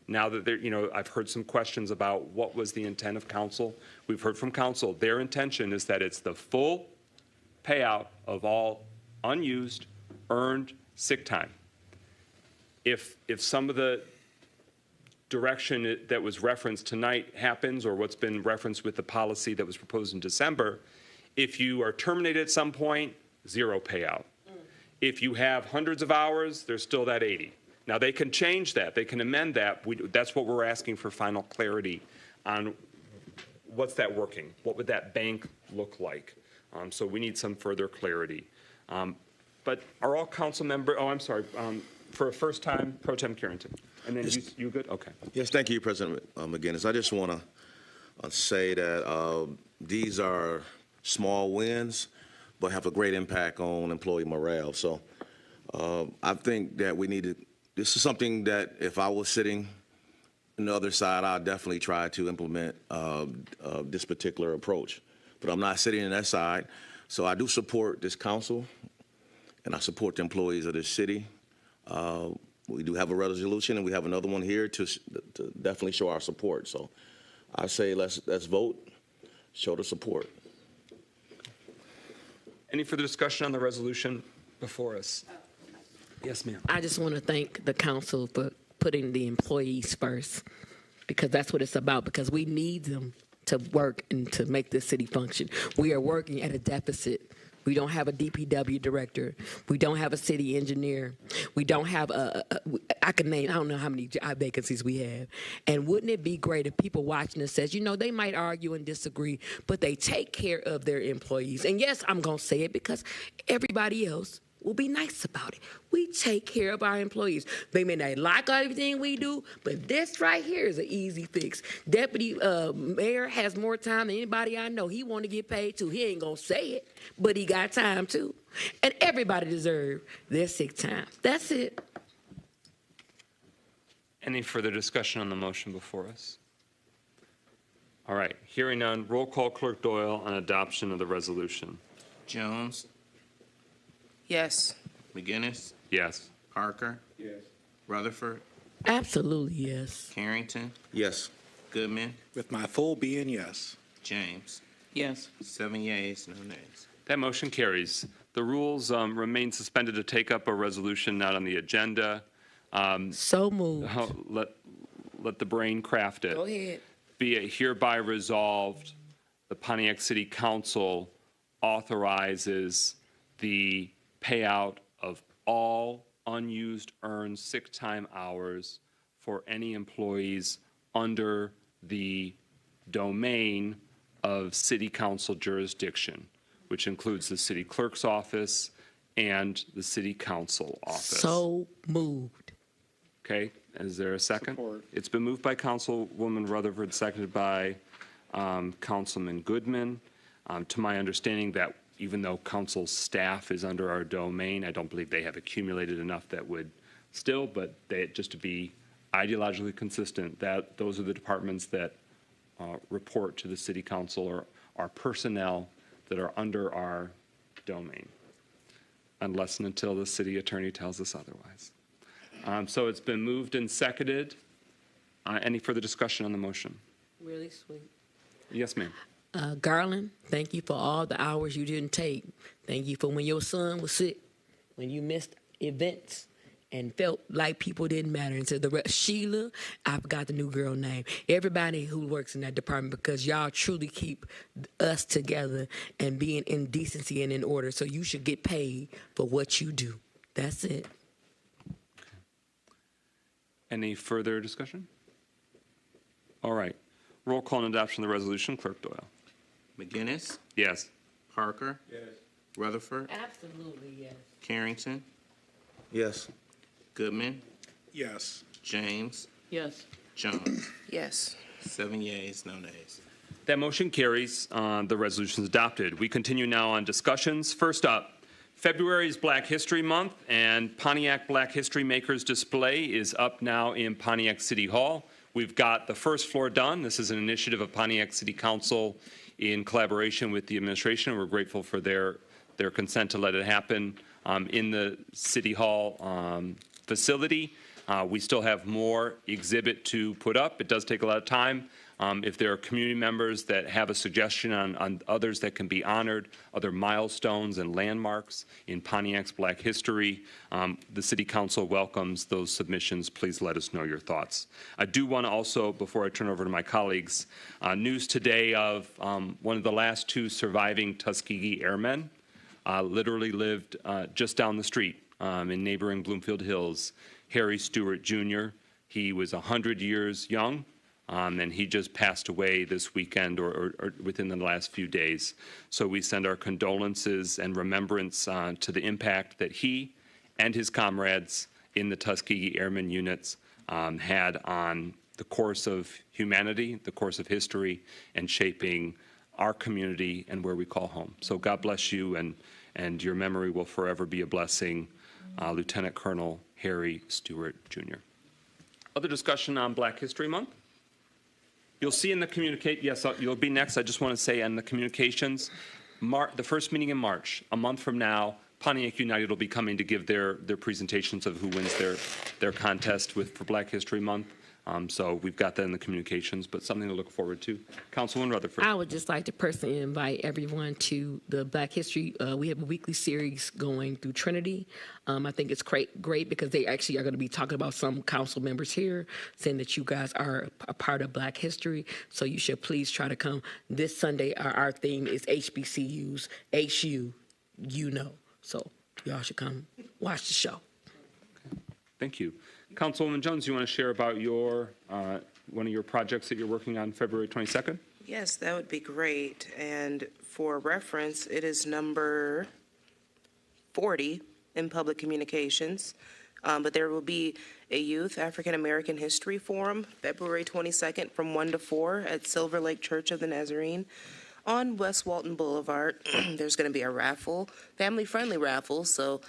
Now that I've heard some questions about what was the intent of council. We've heard from council, their intention is that it's the full payout of all unused, earned sick time. If some of the direction that was referenced tonight happens, or what's been referenced with the policy that was proposed in December, if you are terminated at some point, zero payout. If you have hundreds of hours, there's still that 80. Now, they can change that. They can amend that. That's what we're asking for final clarity on. What's that working? What would that bank look like? So we need some further clarity. But are all council members, for a first time, Pro Tem Carrington. And then you good? Okay. Yes, thank you, President McGinnis. I just want to say that these are small wins, but have a great impact on employee morale. So I think that this is something that if I was sitting on the other side, I'd definitely try to implement this particular approach. But I'm not sitting on that side. So I do support this council, and I support the employees of this city. We do have a resolution, and we have another one here to definitely show our support. So I say let's vote, show the support. Any further discussion on the resolution before us? Yes, ma'am. I just want to thank the council for putting the employees first, because that's what it's about, because we need them to work and to make this city function. We are working at a deficit. We don't have a DPW director. We don't have a city engineer. We don't have I don't know how many job vacancies we have. And wouldn't it be great if people watching this says, they might argue and disagree, but they take care of their employees. And yes, I'm going to say it because everybody else will be nice about it. We take care of our employees. They may not like everything we do, but this right here is an easy fix. Deputy mayor has more time than anybody I know. He want to get paid too. He ain't gonna say it, but he got time too. And everybody deserves their sick time. That's it. Any further discussion on the motion before us? All right, hearing none, roll call Clerk Doyle on adoption of the resolution. Jones, Yes. McGinnis, Yes. Parker, Yes. Rutherford, Absolutely, yes. Carrington, Yes. Goodman, With my full being yes. James. Yes. 7 yeas, no nays. That motion carries. The rules remain suspended to take up a resolution not on the agenda. So moved. Let the brain craft it. Go ahead. Be it hereby resolved, the Pontiac City Council authorizes the payout of all unused earned sick time hours for any employees under the domain of city council jurisdiction, which includes the city clerk's office and the city council office. So moved. Okay, is there a second? Support. It's been moved by Councilwoman Rutherford, seconded by Councilman Goodman. To my understanding, that even though council staff is under our domain, I don't believe they have accumulated enough that would still, but just to be ideologically consistent, that those are the departments that report to the city council or are personnel that are under our domain, unless and until the city attorney tells us otherwise. So it's been moved and seconded. Any further discussion on the motion? Really sweet. Yes, ma'am. Garland, thank you for all the hours you didn't take. Thank you for when your son was sick, when you missed events and felt like people didn't matter. And to the rest, Sheila, I forgot the new girl name. Everybody who works in that department, because y'all truly keep us together and being in decency and in order. So you should get paid for what you do. That's it. Any further discussion? All right. Roll call and adoption of the resolution. Clerk Doyle. McGinnis, Yes. Parker. Yes. Rutherford, Absolutely, yes. Carrington, Yes. Goodman, Yes. James, Yes. Jones. Yes. 7 yeas, no nays. That motion carries. The resolution is adopted. We continue now on discussions. First up, February is Black History Month, and Pontiac Black History Makers Display is up now in Pontiac City Hall. We've got the first floor done. This is an initiative of Pontiac City Council in collaboration with the administration. We're grateful for their consent to let it happen in the City Hall facility. We still have more exhibit to put up. It does take a lot of time. If there are community members that have a suggestion on others that can be honored, other milestones and landmarks in Pontiac's Black history, the City Council welcomes those submissions. Please let us know your thoughts. I do want to also, before I turn over to my colleagues, news today of one of the last two surviving Tuskegee Airmen, literally lived just down the street in neighboring Bloomfield Hills, Harry Stewart Jr. He was 100 years young. And he just passed away this weekend or within the last few days. So we send our condolences and remembrance to the impact that he and his comrades in the Tuskegee Airmen units had on the course of humanity, the course of history, and shaping our community and where we call home. So God bless you, and your memory will forever be a blessing, Lieutenant Colonel Harry Stewart, Jr. Other discussion on Black History Month? You'll see in the yes, you'll be next. I just want to say on the communications, the first meeting in March, a month from now, Pontiac United will be coming to give their presentations of who wins their contest for Black History Month. So we've got that in the communications, but something to look forward to. Councilwoman Rutherford. I would just like to personally invite everyone to the Black History. We have a weekly series going through Trinity. I think it's great because they actually are going to be talking about some council members here, saying that you guys are a part of Black history. So you should please try to come. This Sunday, our theme is HBCUs, HU, you know. So y'all should come watch the show. Thank you. Councilwoman Jones, you want to share about one of your projects that you're working on February 22nd? Yes, that would be great. And for reference, it is number 40 in public communications. But there will be a Youth African American History Forum, February 22nd from 1 to 4 at Silver Lake Church of the Nazarene on West Walton Boulevard. There's going to be a raffle, family-friendly raffle, so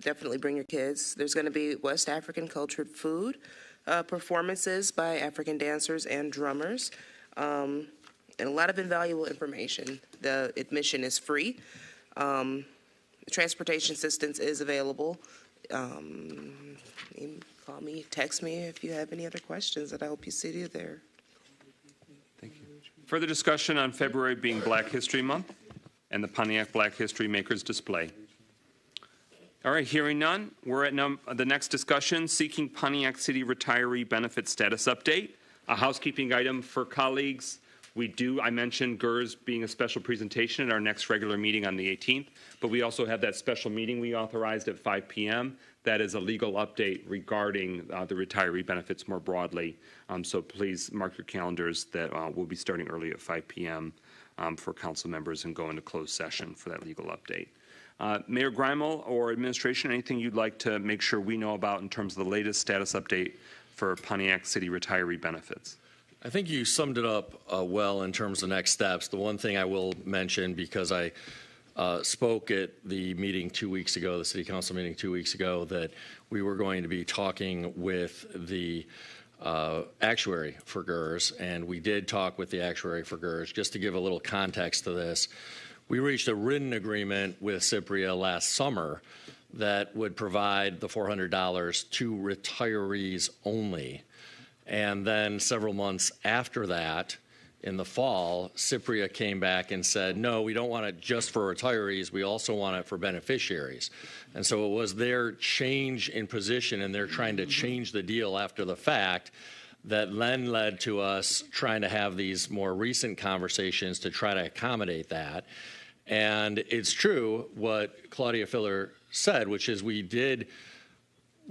definitely bring your kids. There's going to be West African cultured food, performances by African dancers and drummers, and a lot of invaluable information. The admission is free. Transportation assistance is available. Call me, text me if you have any other questions, and I hope you see you there. Thank you. Further discussion on February being Black History Month? and the Pontiac Black History Makers Display. All right, hearing none, we're at the next discussion, seeking Pontiac City retiree benefit status update. A housekeeping item for colleagues. I mentioned GERS being a special presentation at our next regular meeting on the 18th, but we also have that special meeting we authorized at 5 p.m. That is a legal update regarding the retiree benefits more broadly. So please mark your calendars that we'll be starting early at 5 p.m. For council members and go into closed session for that legal update. Mayor Greimel or administration, anything you'd like to make sure we know about in terms of the latest status update for Pontiac City retiree benefits? I think you summed it up well in terms of next steps. The one thing I will mention, because I spoke at the meeting 2 weeks ago, the city council meeting 2 weeks ago, that we were going to be talking with the actuary for GERS, and we did talk with the actuary for GERS. Just to give a little context to this, we reached a written agreement with Cypria last summer that would provide the $400 to retirees only. And then several months after that, in the fall, Cypria came back and said, no, we don't want it just for retirees, we also want it for beneficiaries. And so it was their change in position, and they're trying to change the deal after the fact, that then led to us trying to have these more recent conversations to try to accommodate that. And it's true what Claudia Filler said, which is we did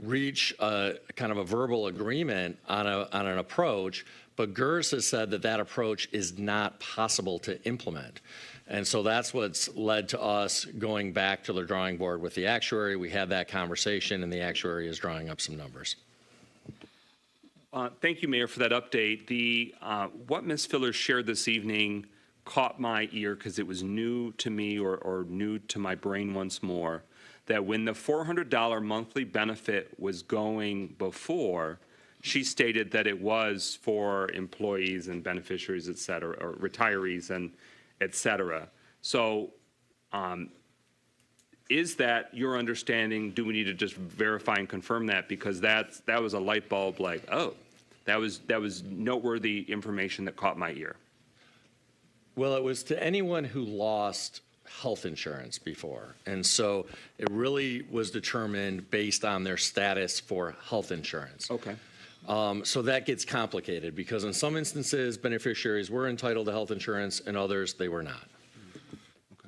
reach a kind of a verbal agreement on an approach, but GERS has said that that approach is not possible to implement. And so that's what's led to us going back to the drawing board with the actuary. We had that conversation, and the actuary is drawing up some numbers. Thank you, Mayor, for that update. What Ms. Filler shared this evening caught my ear because it was new to me or new to my brain once more, that when the $400 monthly benefit was going before, she stated that it was for employees and beneficiaries, et cetera, or retirees and et cetera. So is that your understanding? Do we need to just verify and confirm that? Because that was a light bulb like, oh, that was noteworthy information that caught my ear. Well, it was to anyone who lost health insurance before. And so it really was determined based on their status for health insurance. Okay. So that gets complicated because in some instances, beneficiaries were entitled to health insurance, and others, they were not. Okay.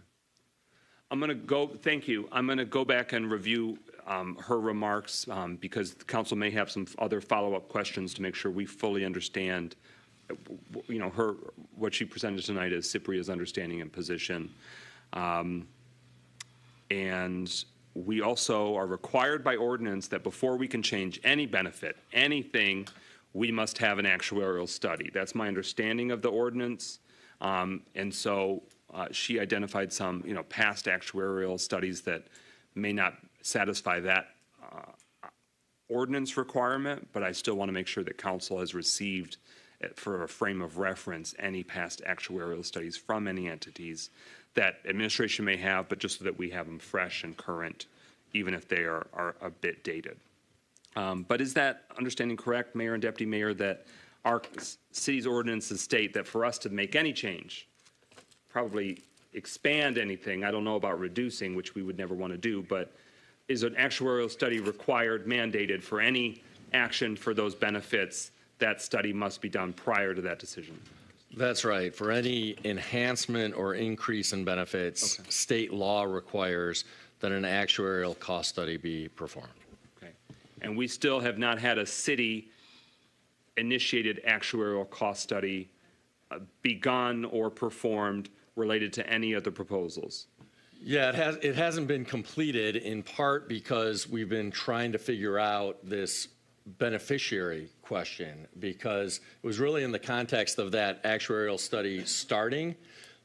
Thank you. I'm going to go back and review her remarks because the council may have some other follow-up questions to make sure we fully understand what she presented tonight as Cypria's understanding and position. And we also are required by ordinance that before we can change any benefit, anything, we must have an actuarial study. That's my understanding of the ordinance. And so she identified some, past actuarial studies that may not satisfy that ordinance requirement, but I still want to make sure that council has received for a frame of reference any past actuarial studies from any entities that administration may have, but just so that we have them fresh and current, even if they are a bit dated. But is that understanding correct, Mayor and Deputy Mayor, that our city's ordinances state that for us to make any change, probably expand anything, I don't know about reducing, which we would never want to do, but is an actuarial study required, mandated for any action for those benefits? That study must be done prior to that decision. That's right. For any enhancement or increase in benefits, state law requires that an actuarial cost study be performed. Okay. And we still have not had a city-initiated actuarial cost study begun or performed related to any of the proposals. Yeah, it hasn't been completed in part because we've been trying to figure out this beneficiary question, because it was really in the context of that actuarial study starting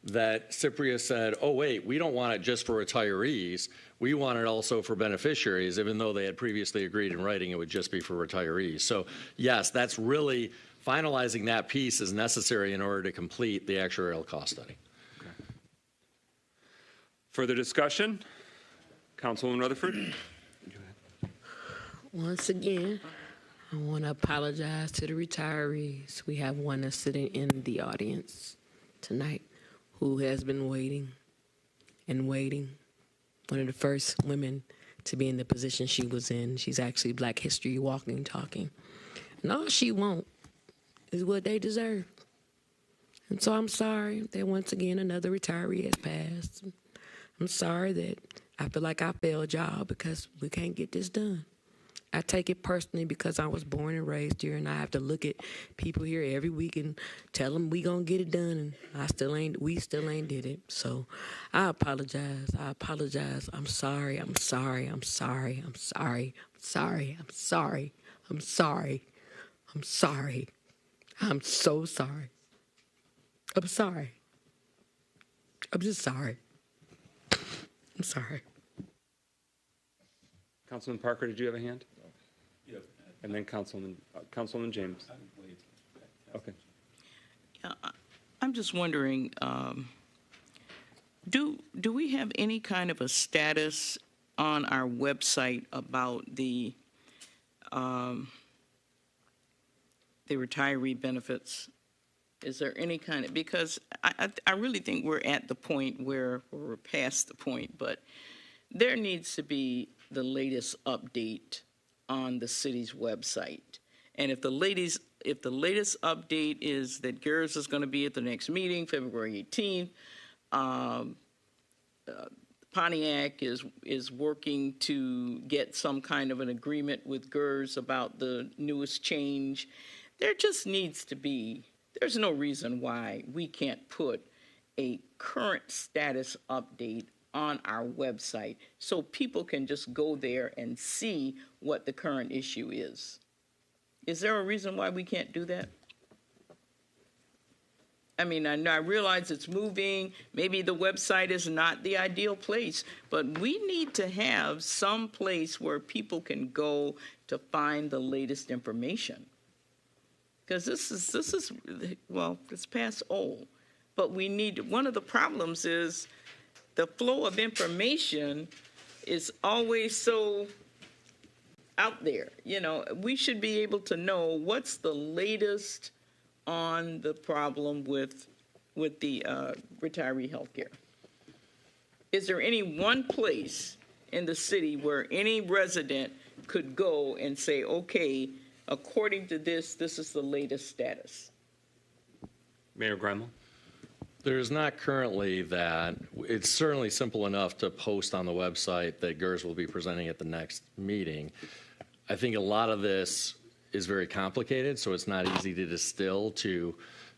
that Cypria said, oh, wait, we don't want it just for retirees. We want it also for beneficiaries, even though they had previously agreed in writing it would just be for retirees. So, yes, that's really finalizing that piece is necessary in order to complete the actuarial cost study. Okay. Further discussion? Councilwoman Rutherford? Once again, I want to apologize to the retirees. We have one that's sitting in the audience tonight who has been waiting in waiting. One of the first women to be in the position she was in. She's actually Black history walking, talking. And all she wants is what they deserve. And so I'm sorry that once again another retiree has passed. I'm sorry that I feel like I failed y'all because we can't get this done. I take it personally because I was born and raised here, and I have to look at people here every week and tell them we gonna get it done, and we still ain't did it. So I apologize. I'm sorry. I'm sorry. I'm sorry. I'm sorry. I'm sorry. I'm sorry. I'm sorry. I'm sorry. I'm so sorry. I'm sorry. I'm just sorry. I'm sorry. Councilman Parker, did you have a hand? And then Councilman James. Okay. I'm just wondering, do we have any kind of a status on our website about the retiree benefits? Is there any kind of, because I really think we're at the point where we're past the point, but there needs to be the latest update on the city's website. And if the latest update is that GERS is going to be at the next meeting, February 18th, Pontiac is working to get some kind of an agreement with GERS about the newest change. There just needs to be, there's no reason why we can't put a current status update on our website so people can just go there and see what the current issue is. Is there a reason why we can't do that? I mean, I realize it's moving. Maybe the website is not the ideal place, but we need to have some place where people can go to find the latest information. Because this is, well, it's past old. But we need, one of the problems is the flow of information is always so out there. You know, we should be able to know what's the latest on the problem with the retiree health care. Is there any one place in the city where any resident could go and say, okay, according to this, this is the latest status? Mayor Gremlin? There is not currently that. It's certainly simple enough to post on the website that GERS will be presenting at the next meeting. I think a lot of this is very complicated, so it's not easy to distill to,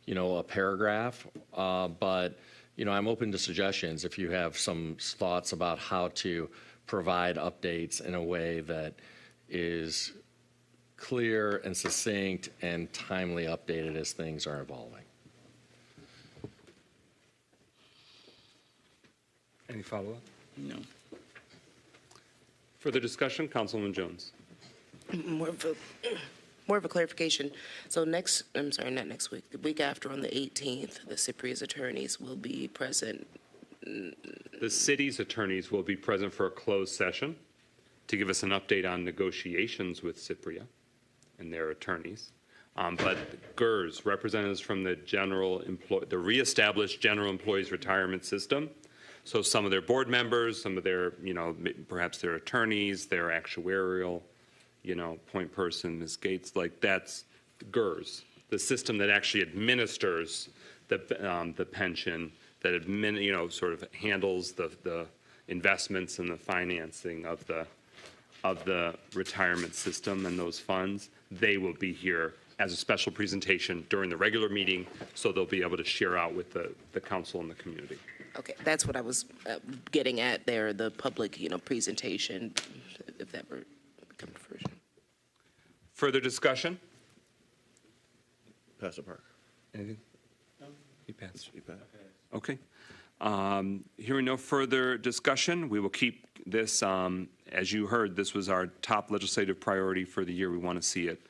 a paragraph. But, I'm open to suggestions if you have some thoughts about how to provide updates in a way that is clear and succinct and timely updated as things are evolving. Any follow-up? No. Further discussion, Councilwoman Jones. More of a clarification. So not next week, the week after on the 18th, the Cypria's attorneys will be present. The city's attorneys will be present for a closed session to give us an update on negotiations with Cypria and their attorneys. But GERS, representatives from the reestablished General Employees Retirement System. So some of their board members, some of their, perhaps their attorneys, their actuarial, point person, Ms. Gates, like that's GERS, the system that actually administers the pension, that sort of handles the investments and the financing of the retirement system and those funds. They will be here as a special presentation during the regular meeting, so they'll be able to share out with the council and the community. Okay, that's what I was getting at there, the public, presentation, if that were become a version. Further discussion? Pastor Parker. Anything? He passed. Okay. Hearing no further discussion, we will keep this, as you heard, this was our top legislative priority for the year. We want to see it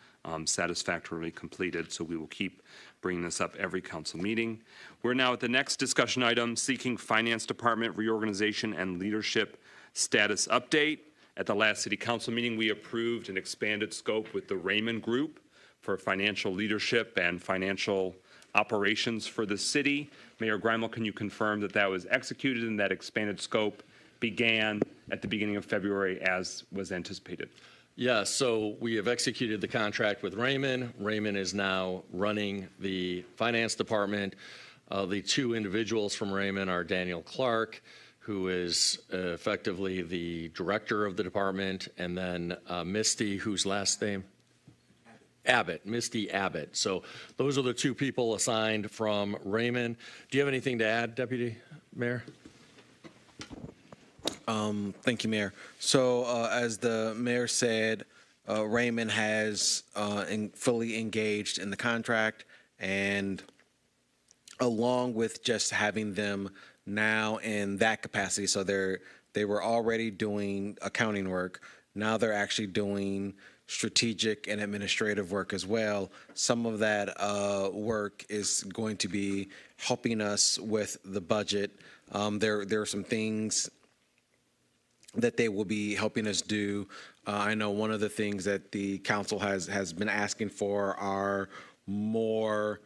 satisfactorily completed, so we will keep bringing this up every council meeting. We're now at the next discussion item, seeking Finance Department reorganization and leadership status update. At the last City Council meeting, we approved an expanded scope with the Raymond Group for financial leadership and financial operations for the city. Mayor Greimel, can you confirm that that was executed and that expanded scope began at the beginning of February as was anticipated? Yeah, so we have executed the contract with Raymond. Raymond is now running the finance department. The two individuals from Raymond are Daniel Clark, who is effectively the director of the department, and then Misty, whose last name? Abbott, Misty Abbott. So those are the two people assigned from Raymond. Do you have anything to add, Deputy Mayor? Thank you, Mayor. So as the mayor said, Raymond has fully engaged in the contract, and along with just having them now in that capacity, so they were already doing accounting work. Now they're actually doing strategic and administrative work as well. Some of that work is going to be helping us with the budget. There are some things that they will be helping us do. I know one of the things that the council has been asking for are more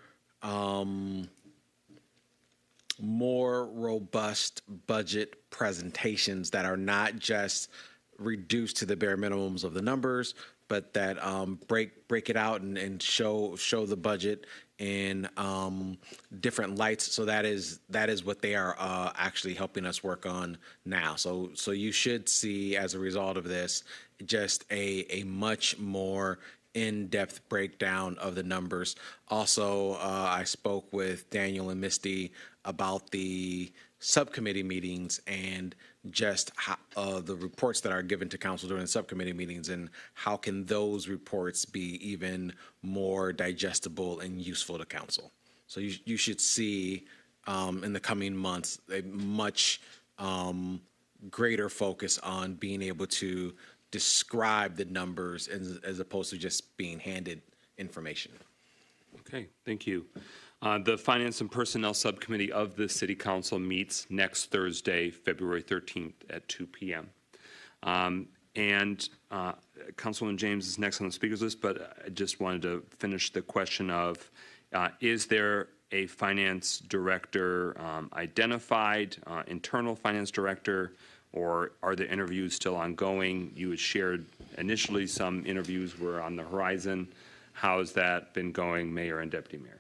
robust budget presentations that are not just reduced to the bare minimums of the numbers, but that break it out and show the budget in different lights. So that is what they are actually helping us work on now. So you should see, as a result of this, just a much more in-depth breakdown of the numbers. Also, I spoke with Daniel and Misty about the subcommittee meetings and just how, the reports that are given to council during the subcommittee meetings, and how can those reports be even more digestible and useful to council. So you should see in the coming months a much greater focus on being able to describe the numbers as opposed to just being handed information. Okay, thank you. The Finance and Personnel Subcommittee of the City Council meets next Thursday, February 13th at 2 p.m. Councilman James is next on the speakers list, but I just wanted to finish the question of, is there a finance director identified, internal finance director, or are the interviews still ongoing? You had shared initially some interviews were on the horizon. How has that been going, Mayor and Deputy Mayor?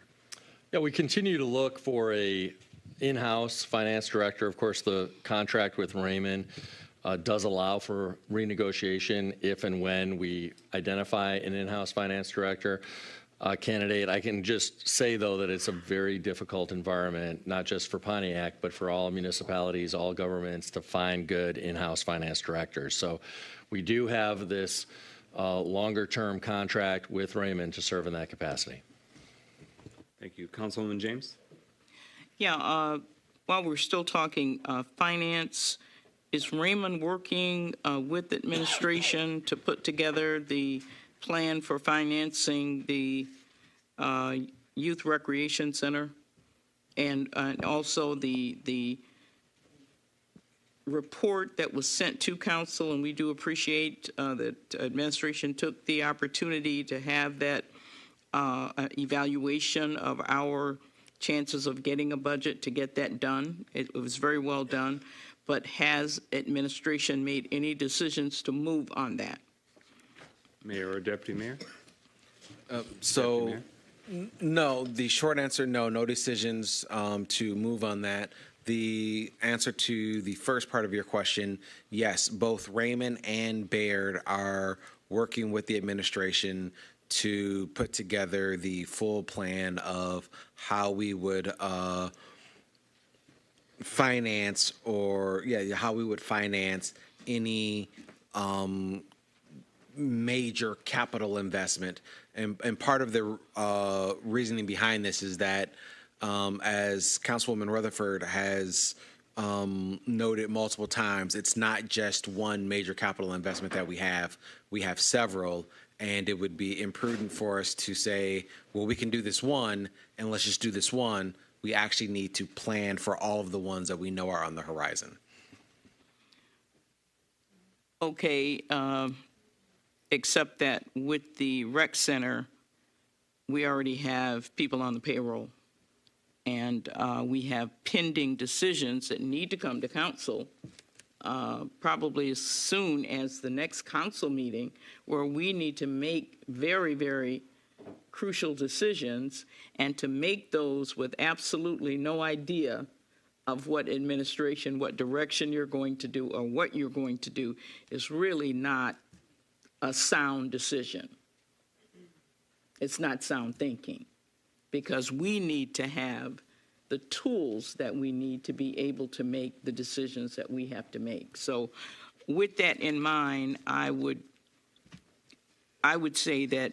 Yeah, we continue to look for a in-house finance director. Of course, the contract with Raymond does allow for renegotiation if and when we identify an in-house finance director candidate. I can just say, though, that it's a very difficult environment, not just for Pontiac, but for all municipalities, all governments, to find good in-house finance directors. So we do have this longer-term contract with Raymond to serve in that capacity. Thank you. Councilwoman James? Yeah, while we're still talking finance, is Raymond working with administration to put together the plan for financing the Youth Recreation Center and also the report that was sent to council? And we do appreciate that administration took the opportunity to have that evaluation of our chances of getting a budget to get that done. It was very well done, but has administration made any decisions to move on that? Mayor or Deputy Mayor? No, the short answer, no decisions to move on that. The answer to the first part of your question, yes, both Raymond and Baird are working with the administration to put together the full plan of how we would finance any major capital investment. And part of the reasoning behind this is that, as Councilwoman Rutherford has noted multiple times, it's not just one major capital investment that we have. We have several. And it would be imprudent for us to say, well, we can do this one, and let's just do this one. We actually need to plan for all of the ones that we know are on the horizon. Okay, except that with the rec center, we already have people on the payroll. And we have pending decisions that need to come to council probably as soon as the next council meeting, where we need to make very, very crucial decisions, and to make those with absolutely no idea of what administration, what direction you're going to do, or what you're going to do is really not a sound decision. It's not sound thinking, because we need to have the tools that we need to be able to make the decisions that we have to make. So with that in mind, I would say that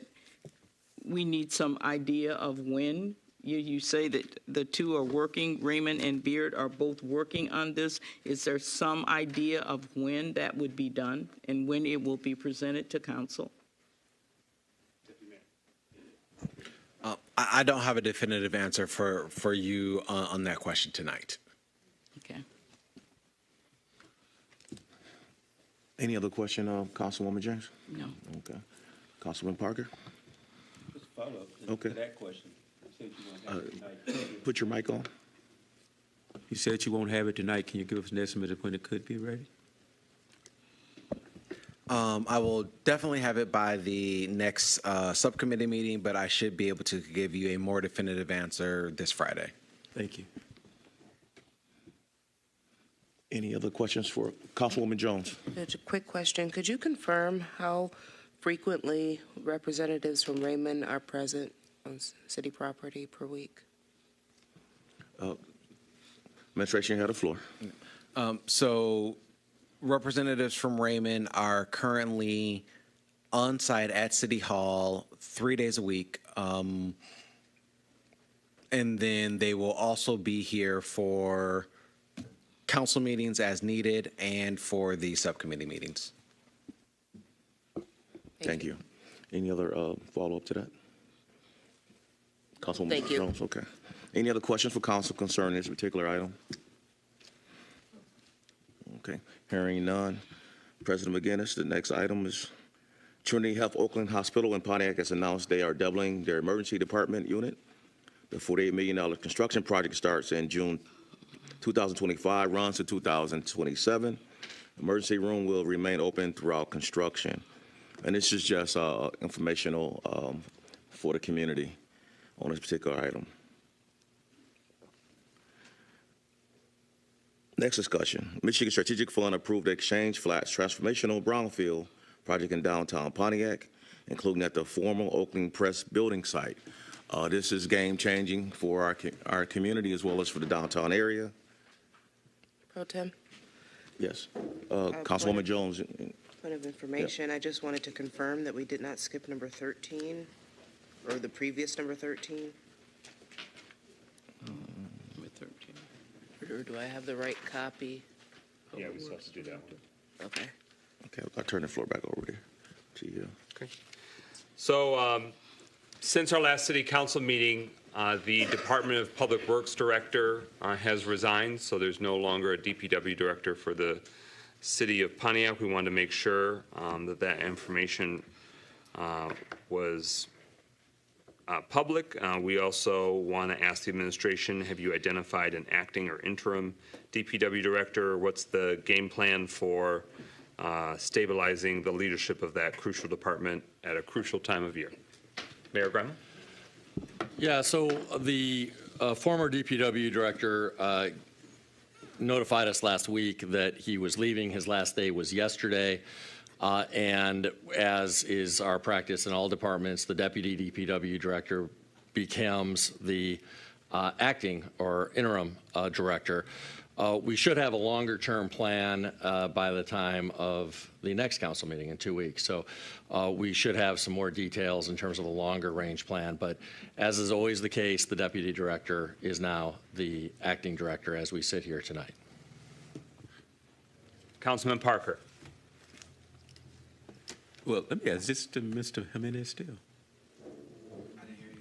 we need some idea of when. You say that the two are working, Raymond and Beard are both working on this. Is there some idea of when that would be done and when it will be presented to council? I don't have a definitive answer for you on that question tonight. Okay. Any other question, Councilwoman James? No. Okay. Councilman Parker? Just follow up Okay. to that question. You said you won't have it tonight. Put your mic on. You said you won't have it tonight. Can you give us an estimate of when it could be ready? I will definitely have it by the next subcommittee meeting, but I should be able to give you a more definitive answer this Friday. Thank you. Any other questions for Councilwoman Jones? Just a quick question. Could you confirm how frequently representatives from Raymond are present on city property per week? Administration, you have the floor. So representatives from Raymond are currently on site at City Hall 3 days a week. And then they will also be here for council meetings as needed and for the subcommittee meetings. Thank you. Any other follow-up to that? Councilwoman Thank you. Jones, okay. Any other questions for council concerning this particular item? Okay, hearing none. President McGinnis, the next item is Trinity Health Oakland Hospital in Pontiac has announced they are doubling their emergency department unit. The $48 million construction project starts in June 2025, runs to 2027. Emergency room will remain open throughout construction. And this is just informational for the community on this particular item. Next discussion. Michigan Strategic Fund approved the Exchange Flats transformational brownfield project in downtown Pontiac, including at the former Oakland Press building site. This is game-changing for our community as well as for the downtown area. Pro Tem? Yes. Councilwoman Jones. Point of information, I just wanted to confirm that we did not skip number 13, or the previous number 13. Number 13. Or do I have the right copy? Yeah, we still have to do that. Okay. Okay, I'll turn the floor back over there to you. Okay. So since our last city council meeting, the Department of Public Works Director has resigned, so there's no longer a DPW Director for the city of Pontiac. We wanted to make sure that information was public. We also want to ask the administration, have you identified an acting or interim DPW Director? What's the game plan for stabilizing the leadership of that crucial department at a crucial time of year? Mayor Grima? Yeah, so the former DPW director notified us last week that he was leaving. His last day was yesterday. And as is our practice in all departments, the deputy DPW director becomes the acting or interim director. We should have a longer-term plan by the time of the next council meeting in 2 weeks. So we should have some more details in terms of a longer-range plan. But as is always the case, the deputy director is now the acting director as we sit here tonight. Councilman Parker. Well, let me ask, is this to Mr. Jimenez still?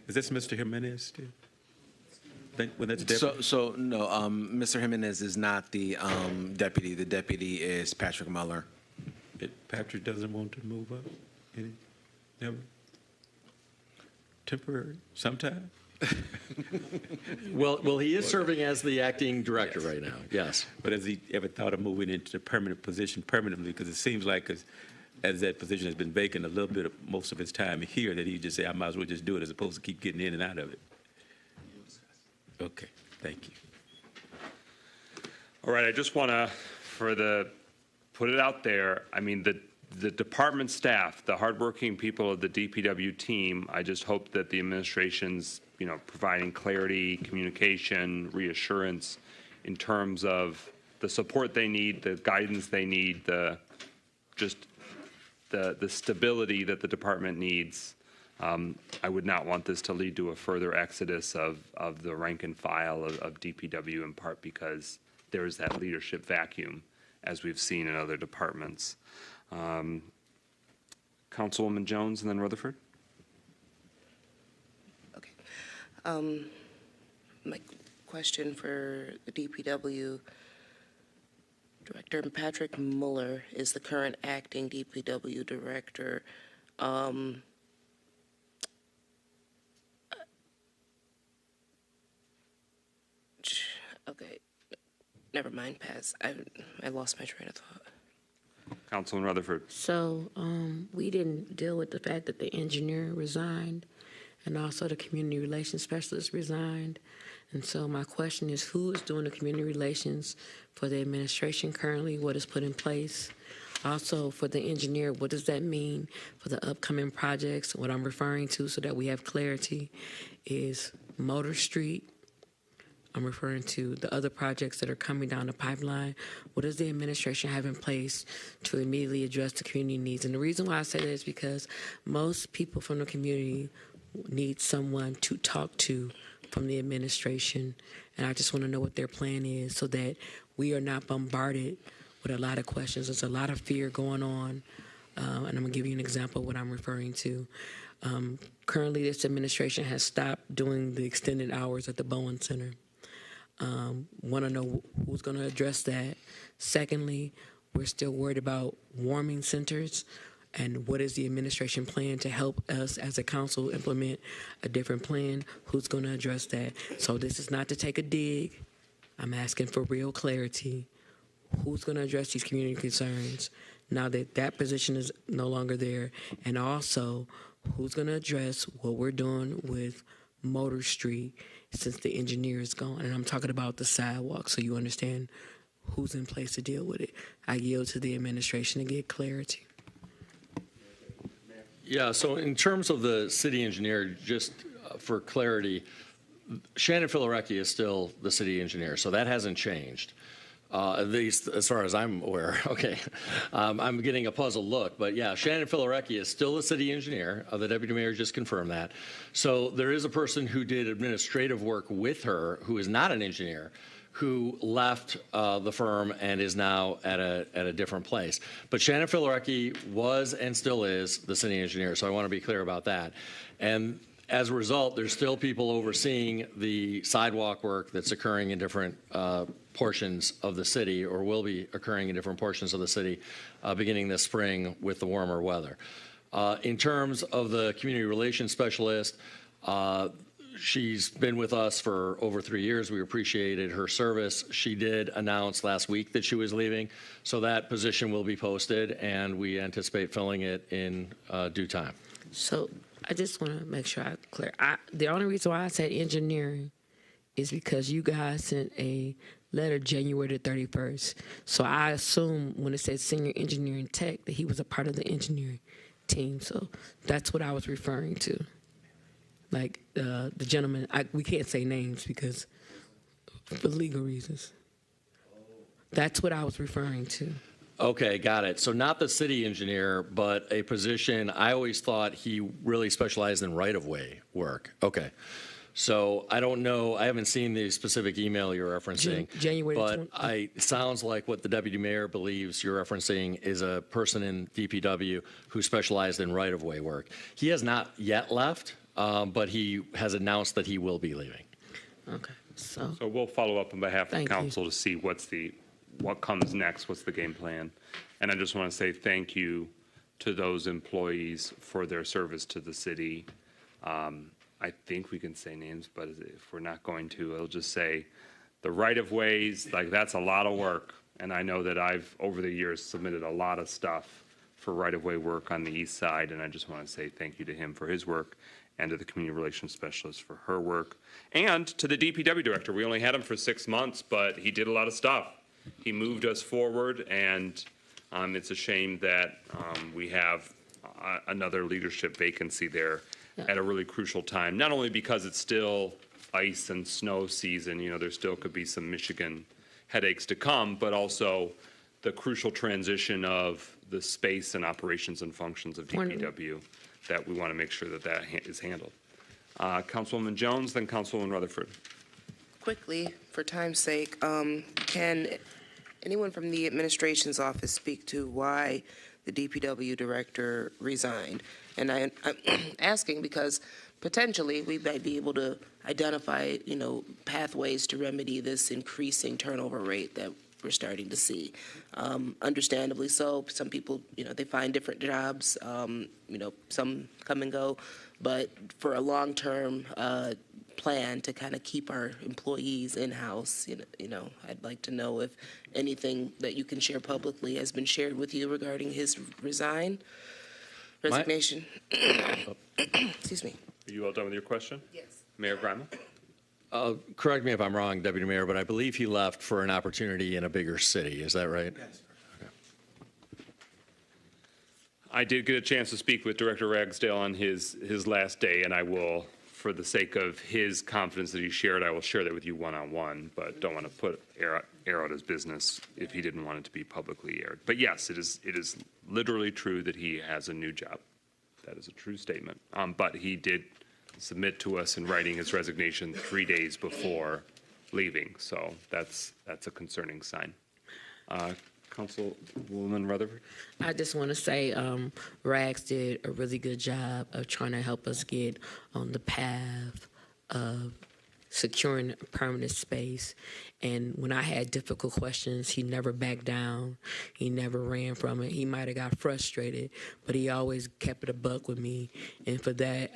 Is this Mr. Jimenez still? When that's deputy? So no, Mr. Jimenez is not the deputy. The deputy is Patrick Muller. Patrick doesn't want to move up? Never? Temporary? Sometime? Well, he is serving as the acting director right now, yes. But has he ever thought of moving into the permanent position permanently? Because it seems like as that position has been vacant a little bit of most of his time here, that he just say, I might as well just do it as opposed to keep getting in and out of it. Okay, thank you. All right, I just want to, put it out there, I mean, the department staff, the hardworking people of the DPW team, I just hope that the administration's, providing clarity, communication, reassurance in terms of the support they need, the guidance they need, the stability that the department needs. I would not want this to lead to a further exodus of the rank and file of DPW, in part because there is that leadership vacuum, as we've seen in other departments. Councilwoman Jones and then Rutherford. My question for the DPW director, Patrick Mueller is the current acting DPW director. Okay, never mind, pass. I lost my train of thought. Councilman Rutherford. So we didn't deal with the fact that the engineer resigned and also the community relations specialist resigned. And so my question is, who is doing the community relations for the administration currently? What is put in place? Also, for the engineer, what does that mean for the upcoming projects? What I'm referring to, so that we have clarity, is Motor Street. I'm referring to the other projects that are coming down the pipeline. What does the administration have in place to immediately address the community needs? And the reason why I say that is because most people from the community need someone to talk to from the administration. And I just want to know what their plan is so that we are not bombarded with a lot of questions. There's a lot of fear going on. And I'm going to give you an example of what I'm referring to. Currently, this administration has stopped doing the extended hours at the Bowen Center. Want to know who's going to address that. Secondly, we're still worried about warming centers, and what is the administration plan to help us as a council implement a different plan? Who's going to address that? So this is not to take a dig. I'm asking for real clarity. Who's going to address these community concerns now that that position is no longer there? And also, who's going to address what we're doing with Motor Street since the engineer is gone? And I'm talking about the sidewalk, so you understand who's in place to deal with it. I yield to the administration to get clarity. Yeah, so in terms of the city engineer, just for clarity, Shannon Filarecki is still the city engineer, so that hasn't changed. At least as far as I'm aware. Okay. I'm getting a puzzled look, but yeah, Shannon Filarecki is still the city engineer. The deputy mayor just confirmed that. So there is a person who did administrative work with her who is not an engineer, who left the firm and is now at a different place. But Shannon Filarecki was and still is the city engineer, so I want to be clear about that. And as a result, there's still people overseeing the sidewalk work that's occurring in different portions of the city, or will be occurring in different portions of the city beginning this spring with the warmer weather. In terms of the community relations specialist, she's been with us for over 3 years. We appreciated her service. She did announce last week that she was leaving, so that position will be posted, and we anticipate filling it in due time. So I just want to make sure I'm clear. The only reason why I said engineering is because you guys sent a letter January the 31st. So I assume when it said senior engineering tech that he was a part of the engineering team. So that's what I was referring to. Like the gentleman, we can't say names because for legal reasons. That's what I was referring to. Okay, got it. So not the city engineer, but a position, I always thought he really specialized in right-of-way work. Okay. So I don't know, I haven't seen the specific email you're referencing. January but it sounds like what the deputy mayor believes you're referencing is a person in DPW who specialized in right-of-way work. He has not yet left, but he has announced that he will be leaving. Okay. So we'll follow up on behalf of council to see what comes next, what's the game plan. And I just want to say thank you to those employees for their service to the city. I think we can say names, but if we're not going to, I'll just say the right-of-ways, like, that's a lot of work. And I know that I've, over the years, submitted a lot of stuff for right-of-way work on the east side, and I just want to say thank you to him for his work and to the community relations specialist for her work, and to the DPW director. We only had him for 6 months, but he did a lot of stuff. He moved us forward, and it's a shame that we have another leadership vacancy there at a really crucial time, not only because it's still ice and snow season, you know, there still could be some Michigan headaches to come, but also the crucial transition of the space and operations and functions of DPW that we want to make sure that that is handled. Councilwoman Jones, then Councilwoman Rutherford. Quickly, for time's sake, can anyone from the administration's office speak to why the DPW director resigned? And I'm asking because potentially we might be able to identify, you know, pathways to remedy this increasing turnover rate that we're starting to see. Understandably so. Some people, you know, they find different jobs. You know, some come and go. But for a long-term plan to kind of keep our employees in-house, you know, I'd like to know if anything that you can share publicly has been shared with you regarding his resignation. Excuse me. Are you all done with your question? Yes. Mayor Grima? Correct me if I'm wrong, Deputy Mayor, but I believe he left for an opportunity in a bigger city. Is that right? Yes. I did get a chance to speak with Director Ragsdale on his last day, and I will, for the sake of his confidence that he shared, I will share that with you one-on-one, but don't want to put air out his business if he didn't want it to be publicly aired. But yes, it is literally true that he has a new job. That is a true statement. But he did submit to us in writing his resignation 3 days before leaving, so that's a concerning sign. Councilwoman Rutherford? I just want to say Rags did a really good job of trying to help us get on the path of securing a permanent space. And when I had difficult questions, he never backed down. He never ran from it. He might have got frustrated, but he always kept it a buck with me. And for that,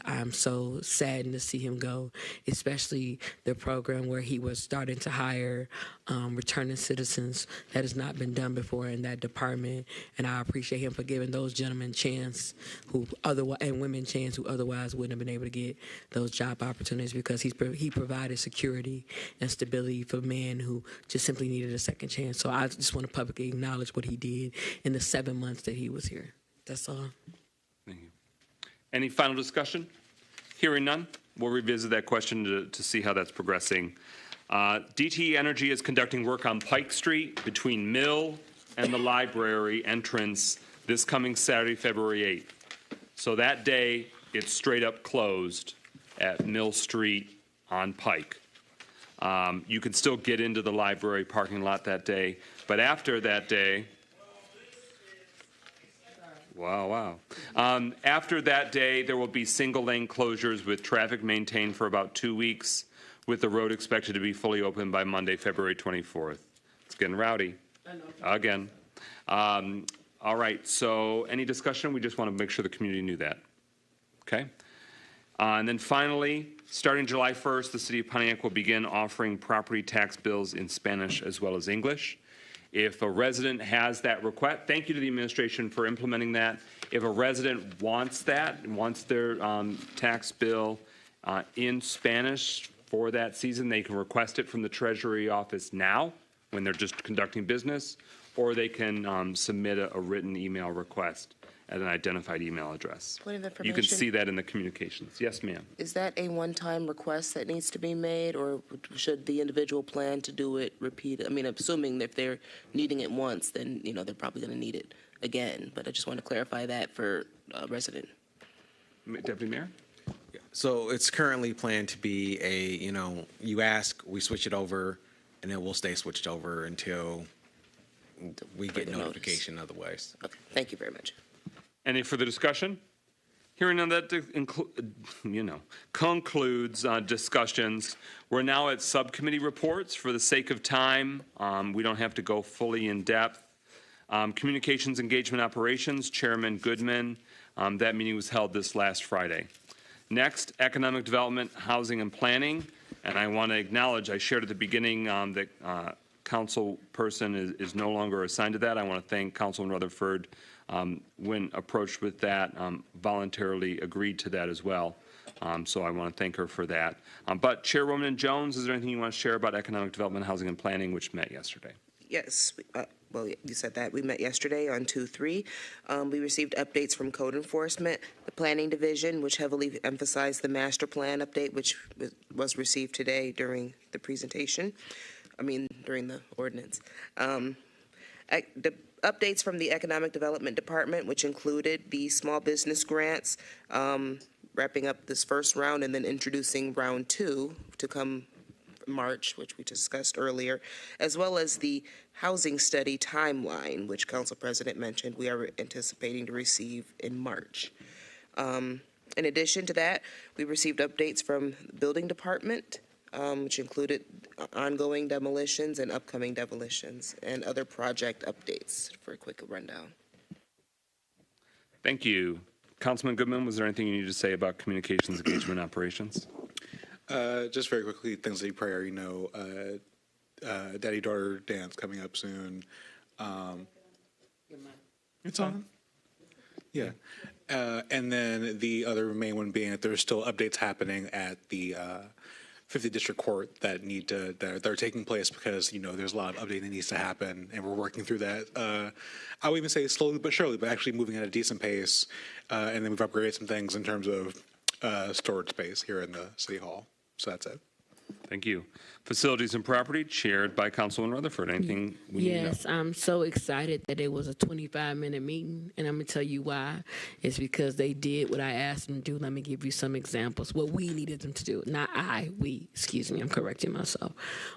I'm so saddened to see him go, especially the program where he was starting to hire returning citizens. That has not been done before in that department. And I appreciate him for giving those gentlemen chance and women chance who otherwise wouldn't have been able to get those job opportunities, because he provided security and stability for men who just simply needed a second chance. So I just want to publicly acknowledge what he did in the 7 months that he was here. That's all. Thank you. Any final discussion? Hearing none, we'll revisit that question to see how that's progressing. DTE Energy is conducting work on Pike Street between Mill and the library entrance this coming Saturday, February 8th. So that day, it's straight up closed at Mill Street on Pike. You can still get into the library parking lot that day, but after that day, after that day, there will be single-lane closures with traffic maintained for about 2 weeks, with the road expected to be fully open by Monday, February 24th. It's getting rowdy again. All right, so any discussion? We just want to make sure the community knew that. Okay. And then finally, starting July 1st, the City of Pontiac will begin offering property tax bills in Spanish as well as English. If a resident has that request, thank you to the administration for implementing that. If a resident wants that, wants their tax bill in Spanish for that season, they can request it from the Treasury office now when they're just conducting business, or they can submit a written email request at an identified email address. Point of information. You can see that in the communications. Yes, ma'am. Is that a one-time request that needs to be made, or should the individual plan to do it repeated? I mean, assuming if they're needing it once, then, you know, they're probably going to need it again. But I just want to clarify that for a resident. Deputy Mayor? So it's currently planned to be you ask, we switch it over, and then we'll stay switched over until we get notification otherwise. Okay, thank you very much. Any further discussion? Hearing none, that concludes discussions. We're now at subcommittee reports. For the sake of time, we don't have to go fully in depth. Communications Engagement Operations, Chairman Goodman. That meeting was held this last Friday. Next, economic development, housing, and planning. And I want to acknowledge, I shared at the beginning that council person is no longer assigned to that. I want to thank Councilman Rutherford, when approached with that, voluntarily agreed to that as well. So I want to thank her for that. But Chairwoman Jones, is there anything you want to share about economic development, housing, and planning, which met yesterday? Yes, well, you said that. We met yesterday on 2-3. We received updates from code enforcement, the planning division, which heavily emphasized the master plan update, which was received today during the presentation. During the ordinance. The updates from the economic development department, which included the small business grants, wrapping up this first round and then introducing round 2 to come March, which we discussed earlier, as well as the housing study timeline, which Council President mentioned we are anticipating to receive in March. In addition to that, we received updates from the building department, which included ongoing demolitions and upcoming demolitions and other project updates. For a quick rundown. Thank you. Councilman Goodman, was there anything you need to say about communications engagement operations? Just very quickly, things that you probably already know. Daddy-daughter dance coming up soon. It's on? Yeah. And then the other main one being that there's still updates happening at the 50th District Court that are taking place because, there's a lot of updating that needs to happen, and we're working through that. I would even say slowly but surely, but actually moving at a decent pace. And then we've upgraded some things in terms of storage space here in the City Hall. So that's it. Thank you. Facilities and Property, chaired by Councilman Rutherford. Anything we need to know? Yes, I'm so excited that it was a 25-minute meeting, and I'm going to tell you why. It's because they did what I asked them to do. Let me give you some examples. What we needed them to do. Not we. Excuse me, I'm correcting myself.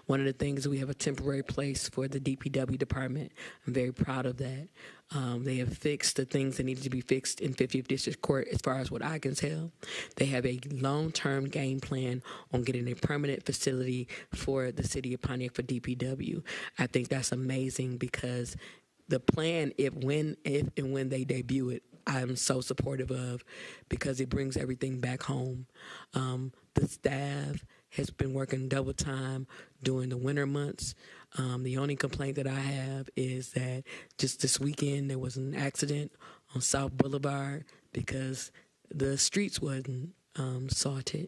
One of the things, we have a temporary place for the DPW department. I'm very proud of that. They have fixed the things that needed to be fixed in 50th District Court, as far as what I can tell. They have a long-term game plan on getting a permanent facility for the city of Pontiac for DPW. I think that's amazing because the plan, if and when they debut it, I'm so supportive of, because it brings everything back home. The staff has been working double time during the winter months. The only complaint that I have is that just this weekend there was an accident on South Boulevard because the streets wasn't salted,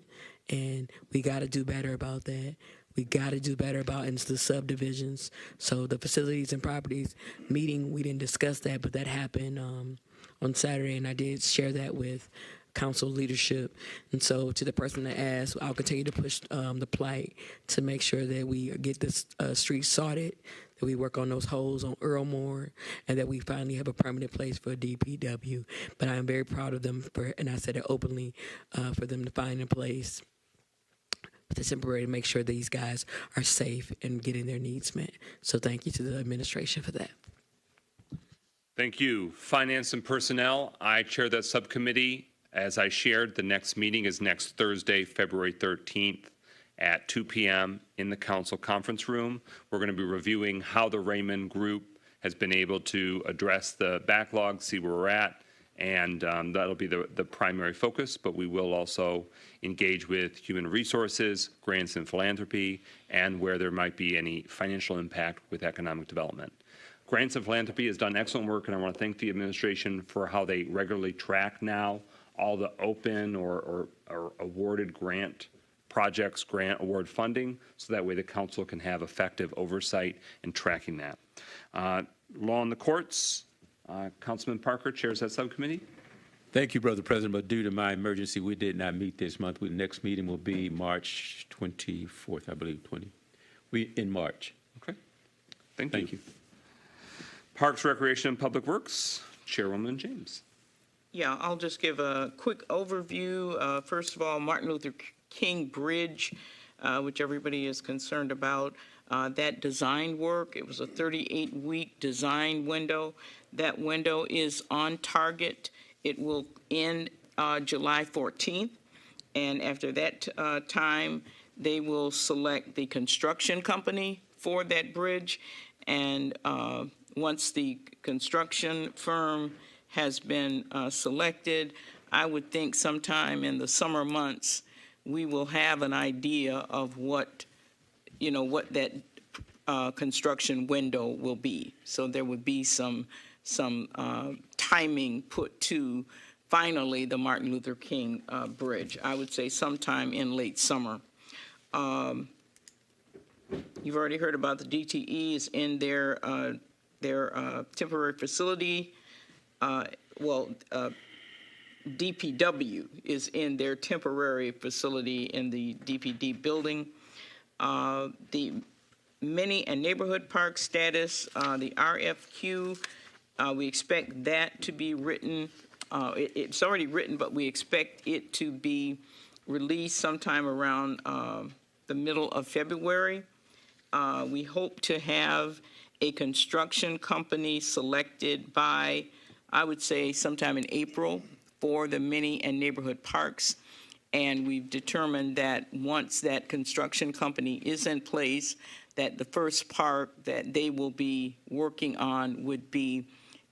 and we got to do better about that. We got to do better about into the subdivisions. So the facilities and properties meeting, we didn't discuss that, but that happened on Saturday, and I did share that with council leadership. And so to the person that asked, I'll continue to push the plight to make sure that we get this street sorted, that we work on those holes on Earlmore, and that we finally have a permanent place for DPW. But I am very proud of them, and I said it openly, for them to find a place to temporarily make sure these guys are safe and getting their needs met. So thank you to the administration for that. Thank you. Finance and Personnel, I chair that subcommittee. As I shared, the next meeting is next Thursday, February 13th at 2 p.m. in the council conference room. We're going to be reviewing how the Raymond Group has been able to address the backlog, see where we're at, and that'll be the primary focus, but we will also engage with human resources, grants and philanthropy, and where there might be any financial impact with economic development. Grants and Philanthropy has done excellent work, and I want to thank the administration for how they regularly track now all the open or awarded grant projects, grant award funding, so that way the council can have effective oversight in tracking that. Law in the Courts, Councilman Parker chairs that subcommittee. Thank you, Brother President, but due to my emergency, we did not meet this month. The next meeting will be March 24th, I believe, in March. Okay. Thank you. Parks, Recreation, and Public Works, Chairwoman James. Yeah, I'll just give a quick overview. First of all, Martin Luther King Bridge, which everybody is concerned about. That design work, it was a 38-week design window. That window is on target. It will end July 14th. And after that time, they will select the construction company for that bridge. And once the construction firm has been selected, I would think sometime in the summer months, we will have an idea of what that construction window will be. So there would be some timing put to finally the Martin Luther King Bridge. I would say sometime in late summer. You've already heard about the DTE is in their temporary facility. DPW is in their temporary facility in the DPD building. The mini and neighborhood park status, the RFQ, we expect that to be written. It's already written, but we expect it to be released sometime around the middle of February. We hope to have a construction company selected by, I would say, sometime in April for the mini and neighborhood parks. And we've determined that once that construction company is in place, that the first park that they will be working on would be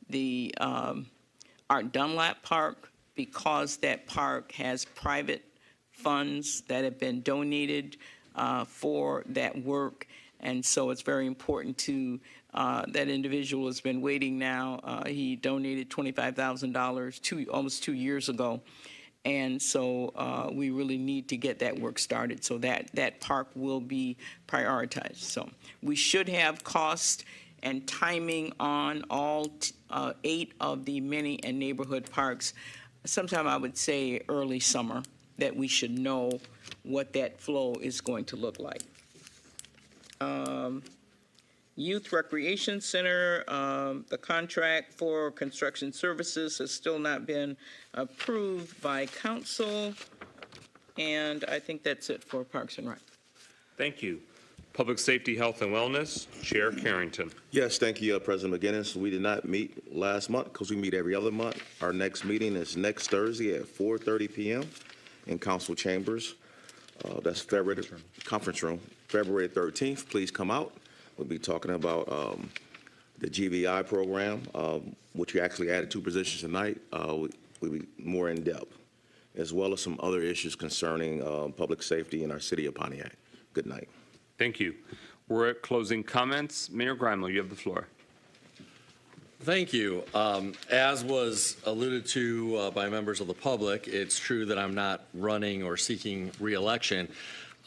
the Art Dunlap Park, because that park has private funds that have been donated for that work. And so it's very important to, that individual has been waiting now. He donated $25,000 almost 2 years ago. And so we really need to get that work started so that park will be prioritized. So we should have cost and timing on all 8 of the mini and neighborhood parks. Sometime I would say early summer that we should know what that flow is going to look like. Youth Recreation Center, the contract for construction services has still not been approved by council. And I think that's it for Parks and Rec. Thank you. Public Safety, Health, and Wellness, Chair Carrington. Yes, thank you, President McGinnis. We did not meet last month because we meet every other month. Our next meeting is next Thursday at 4:30 p.m. in council chambers. That's February conference room, February 13th. Please come out. We'll be talking about the GVI program, which we actually added 2 positions tonight. We'll be more in depth, as well as some other issues concerning public safety in our city of Pontiac. Good night. Thank you. We're at closing comments. Mayor Grimel, you have the floor. Thank you. As was alluded to by members of the public, it's true that I'm not running or seeking re-election.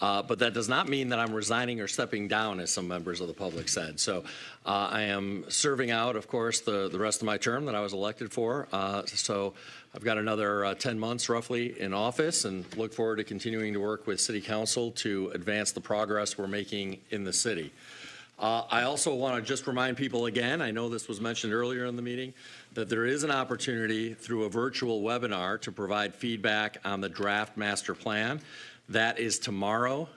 But that does not mean that I'm resigning or stepping down, as some members of the public said. So I am serving out, of course, the rest of my term that I was elected for. So I've got another 10 months roughly in office, and look forward to continuing to work with City Council to advance the progress we're making in the city. I also want to just remind people again, I know this was mentioned earlier in the meeting, that there is an opportunity through a virtual webinar to provide feedback on the draft master plan. That is tomorrow,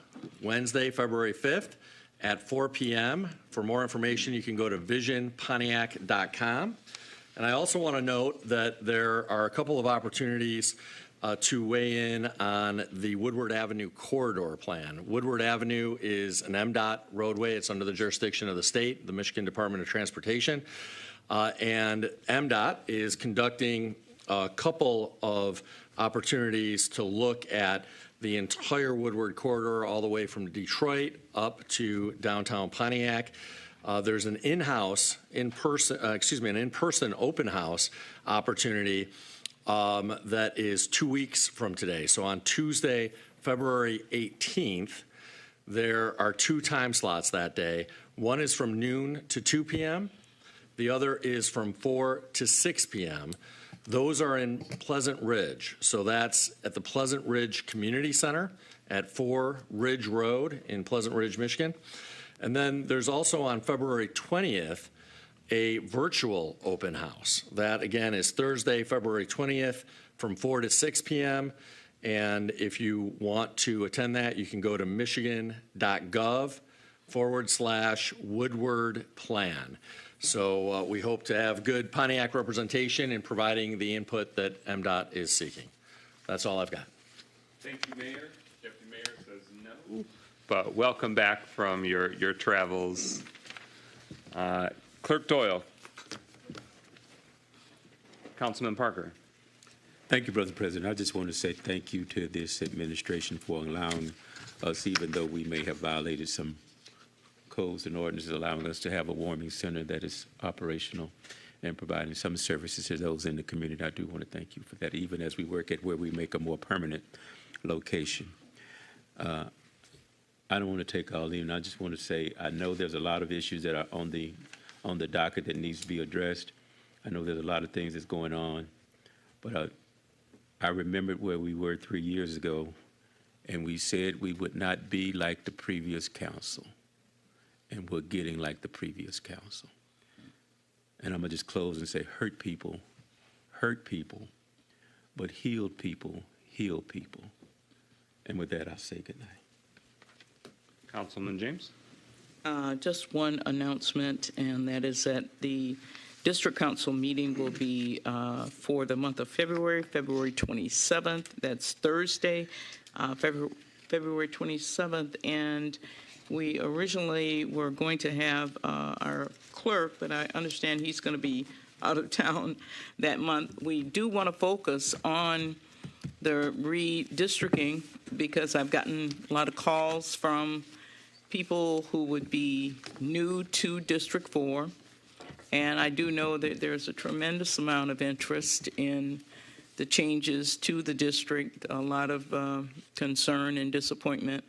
Wednesday, February 5th at 4 p.m. For more information, you can go to visionpontiac.com. And I also want to note that there are a couple of opportunities to weigh in on the Woodward Avenue corridor plan. Woodward Avenue is an MDOT roadway. It's under the jurisdiction of the state, the Michigan Department of Transportation. And MDOT is conducting a couple of opportunities to look at the entire Woodward corridor all the way from Detroit up to downtown Pontiac. There's an in-person open house opportunity that is 2 weeks from today. So on Tuesday, February 18th, there are 2 time slots that day. One is from noon to 2 p.m. The other is from 4 to 6 p.m. Those are in Pleasant Ridge. So that's at the Pleasant Ridge Community Center at 4 Ridge Road in Pleasant Ridge, Michigan. And then there's also on February 20th a virtual open house. That, again, is Thursday, February 20th from 4 to 6 p.m. And if you want to attend that, you can go to michigan.gov/Woodward Plan. So we hope to have good Pontiac representation in providing the input that MDOT is seeking. That's all I've got. Thank you, Mayor. Deputy Mayor says no. But welcome back from your travels. Clerk Doyle. Councilman Parker. Thank you, Brother President. I just want to say thank you to this administration for allowing us, even though we may have violated some codes and ordinances, allowing us to have a warming center that is operational and providing some services to those in the community. I do want to thank you for that, even as we work at where we make a more permanent location. I don't want to take all in. I just want to say I know there's a lot of issues that are on the docket that needs to be addressed. I know there's a lot of things that's going on, but I remembered where we were 3 years ago, and we said we would not be like the previous council, and we're getting like the previous council. And I'm going to just close and say hurt people, but healed people, heal people. And with that, I'll say good night. Councilman James? Just one announcement, and that is that the District Council meeting will be for the month of February 27th. That's Thursday, February 27th. And we originally were going to have our clerk, but I understand he's going to be out of town that month. We do want to focus on the redistricting because I've gotten a lot of calls from people who would be new to District 4. And I do know that there's a tremendous amount of interest in the changes to the district, a lot of concern and disappointment.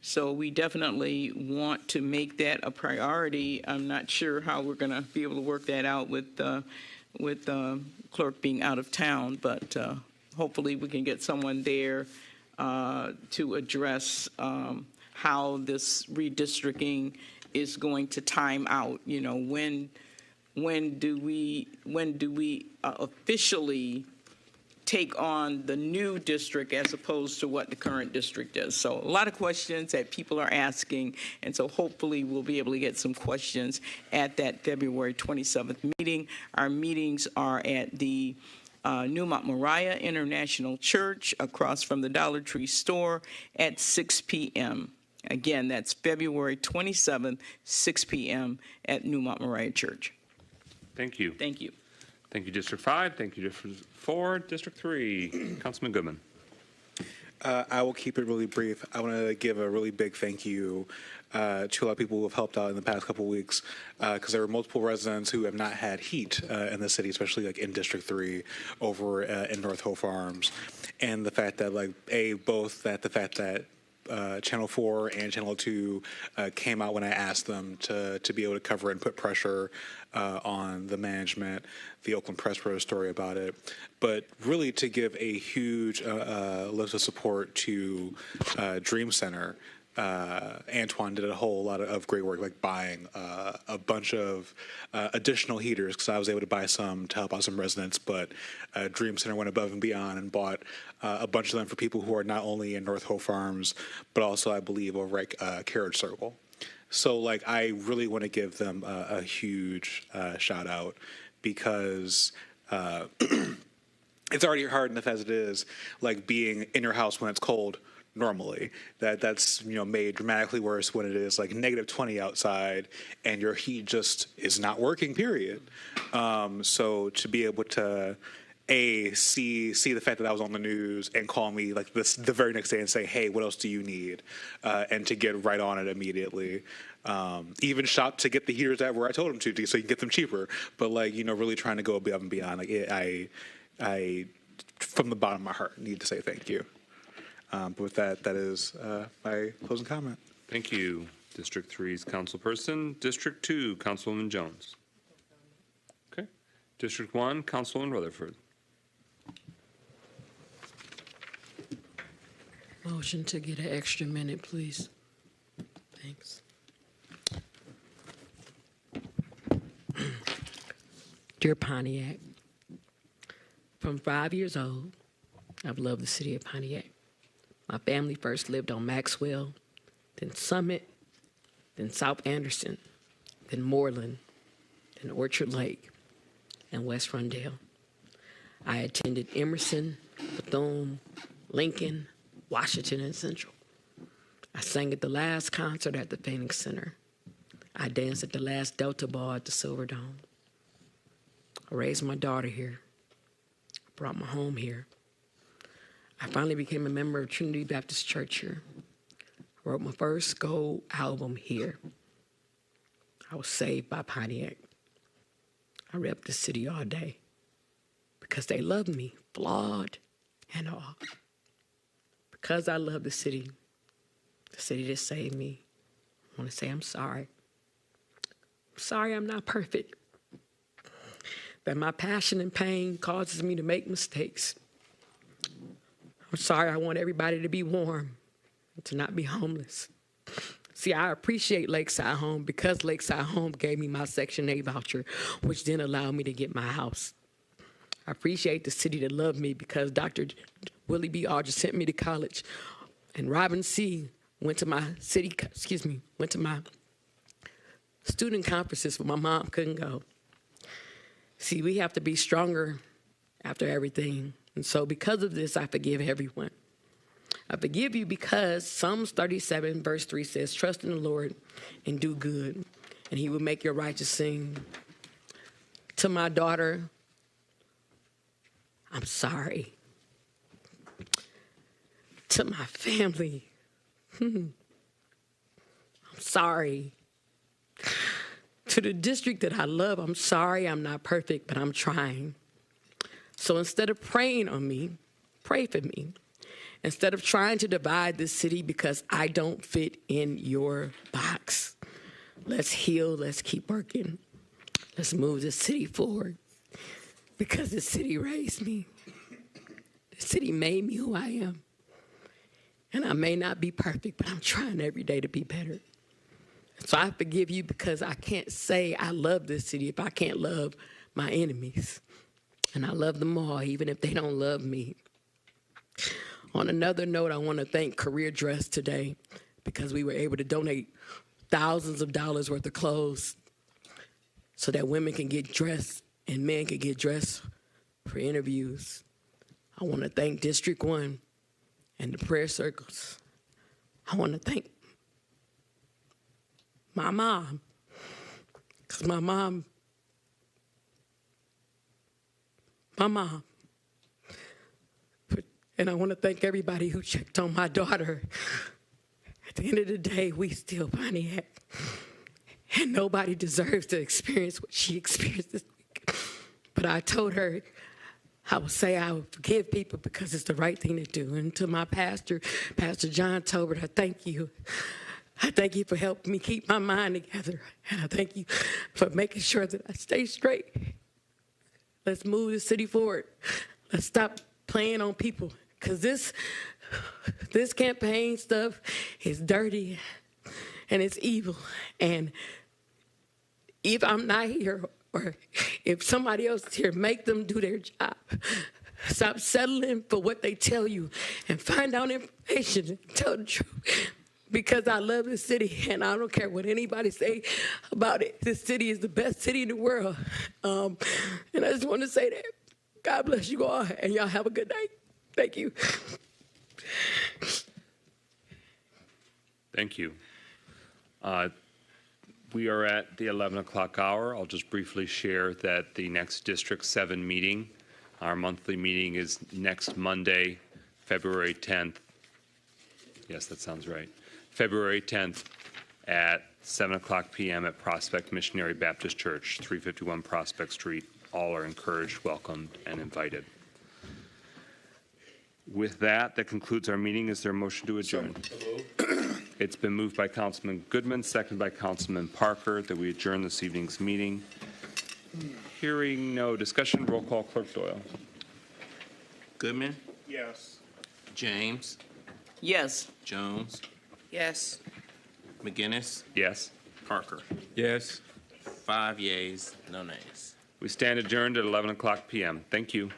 So we definitely want to make that a priority. I'm not sure how we're going to be able to work that out with clerk being out of town, but hopefully we can get someone there to address how this redistricting is going to time out. You know, when do we officially take on the new district as opposed to what the current district is? So a lot of questions that people are asking, and so hopefully we'll be able to get some questions at that February 27th meeting. Our meetings are at the Newmont Moriah International Church across from the Dollar Tree store at 6 p.m. Again, that's February 27th, 6 p.m. at Newmont Moriah Church. Thank you. Thank you. Thank you, District 5. Thank you, District 4. District 3, Councilman Goodman. I will keep it really brief. I want to give a really big thank you to a lot of people who have helped out in the past couple of weeks, because there were multiple residents who have not had heat in the city, especially like in District 3 over in North Hope Farms. And the fact that the fact that Channel 4 and Channel 2 came out when I asked them to be able to cover and put pressure on the management. The Oakland Press wrote a story about it. But really to give a huge list of support to Dream Center. Antoine did a whole lot of great work, like buying a bunch of additional heaters, because I was able to buy some to help out some residents, but Dream Center went above and beyond and bought a bunch of them for people who are not only in North Hope Farms, but also, I believe, over at Carriage Circle. So, like, I really want to give them a huge shout out, because it's already hard enough as it is, like being in your house when it's cold. Normally, that's made dramatically worse when it is like -20 outside and your heat just is not working. Period. So to be able to see the fact that I was on the news and call me like the very next day and say, hey, what else do you need, and to get right on it immediately. Even shop to get the heaters that where I told them to, so you can get them cheaper. But really trying to go above and beyond. I from the bottom of my heart need to say thank you. But with that is my closing comment. Thank you, District 3's councilperson. District 2, Councilwoman Jones. Okay. District 1, Councilwoman Rutherford. Motion to get an extra minute, please. Thanks. Dear Pontiac, from 5 years old, I've loved the city of Pontiac. My family first lived on Maxwell, then Summit, then South Anderson, then Moreland, then Orchard Lake, and West Rondell. I attended Emerson, Bethune, Lincoln, Washington, and Central. I sang at the last concert at the Phoenix Center. I danced at the last Delta Ball at the Silver Dome. I raised my daughter here. I brought my home here. I finally became a member of Trinity Baptist Church here. I wrote my first gold album here. I was saved by Pontiac. I rep the city all day because they love me, flawed and all. Because I love the city that saved me, I want to say I'm sorry. I'm sorry I'm not perfect. That my passion and pain causes me to make mistakes. I'm sorry I want everybody to be warm and to not be homeless. See, I appreciate Lakeside Home because Lakeside Home gave me my Section 8 voucher, which then allowed me to get my house. I appreciate the city that loved me because Dr. Willie B. Aldridge sent me to college, and Robin C. went to my student conferences, but my mom couldn't go. See, we have to be stronger after everything. And so because of this, I forgive everyone. I forgive you because Psalms 37, verse 3 says, trust in the Lord and do good, and he will make your righteous sing. To my daughter, I'm sorry. To my family, I'm sorry. To the district that I love, I'm sorry I'm not perfect, but I'm trying. So instead of praying on me, pray for me. Instead of trying to divide this city because I don't fit in your box, let's heal, let's keep working. Let's move this city forward because the city raised me. The city made me who I am. And I may not be perfect, but I'm trying every day to be better. So I forgive you because I can't say I love this city if I can't love my enemies. And I love them all, even if they don't love me. On another note, I want to thank Career Dress today because we were able to donate thousands of dollars worth of clothes so that women can get dressed and men can get dressed for interviews. I want to thank District 1 and the prayer circles. I want to thank my mom, because my mom, and I want to thank everybody who checked on my daughter. At the end of the day, we still Pontiac, and nobody deserves to experience what she experienced this week. But I told her, I would say I would forgive people because it's the right thing to do. And to my pastor, Pastor John Tobert, I thank you. I thank you for helping me keep my mind together. And I thank you for making sure that I stay straight. Let's move the city forward. Let's stop playing on people. Because this campaign stuff is dirty and it's evil. And if I'm not here or if somebody else is here, make them do their job. Stop settling for what they tell you and find out information and tell the truth. Because I love this city, and I don't care what anybody say about it. This city is the best city in the world. And I just want to say that. God bless you all, and y'all have a good night. Thank you. Thank you. We are at the 11 o'clock hour. I'll just briefly share that the next District 7 meeting, our monthly meeting, is next Monday, February 10th. Yes, that sounds right. February 10th at 7 o'clock p.m. at Prospect Missionary Baptist Church, 351 Prospect Street. All are encouraged, welcomed, and invited. With that, that concludes our meeting. Is there a motion to adjourn? It's been moved by Councilman Goodman, seconded by Councilman Parker, that we adjourn this evening's meeting. Hearing no discussion, roll call, Clerk Doyle. Goodman? Yes. James? Yes. Jones? Yes. McGinnis? Yes. Parker? Yes. 5 yeas, no nays. We stand adjourned at 11 o'clock p.m. Thank you.